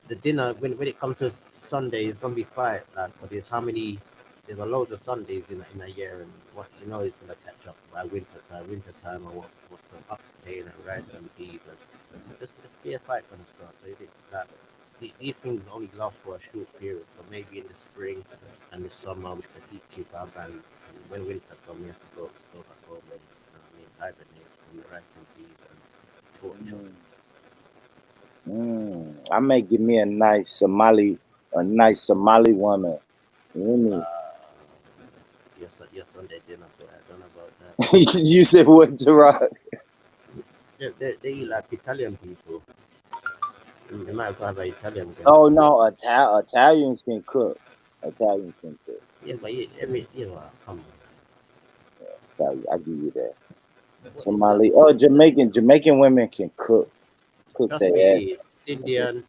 the dinner when it comes to Sunday, it's gonna be quiet. Like, but there's a loads of Sundays in a year, and what is gonna catch up by winter time, or what's the oxtail and rice and peas, and just be a fight gonna start. So these things only last for a short period. So maybe in the spring and the summer we can keep our balance. And when winter comes, we have to go back home and hibernate on the rice and peas and torture. I may give me a nice Somali woman. You hear me? Your Sunday dinner, so I don't know about that. You said what, Gerard? They eat like Italian people. They might have an Italian girl. Oh no, Italians can cook. Italians can cook. Yeah, but come on. Yeah, I give you that. Somali, Jamaican women can cook. Trust me, Indian,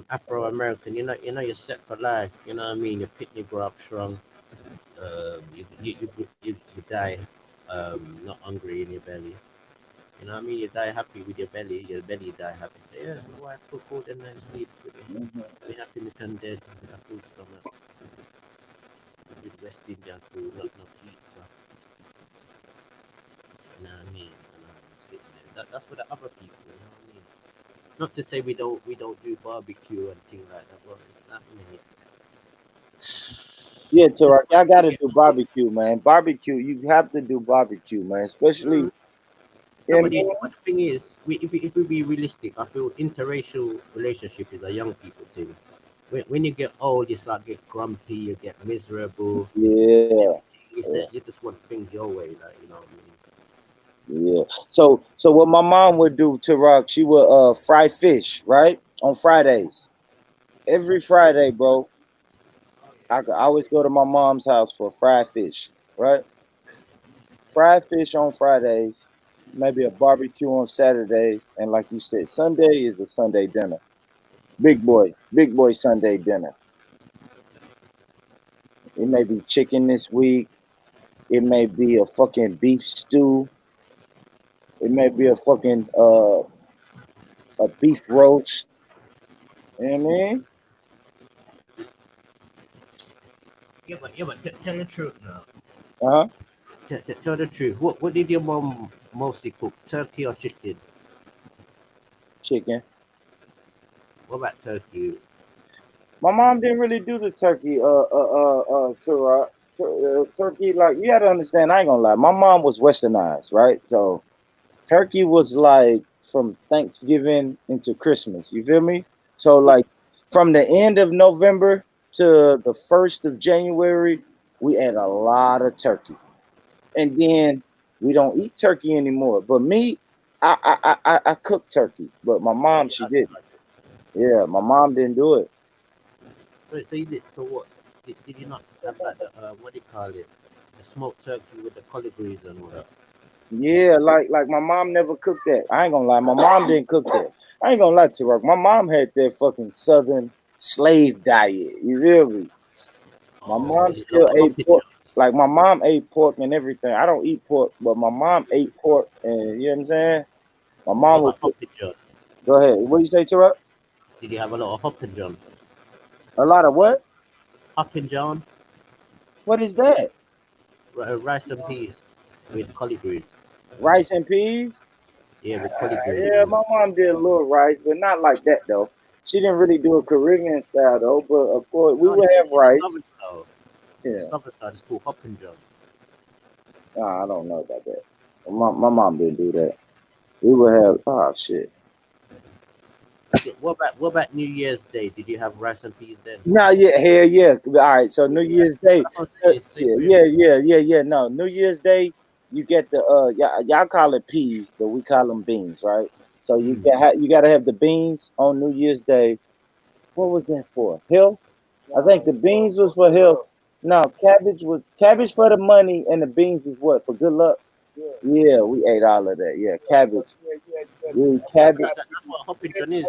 Afro American. You're set for life. You know what I mean? Your kidney grow up strong. You die, not hungry in your belly. You know what I mean? You die happy with your belly die happy. So, yeah, my wife cook all the nice meat for me. Be happy me can dead with a full stomach. With West Indian food, not pizza. You know what I mean? And I'm sitting there. That's for the other people, you know what I mean? Not to say we don't do barbecue and things like that, but it's not me. Yeah, Tarak, y'all gotta do barbecue, man. Barbecue, you have to do barbecue, man. Especially, No, you know what I but mean? the thing is, if we be realistic, I feel interracial relationship is a young people thing. When you get old, you start get grumpy, you get miserable. Yeah, You yeah, said you just want things your way, like you know what I mean. yeah. So what my mom would do, Tarak, she would fry fish, right? On Fridays. Every Friday, bro. I could always go to my mom's house for fried fish, right? Fried fish on Fridays, maybe a barbecue on Saturdays, and like you said, Sunday is a Sunday dinner. Big boy Sunday dinner. It may be chicken this week. It may be a fucking beef stew. It may be a fucking a beef roast. You know what I mean? Yeah, but tell the truth now. Uh huh. Tell the truth. What did your mom mostly cook? Turkey or chicken? Chicken. What about turkey? My mom didn't really do the turkey. Turkey. Like you got to understand. I ain't gonna lie. My mom was westernized, right? So turkey was like from Thanksgiving into Christmas. You feel me? So like from the end of November to the 1st of January, we ate a lot of turkey. And then we don't eat turkey anymore. But me, I cook turkey. But my Oh, mom, yeah, she didn't. Yeah, my mom didn't do it. so you did. So what? Did you not have like the what do you call it? The smoked turkey with the collard greens and all that. Yeah, like my mom never cooked that. I ain't gonna lie, my mom didn't cook that. I ain't gonna lie to you, my mom had that fucking southern slave diet. You feel me? My Oh, mom it's like still a ate hopping pork. joint. Like my mom ate pork and everything. I don't eat pork, but my mom ate pork, and you know what I'm saying. My What mom would about hopping joint? go ahead. What do you say, Terrell? Did you have a lot of hopping joint? A lot of what? Hopping joint, What is that? rice and peas with collard greens. Rice and peas? Yeah, with collard greens. Yeah, my mom did a little rice, but not like that though. She didn't really do a Caribbean style though, but of course we No, would have it's a rice. southern style. It's a Yeah. southern style. It's called hopping joint. Nah, I don't know about that. My mom didn't do that. We would have oh shit. What about New Year's Day? Did you have rice and peas then? No, yeah, hell yeah. All right, so New Yeah, Year's Day. that's what I'm saying. Same Yeah, way. yeah. No, New Year's Day, you get the y'all call it peas, but we call them beans, right? So you gotta have the beans on New Year's Day. What was that for? Health? I think the beans was for health. No, cabbage for the money, and the beans is what for good luck. Yeah, we ate all of that. Yeah, cabbage. We ate cabbage. That's what hopping joint is.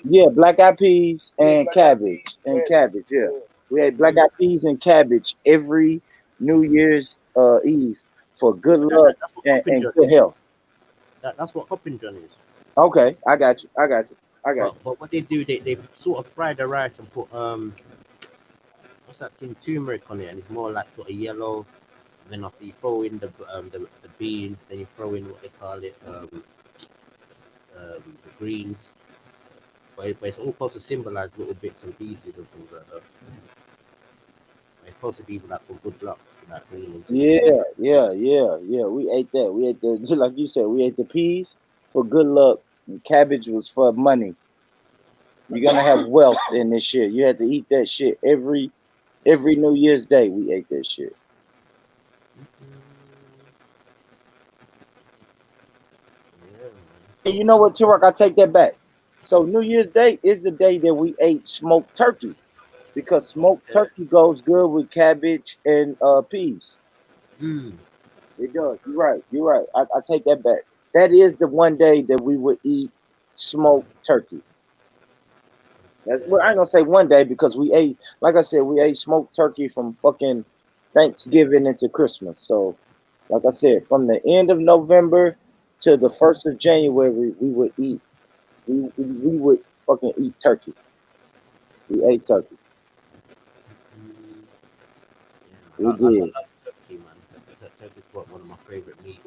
Yeah, black eyed peas and cabbage. And cabbage, yeah. We ate black Mm. eyed peas and cabbage every New Year's Eve for good But luck that's what and, hopping and joint good is. health. That's what hopping joint is. Okay, I got you. I got you. I got But what they do, they sort of fry the rice and put what's that thing, turmeric on it, and it's more like sort of yellow. Then after you throw in the beans, then you throw in what they call it the greens. But it's all supposed to symbolize little bits and pieces and things like that. It's supposed to be like for good luck, like green and things. yeah. We ate that. We ate the just like you said, we ate the peas for good luck. And cabbage was for money. You're gonna have wealth in this shit. You had to eat that shit every New Year's Day. We ate that shit. Yeah, man. And you know what, Turok? I take that back. So New Year's Day is the day that we ate smoked turkey because smoked Yeah. turkey goes good with cabbage and peas. Mm. It does. You're right. You're right. I take that back. That is the one day that we would eat smoked turkey. That's well, I ain't gonna say one day because we ate, like I said, we ate smoked turkey from fucking Thanksgiving into Christmas. So, like I said, from the end of November to the 1st of January, we would eat. We would fucking eat turkey. We ate turkey. Mm. We Yeah, I did. love turkey, man. Turkey's one of my favorite meats.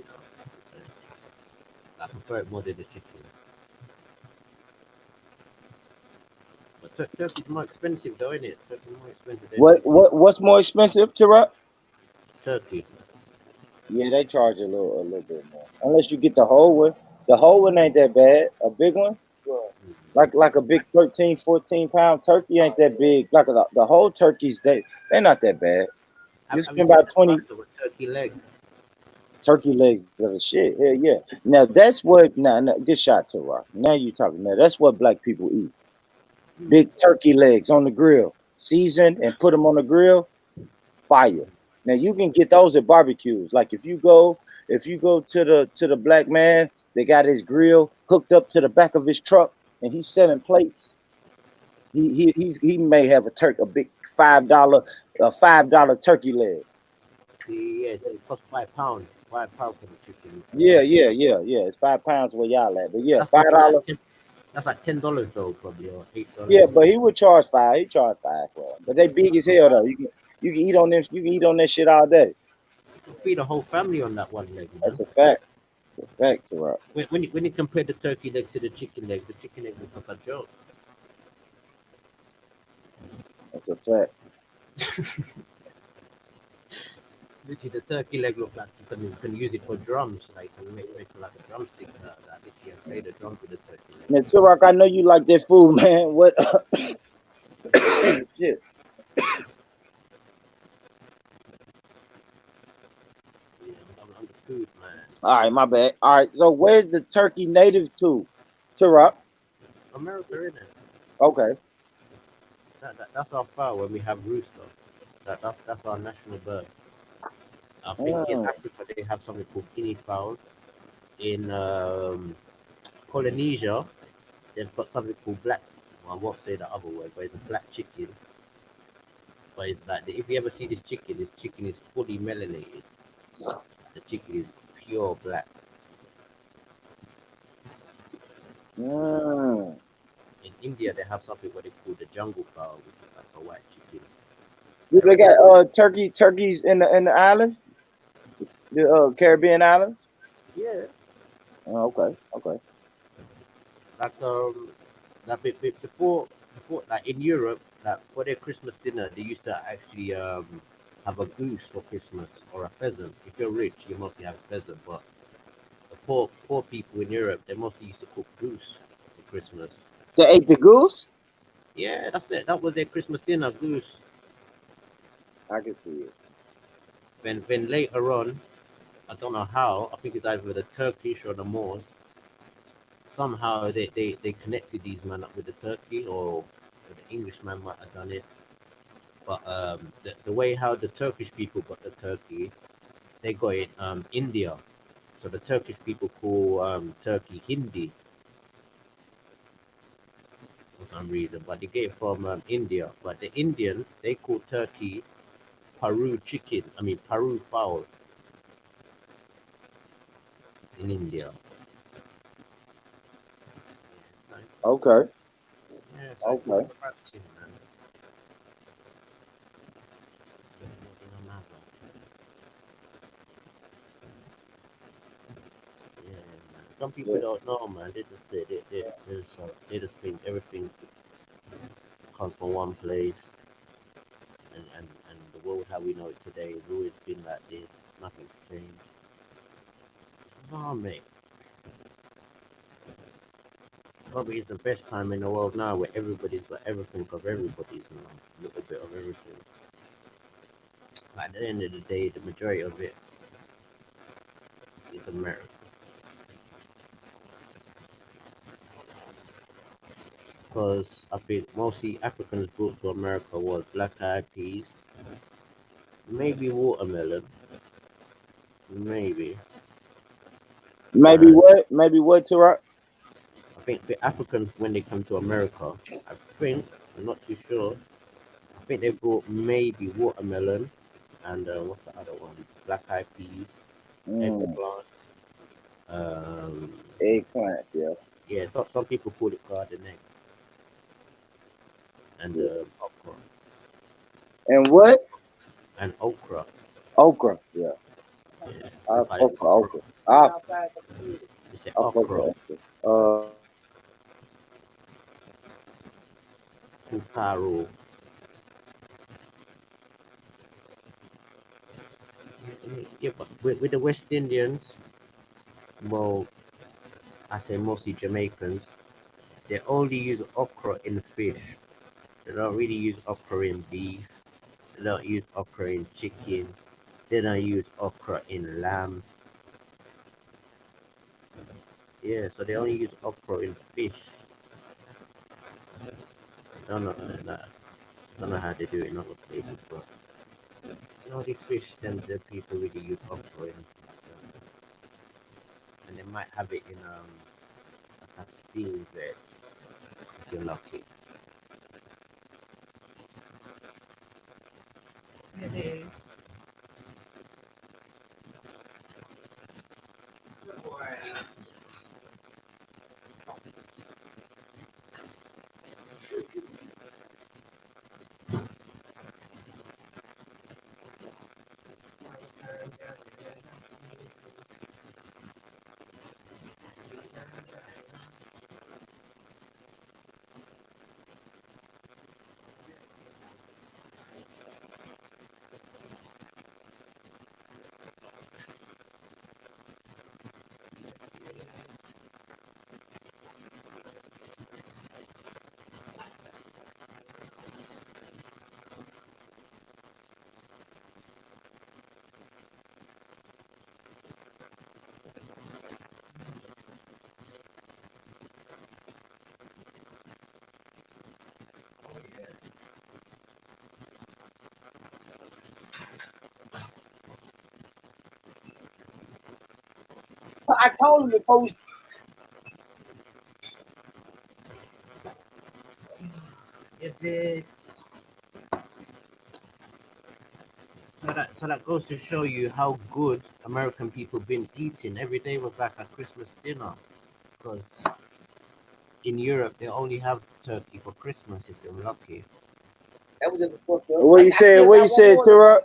I prefer it more than the chicken. But turkey's more expensive, though, isn't it? Turkey's more expensive than What's more expensive, Tara? turkey. Yeah, they charge a little bit more. Unless you get the whole one. The whole one ain't that bad. A big one, like a big 13, 14 pound turkey ain't that big. Like the whole turkeys, they're not that bad. You Have you spend seen about the 20 price of a turkey leg? turkey legs of the shit. Hell yeah. Now that's what now good shot to rock. Now you talking. Now that's what black people eat. Big turkey legs on the grill, seasoned and put them on the grill. Fire. Now you can get those at barbecues. Like if you go to the black man, they got his grill hooked up to the back of his truck, and he's selling plates. He may have a big $5 turkey leg. See, yes, it costs £5. £5 for the chicken. Yeah. It's 5 pounds where y'all at, but yeah, That's $5. That's like $10 though, probably, or $8. Yeah, but he would charge 5. He charge 5 for them. But they big as hell though. You can eat on them. You can eat on that shit all day. Feed a whole family on that one leg, man. That's a fact. It's a fact, Rock. When you compare the turkey leg to the chicken leg looks like a joke. That's a fact. Literally, the turkey leg look like you can use it for drums, like you can make like a drumstick. Literally, and play the drums with the turkey leg. Now, Turok, I know you like that food, man. What? Shit. I'm the food, man. All right, my bad. All right, so where's the turkey native to? Turok? America, isn't it? Okay. That's our fowl when we have rooster. That's our national bird. I think in Africa they have something called guinea fowl. In Polynesia, they've got something called black. Well, I won't say the other word, but it's a black chicken. But it's like if you ever see this chicken is fully melanated. The chicken is pure black. In India, they have something what they call the jungle fowl, which is like a white chicken. Do they got turkeys in the islands? The Caribbean islands? Yeah. Okay. Like before like in Europe, like for their Christmas dinner, they used to actually have a goose for Christmas or a pheasant. If you're rich, you mostly have a pheasant, but the poor people in Europe, they mostly used to cook goose for Christmas. They ate the goose? Yeah, that's it. That was their Christmas dinner, goose. I can see it. When later on, I don't know how, I think it's either the Turkish or the Moors, somehow they connected these men up with the turkey, or the Englishman might have done it. But the way how the Turkish people got the turkey, they got it India. So the Turkish people call turkey Hindi for some reason, but they get it from India. But the Indians, they call turkey Paru chicken. I mean Paru fowl in India. Okay. Yeah, okay. Some people don't know, man. They just think everything comes from one place, and the world how we know it today has always been like this. Nothing's changed. No, mate. Probably it's the best time in the world now where everybody's got everything of everybody's now. A little bit of everything. But at the end of the day, the majority of it is America. Because I think mostly Africans brought to America was black-eyed peas, maybe watermelon, maybe. Maybe what? Maybe what, Turok? I think the Africans, when they come to America, I'm not too sure, I think they brought maybe watermelon and what's the other one? Black-eyed peas, eggplant. Eggplants, yeah. Yeah, so some people call it garden egg. And okra. And what? And okra. Okra, yeah. Okra. You say okra. called Paru. Yeah, but with the West Indians, well, I say mostly Jamaicans, they only use okra in fish. They don't really use okra in beef. They don't use okra in chicken. They don't use okra in lamb. Yeah, so they only use okra in fish. Don't know how they do it in other places, but the fish, then the people really use okra in, and they might have it in a steamed veg if you're lucky. I told him to post. It did. So that goes to show you how good American people been eating. Every day was like a Christmas dinner, because in Europe they only have turkey for Christmas if you're lucky. What you said? What you said, Tara?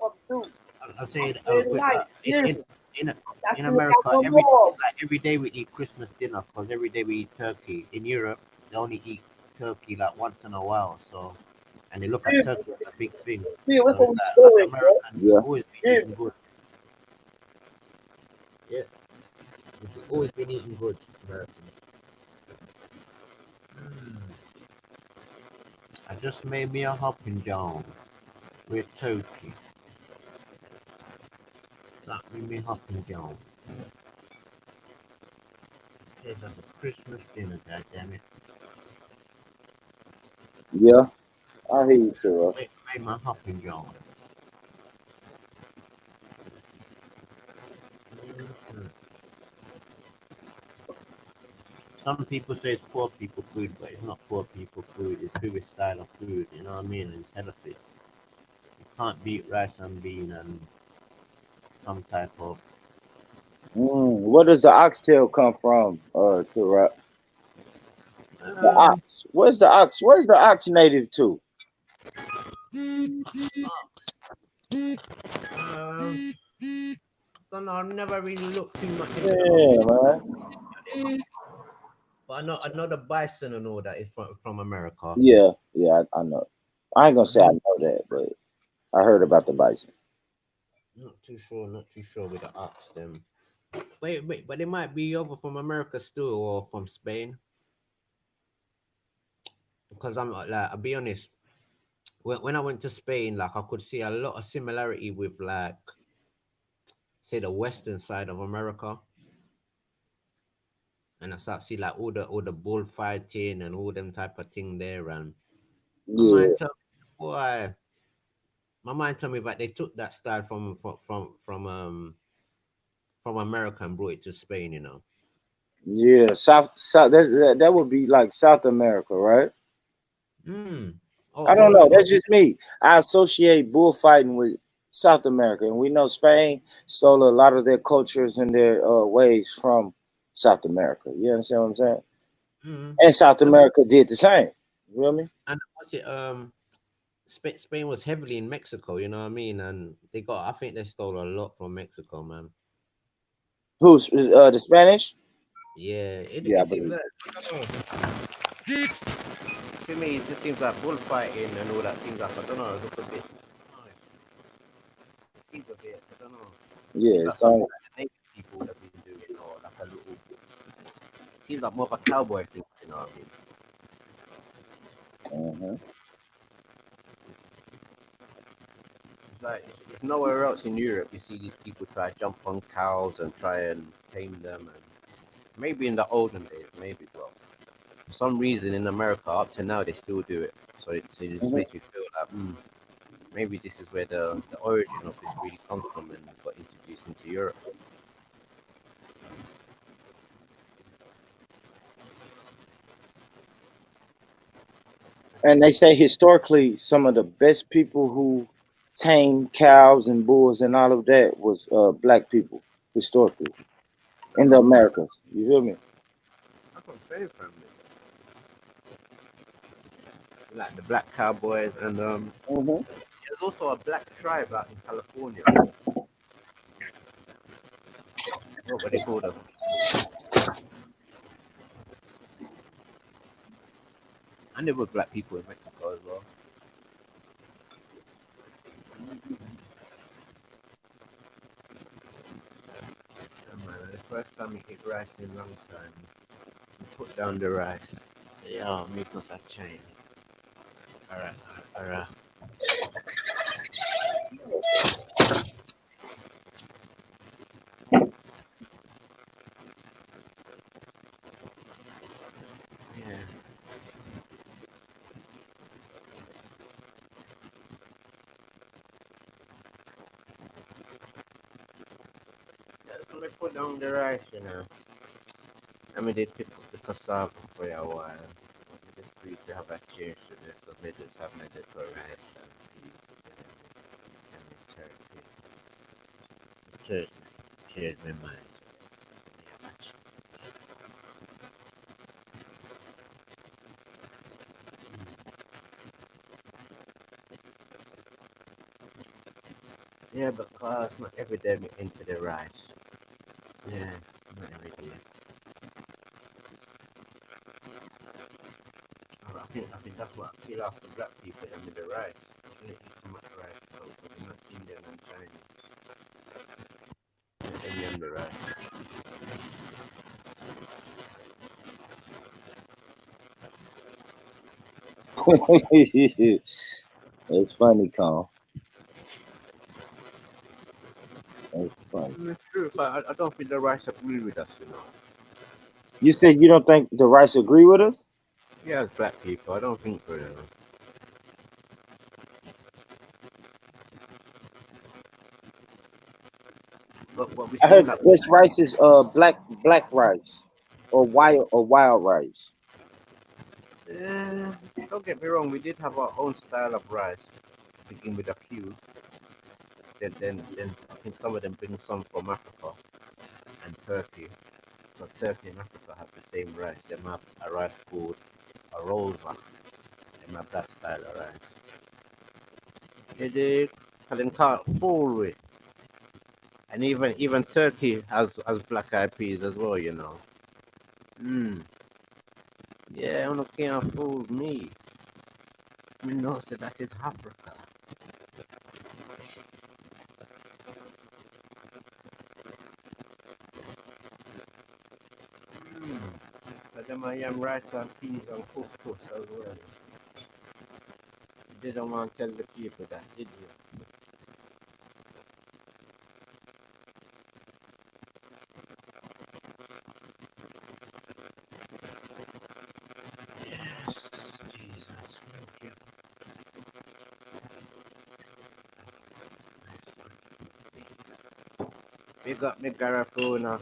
I'm saying in America every day we eat Christmas dinner, because every day we eat turkey. In Europe they only eat turkey like once in a while, so, and they look at turkey as a big thing. Yeah, So us Americans always been eating good. Yeah, we've always been eating good, Americans. I just made me a hopping John with turkey. That made me hopping John. It's like a Christmas dinner, goddammit. Yeah, I hear you, Tara. Made my hopping John. Some people say it's poor people food, but it's not poor people food. It's Jewish style of food, you know what I mean? It's healthy. You can't beat rice and bean and some type of. Where does the oxtail come from, Tara? The ox. Where's the ox? Where's the ox native to? Don't know. I've never really looked too much into man. But I know the bison and all that is from America. Yeah, I know. I ain't gonna say I know that, but I heard about the bison. Not too sure with the ox them. Wait, but they might be over from America still, or from Spain. Because I'm like, I'll be honest. When I went to Spain, like I could see a lot of similarity with, like, say, the western side of America. And I start see like all the bullfighting and all them type of thing there, and my mind told me that they took that style from America and brought it to Spain, you know. Yeah, South. That would be like South America, right? I don't know. That's just me. I associate bullfighting with South America, and we know Spain stole a lot of their cultures and their ways from South America. You understand what I'm saying? And South America did the same. You feel me? And what's it? Spain was heavily in Mexico. You know what I mean? And I think they stole a lot from Mexico, man. Who's the Spanish? Yeah, I believe. To me, it just seems like bullfighting and all that seems like, I don't know, it looks a bit, it seems a bit, I don't know. Yeah, Seems like it's something all like the native people would have been doing, or like a little, seems like more of a cowboy thing, you know what I mean? uh-huh. It's like, it's nowhere else in Europe you see these people try to jump on cows and try and tame them, and maybe in the olden days, maybe, but for some reason in America, up to now, they still do it. So it just Mhm. makes me feel like, maybe this is where the origin of this really comes from and got introduced into Europe. And they say historically, some of the best people who tamed cows and bulls and all of that was black people historically in the Americas. You feel me? That's what I'm saying, family. Like the black cowboys, and Mm-hmm. there's also a black tribe out in California. What they call them? And there were black people in Mexico as well. And man, the first time you eat rice in a long time, you put down the rice. Say, oh, make us a change. Alright, alright. Yeah. That's when they put down the rice, you know. I mean, they pick up the cassava for a while. They just please to have a change to this, so they just have my little rice and peas and the turkey. Cheers, my mind. Yeah, because not every day we into the rice. Yeah, not every day. I think that's what I feel after black people and with the rice. We don't eat too much rice, so we're not Indian and Chinese. Any on the rice. It's funny, Carl. It's funny. It's true, but I don't think the rice agree with us, you know. You said you don't think the rice agree with us? Yeah, as black people, I don't think so, you know. But we I seem heard like, this rice is black rice or wild rice. don't get me wrong, we did have our own style of rice, begin with a few. Then I think some of them bring some from Africa and Turkey. Because Turkey and Africa have the same rice. They have a rice called a rosa. They have that style of rice. They can't fool with. And even Turkey has black eyed peas as well, you know. Yeah, you can't fool me. Me know so that is Africa. But them I am rice and peas and couscous as well. You didn't want to tell the people that, did you? Yes, Jesus, thank you. Big up me Garafuna.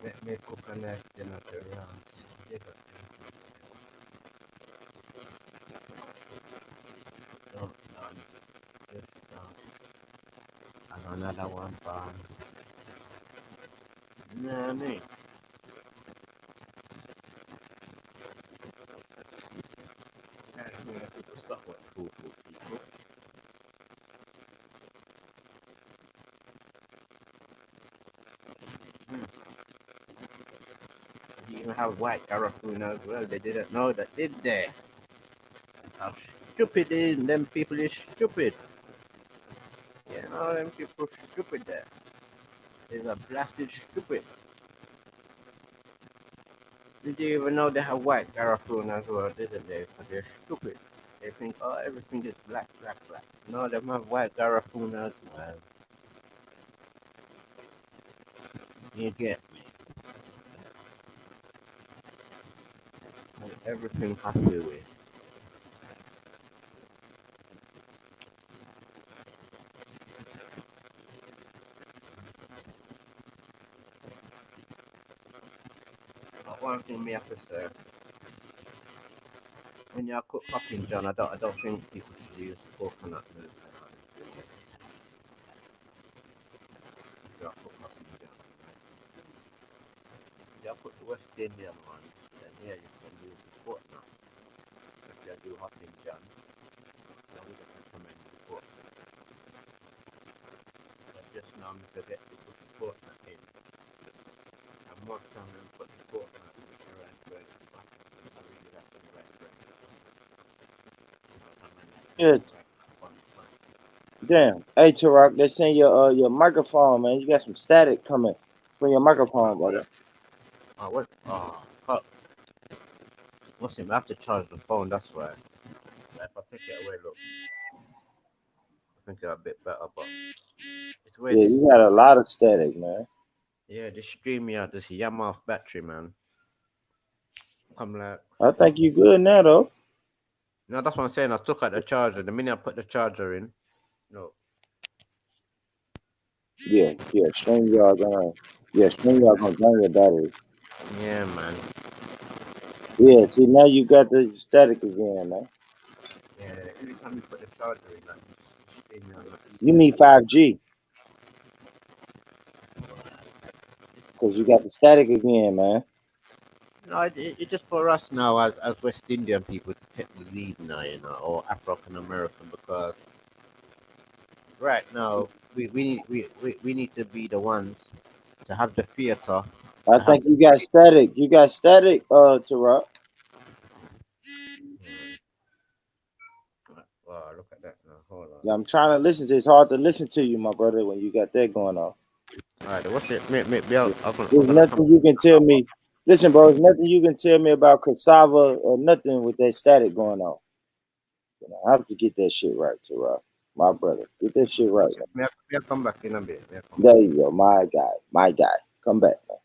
Let me cook a nice dinner to round. Big up. Done. Just and another one pan. Nah, me. That's me. People stop what food people. you even have white Garifuna as well. They didn't know that, did they? That's how stupid is. Them people is stupid. Yeah, no, them people stupid there. They're blasted stupid. Did you even know they have white Garifuna as well, didn't they? Because they're stupid. They think, oh, everything is black, black, black. No, they have white Garifuna as well. You get me? And everything has to do with. But one thing me have to say, when you cook Popping John, I don't think people should use coconut milk. If you cook Popping John, if you put the West Indian one, then yeah, you can use the coconut. If you do Popping John, I wouldn't recommend the coconut. But just now, I forget to put the coconut in. And most time I put the coconut in the right way. I really like the right way. Good. Damn. Hey, Tarak, they send your microphone, man. You got some static coming from your microphone, brother. Oh, what? Oh. What's it? I have to charge the phone, that's why. Like, if I take it away, look. I think it's a bit better, but it's weird. Yeah, you got a lot of static, man. Yeah, this StreamYard, this Yamaha battery, man. I'm like, I think you good now, though. no, that's what I'm saying. I took out the charger. The minute I put the charger in, no. Yeah, StreamYard gonna drain your battery. Yeah, man. Yeah, see, now you got the static again, man. Yeah, every time you put the charger in, like, StreamYard, like, You need 5G. Because you got the static again, man. no, it's just for us now as West Indian people to take the lead now, you know, or African American, because right now we need to be the ones to have the theater. I think you got static. You got static, Tarak. Wow, look at that now. Hold on. Yeah, I'm trying to listen to it. It's hard to listen to you, my brother, when you got that going on. Alright, what's it? There's nothing you can tell me. Listen, bro, there's nothing you can tell me about cassava or nothing with that static going on. You know, I have to get that shit right, Tarak. My brother. Get that shit right. May I come back in a bit? There you go. My guy. Come back, man.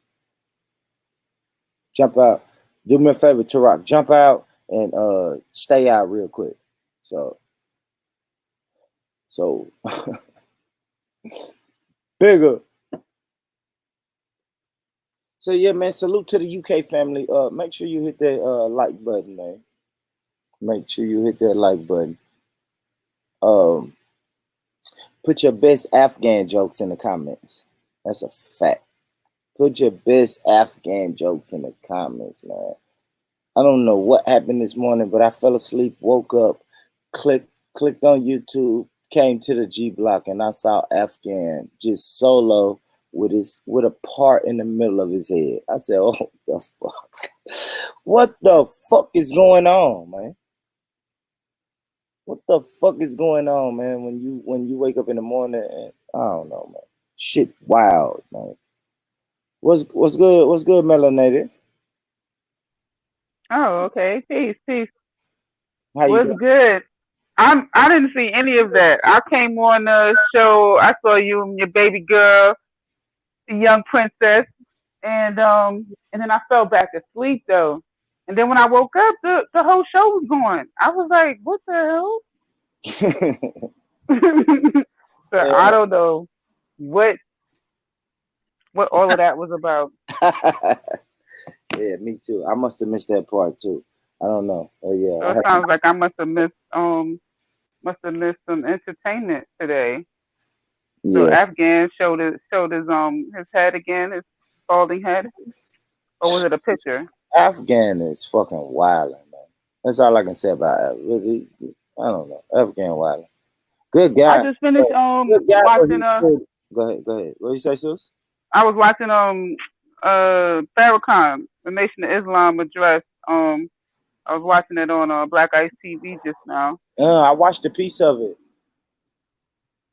Jump out. Do me a favor, Tarak. Jump out and stay out real quick. So bigger. So yeah, man, salute to the UK family. Make sure you hit that like button, man. Make sure you hit that like button. Put your best Afghan jokes in the comments. That's a fact. Put your best Afghan jokes in the comments, man. I don't know what happened this morning, but I fell asleep, woke up, clicked on YouTube, came to the G Block, and I saw Afghan just solo with a part in the middle of his head. I said, "Oh, the fuck! What the fuck is going on, man? What the fuck is going on, man? When you wake up in the morning, and I don't know, man. Shit, wild, man. What's good? What's good, Melanated? Oh, okay. Peace. How you What's doing? good? I didn't see any of that. I came on the show. I saw you and your baby girl, the young princess, and then I fell back asleep though. And then when I woke up, the whole show was going. I was like, what the hell? So I don't know what all of that was about. Yeah, me too. I must have missed that part too. I don't know. Yeah. So it sounds like I must have missed some entertainment today. So Yeah. Afghan showed his head again, his balding head, or was it a picture? Afghan is fucking wilding, man. That's all I can say about it. Really, I don't know. Afghan wilding. Good guy. I just finished Good guy, but watching Go ahead. What you say, sis? I was watching Farrakhan. the Nation of Islam address. I was watching it on Black Ice TV just now. I watched a piece of it.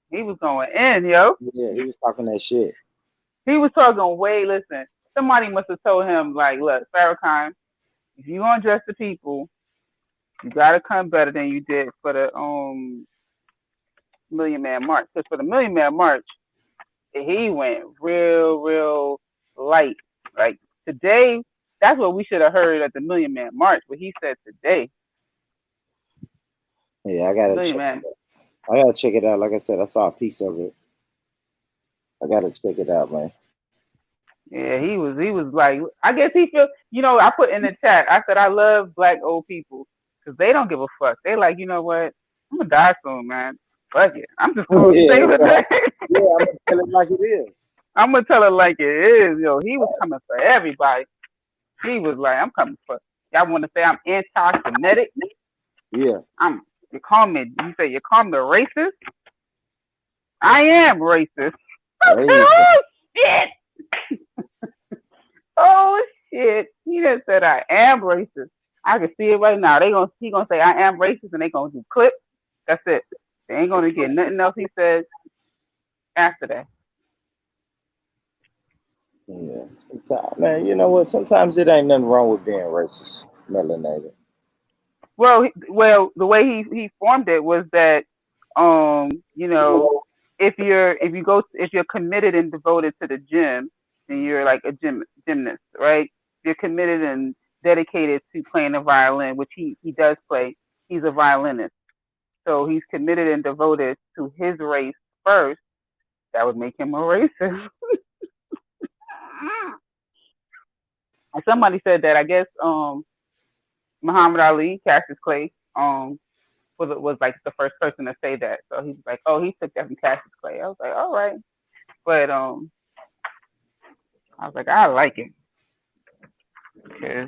He was going in, yo. Yeah, he was talking that shit. He was talking way. Listen, somebody must have told him like, look, Farrakhan, if you gonna address the people, you gotta come better than you did for the Million Man March. Because for the Million Man March, he went real light. Like today, that's what we should have heard at the Million Man March. What he said today. Yeah, I gotta check it out. Like I said, I saw a piece of it. I gotta check it out, man. Yeah, he was like, I guess he feel, I put in the chat, I said, I love black old people because they don't give a fuck. They like, you know what? I'm gonna die soon, man. Fuck it. I'm just gonna say it. Yeah, I'm gonna tell it like it is. I'm gonna tell it like it is, yo. He was coming for everybody. He was like, I'm coming for, y'all want to say I'm anti-Semitic? Yeah. You call me racist? I am racist. Oh, shit. Oh, shit. He just said I am racist. I can see it right now. He gonna say I am racist and they gonna do clips. That's it. They ain't gonna get nothing else he says after that. Yeah. Sometimes, man, you know what? Sometimes it ain't nothing wrong with being racist, melanated. Well, the way he formed it was that, if you're committed and devoted to the gym, and you're like a gymnast, right? If you're committed and dedicated to playing the violin, which he does play. He's a violinist, so he's committed and devoted to his race first. That would make him a racist. And somebody said that I guess Muhammad Ali, Cassius Clay, was like the first person to say that. So he's like, oh, he took that from Cassius Clay. I was like, all right, but I was like, I like it because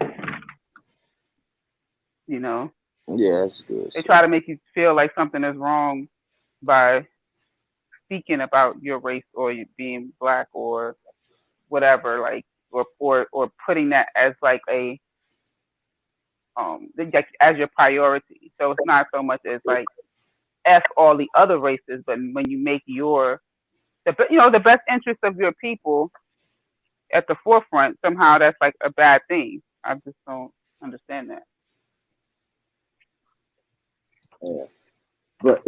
yeah, it's good. They try to make you feel like something is wrong by speaking about your race or you being black or whatever, like or putting that as like a as your priority. So it's not so much as like F all the other races, but when you make the best interest of your people at the forefront, somehow that's like a bad thing. I just don't understand that. Yeah. But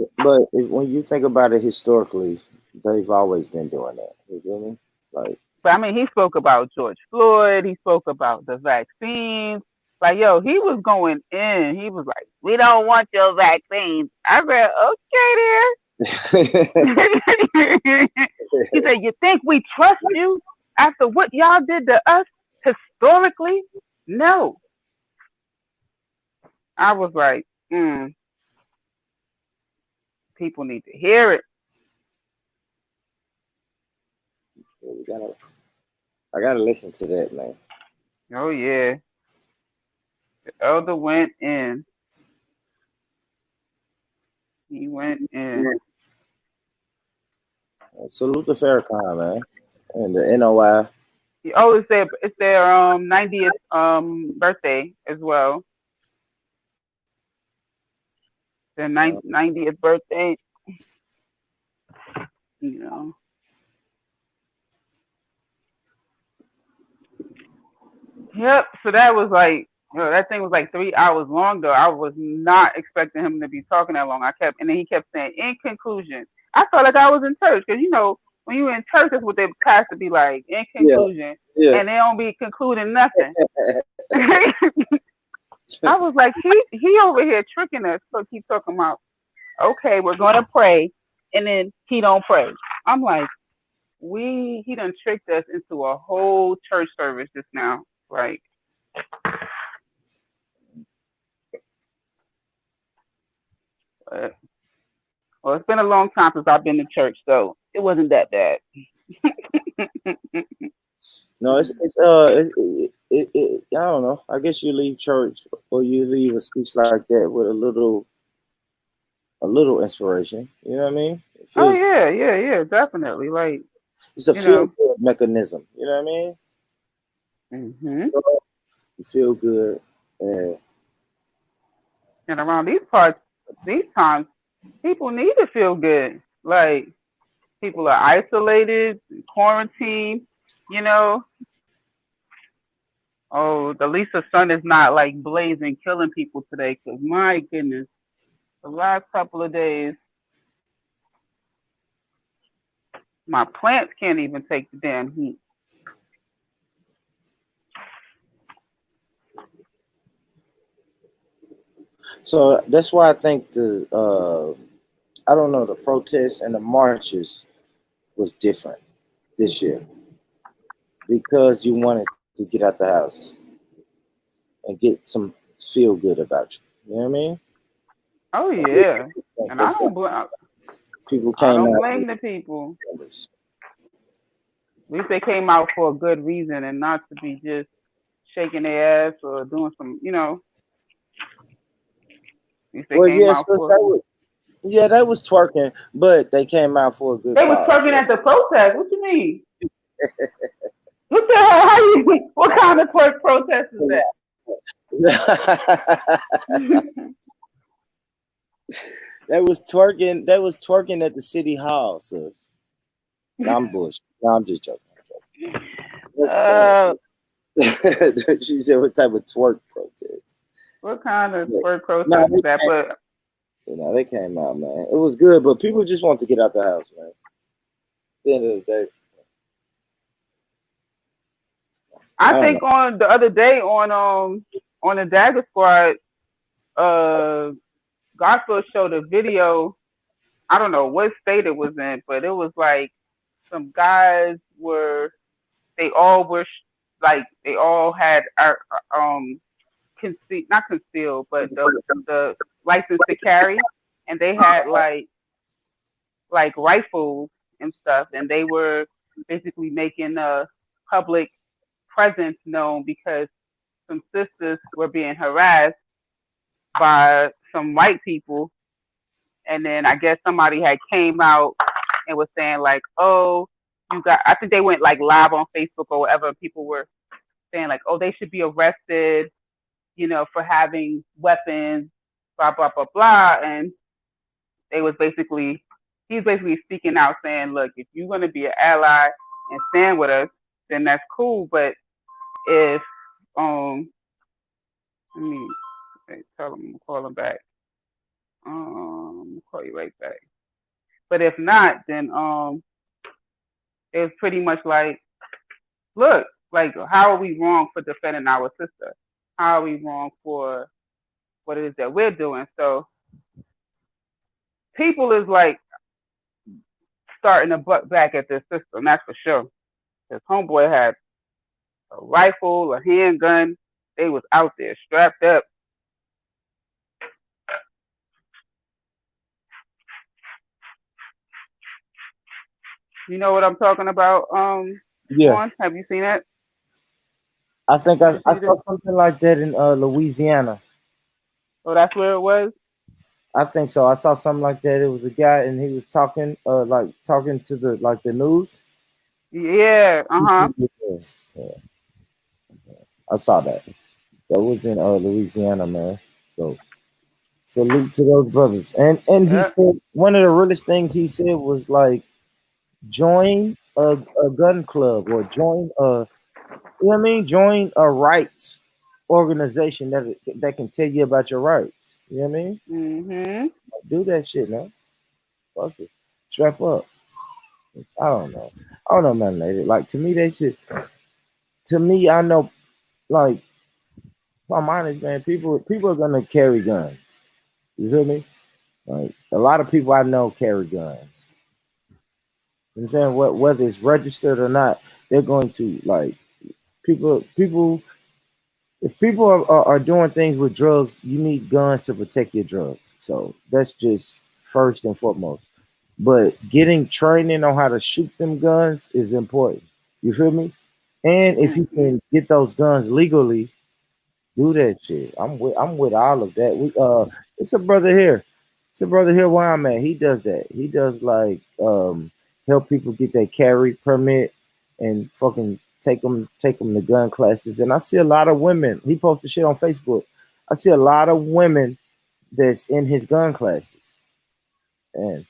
when you think about it historically, they've always been doing that. You feel me? Like, but I mean, he spoke about George Floyd. He spoke about the vaccines. Like, yo, he was going in. He was like, "We don't want your vaccines." I said, "Okay, then." He said, "You think we trust you after what y'all did to us historically?" No. I was like, people need to hear it. I gotta listen to that, man. Oh yeah. The elder went in. He went in. Salute the Farrakhan, man, and the NOI. Oh, it's their 90th birthday as well. Their 90th birthday. Yep. So that was like, that thing was like 3 hours long though. I was not expecting him to be talking that long. And then he kept saying, in conclusion. I felt like I was in church because when you're in church, that's what they pastor be like, in conclusion, and they don't be concluding nothing. I was like, he over here tricking us. So keep talking about, okay, we're gonna pray, and then he don't pray. I'm like, he done tricked us into a whole church service just now. Like, well, it's been a long time since I've been to church, so it wasn't that bad. No, I don't know. I guess you leave church or you leave a speech like that with a little inspiration. You know what I mean? Oh yeah, definitely. Like, it's a feel-good mechanism. You know what I mean? Mm-hmm. You feel good, and around these parts, these times, people need to feel good. Like people are isolated, quarantined. You know, oh, at least the sun is not like blazing, killing people today. Cause my goodness, the last couple of days, my plants can't even take the damn heat. so that's why I think the I don't know, the protests and the marches was different this year because you wanted to get out the house and get some feel good about you. You know what I mean? Oh yeah, and I don't blame. People I came don't out. blame the people. At least they came out for a good reason and not to be just shaking their ass or doing some, you know. At least they Well, came yeah, out so for. they was twerking, but they came out for a good They was cause. twerking at the protest. What you mean? What the hell? How you? What kind of twerk protest is that? They was twerking. They was twerking at the city hall, sis. No, I'm bullshit. No, I'm just joking. She said, "What type of twerk protest?" What kind of twerk protest is that? But they came out, man. It was good, but people just want to get out the house, man. At the end of the day, I think on the other day on the Dagger Squad, Garfield showed a video. I don't know what state it was in, but it was like some guys they all had not concealed, but the license to carry, and they had like rifles and stuff, and they were basically making a public presence known because some sisters were being harassed by some white people, and then I guess somebody had came out and was saying like, oh, I think they went like live on Facebook or whatever. People were saying like, oh, they should be arrested, you know, for having weapons, blah blah blah blah, and he's basically speaking out saying, look, if you're gonna be an ally and stand with us, then that's cool, but if let me tell him, call him back. I'll call you right back. But if not, then it's pretty much like, look, like, how are we wrong for defending our sister? How are we wrong for what it is that we're doing? So people is like starting to butt back at this system, that's for sure. Because homeboy had a rifle, a handgun. They was out there strapped up. You know what I'm talking about? yeah. Juan? Have you seen it? I think I saw something like that in Louisiana. Oh, that's where it was? I think so. I saw something like that. It was a guy and he was talking to the news. Yeah, Yeah. I saw that. That was in Louisiana, man. So salute to those brothers. And he said one of the realest things he said was like, join a gun club or join join a rights organization that can tell you about your rights. You know what I mean? Mm-hmm. Do that shit, man. Fuck it. Strap up. I don't know, man, lady. Like, to me, I know, like, my mind is, man, people are gonna carry guns. You feel me? Like, a lot of people I know carry guns. You know what I'm saying? Whether it's registered or not, they're going to, like, people. If people are doing things with drugs, you need guns to protect your drugs. So that's just first and foremost. But getting training on how to shoot them guns is important. You feel me? And if you can get those guns legally, do that shit. I'm with all of that. It's a brother here. It's a brother here where I'm at. He does that. He does like help people get their carry permit and fucking take them to gun classes, and I see a lot of women. He posted shit on Facebook. I see a lot of women that's in his gun classes, and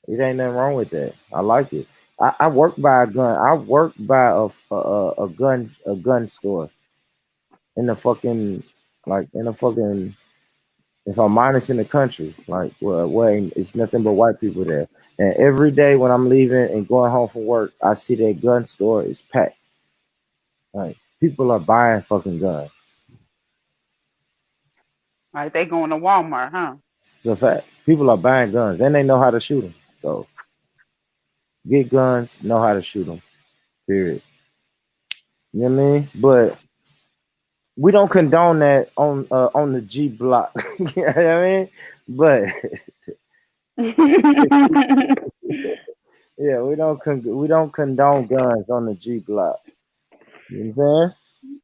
it ain't nothing wrong with that. I like it. I work by a gun. I work by a gun store in the fucking if I'm honest, in the country, like where it's nothing but white people there. And every day when I'm leaving and going home from work, I see that gun store is packed. Like people are buying fucking guns. Like they going to Walmart, huh? It's a fact. People are buying guns and they know how to shoot them. So get guns, know how to shoot them. Period. You know what I mean? But we don't condone that on the G block. You know what I mean? But yeah, we don't condone guns on the G block. You know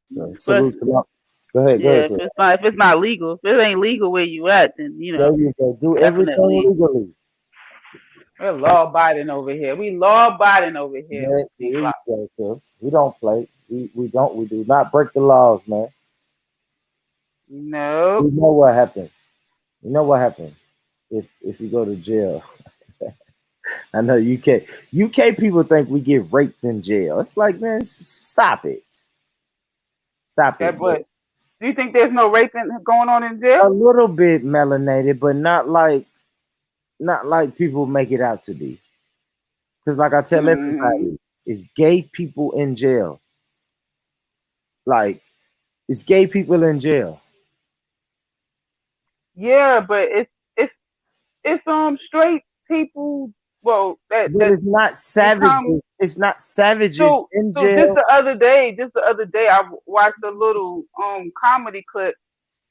what I'm saying? So, salute to my, go ahead. If it's not legal, if it ain't legal where you at, then you know. Do everything legally. We're law abiding over here. We law abiding over here. Yeah, we don't play. We do not break the laws, man. No. You know what happens. You know what happens if you go to jail. I know UK people think we get raped in jail. It's like, man, stop it. Stop it. But do you think there's no raping going on in jail? A little bit melanated, but not like people make it out to be. Because like I tell everybody, it's gay people in jail. Like, it's gay people in jail. Yeah, but it's straight people. Well, it's not savages. It's not savages in jail. Just the other day, I watched a little comedy clip,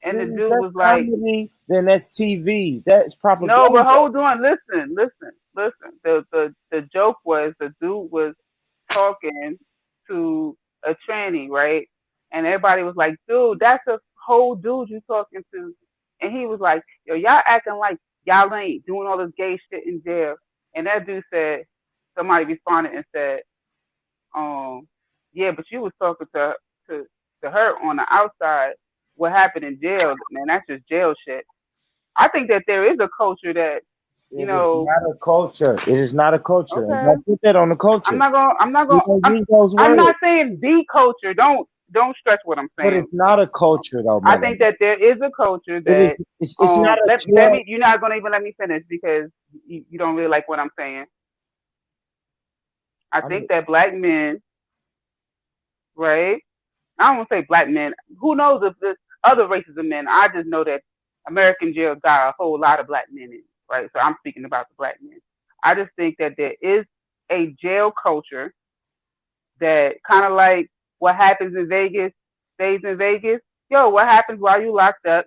and the dude was like, comedy, "Then that's TV. That's propaganda." No, but hold on. Listen. The joke was the dude was talking to a tranny, right? And everybody was like, "Dude, that's a whole dude you talking to." And he was like, "Yo, y'all acting like y'all ain't doing all this gay shit in jail." And that dude said, somebody responded and said, yeah, but you was talking to her on the outside. What happened in jail, man, that's just jail shit. I think that there is a culture that, you know. It's not a culture. It is not a culture. Okay. Don't put that on the culture. I'm not saying the culture. Don't stretch what I'm saying. But it's not a culture, though. I think that there is a culture that it's not. You're not gonna even let me finish because you don't really like what I'm saying. I think that black men, right? I don't want to say black men. Who knows if there's other races of men? I just know that American jail got a whole lot of black men in it, right? So I'm speaking about the black men. I just think that there is a jail culture that kind of like what happens in Vegas stays in Vegas. Yo, what happens while you locked up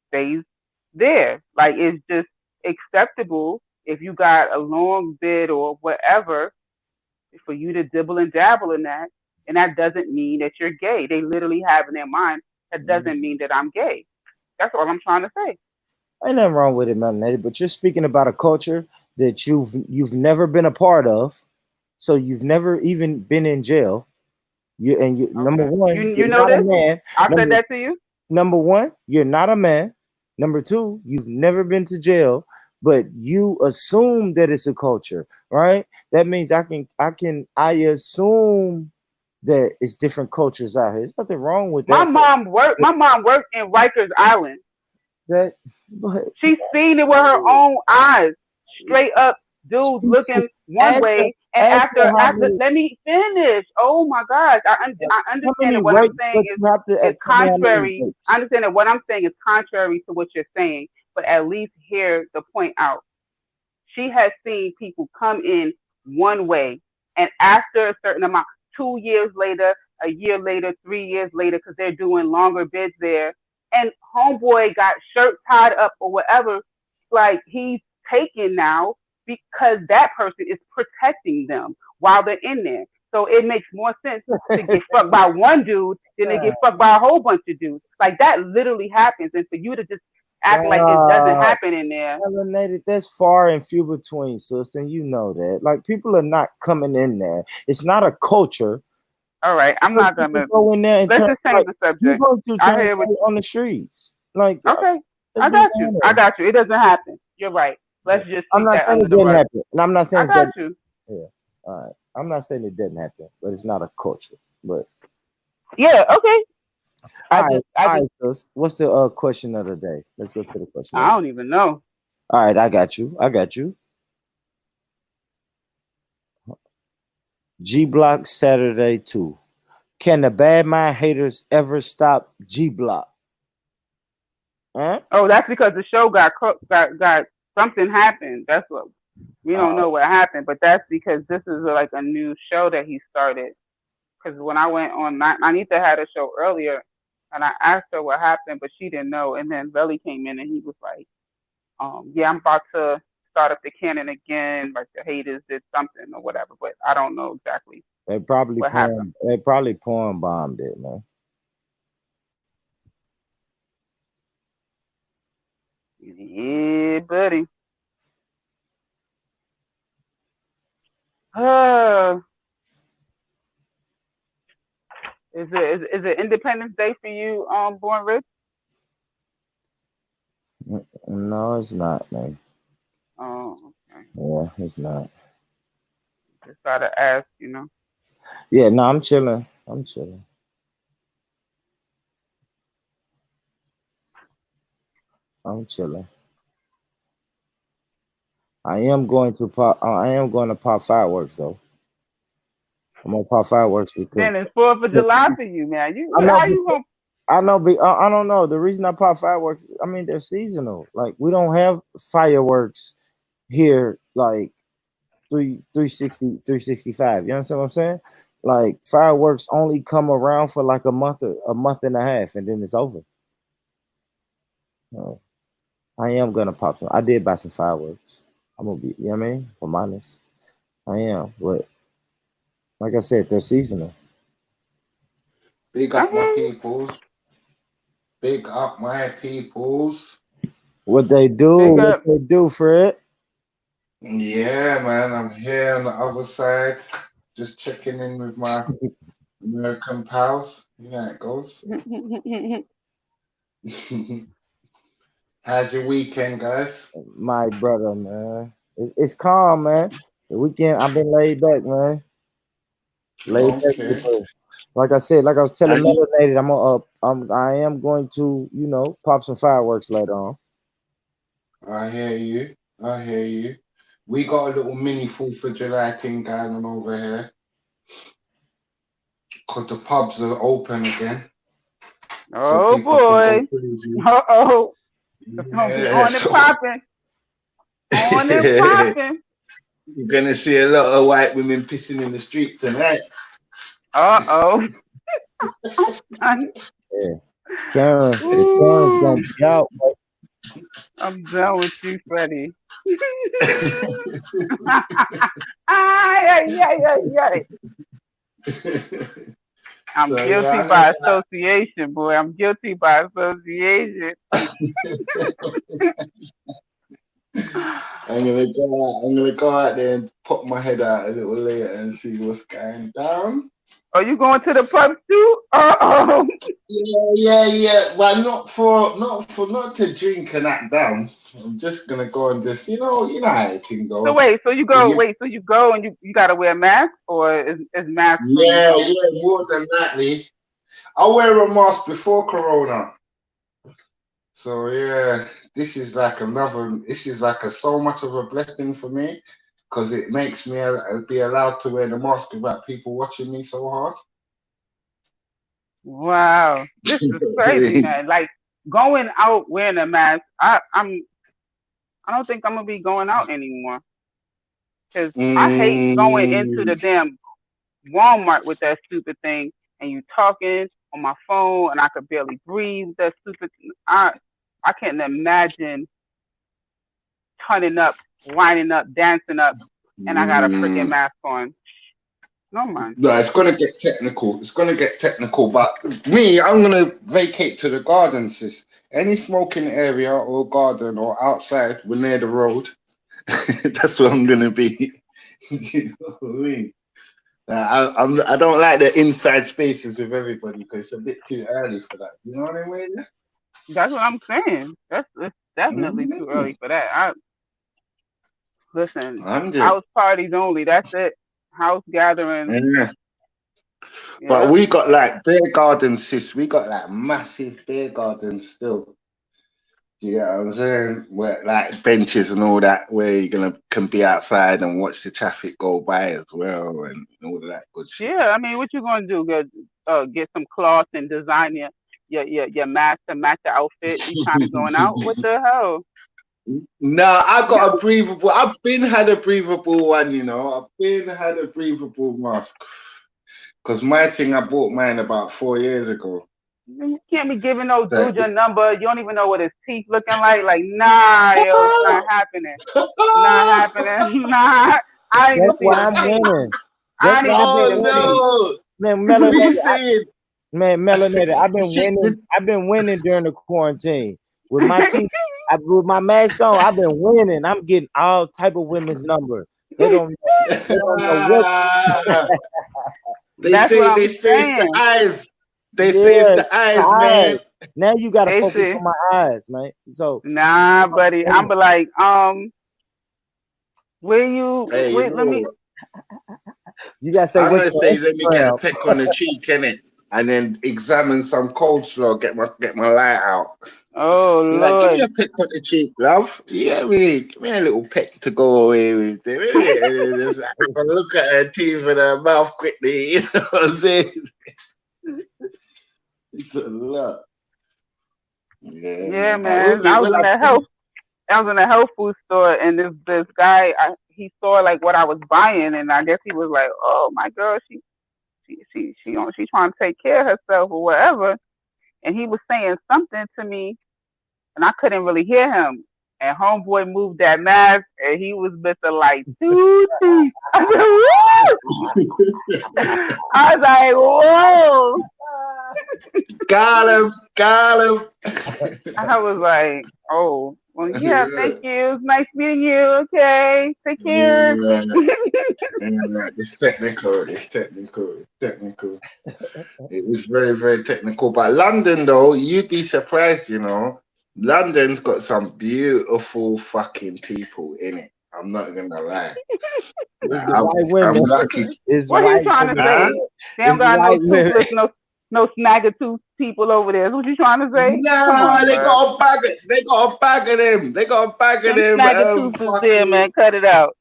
stays there. Like, it's just acceptable if you got a long bid or whatever for you to dibble and dabble in that. And that doesn't mean that you're gay. They literally have in their mind, that doesn't mean that I'm gay. That's all I'm trying to say. Ain't nothing wrong with it, Melanated, but you're speaking about a culture that you've never been a part of. So you've never even been in jail. Number one, you know this? Man. I said that to you. Number one, you're not a man. Number two, you've never been to jail, but you assume that it's a culture, right? That means I assume that it's different cultures out here. There's nothing wrong with that. My mom worked in Rikers Island. She's seen it with her own eyes, straight up dudes looking one way, and after let me finish. Oh my gosh, I understand that what I'm saying is contrary. I understand that what I'm saying is contrary to what you're saying, but at least hear the point out. She has seen people come in one way, and after a certain amount, 2 years later, a year later, 3 years later, because they're doing longer bids there, and homeboy got shirt tied up or whatever, like he's taken now because that person is protecting them while they're in there. So it makes more sense to get fucked by one dude than to get fucked by a whole bunch of dudes. Like that literally happens, and for you to just act like it doesn't happen in there. Melanated, that's far and few between, sis, and you know that. Like people are not coming in there. It's not a culture. All right, I'm not gonna. Go in there and Let's turn, just change like, the you subject. go to I turn hear what. on the streets. Like, Okay, I let's got get down you. there. I got you. It doesn't happen. You're right. Let's just I'm sweep not that saying under it the didn't rug. happen, and I'm not saying I it got doesn't. you. Yeah, all right. I'm not saying it didn't happen, but it's not a culture. But Yeah. Okay. all right, sis. What's the question of the day? Let's go to the question. I don't even know. All right, I got you. G Block Saturday 2. Can the bad mind haters ever stop G Block? Huh? Oh, that's because the show got something happened. That's what we don't know what happened, but that's because this is like a new show that he started. Because when I went on, Anita had a show earlier, and I asked her what happened, but she didn't know. And then Belly came in, and he was like, "Yeah, I'm about to start up the canon again. Like the haters did something or whatever, but I don't know exactly." They probably what happened. porn bombed it, man. Yeah, buddy. Is it Independence Day for you, Born Rich? No, it's not, man. Oh, okay. Yeah, it's not. Just gotta ask, you know. Yeah, no, I'm chilling. I'm chilling. I am going to pop fireworks though. I'm gonna pop fireworks because Man, it's 4th of July for you, man. I know, but I don't know. The reason I pop fireworks, I mean, they're seasonal. Like, we don't have fireworks here like 360, 365. You understand what I'm saying? Like, fireworks only come around for like a month and a half, and then it's over. I am gonna pop some. I did buy some fireworks. I'm gonna be, you know what I mean? I'm honest. I am, but like I said, they're seasonal. Big up my peoples. Big up my peoples. What they do, Fred? Yeah, man, I'm here on the other side, just checking in with my American pals. You know how it goes. How's your weekend, guys? My brother, man. It's calm, man. The weekend, I've been laid back, man. Laid back. Like I said, like I was telling Melanated, I am going to, you know, pop some fireworks later on. I hear you. We got a little mini 4th of July thing going on over here. Because the pubs are open again. Oh, so boy. Uh-oh. It's going to be on and popping. On and popping. You're going to see a lot of white women pissing in the street tonight. Uh-oh. Yeah. Karen's going to be out. I'm done with you, Freddie. I'm guilty by association, boy. I'm guilty by association. I'm gonna go out there and pop my head out a little later and see what's going down. Are you going to the pub too? Uh-oh. Yeah. Well, not to drink and act down. I'm just gonna go and just, you know how it thing goes. So you go and you gotta wear a mask, or is mask? Yeah, more than likely. I'll wear a mask before Corona. So yeah, this is like so much of a blessing for me, because it makes me be allowed to wear the mask without people watching me so hard. Wow, this is crazy, man. Like, going out wearing a mask, I don't think I'm gonna be going out anymore, because I hate going into the damn Walmart with that stupid thing, and you talking on my phone, and I could barely breathe. That stupid thing. I can't imagine turning up, winding up, dancing up, and I got a freaking mask on. No, man. No, it's gonna get technical. But me, I'm gonna vacate to the garden, sis. Any smoking area or garden or outside, we're near the road. That's where I'm gonna be. You know what I mean? I don't like the inside spaces with everybody because it's a bit too early for that. You know what I mean? That's what I'm saying. It's definitely too early for that. Listen, house parties only. That's it. House gatherings. Yeah. Yeah. But we got like beer gardens, sis. We got like massive beer gardens still. You know what I'm saying? Where like benches and all that, where you can be outside and watch the traffic go by as well, and all of that good shit. Yeah, I mean, what you gonna do? Get some cloth and design your mask to match the outfit. You kind of going out? What the hell? Nah, I got a breathable. I've been had a breathable one, you know. I've been had a breathable mask. Cause my thing, I bought mine about 4 years ago. You can't be giving no dude your number. You don't even know what his teeth looking like. Like, nah, yo, it's not happening. Not happening. Nah, I ain't That's why I'm winning. That's why I've been winning. Man, Melanated, I've been winning during the quarantine with my teeth. With my mask on, I've been winning. I'm getting all type of women's number. They don't know what. They say it's the eyes. They say it's the eyes, man. Now you gotta focus on my eyes, man. So nah, buddy, I'm be like, where you? Hey, wait, let me. You gotta say. I'm gonna say, let me get a peck on the cheek, innit? And then examine some coleslaw. Get my light out. Oh Lord! Lord! Give me a peck on the cheek, love. Yeah, give me a little peck to go away with. Just have a look at her teeth and her mouth quickly. You know what I'm saying? It's a lot. Yeah, man. I was in a health food store, and this guy, he saw like what I was buying, and I guess he was like, "Oh, my girl, she's trying to take care of herself or whatever," and he was saying something to me, and I couldn't really hear him. And homeboy moved that mask, and he was Mr. like, dude. I said, whoa! I was like, whoa! Got him. I was like, oh, well, yeah, thank you. It's nice meeting you. Okay, take care. It's technical. It was very, very technical. But London, though, you'd be surprised, you know. London's got some beautiful fucking people in it. I'm not gonna lie. I'm lucky. What are you trying to say? They don't got no toothless, no snagger-tooth people over there. What you trying to say? Nah, they got a bag of them. They got a bag of them. Snagger-tooth is there, man. Cut it out.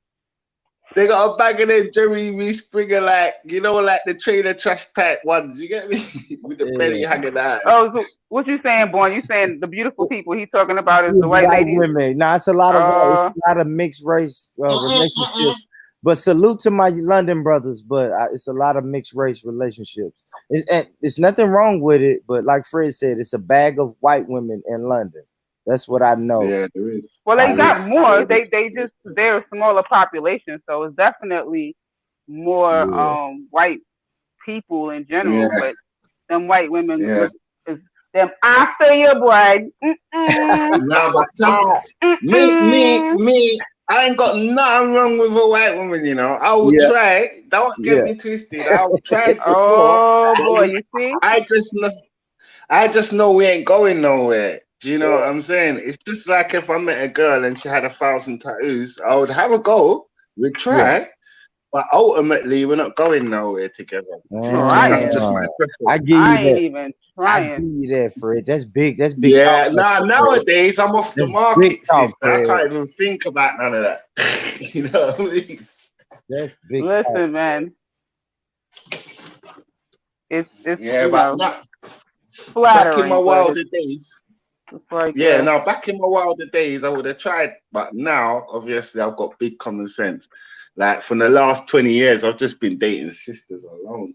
They got a bag of them Jerry B. Springer, like, you know, like the trailer trash type ones. You get me? With the belly hanging out. Oh, so what you saying, boy? You saying the beautiful people he's talking about is the white ladies? Women. Nah, it's a lot of mixed race relationships. But salute to my London brothers. But it's a lot of mixed race relationships. It's nothing wrong with it. But like Fred said, it's a bag of white women in London. That's what I know. Yeah, there is. Well, they got more. They're a smaller population, so it's definitely more white people in general. Yeah. But them white women, is them after your boy. No, but me, I ain't got nothing wrong with a white woman, you know. I will try. Don't get me twisted. I'll try before. Oh boy, you see? I just know we ain't going nowhere. Do you know what I'm saying? It's just like if I met a girl and she had 1,000 tattoos, I would have a go. We'd try, but ultimately we're not going nowhere together. That's just my preference. I give you that. ain't even trying. I give you that, Fred. That's big. That's big. Yeah, nowadays I'm off the market. I can't even think about none of that. You know what I mean? That's big. Listen, man. It's but flattering. Back in my wilder days. Like, back in my wilder days, I would have tried, but now, obviously, I've got big common sense. Like, for the last 20 years, I've just been dating sisters alone,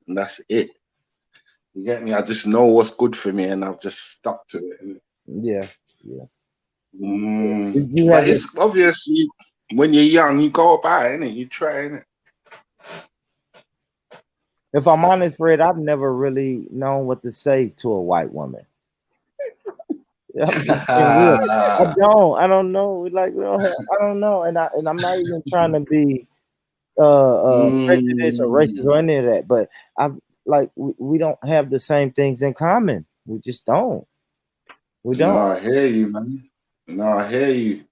and that's it. You get me? I just know what's good for me, and I've just stuck to it. Yeah. But it's obviously, when you're young, you go about it, innit? You try, innit? If I'm honest, Fred, I've never really known what to say to a white woman. I don't know. Like, I don't know, and I'm not even trying to be prejudice or racism or any of that. But we don't have the same things in common. We just don't. We don't. No, I hear you, man. No, I hear you.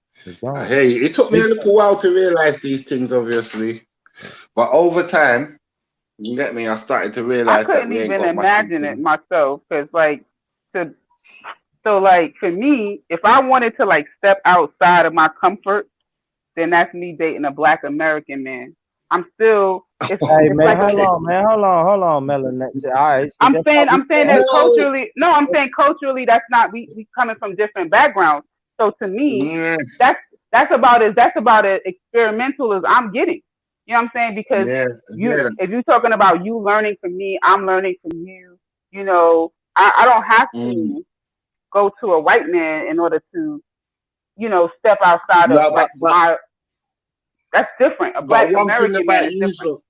I hear you. It took me a little while to realize these things, obviously, but over time, you get me. I started to I realize that couldn't we ain't even got much. imagine it myself, because for me, if I wanted to like step outside of my comfort, then that's me dating a Black American man. I'm still. Hey It's man, like hold on, Melon. All right. I'm saying that No. culturally. No, I'm saying culturally. That's not we coming from different backgrounds. So to me, that's about as experimental as I'm getting. You know what I'm saying? Because if you're talking about you learning from me, I'm learning from you. You know, I don't have to go to a white man in order to, step outside of my. That's different. A Black American man is different.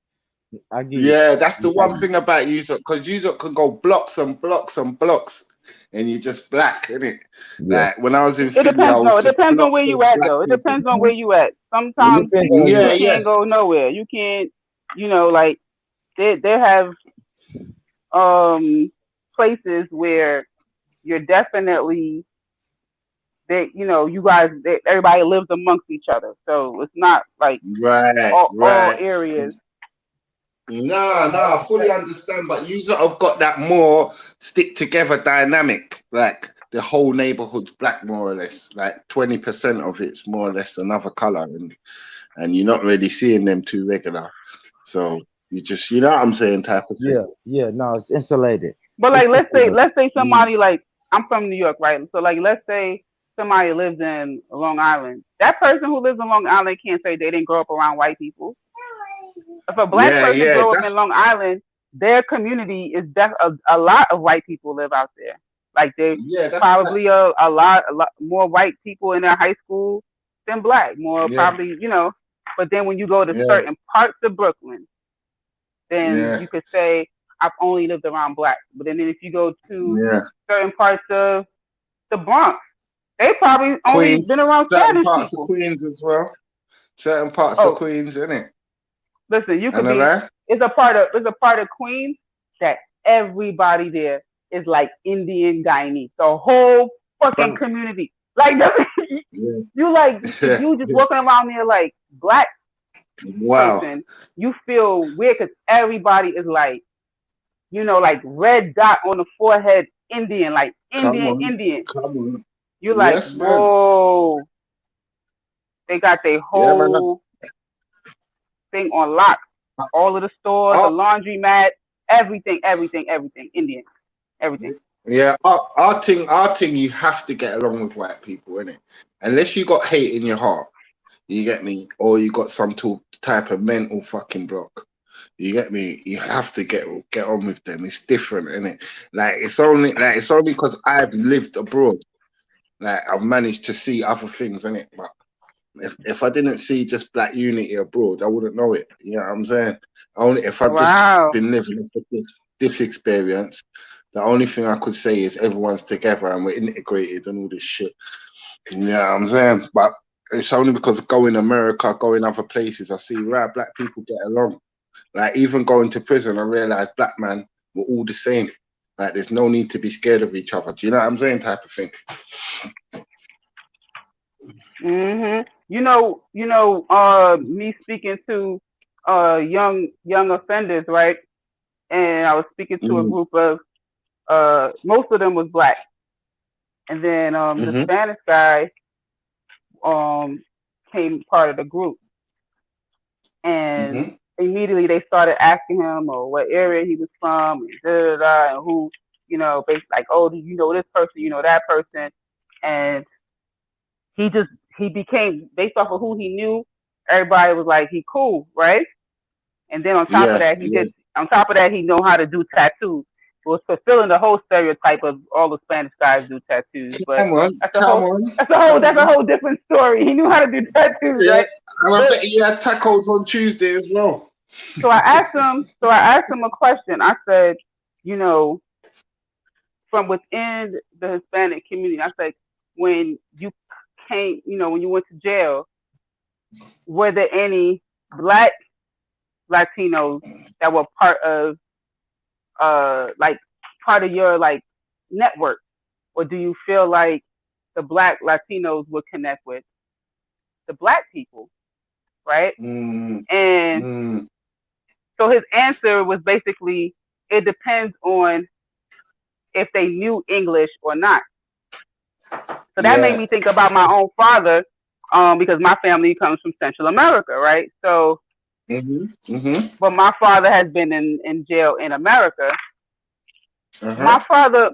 That's the one thing about you, because you can go blocks and blocks and blocks, and you're just black, innit? Like when I was in Philly, it depends on where you at, though. It depends on where you at. Sometimes you can't go nowhere. You can't, like they have places where you're definitely everybody lives amongst each other, so it's not like all areas. No, I fully understand, but you sort of got that more stick together dynamic. Like the whole neighborhood's black, more or less. Like 20% of it's more or less another color, and you're not really seeing them too regular. So you just, you know what I'm saying, type of thing. Yeah. No, it's insulated. But like, let's say somebody like, I'm from New York, right? So like, let's say somebody lives in Long Island. That person who lives in Long Island can't say they didn't grow up around white people. If a Black person grow up in Long Island, their community is a lot of white people live out there. Like probably a lot more white people in their high school than Black. Probably, But then when you go to certain parts of Brooklyn, then you could say I've only lived around Black. But then if you go to certain parts of the Bronx, they probably only been around Spanish people. Certain parts of Queens as well. Certain parts of Queens, innit? Listen, you could be. It's a part of Queens that everybody there is like Indian Guyanese. The whole fucking community, like you just walking around there like Black person, you feel weird because everybody is like, like red dot on the forehead, Indian, like Indian. Come on. You're like, whoa. They got their whole thing on lock. All of the stores, the laundromat, everything, Indian, everything. Yeah, our thing, you have to get along with white people, innit? Unless you got hate in your heart, you get me, or you got some type of mental fucking block. You get me? You have to get on with them. It's different, innit? Like it's only because I've lived abroad. Like I've managed to see other things, innit? But if I didn't see just Black unity abroad, I wouldn't know it. You know what I'm saying? Only if I've just been living this experience, the only thing I could say is everyone's together and we're integrated and all this shit. You know what I'm saying? But it's only because of going America, going other places, I see Black people get along. Like even going to prison, I realized Black man were all the same. Like there's no need to be scared of each other. Do you know what I'm saying? Type of thing. Me speaking to young offenders, right? And I was speaking to a group of most of them was Black. And then the Spanish guy came part of the group. And immediately they started asking him what area he was from and who, basically like, oh, do you know this person, you know that person? And he became, based off of who he knew, everybody was like, he cool, right? And then on top of that, he know how to do tattoos. It was fulfilling the whole stereotype of all the Spanish guys do tattoos. But that's a whole different story. He knew how to do tattoos, right? And I bet he had tacos on Tuesday as well. So I asked him a question. I said, from within the Hispanic community, I said, when you came, when you went to jail, were there any Black Latinos that were part of part of your like network, or do you feel like the Black Latinos would connect with the Black people, right? And so his answer was basically, it depends on if they knew English or not. So that made me think about my own father, because my family comes from Central America, right? So, but my father has been in jail in America. My father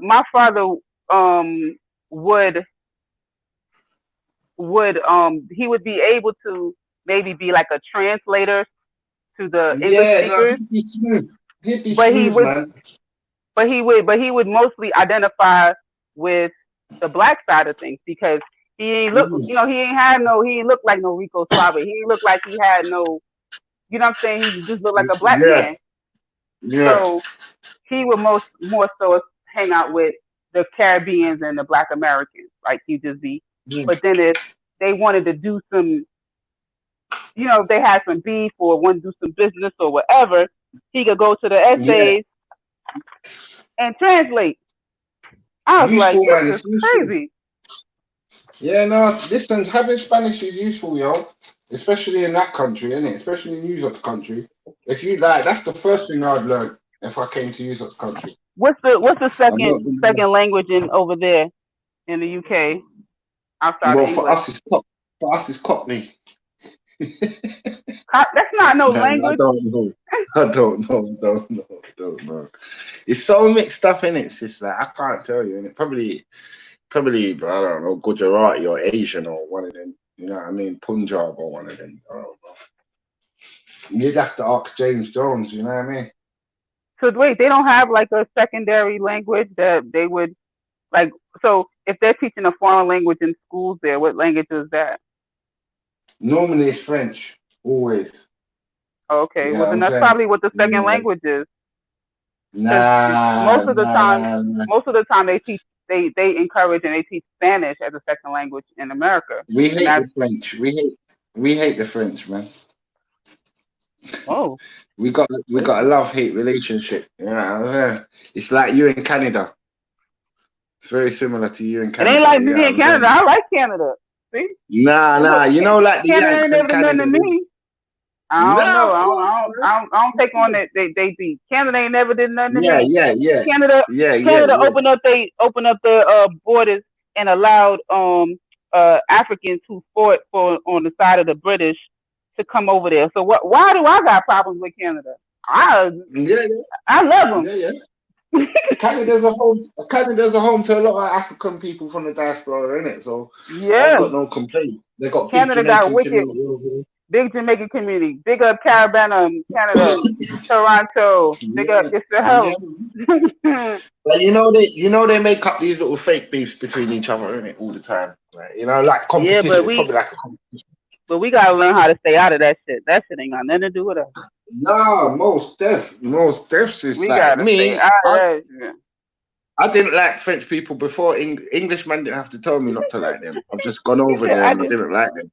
he would be able to maybe be like a translator to the English speakers. He'd be smooth, man. But he would mostly identify with the Black side of things, because he ain't look, he ain't look like no Rico Suave. He ain't look like he had no, you know what I'm saying? He just looked like a Black man. So he would more so hang out with the Caribbeans and the Black Americans, like he just be. But then if they wanted to do some, if they had some beef or want to do some business or whatever, he could go to the essays and translate. I was useful, like, man. this is crazy. Yeah, no, listen, having Spanish is useful, yo. Especially in that country, innit? Especially in Uzok's country. If you like, that's the first thing I'd learn if I came to Uzok's country. What's the second language in over there in the UK outside of English? For us, it's Cockney. That's not no language. I don't know. It's so mixed up, innit? It's just like, I can't tell you, innit? Probably, I don't know, Gujarati or Asian or one of them. You know what I mean? Punjab or one of them. I don't know. You'd have to ask James Jones, you know what I mean? So wait, they don't have like a secondary language that they would like. So if they're teaching a foreign language in schools there, what language is that? Normally it's French, always. Okay, You know well then that's probably what the second language is. Most of the time they encourage and they teach Spanish as a second language in America. We hate the French. We hate the French, man. Oh. We got a love-hate relationship. Yeah. It's like you in Canada. It's very similar to you in Canada. It ain't like me in Canada. I like Canada. See? Nah. You know, like the Canada Yanks ain't in never done nothing Canada. to me. I don't know. I don't take on that they beat. Canada ain't never did nothing to me. Yeah. Canada opened up their borders and allowed Africans who fought on the side of the British to come over there. So why do I got problems with Canada? I love them. Yeah. Canada's a home to a lot of African people from the diaspora, innit? So I've got no complaints. They got Canada got wicked. Big Jamaican community. Big up Caribbean, Canada, Toronto. Big up yourself. But you know they make up these little fake beefs between each other, innit, all the time. Right? You know, like competition. Yeah, it's probably like a competition. But we gotta learn how to stay out of that shit. That shit ain't got nothing to do with us. No, most deaths is we like me. I didn't like French people before. Englishman didn't have to tell me not to like them. I've just gone over there and I didn't like them.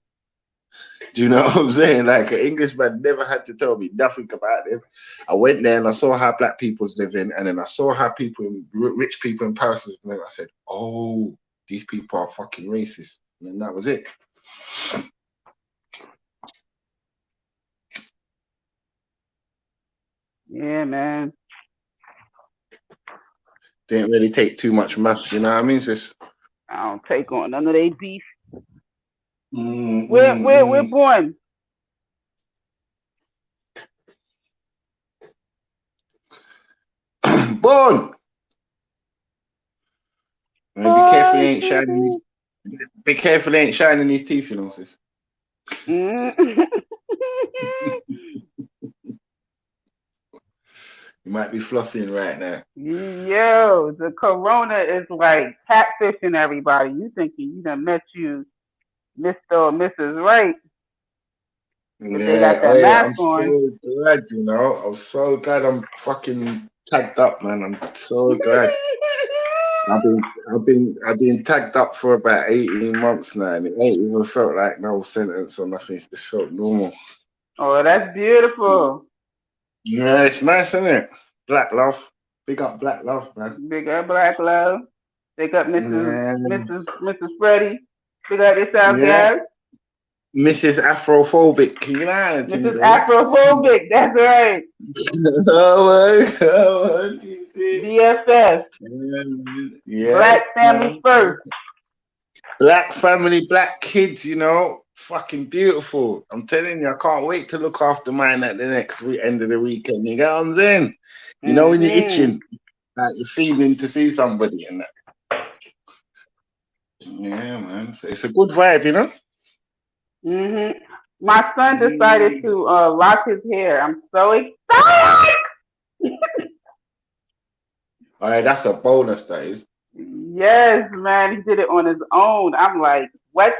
Do you know what I'm saying? Like, an Englishman never had to tell me nothing about them. I went there and I saw how black people's living, and then I saw how rich people in Paris was living. I said, oh, these people are fucking racist. And then that was it. Yeah, man. Didn't really take too much maths, you know what I mean, sis? I don't take on none of they beef. We're born. Born. Be careful, he ain't shining. Be careful, he ain't shining his teeth, you know, sis. You might be flossing right now. Yo, the corona is like catfishing everybody. You thinking you done met you Mr. or Mrs. Right. They got that mask I'm on. so glad, you know. I'm so glad I'm fucking tagged up, man. I'm so glad. I've been tagged up for about 18 months now, and it ain't even felt like no sentence or nothing. It just felt normal. Oh, that's beautiful. Yeah, it's nice, isn't it? Black love. Big up Black Love, man. Big up Black Love. Big up Yeah. Mrs. Freddie. Big up yourself, Yeah. guys. Mrs. Afrophobic. You know, Mrs. Afrophobic. That's right. oh, BFF. yeah. Black family first. Black family, black kids, you know, fucking beautiful. I'm telling you, I can't wait to look after mine at the next end of the weekend. You get what I'm saying? You know, when you're itching, like you're feeling to see somebody and that. Yeah, man. So it's a good vibe, you know? Mm-hmm. My son decided to lock his hair. I'm so excited. All right, that's a bonus, that is. Yes, man. He did it on his own. I'm like, what?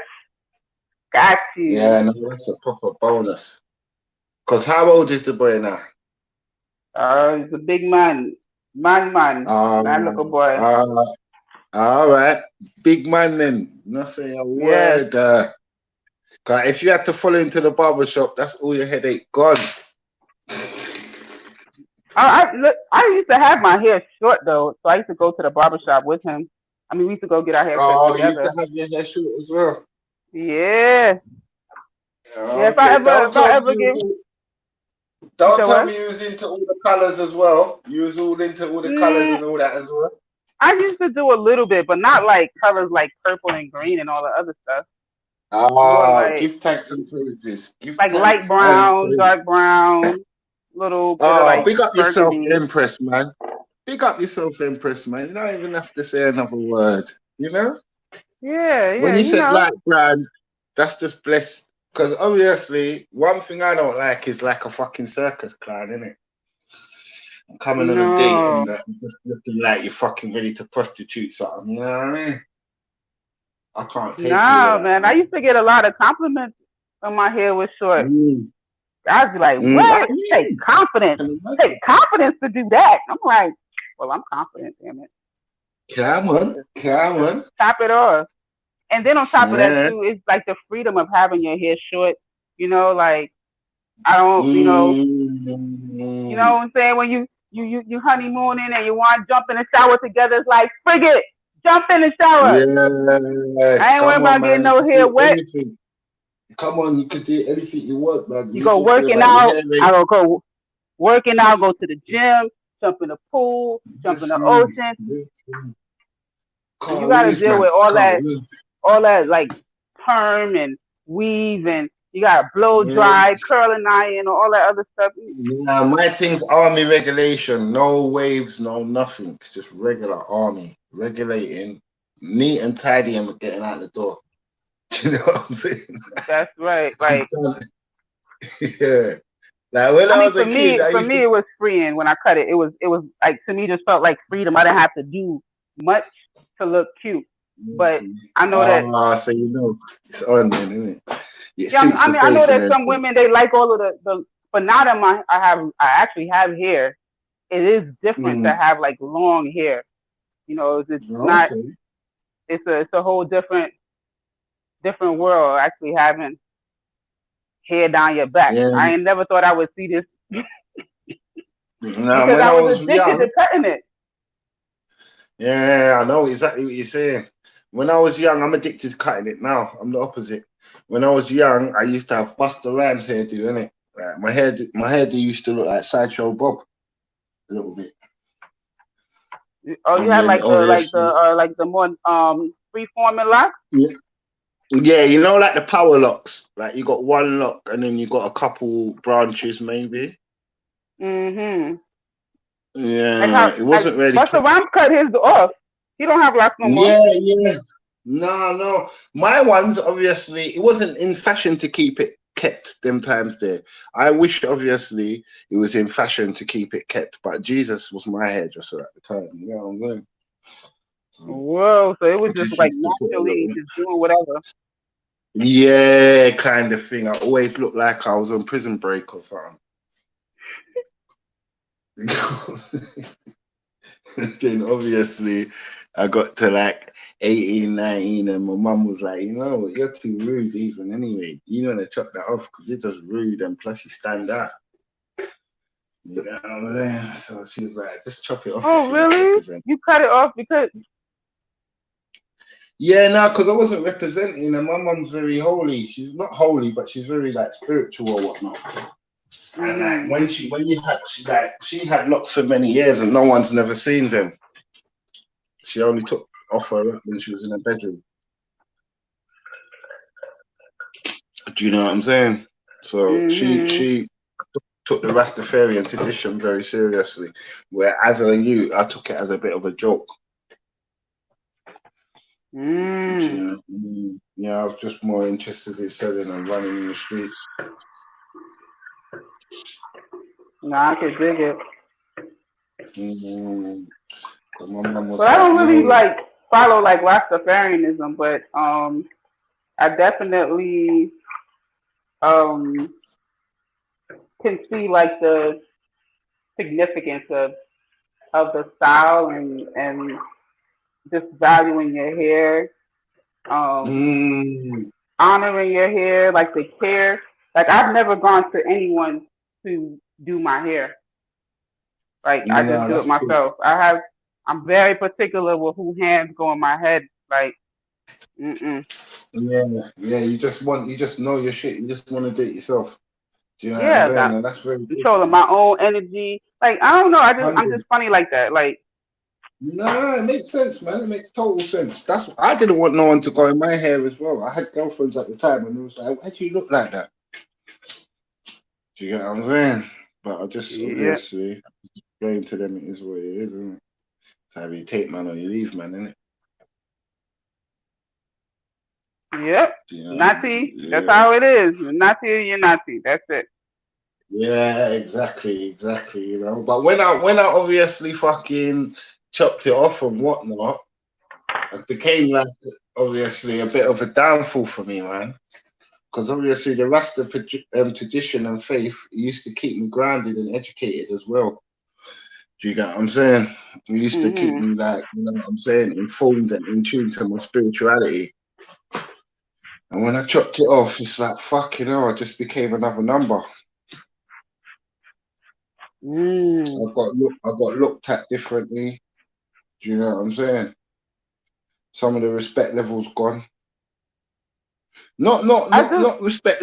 Got you. Yeah, no, that's a proper bonus. Because how old is the boy now? He's a big man. Man. Man, little boy. All right. Big man then. Not saying a word. 'Cause if you had to follow into the barber shop, that's all your headache gone. I used to have my hair short though, so I used to go to the barbershop with him. I mean, we used to go get our hair cut you used together. to have your hair short as well. Yeah. Okay. Yeah. If I ever give. Don't tell me you was into all the colors as well. You was all into all the colors and all that as well. I used to do a little bit, but not like colors like purple and green and all the other stuff. Like, give thanks and praises. Like light brown, dark brown, little bit of like big up yourself, burgundy. Empress, man. Big up yourself, Empress, man. You don't even have to say another word, you know? Yeah. When you said know. light brown, that's just blessed. Because obviously, one thing I don't like is like a fucking circus clown, innit? Coming on a date and just looking like you're fucking ready to prostitute something, you know what I mean? I can't take No, it. man. I used to get a lot of compliments when my hair was short. I'd be like, what? You take confidence. You take confidence to do that. I'm like, well, I'm confident, damn it. Come on. Top it off. And then on top of that, too, it's like the freedom of having your hair short. You know, like, I don't, you know what I'm saying? When you honeymooning and you want to jump in the shower together, it's like, frig it. Jump in the shower. Yes. I ain't worried about getting no hair wet. Anything. Come on, you can do anything you want, man. You go working out. I don't go working out, go to the gym, jump in the pool, jump in the ocean. You got to deal with all that like perm and weave, and you got to blow dry, curling iron, all that other stuff. Yeah, my thing's army regulation. No waves, no nothing. It's just regular army. Regulating, neat and tidy, and getting out the door. Do you know what I'm saying? That's right. Like, yeah. Like when I was a kid, for me, it was freeing when I cut it. It was like, to me, just felt like freedom. I didn't have to do much to look cute. But I know that. So you know, it's on then, isn't it? Yeah, I know that some women, they like all of the but now that I actually have hair, it is different to have like long hair. You know, it's not. It's a whole different world actually having hair down your back. Yeah. I ain't never thought I would see this because I was addicted to cutting it. Yeah, I know exactly what you're saying. When I was young, I'm addicted to cutting it now. I'm the opposite. When I was young, I used to have Busta Rhymes hairdo, innit? Like my hairdo used to look like Sideshow Bob a little bit. Oh, you had like the more free-forming locks? Yeah, you know, like the power locks. Like you got one lock and then you got a couple branches, maybe. Mm-hmm. Yeah, it wasn't really. Busta Rhymes cut his off. He don't have locks no more. Yeah. No. My ones, obviously, it wasn't in fashion to keep it kept them times there. I wish, obviously, it was in fashion to keep it kept, but Jesus was my hairdresser at the time. You know what I'm saying? Whoa, so it was just like naturally just doing whatever. Yeah, kind of thing. I always looked like I was on Prison Break or something. Then obviously I got to like 18, 19 and my mum was like, you know what, you're too rude even anyway. You want to chop that off because it's just rude and plus you stand out. You know what I'm saying? So she's like, just chop it off. Oh, really? You cut it off because? Yeah, no, because I wasn't representing her. My mum's very holy. She's not holy, but she's very like spiritual or whatnot. And like when she had locks for many years and no one's never seen them. She only took off her when she was in her bedroom. Do you know what I'm saying? So she took the Rastafarian tradition very seriously. Where as a youth, I took it as a bit of a joke. Yeah, I was just more interested in selling and running in the streets. Nah, I could dig it. So my mum was But I don't really "Yo." like follow like Rastafarianism, but I definitely can see like the significance of the style and just valuing your hair, honoring your hair, like the care. Like I've never gone to anyone to do my hair. Like I just do it that's myself. I'm very particular with who hands go in my head. Like, Yeah, you just know your shit. You just want to do it yourself. Do you know what I'm saying? And that's very controlling my own energy. Like I don't know. I'm just funny like that. Like. No, it makes sense, man. It makes total sense. I didn't want no one to go in my hair as well. I had girlfriends at the time and it was like, why do you look like that? Do you get what I'm saying? But I just obviously going to them, it is what it is, isn't it? It's either you take man or you leave man, isn't it? Yep. Nazi. That's how it is. You're Nazi or you're Nazi. That's it. Yeah, exactly. You know, but when I obviously fucking chopped it off and whatnot, it became like obviously a bit of a downfall for me, man. Because obviously the Rasta tradition and faith used to keep me grounded and educated as well. Do you get what I'm saying? It used to keep me like, you know what I'm saying, informed and in tune to my spirituality. And when I chopped it off, it's like, fucking hell, I just became another number. I got looked at differently. Do you know what I'm saying? Some of the respect levels gone. Not respect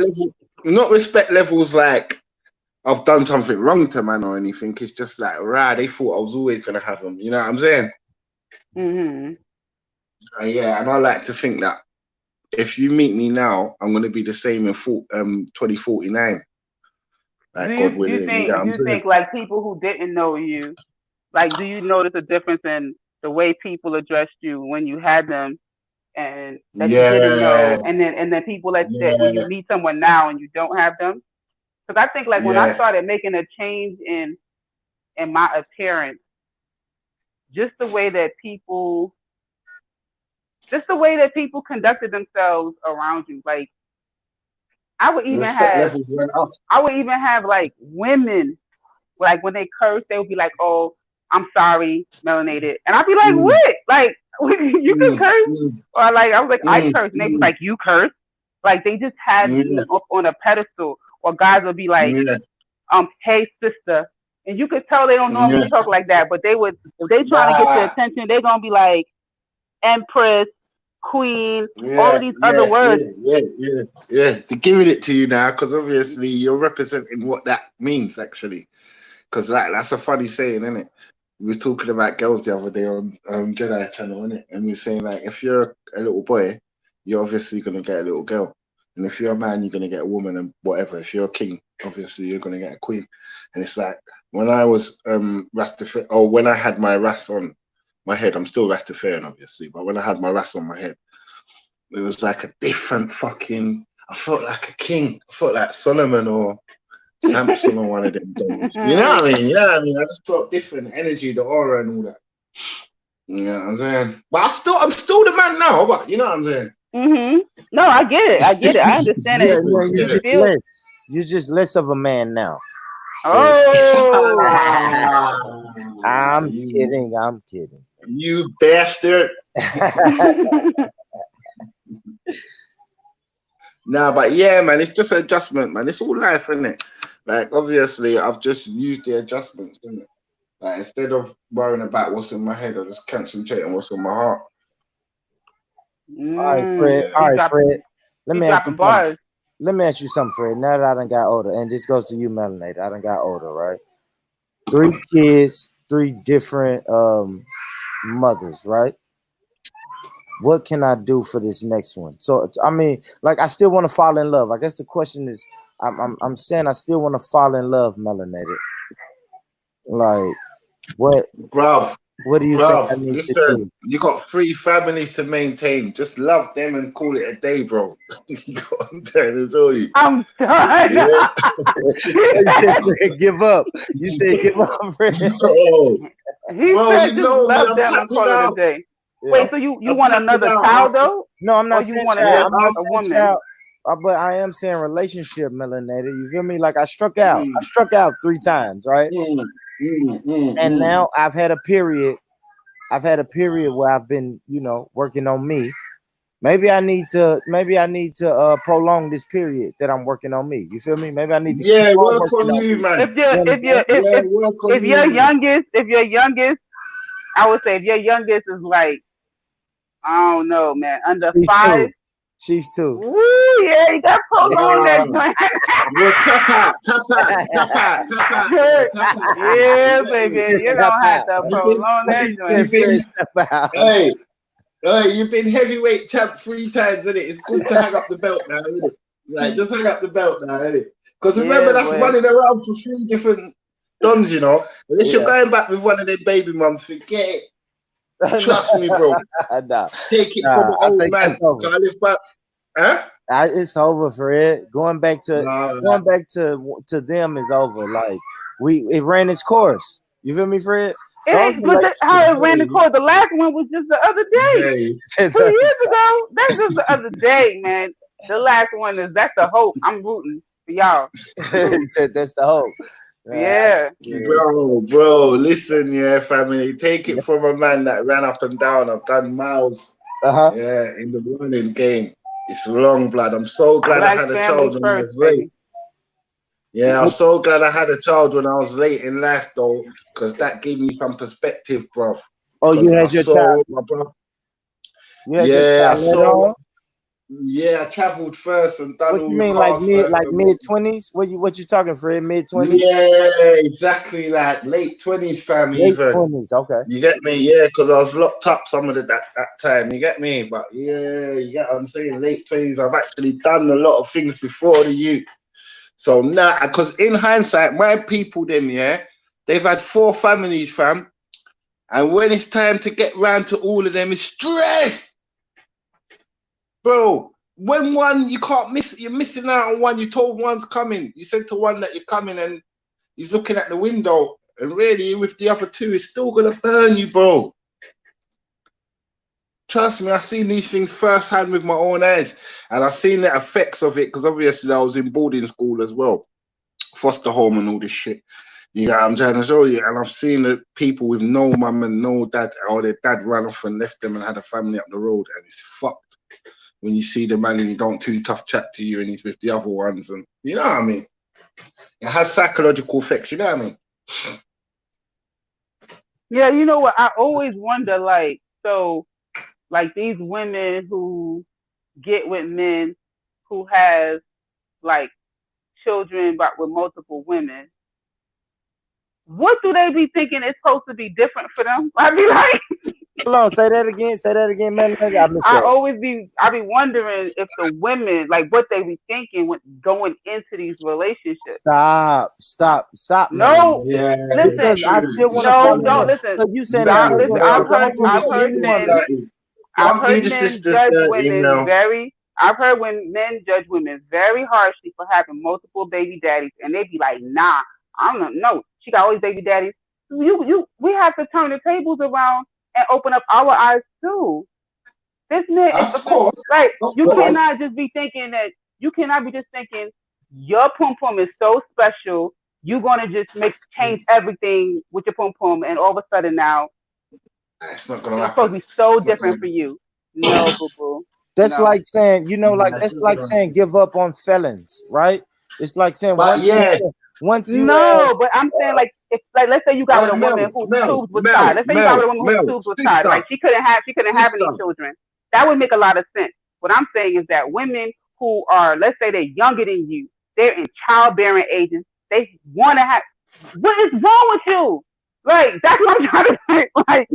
levels like I've done something wrong to man or anything. It's just like, they thought I was always gonna have them. You know what I'm saying? Yeah, and I like to think that if you meet me now, I'm gonna be the same in 2049. Like God willing. Do you think like people who didn't know you, like, do you notice a difference in the way people addressed you when you had them and that you didn't know, and then people that when you meet someone now and you don't have them? Because I think like when I started making a change in my appearance, just the way that people conducted themselves around you, like I would even have like women, like when they curse, they would be like, "Oh, I'm sorry, melanated," and I'd be like, "What? Like you can curse?" Or like I was like, "I curse," and they was like, "You curse?" Like they just had me up on a pedestal. Or guys would be like, "Hey sister," and you could tell they don't normally talk like that, but they would, if they trying to get your attention, they're gonna be like Empress, Queen, all of these other words. They're giving it to you now because obviously you're representing what that means actually. Because like that's a funny saying, isn't it? We was talking about girls the other day on Jedi channel, innit? And we were saying like if you're a little boy, you're obviously gonna get a little girl. And if you're a man, you're going to get a woman and whatever. If you're a king, obviously you're going to get a queen. And it's like when I was Rastafarian, or when I had my ras on my head, I'm still Rastafarian, obviously. But when I had my ras on my head, it was like a different fucking, I felt like a king. I felt like Solomon or Samson or one of them dogs. You know what I mean? I just felt different energy, the aura and all that. You know what I'm saying? But I'm still the man now, but you know what I'm saying? No, I get it. I understand it. You're just less of a man now. Oh, I'm kidding. You bastard. Nah, but yeah, man, it's just an adjustment, man. It's all life, isn't it? Like obviously, I've just used the adjustments, innit? Like instead of worrying about what's in my head, I just concentrate on what's in my heart. All right, Fred. Yeah. All right, Fred. Let He's me ask dropping you something. bars. Let me ask you something, Fred. Now that I done got older, and this goes to you, Melanated. I done got older, right? 3 kids, 3 different mothers, right? What can I do for this next one? So I mean, like I still want to fall in love. I guess the question is, I'm saying I still want to fall in love, Melanated. Like, what, Bruv, what do you think I bruv, need to listen, do? you got 3 families to maintain. Just love them and call it a day, bro. You know what I'm trying to tell you. I'm done. Yeah. You said, Fred, give up. You said give up, Fred. Bro, He bro, said you just know me. love I'm them and tapping call it a out. day. Yeah. Wait, so you I'm want tapping another out child after. though, No, I'm or not you saying want child. I'm not a saying woman? child. But I am saying relationship, Melanated. You feel me? Like I struck out. I struck out 3 times, right? And now I've had a period. I've had a period where I've been, you know, working on me. Maybe I need to prolong this period that I'm working on me. You feel me? Maybe I need to keep Yeah, on work working on on you, me. man. If you're You understand? Work on if your you, man. youngest, I would say if your youngest is like, I don't know, man, under She's 5. 2. She's 2. Woo, yeah, you got prolong that joint. Well, tap out. Yeah, baby, you don't have to prolong that joint. Hey, you've been heavyweight champ 3 times, innit? It's good to hang up the belt now, innit? Like, just hang up the belt now, innit? Because remember, Yeah, that's boy. running around for 3 different dons, you know? Unless you're Yeah. going back with one of them baby mums, forget it. Trust me, bro. Nah, Take it from an I old think man. that's over. Can I live back? Huh? It's over, Fred. Going back to them is over. Like it ran its course. You feel me, Fred? How it ran the court. The last one was just the other day. 2 years ago. That's just the other day, man. The last one that's the hope. I'm rooting for y'all. He said that's the hope. Yeah. Bro, listen, yeah, family. Take it from a man that ran up and down. I've done miles. Yeah, in the running game. It's long, blood. I'm so glad I had a child when I was late. Yeah, I'm so glad I had a child when I was late in life, though, because that gave me some perspective, bro. Oh, you had your child, my bro. Yeah, Yeah, I travelled first and done what all you the mean, cars first. mid-20s? What you talking, Fred? Mid-20s? Yeah, exactly, like late 20s, fam. Late Even 20s, okay. you get me? Yeah, because I was locked up some of that time. You get me? But yeah, you get what I'm saying. Late 20s. I've actually done a lot of things before the youth. So now, because in hindsight, my people, them, yeah, they've had 4 families, fam. And when it's time to get round to all of them, it's stress. Bro, when one, you can't miss, you're missing out on one. You told one's coming. You said to one that you're coming and he's looking at the window. And really, with the other 2, it's still going to burn you, bro. Trust me, I've seen these things firsthand with my own eyes. And I've seen the effects of it because obviously I was in boarding school as well. Foster home and all this shit. You know what I'm trying to show you? And I've seen the people with no mum and no dad, or their dad ran off and left them and had a family up the road. And it's fucked. When you see the man and he don't too tough chat to you and he's with the other ones, and you know what I mean? It has psychological effects, you know what I mean? Yeah, you know what? I always wonder, like, so, like these women who get with men who have, like, children but with multiple women, what do they be thinking is supposed to be different for them? I be like, hold on, say that again, man. I be wondering if the women, like, what they be thinking when going into these relationships. Stop. No, man. listen. I still want don't listen. So you saying I've heard do the men sisters judge dirty, women you know. I've heard when men judge women very harshly for having multiple baby daddies, and they be like, nah, I don't know. She got all these baby daddies. We have to turn the tables around and open up our eyes too. This man is right. You cannot just be thinking that. You cannot be just thinking your pum pum is so special. You're gonna just change everything with your pum pum, and all of a sudden now it's not gonna it's supposed to be so different for you. No, boo boo. That's No. like saying, that's like saying give up on felons, right? It's like saying once you No, but I'm saying like if like let's say you got with a woman whose tubes was tied. Let's say you got with a woman whose tubes was tied, right? She couldn't have any children. That would make a lot of sense. What I'm saying is that women who are, let's say they're younger than you, they're in childbearing ages, they want to have. What is wrong with you? Like that's what I'm trying to say. Like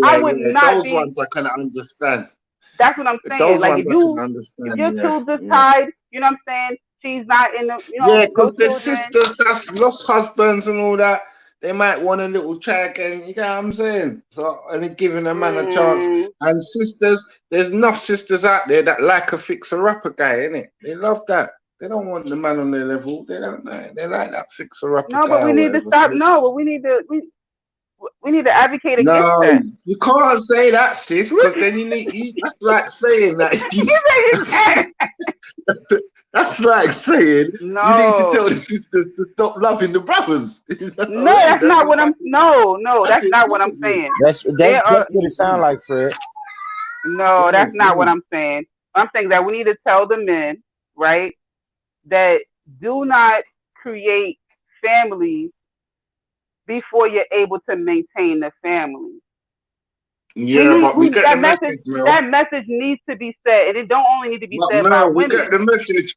I would not those ones I can understand. That's what I'm saying. Those like ones if I can understand. your tubes are tied, you know what I'm saying? She's not in the, you know. Yeah, because the sisters that's lost husbands and all that, they might want a little check, and you know what I'm saying? So, and giving a man a chance. And sisters, there's enough sisters out there that like a fixer-upper guy, innit? They love that. They don't want the man on their level. They don't know. They like that fixer-upper guy. No, but we need to stop. No, but we need to advocate against that. No, you can't say that, sis, because then you need. That's like saying that. That's like saying you need to tell the sisters to stop loving the brothers. No, that's not what I'm. No, that's not what I'm saying. That's what it sounds like, Fred. No, that's not what I'm saying. I'm saying that we need to tell the men, right, that do not create families before you're able to maintain the family. Yeah, but we get the message, Mel. That message needs to be said, and it don't only need to be said by women. We get the message.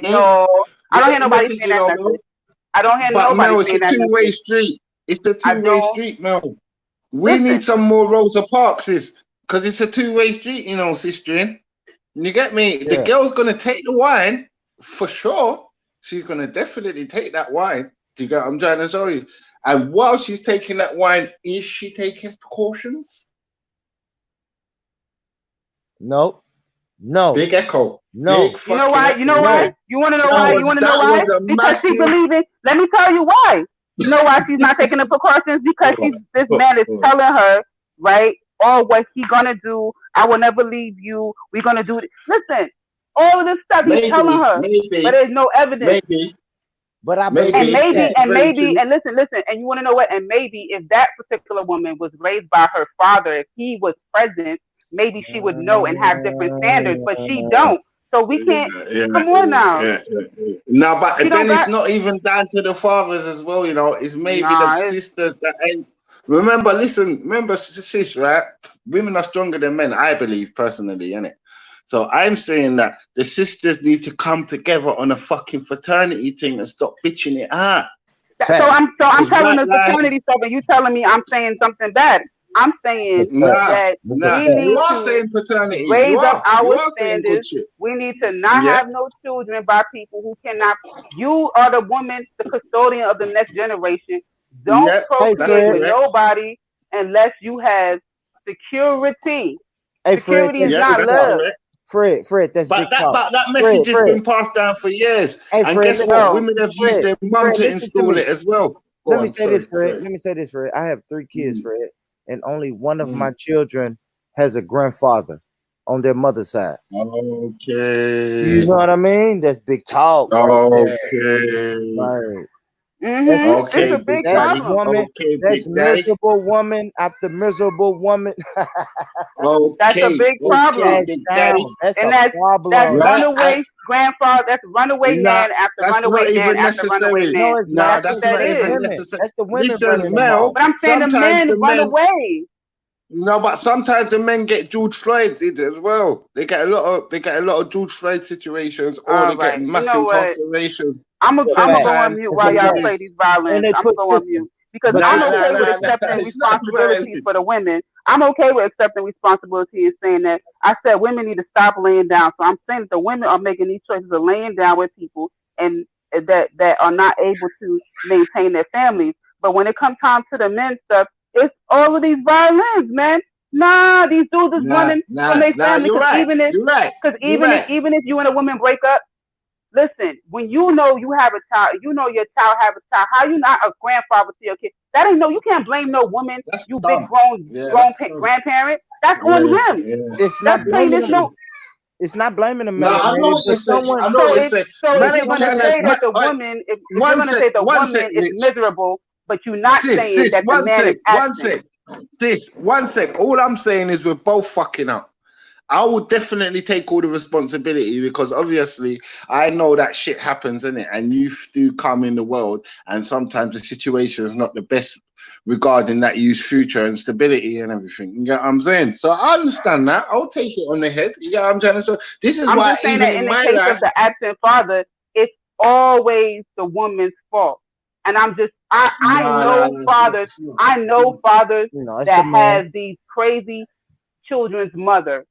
No, I don't hear nobody saying that message. I don't hear nobody saying that message. But Mel, it's a two-way street. It's a two-way street, Mel. We need some more Rosa Parks, because it's a two-way street, you know, sister. You get me? Yeah. The girl's going to take the wine, for sure. She's going to definitely take that wine. Do you get what I'm trying to show you? And while she's taking that wine, is she taking precautions? No. Big echo. No. Big you know why? You know why? You want to know why? You want to know why? Because she believes. Let me tell you why. You know why she's not taking the precautions? Because this man is telling her, right? Oh, what he gonna do? I will never leave you. We're gonna do it. Listen, all of this stuff he's telling her, but there's no evidence. But I and listen, and you want to know what? And maybe if that particular woman was raised by her father, if he was present, maybe she would know and have different standards, but she don't. So we can't. Come on now. No, but then it's not even down to the fathers as well. You know, it's maybe the sisters that ain't. Remember, sis, right? Women are stronger than men, I believe personally, innit? So I'm saying that the sisters need to come together on a fucking fraternity thing and stop bitching it out. So I'm telling the fraternity stuff, and you telling me I'm saying something bad. I'm saying that we need to raise up our standards. We need to not have no children by people who cannot. You are the woman, the custodian of the next generation. Don't procreate with nobody unless you have security. Security is not love. Fred, that's big talk. But that message has been passed down for years. And guess what? Women have used their mum to install it as well. Let me say this, Fred. I have 3 kids, Fred, and only one of my children has a grandfather on their mother's side. Okay. You know what I mean? That's big talk. Okay. Right. Okay. It's a big problem. That's miserable woman after miserable woman. That's a big problem. That's a problem. That's runaway grandfather. That's runaway man after runaway man after runaway man. No, that's not even necessary. That's the women. Listen, Mel. But I'm saying the men run away. No, but sometimes the men get George Floyd as well. They get a lot of George Floyd situations, or they get mass incarceration. I'm gonna go on mute while y'all play these violins. I'm gonna go on mute because I'm okay with accepting responsibilities for the women. I'm okay with accepting responsibility and saying that I said women need to stop laying down. So I'm saying that the women are making these choices of laying down with people and that are not able to maintain their families. But when it comes time to the men stuff, it's all of these violins, man. Nah, these dudes is running from their family. Even if you and a woman break up, listen, when you know you have a child, you know your child have a child, how you not a grandfather to your kid? That ain't you can't blame no woman, you big grown grandparent. That's on him. Yeah. It's not blaming him. It's not blaming the man. I know what you're saying. So if you're going to say that the woman, if you're going to say the woman is miserable, but you're not saying that the man is absent. One sec. All I'm saying is we're both fucking up. I would definitely take all the responsibility because obviously I know that shit happens, innit? And youth do come in the world, and sometimes the situation is not the best regarding that youth's future and stability and everything. You get what I'm saying? So I understand that. I'll take it on the head. You get what I'm trying to say? This is I'm why just saying even that in in the my case life, of the absent father, it's always the woman's fault. And I'm just, I know fathers, I know fathers it's that the man. have these crazy children's mother,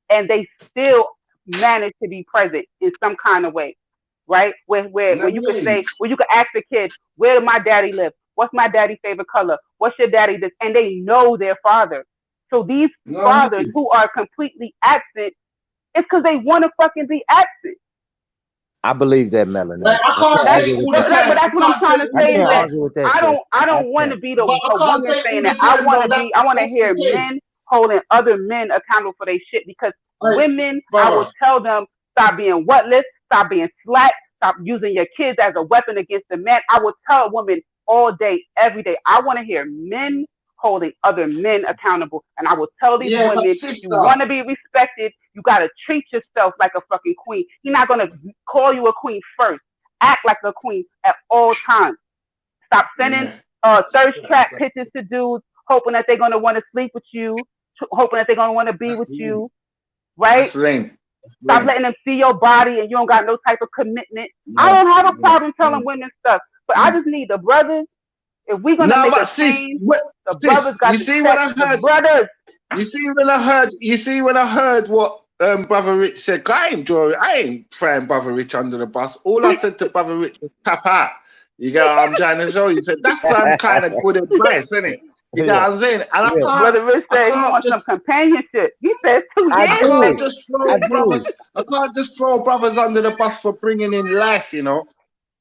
and they still manage to be present in some kind of way, right? Where you could say, where you could ask the kid, where did my daddy live? What's my daddy's favorite color? What's your daddy this? And they know their father. So these fathers who are completely absent, it's because they want to fucking be absent. I believe that, Melanie. like, I can't say all the time. But that's what I'm trying to I say. can't That argue with that I shit. don't want to be the But I can't woman say saying all that. the time, though. I want to That's hear the case. men holding other men accountable for their shit, because Hey, women, I brother. will tell them, stop being whatless, stop being slack, stop using your kids as a weapon against the man. I will tell a woman all day, every day. I want to hear men holding other men accountable. And I will tell these Yeah, but women, sister. you want to be respected, you got to treat yourself like a fucking queen. He's not going to call you a queen first. Act like a queen at all times. Stop sending thirst trap pictures to dudes, hoping that they're going to want to sleep with you, hoping that they're going to want to be with you, right? That's lame. Stop letting them see your body and you don't got no type of commitment. I don't have a problem telling women stuff, but I just need the brothers. If we're gonna make a change, the brothers got to check the brothers. You see when I heard what Brother Rich said, I ain't throwing Brother Rich under the bus. All I said to Brother Rich was tap out. You get what I'm trying to show you? Said that's some kind of good advice, isn't it? You get what I'm saying? And Brother Rich said he wants some companionship. He said 2 years. I can't just throw brothers under the bus for bringing in life, you know.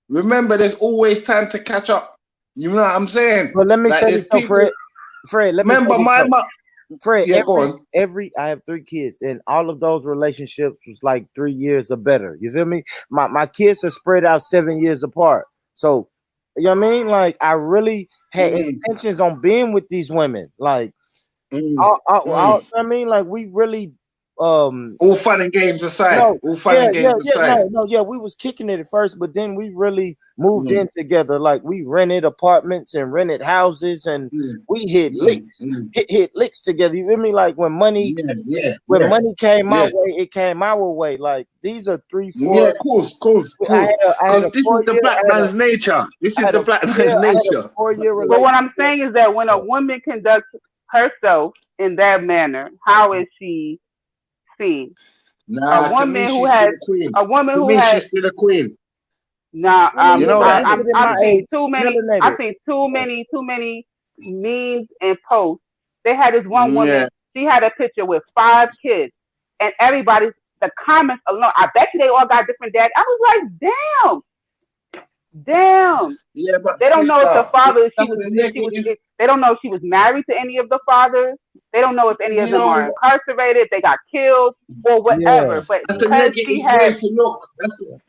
Remember, there's always time to catch up. You know what I'm saying? But let me say this, though, Fred. Let me remember say this, my though. mom. Fred, Yeah, go on. I have 3 kids, and all of those relationships was like 3 years or better. You feel me? My kids are spread out 7 years apart. So, you know what I mean? Like, I really had intentions on being with these women. Like, I mean, like, we really all fun and games aside. We was kicking it at first, but then we really moved in together. Like, we rented apartments and rented houses, and we hit licks, hit licks together. You feel me? Like, when money money came my way, it came our way. Like, these are 3, 4. Yeah, of course. Because this is the black man's nature. This is the black man's nature. But what I'm saying is that when a woman conducts herself in that manner, how is she seen? Nah, a woman who has she's still a queen. Nah, you know that? I've seen too many memes and posts. They had this one woman, she had a picture with 5 kids, and everybody, the comments alone, I bet you they all got different dads. I was like, damn. Yeah, but they don't know if the father, they don't know if she was married to any of the fathers. They don't know if any of them are incarcerated, they got killed, or whatever. But that's a negative way to look.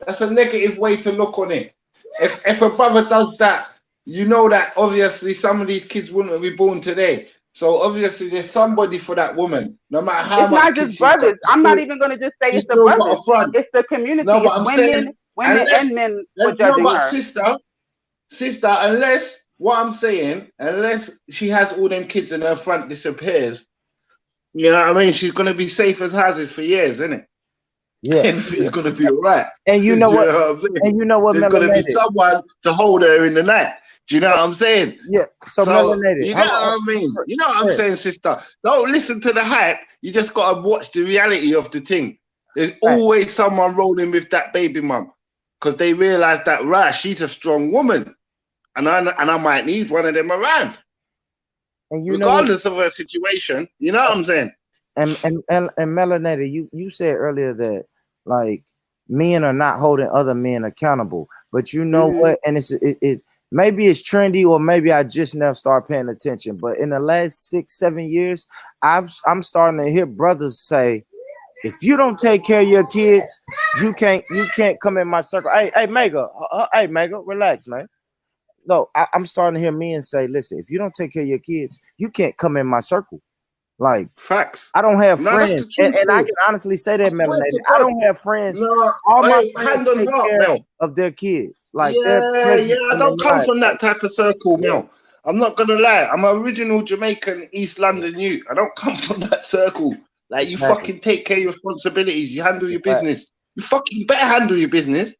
That's a negative way to look on it. If a brother does that, you know that obviously some of these kids wouldn't be born today. So obviously there's somebody for that woman, no matter how much. It's not just brothers. I'm not even going to just say it's the brothers. It's the community. No, but it's women and men for judging her. Sister, unless what I'm saying, unless she has all them kids and her front disappears, you know what I mean? She's gonna be safe as houses for years, isn't it? Yeah, it's gonna be all right. And you know what? There's gonna be someone to hold her in the night. Do you know what I'm saying? Yeah. So melanated. You know what I mean? You know what I'm saying, sister? Don't listen to the hype. You just gotta watch the reality of the thing. There's always someone rolling with that baby mum, because they realize that she's a strong woman, and I might need one of them around. And regardless of her situation, you know what I'm saying? And melanated, you said earlier that like men are not holding other men accountable, but you know what? And it maybe it's trendy, or maybe I just never start paying attention. But in the last 6-7 years, I'm starting to hear brothers say, if you don't take care of your kids, you can't come in my circle. Hey, Mega, relax, man. No, I'm starting to hear men say, listen, if you don't take care of your kids, you can't come in my circle. Like facts. I don't have No, that's friends, the truth, and I bro. can honestly say that, I swear Melanated. to I God. don't have friends. No, All my hey, friends hand on take heart, care Mel. of their kids. Like they're Yeah, present I in don't their come life. from that type of circle, Yeah. Mel. I'm not gonna lie. I'm an original Jamaican East London youth. I don't come from that circle. Like you Exactly. fucking take care of your responsibilities. You handle your Fact. business. You fucking better handle your business.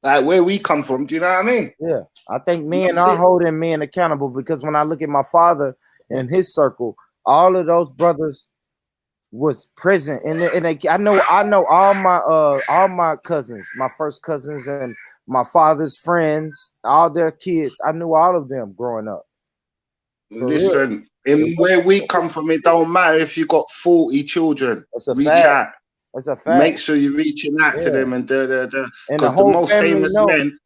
Like where we come from. Do you know what I mean? Yeah, I think men That's are it. holding men accountable because when I look at my father and his circle, all of those brothers was present, and I know all my cousins, my first cousins, and my father's friends, all their kids. I knew all of them growing up. For real. Listen, in where we come from, it don't matter if you got 40 children. That's a Reach fact. out. That's a fact. Make sure you're reaching out to Yeah. them and And the because the whole most family famous knows. men,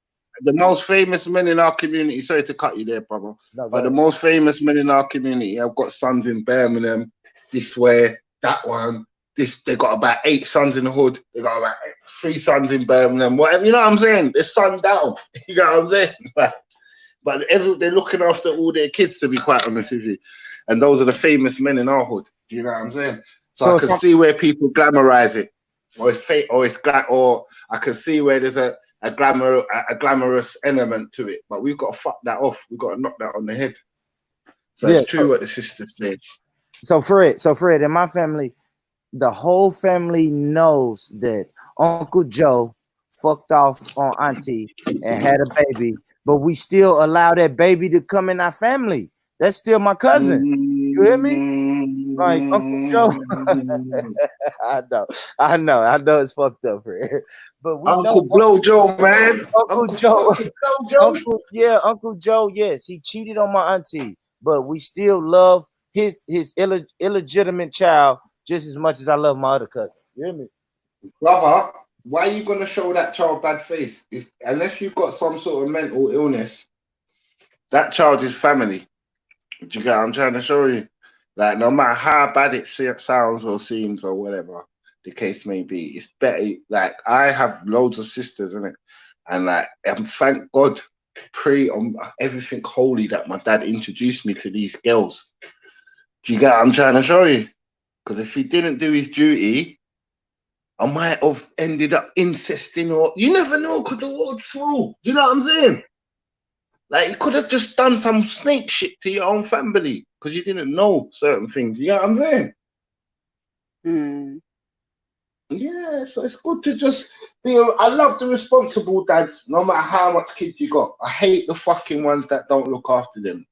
the most famous men in our community. Sorry to cut you there, brother. No, But go the ahead. most famous men in our community have got sons in Birmingham, this way, that one. They got about 8 sons in the hood. They got about 3 sons in Birmingham. Whatever, you know what I'm saying? They're sun down. You know what I'm saying? But they're looking after all their kids, to be quite honest with you. And those are the famous men in our hood. Do you know what I'm saying? So I can see where people glamorize it, or it's fake, or I can see where there's a glamorous element to it. But we've got to fuck that off. We've got to knock that on the head. So Yeah, it's true what the sisters say. So Fred, in my family, the whole family knows that Uncle Joe fucked off on Auntie and had a baby, but we still allow that baby to come in our family. That's still my cousin. You hear me? Like Uncle Joe. I know it's fucked up, Fred. But we Uncle know Blow Joe, man. Uncle Joe. Blow Joe. Uncle Joe, yes, he cheated on my auntie, but we still love his illegitimate child just as much as I love my other cousin. You hear me? Brother, why are you gonna show that child bad face? Unless you've got some sort of mental illness, that child is family. Do you get what I'm trying to show you? Like, no matter how bad it sounds or seems or whatever the case may be, it's better. Like, I have loads of sisters, innit? And like, thank God, pray on everything holy that my dad introduced me to these girls. Do you get what I'm trying to show you? Because if he didn't do his duty, I might have ended up incesting, or you never know, because the world's full. Do you know what I'm saying? Like, you could have just done some snake shit to your own family because you didn't know certain things. You know what I'm saying? Mm. Yeah, so it's good to just be. I love the responsible dads, no matter how much kids you got. I hate the fucking ones that don't look after them.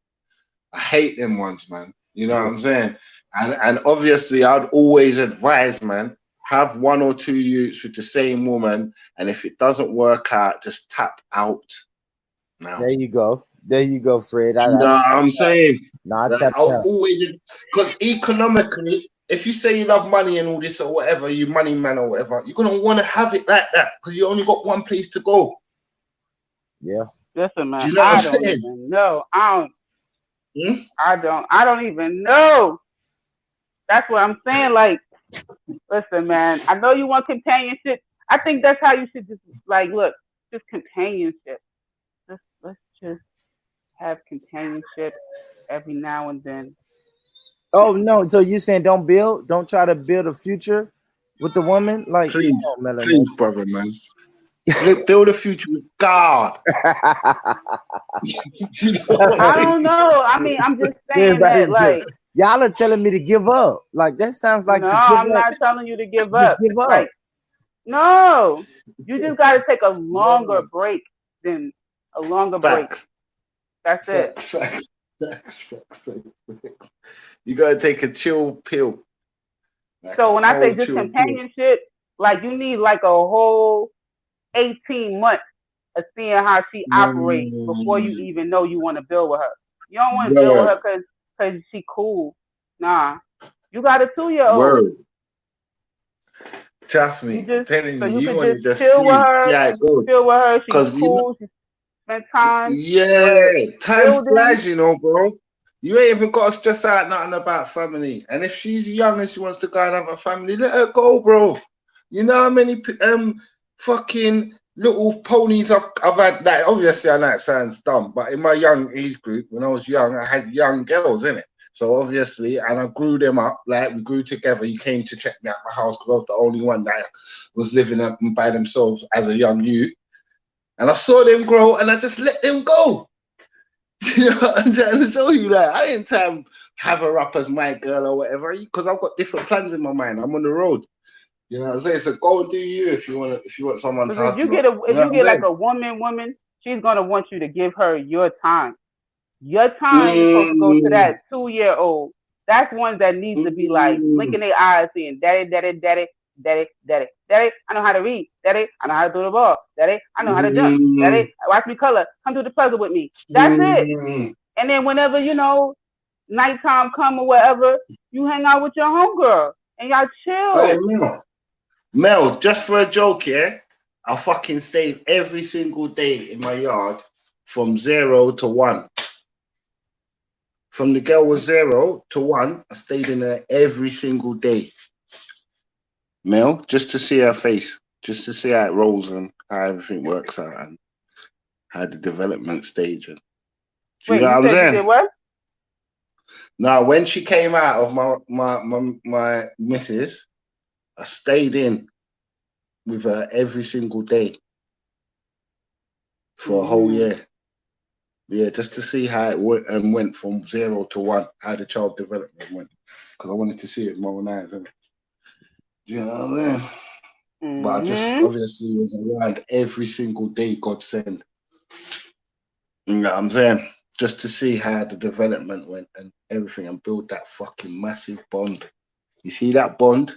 I hate them ones, man. You know what I'm saying? And obviously, I'd always advise, man, have 1 or 2 youths with the same woman, and if it doesn't work out, just tap out. Now. There you go, Fred. You know what I'm saying? I'll always, because economically, if you say you love money and all this or whatever, you money man or whatever, you're gonna want to have it like that because you only got one place to go. Yeah. Listen, man, Do you know I what I'm don't saying? even know. I don't even know. That's what I'm saying. Like, listen, man, I know you want companionship. I think that's how you should just look, just companionship. Let's just have companionship every now and then. Oh no! So you're saying don't try to build a future with the woman? Like, please, please, brother, man. Build a future with God. I don't know. I mean, I'm just saying that, like, y'all are telling me to give up. Like, that sounds like no, I'm not telling you to give up. Give up. Like, no, you just got to take a longer break than a longer break. That's it. You gotta take a chill pill. So when I say just companionship, like you need like a whole 18 months of seeing how she operates before you even know you want to build with her. You don't want to build with her because she cool. Nah, you got a 2-year-old. Word. Trust me, I'm telling you, you want to just chill see with her. how it goes. Chill with her. She's cool. You know, she spend time. Yeah, time flies, you know, bro. You ain't even got to stress out nothing about family. And if she's young and she wants to go and have a family, let her go, bro. You know how many fucking little ponies I've had? Like, obviously, I know it sounds dumb, but in my young age group, when I was young, I had young girls, innit? So obviously, and I grew them up, like we grew together. He came to check me out my house because I was the only one that was living up by themselves as a young youth. And I saw them grow and I just let them go. Do you know what I'm trying to show you? Like, I didn't try and have her up as my girl or whatever, because I've got different plans in my mind. I'm on the road. You know what I'm saying? So go and do you if you want someone to If you get like a woman, she's gonna want you to give her your time. Your time is supposed to go to that 2-year-old. That's one that needs to be like blinking their eyes saying, daddy, daddy, daddy, daddy, daddy, daddy, I know how to read. Daddy, I know how to throw the ball. Daddy, I know how to jump. Daddy, watch me color. Come do the puzzle with me. That's it. And then whenever, nighttime come or whatever, you hang out with your homegirl and y'all chill. Hey, Mel, just for a joke, yeah? I fucking stayed every single day in my yard from 0 to 1. From the girl was 0 to 1, I stayed in there every single day. Mel, just to see her face, just to see how it rolls and how everything works out and how the development stage. And, do you know what I'm saying? You did what? Now, when she came out of my missus, I stayed in with her every single day for a whole year. Yeah, just to see how it went from 0 to 1, how the child development went. Because I wanted to see it with my own eyes. Do you know what I mean? But I just obviously was around every single day God sent. You know what I'm saying? Just to see how the development went and everything and build that fucking massive bond. You see that bond?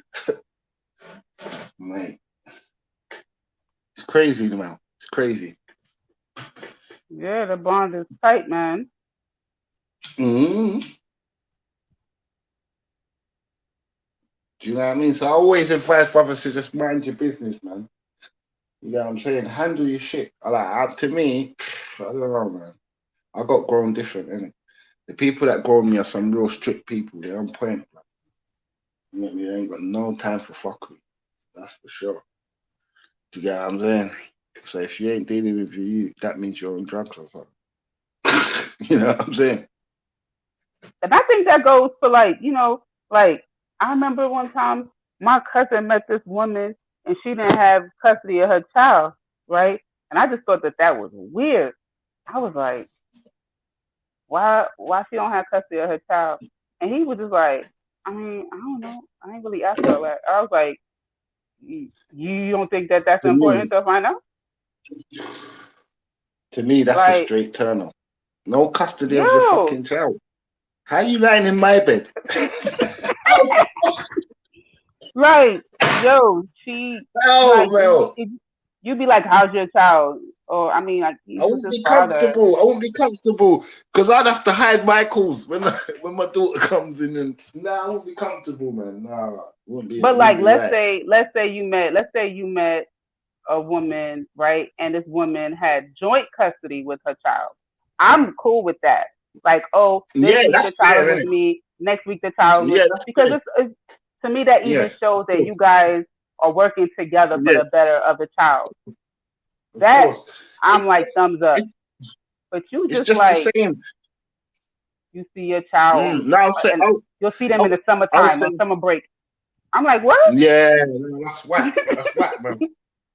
Mate. It's crazy, man. It's crazy. Yeah, the bond is tight, man. Do you know what I mean? So I always advise brothers to just mind your business, man. You know what I'm saying? Handle your shit. To me, I don't know, man. I got grown different, innit? The people that grow me are some real strict people. They're on point. Like, you ain't got no time for fuckery. That's for sure. Do you get what I'm saying? So if you ain't dealing with you, that means you're on drugs or something. You know what I'm saying? And I think that goes for I remember one time my cousin met this woman and she didn't have custody of her child, right? And I just thought that was weird. I was like, why she don't have custody of her child? And he was just like, I don't know. I ain't really asked her that. I was like, you don't think that's important to find out? To me, that's a straight turn off. No custody of your fucking child. How you lying in my bed? Right. Yo, you'd be like, how's your child? Or I wouldn't be comfortable. I wouldn't be comfortable because I'd have to hide my calls when my daughter comes in. And I wouldn't be comfortable, man. Wouldn't be. But let's say you met a woman, right? And this woman had joint custody with her child. I'm cool with that. Like, this week the child is with me, next week the child is because it's to me that even shows that you guys are working together for the better of the child. That I'm like thumbs up. But you just like the same. You see your child. You'll see them in the summertime on summer break. I'm like, what? Yeah, that's whack. That's whack, man.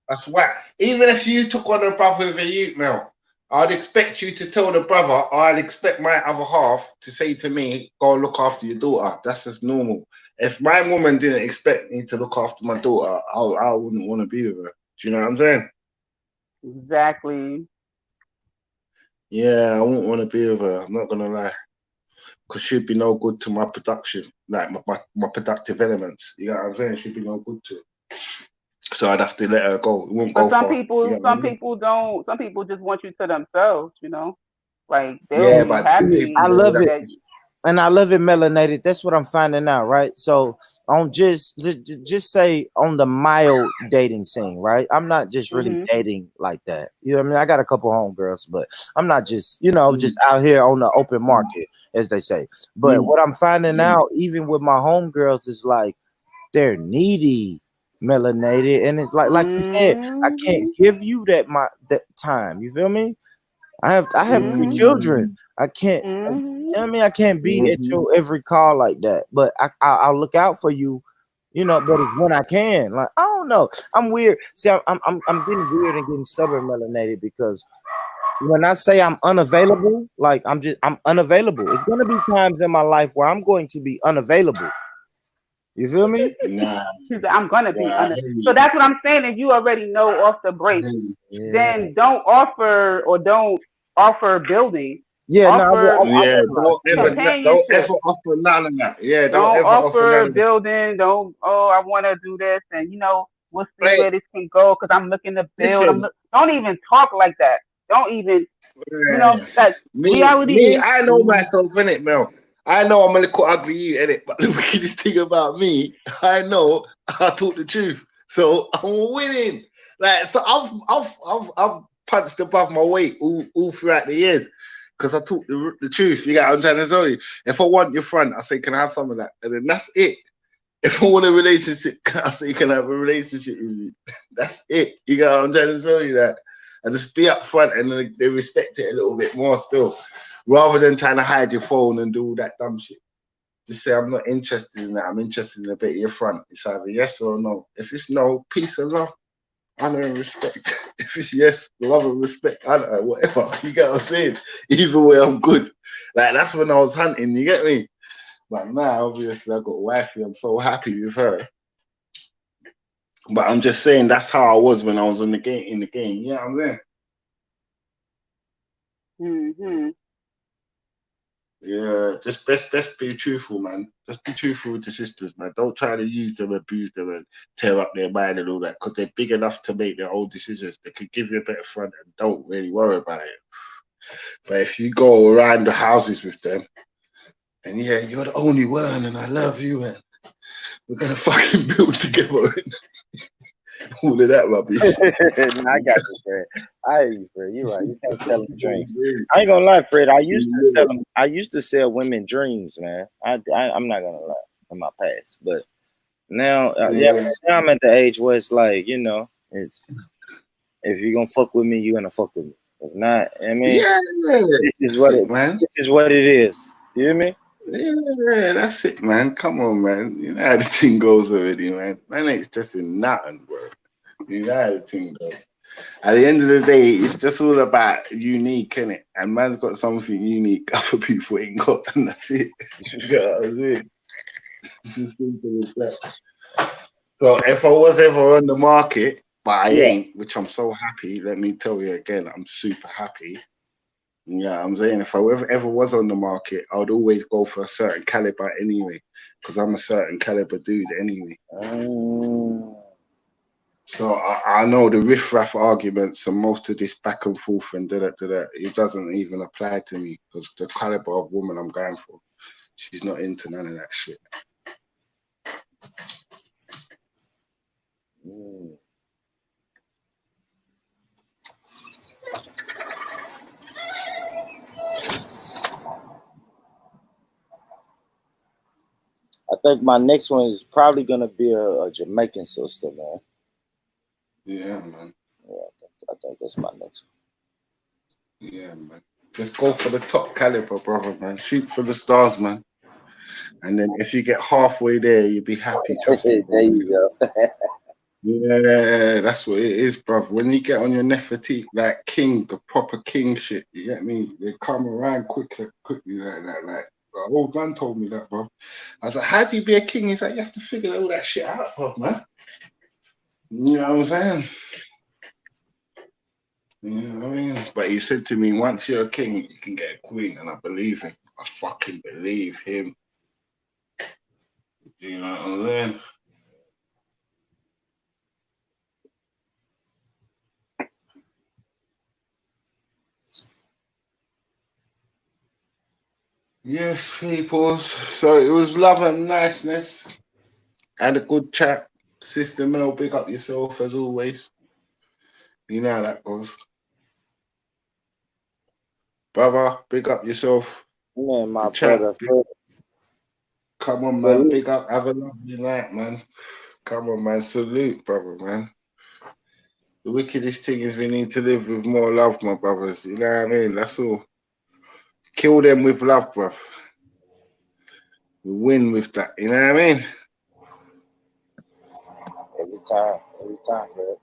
That's whack. Even if you took on a brother with a youth, Mel, I'd expect you to tell the brother, or I'd expect my other half to say to me, go look after your daughter. That's just normal. If my woman didn't expect me to look after my daughter, I wouldn't want to be with her. Do you know what I'm saying? Exactly. Yeah, I wouldn't want to be with her. I'm not going to lie. Because she'd be no good to my production, like my productive elements. You know what I'm saying? She'd be no good to it. So I'd have to let her go. It won't go far. Some people don't. Some people just want you to themselves. Like they'll be happy. I love it, and I love it, melanated. That's what I'm finding out, right? So on just say on the mild dating scene, right? I'm not just really dating like that. You know what I mean? I got a couple homegirls, but I'm not just just out here on the open market, as they say. But what I'm finding out, even with my homegirls, is like they're needy. Melanated, and it's like you said, I can't give you that time. You feel me? I have 3 children. I can't. know what I mean, I can't be at your every call like that, but I'll look out for you, you know. But it's when I can. Like, I don't know. I'm weird. See, I'm getting weird and getting stubborn, melanated, because when I say I'm unavailable, like I'm unavailable. It's gonna be times in my life where I'm going to be unavailable. You feel me? Nah, I'm gonna be nah, so that's what I'm saying. If you already know off the break, then don't offer building. Yeah, offer, yeah, don't ever companionship. offer none of that. Yeah, don't Don't ever offer none offer of that. building. Don't. Oh, I want to do this, and we'll see Right. where this can go because I'm looking to build. Listen. Don't even talk like that. Don't even. That Me, I know myself, innit, Mel. I know I'm a little ugly, you, innit? But the wickedest thing about me, I know I talk the truth, so I'm winning. Like, so I've punched above my weight all throughout the years because I talk the truth. You get what I'm trying to tell you? If I want your front, I say, can I have some of that? And then that's it. If I want a relationship, I say, can I have a relationship with you? That's it. You get what I'm trying to tell you? That and just be up front, and they respect it a little bit more still, rather than trying to hide your phone and do all that dumb shit. Just say, I'm not interested in that. I'm interested in a bit of your front. It's either yes or no. If it's no, peace and love, honor and respect. If it's yes, love and respect, honor, whatever. You get what I'm saying? Either way, I'm good. Like, that's when I was hunting, you get me? But now, obviously, I got a wifey. I'm so happy with her. But I'm just saying that's how I was when I was in the game. Yeah, I'm there. Yeah, just best be truthful, man. Just be truthful with the sisters, man. Don't try to use them, abuse them, and tear up their mind and all that, because they're big enough to make their own decisions. They could give you a better front and don't really worry about it. But if you go around the houses with them, and yeah, you're the only one, and I love you, and we're gonna fucking build together. All of that rubbish. Nah, I got you, Fred. I hear you, Fred. You're right. You can't sell them dreams. I ain't gonna lie, Fred. I used to sell women dreams, man. I'm not gonna lie, in my past, but now, now I'm at the age where it's like, it's if you're gonna fuck with me, you're gonna fuck with me. If not, I mean, this is what it is. You hear me? Yeah, that's it, man. Come on, man. You know how the thing goes already, man. Man ain't just in nothing, bro. You know how the thing goes. At the end of the day, it's just all about unique, innit? And man's got something unique other people ain't got, and that's it. That's it. It's as simple as that. So if I was ever on the market, but I ain't, which I'm so happy, let me tell you again, I'm super happy. Yeah, I'm saying if I ever was on the market, I would always go for a certain caliber anyway, because I'm a certain caliber dude anyway. So I know the riff-raff arguments and most of this back and forth and it doesn't even apply to me, because the caliber of woman I'm going for, she's not into none of that shit. I think my next one is probably gonna be a Jamaican sister, man. Yeah, man. Yeah, I think that's my next one. Yeah, man. Just go for the top caliber, brother, man. Shoot for the stars, man. And then if you get halfway there, you'll be happy. Trust me, there you go. Yeah, that's what it is, bruv. When you get on your Nefertiti, like king, the proper king shit, you get me? They come around quickly like that. Like, the old man told me that, bro. I was like, how do you be a king? He's like, you have to figure all that shit out, bro, man. You know what I'm saying? You know what I mean? But he said to me, once you're a king, you can get a queen, and I believe him. I fucking believe him. You know what I'm saying? Yes, peoples. So it was love and niceness. Had a good chat. Sister Mel, big up yourself as always. You know how that goes. Brother, big up yourself. Man, my brother. Come on, Salute. man. Big up. Have a lovely night, man. Come on, man. Salute, brother, man. The wickedest thing is we need to live with more love, my brothers. You know what I mean? That's all. kill them with love, bruv. We win with that. You know what I mean? Every time, bro.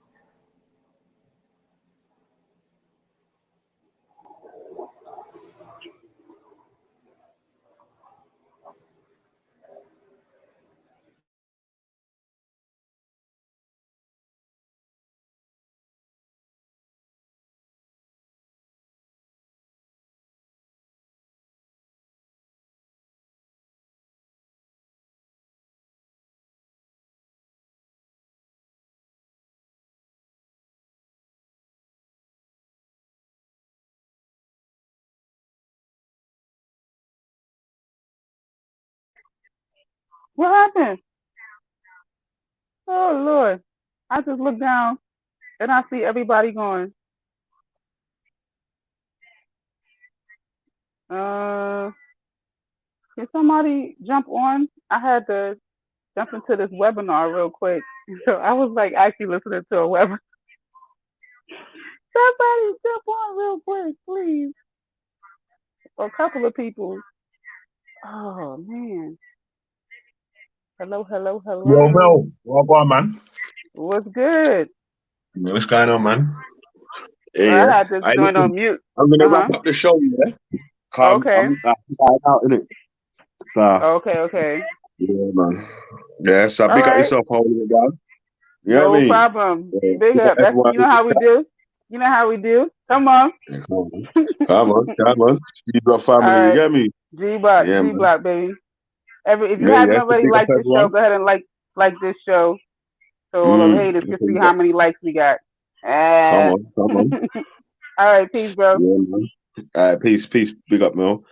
What happened? Oh Lord. I just look down and I see everybody going. Can somebody jump on? I had to jump into this webinar real quick. So I was like actually listening to a webinar. Somebody jump on real quick, please. A couple of people. Oh man. Hello. Yo, Mel, what on, man? What's good? Yeah, what's going on, man? I had this joint on mute. I'm gonna wrap up the show, yeah. Okay. I'm out in it. Okay. Yeah, man. Yeah, so All big up right. yourself, holding it down. You know No what I mean? problem. Yeah, Big up. That's, you know how we do. You know how we do. Come on. Come on. G-Block family, All right. you get me? G-Block, Yeah, G-Block, baby. If you Yeah, haven't so already big up liked this show, everyone. go ahead and like this show, so all the haters can see how many likes we got. Come on. All right, peace, bro. Yeah, man. All right, peace. Big up, Mel.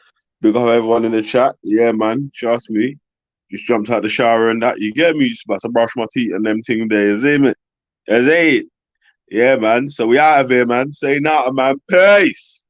Big up everyone in the chat. Yeah, man. Trust me. Just jumped out the shower and that. You get me? Just about to brush my teeth and them things there. You see me? Is it? Yeah, man. So we out of here, man. Say now, man. Peace.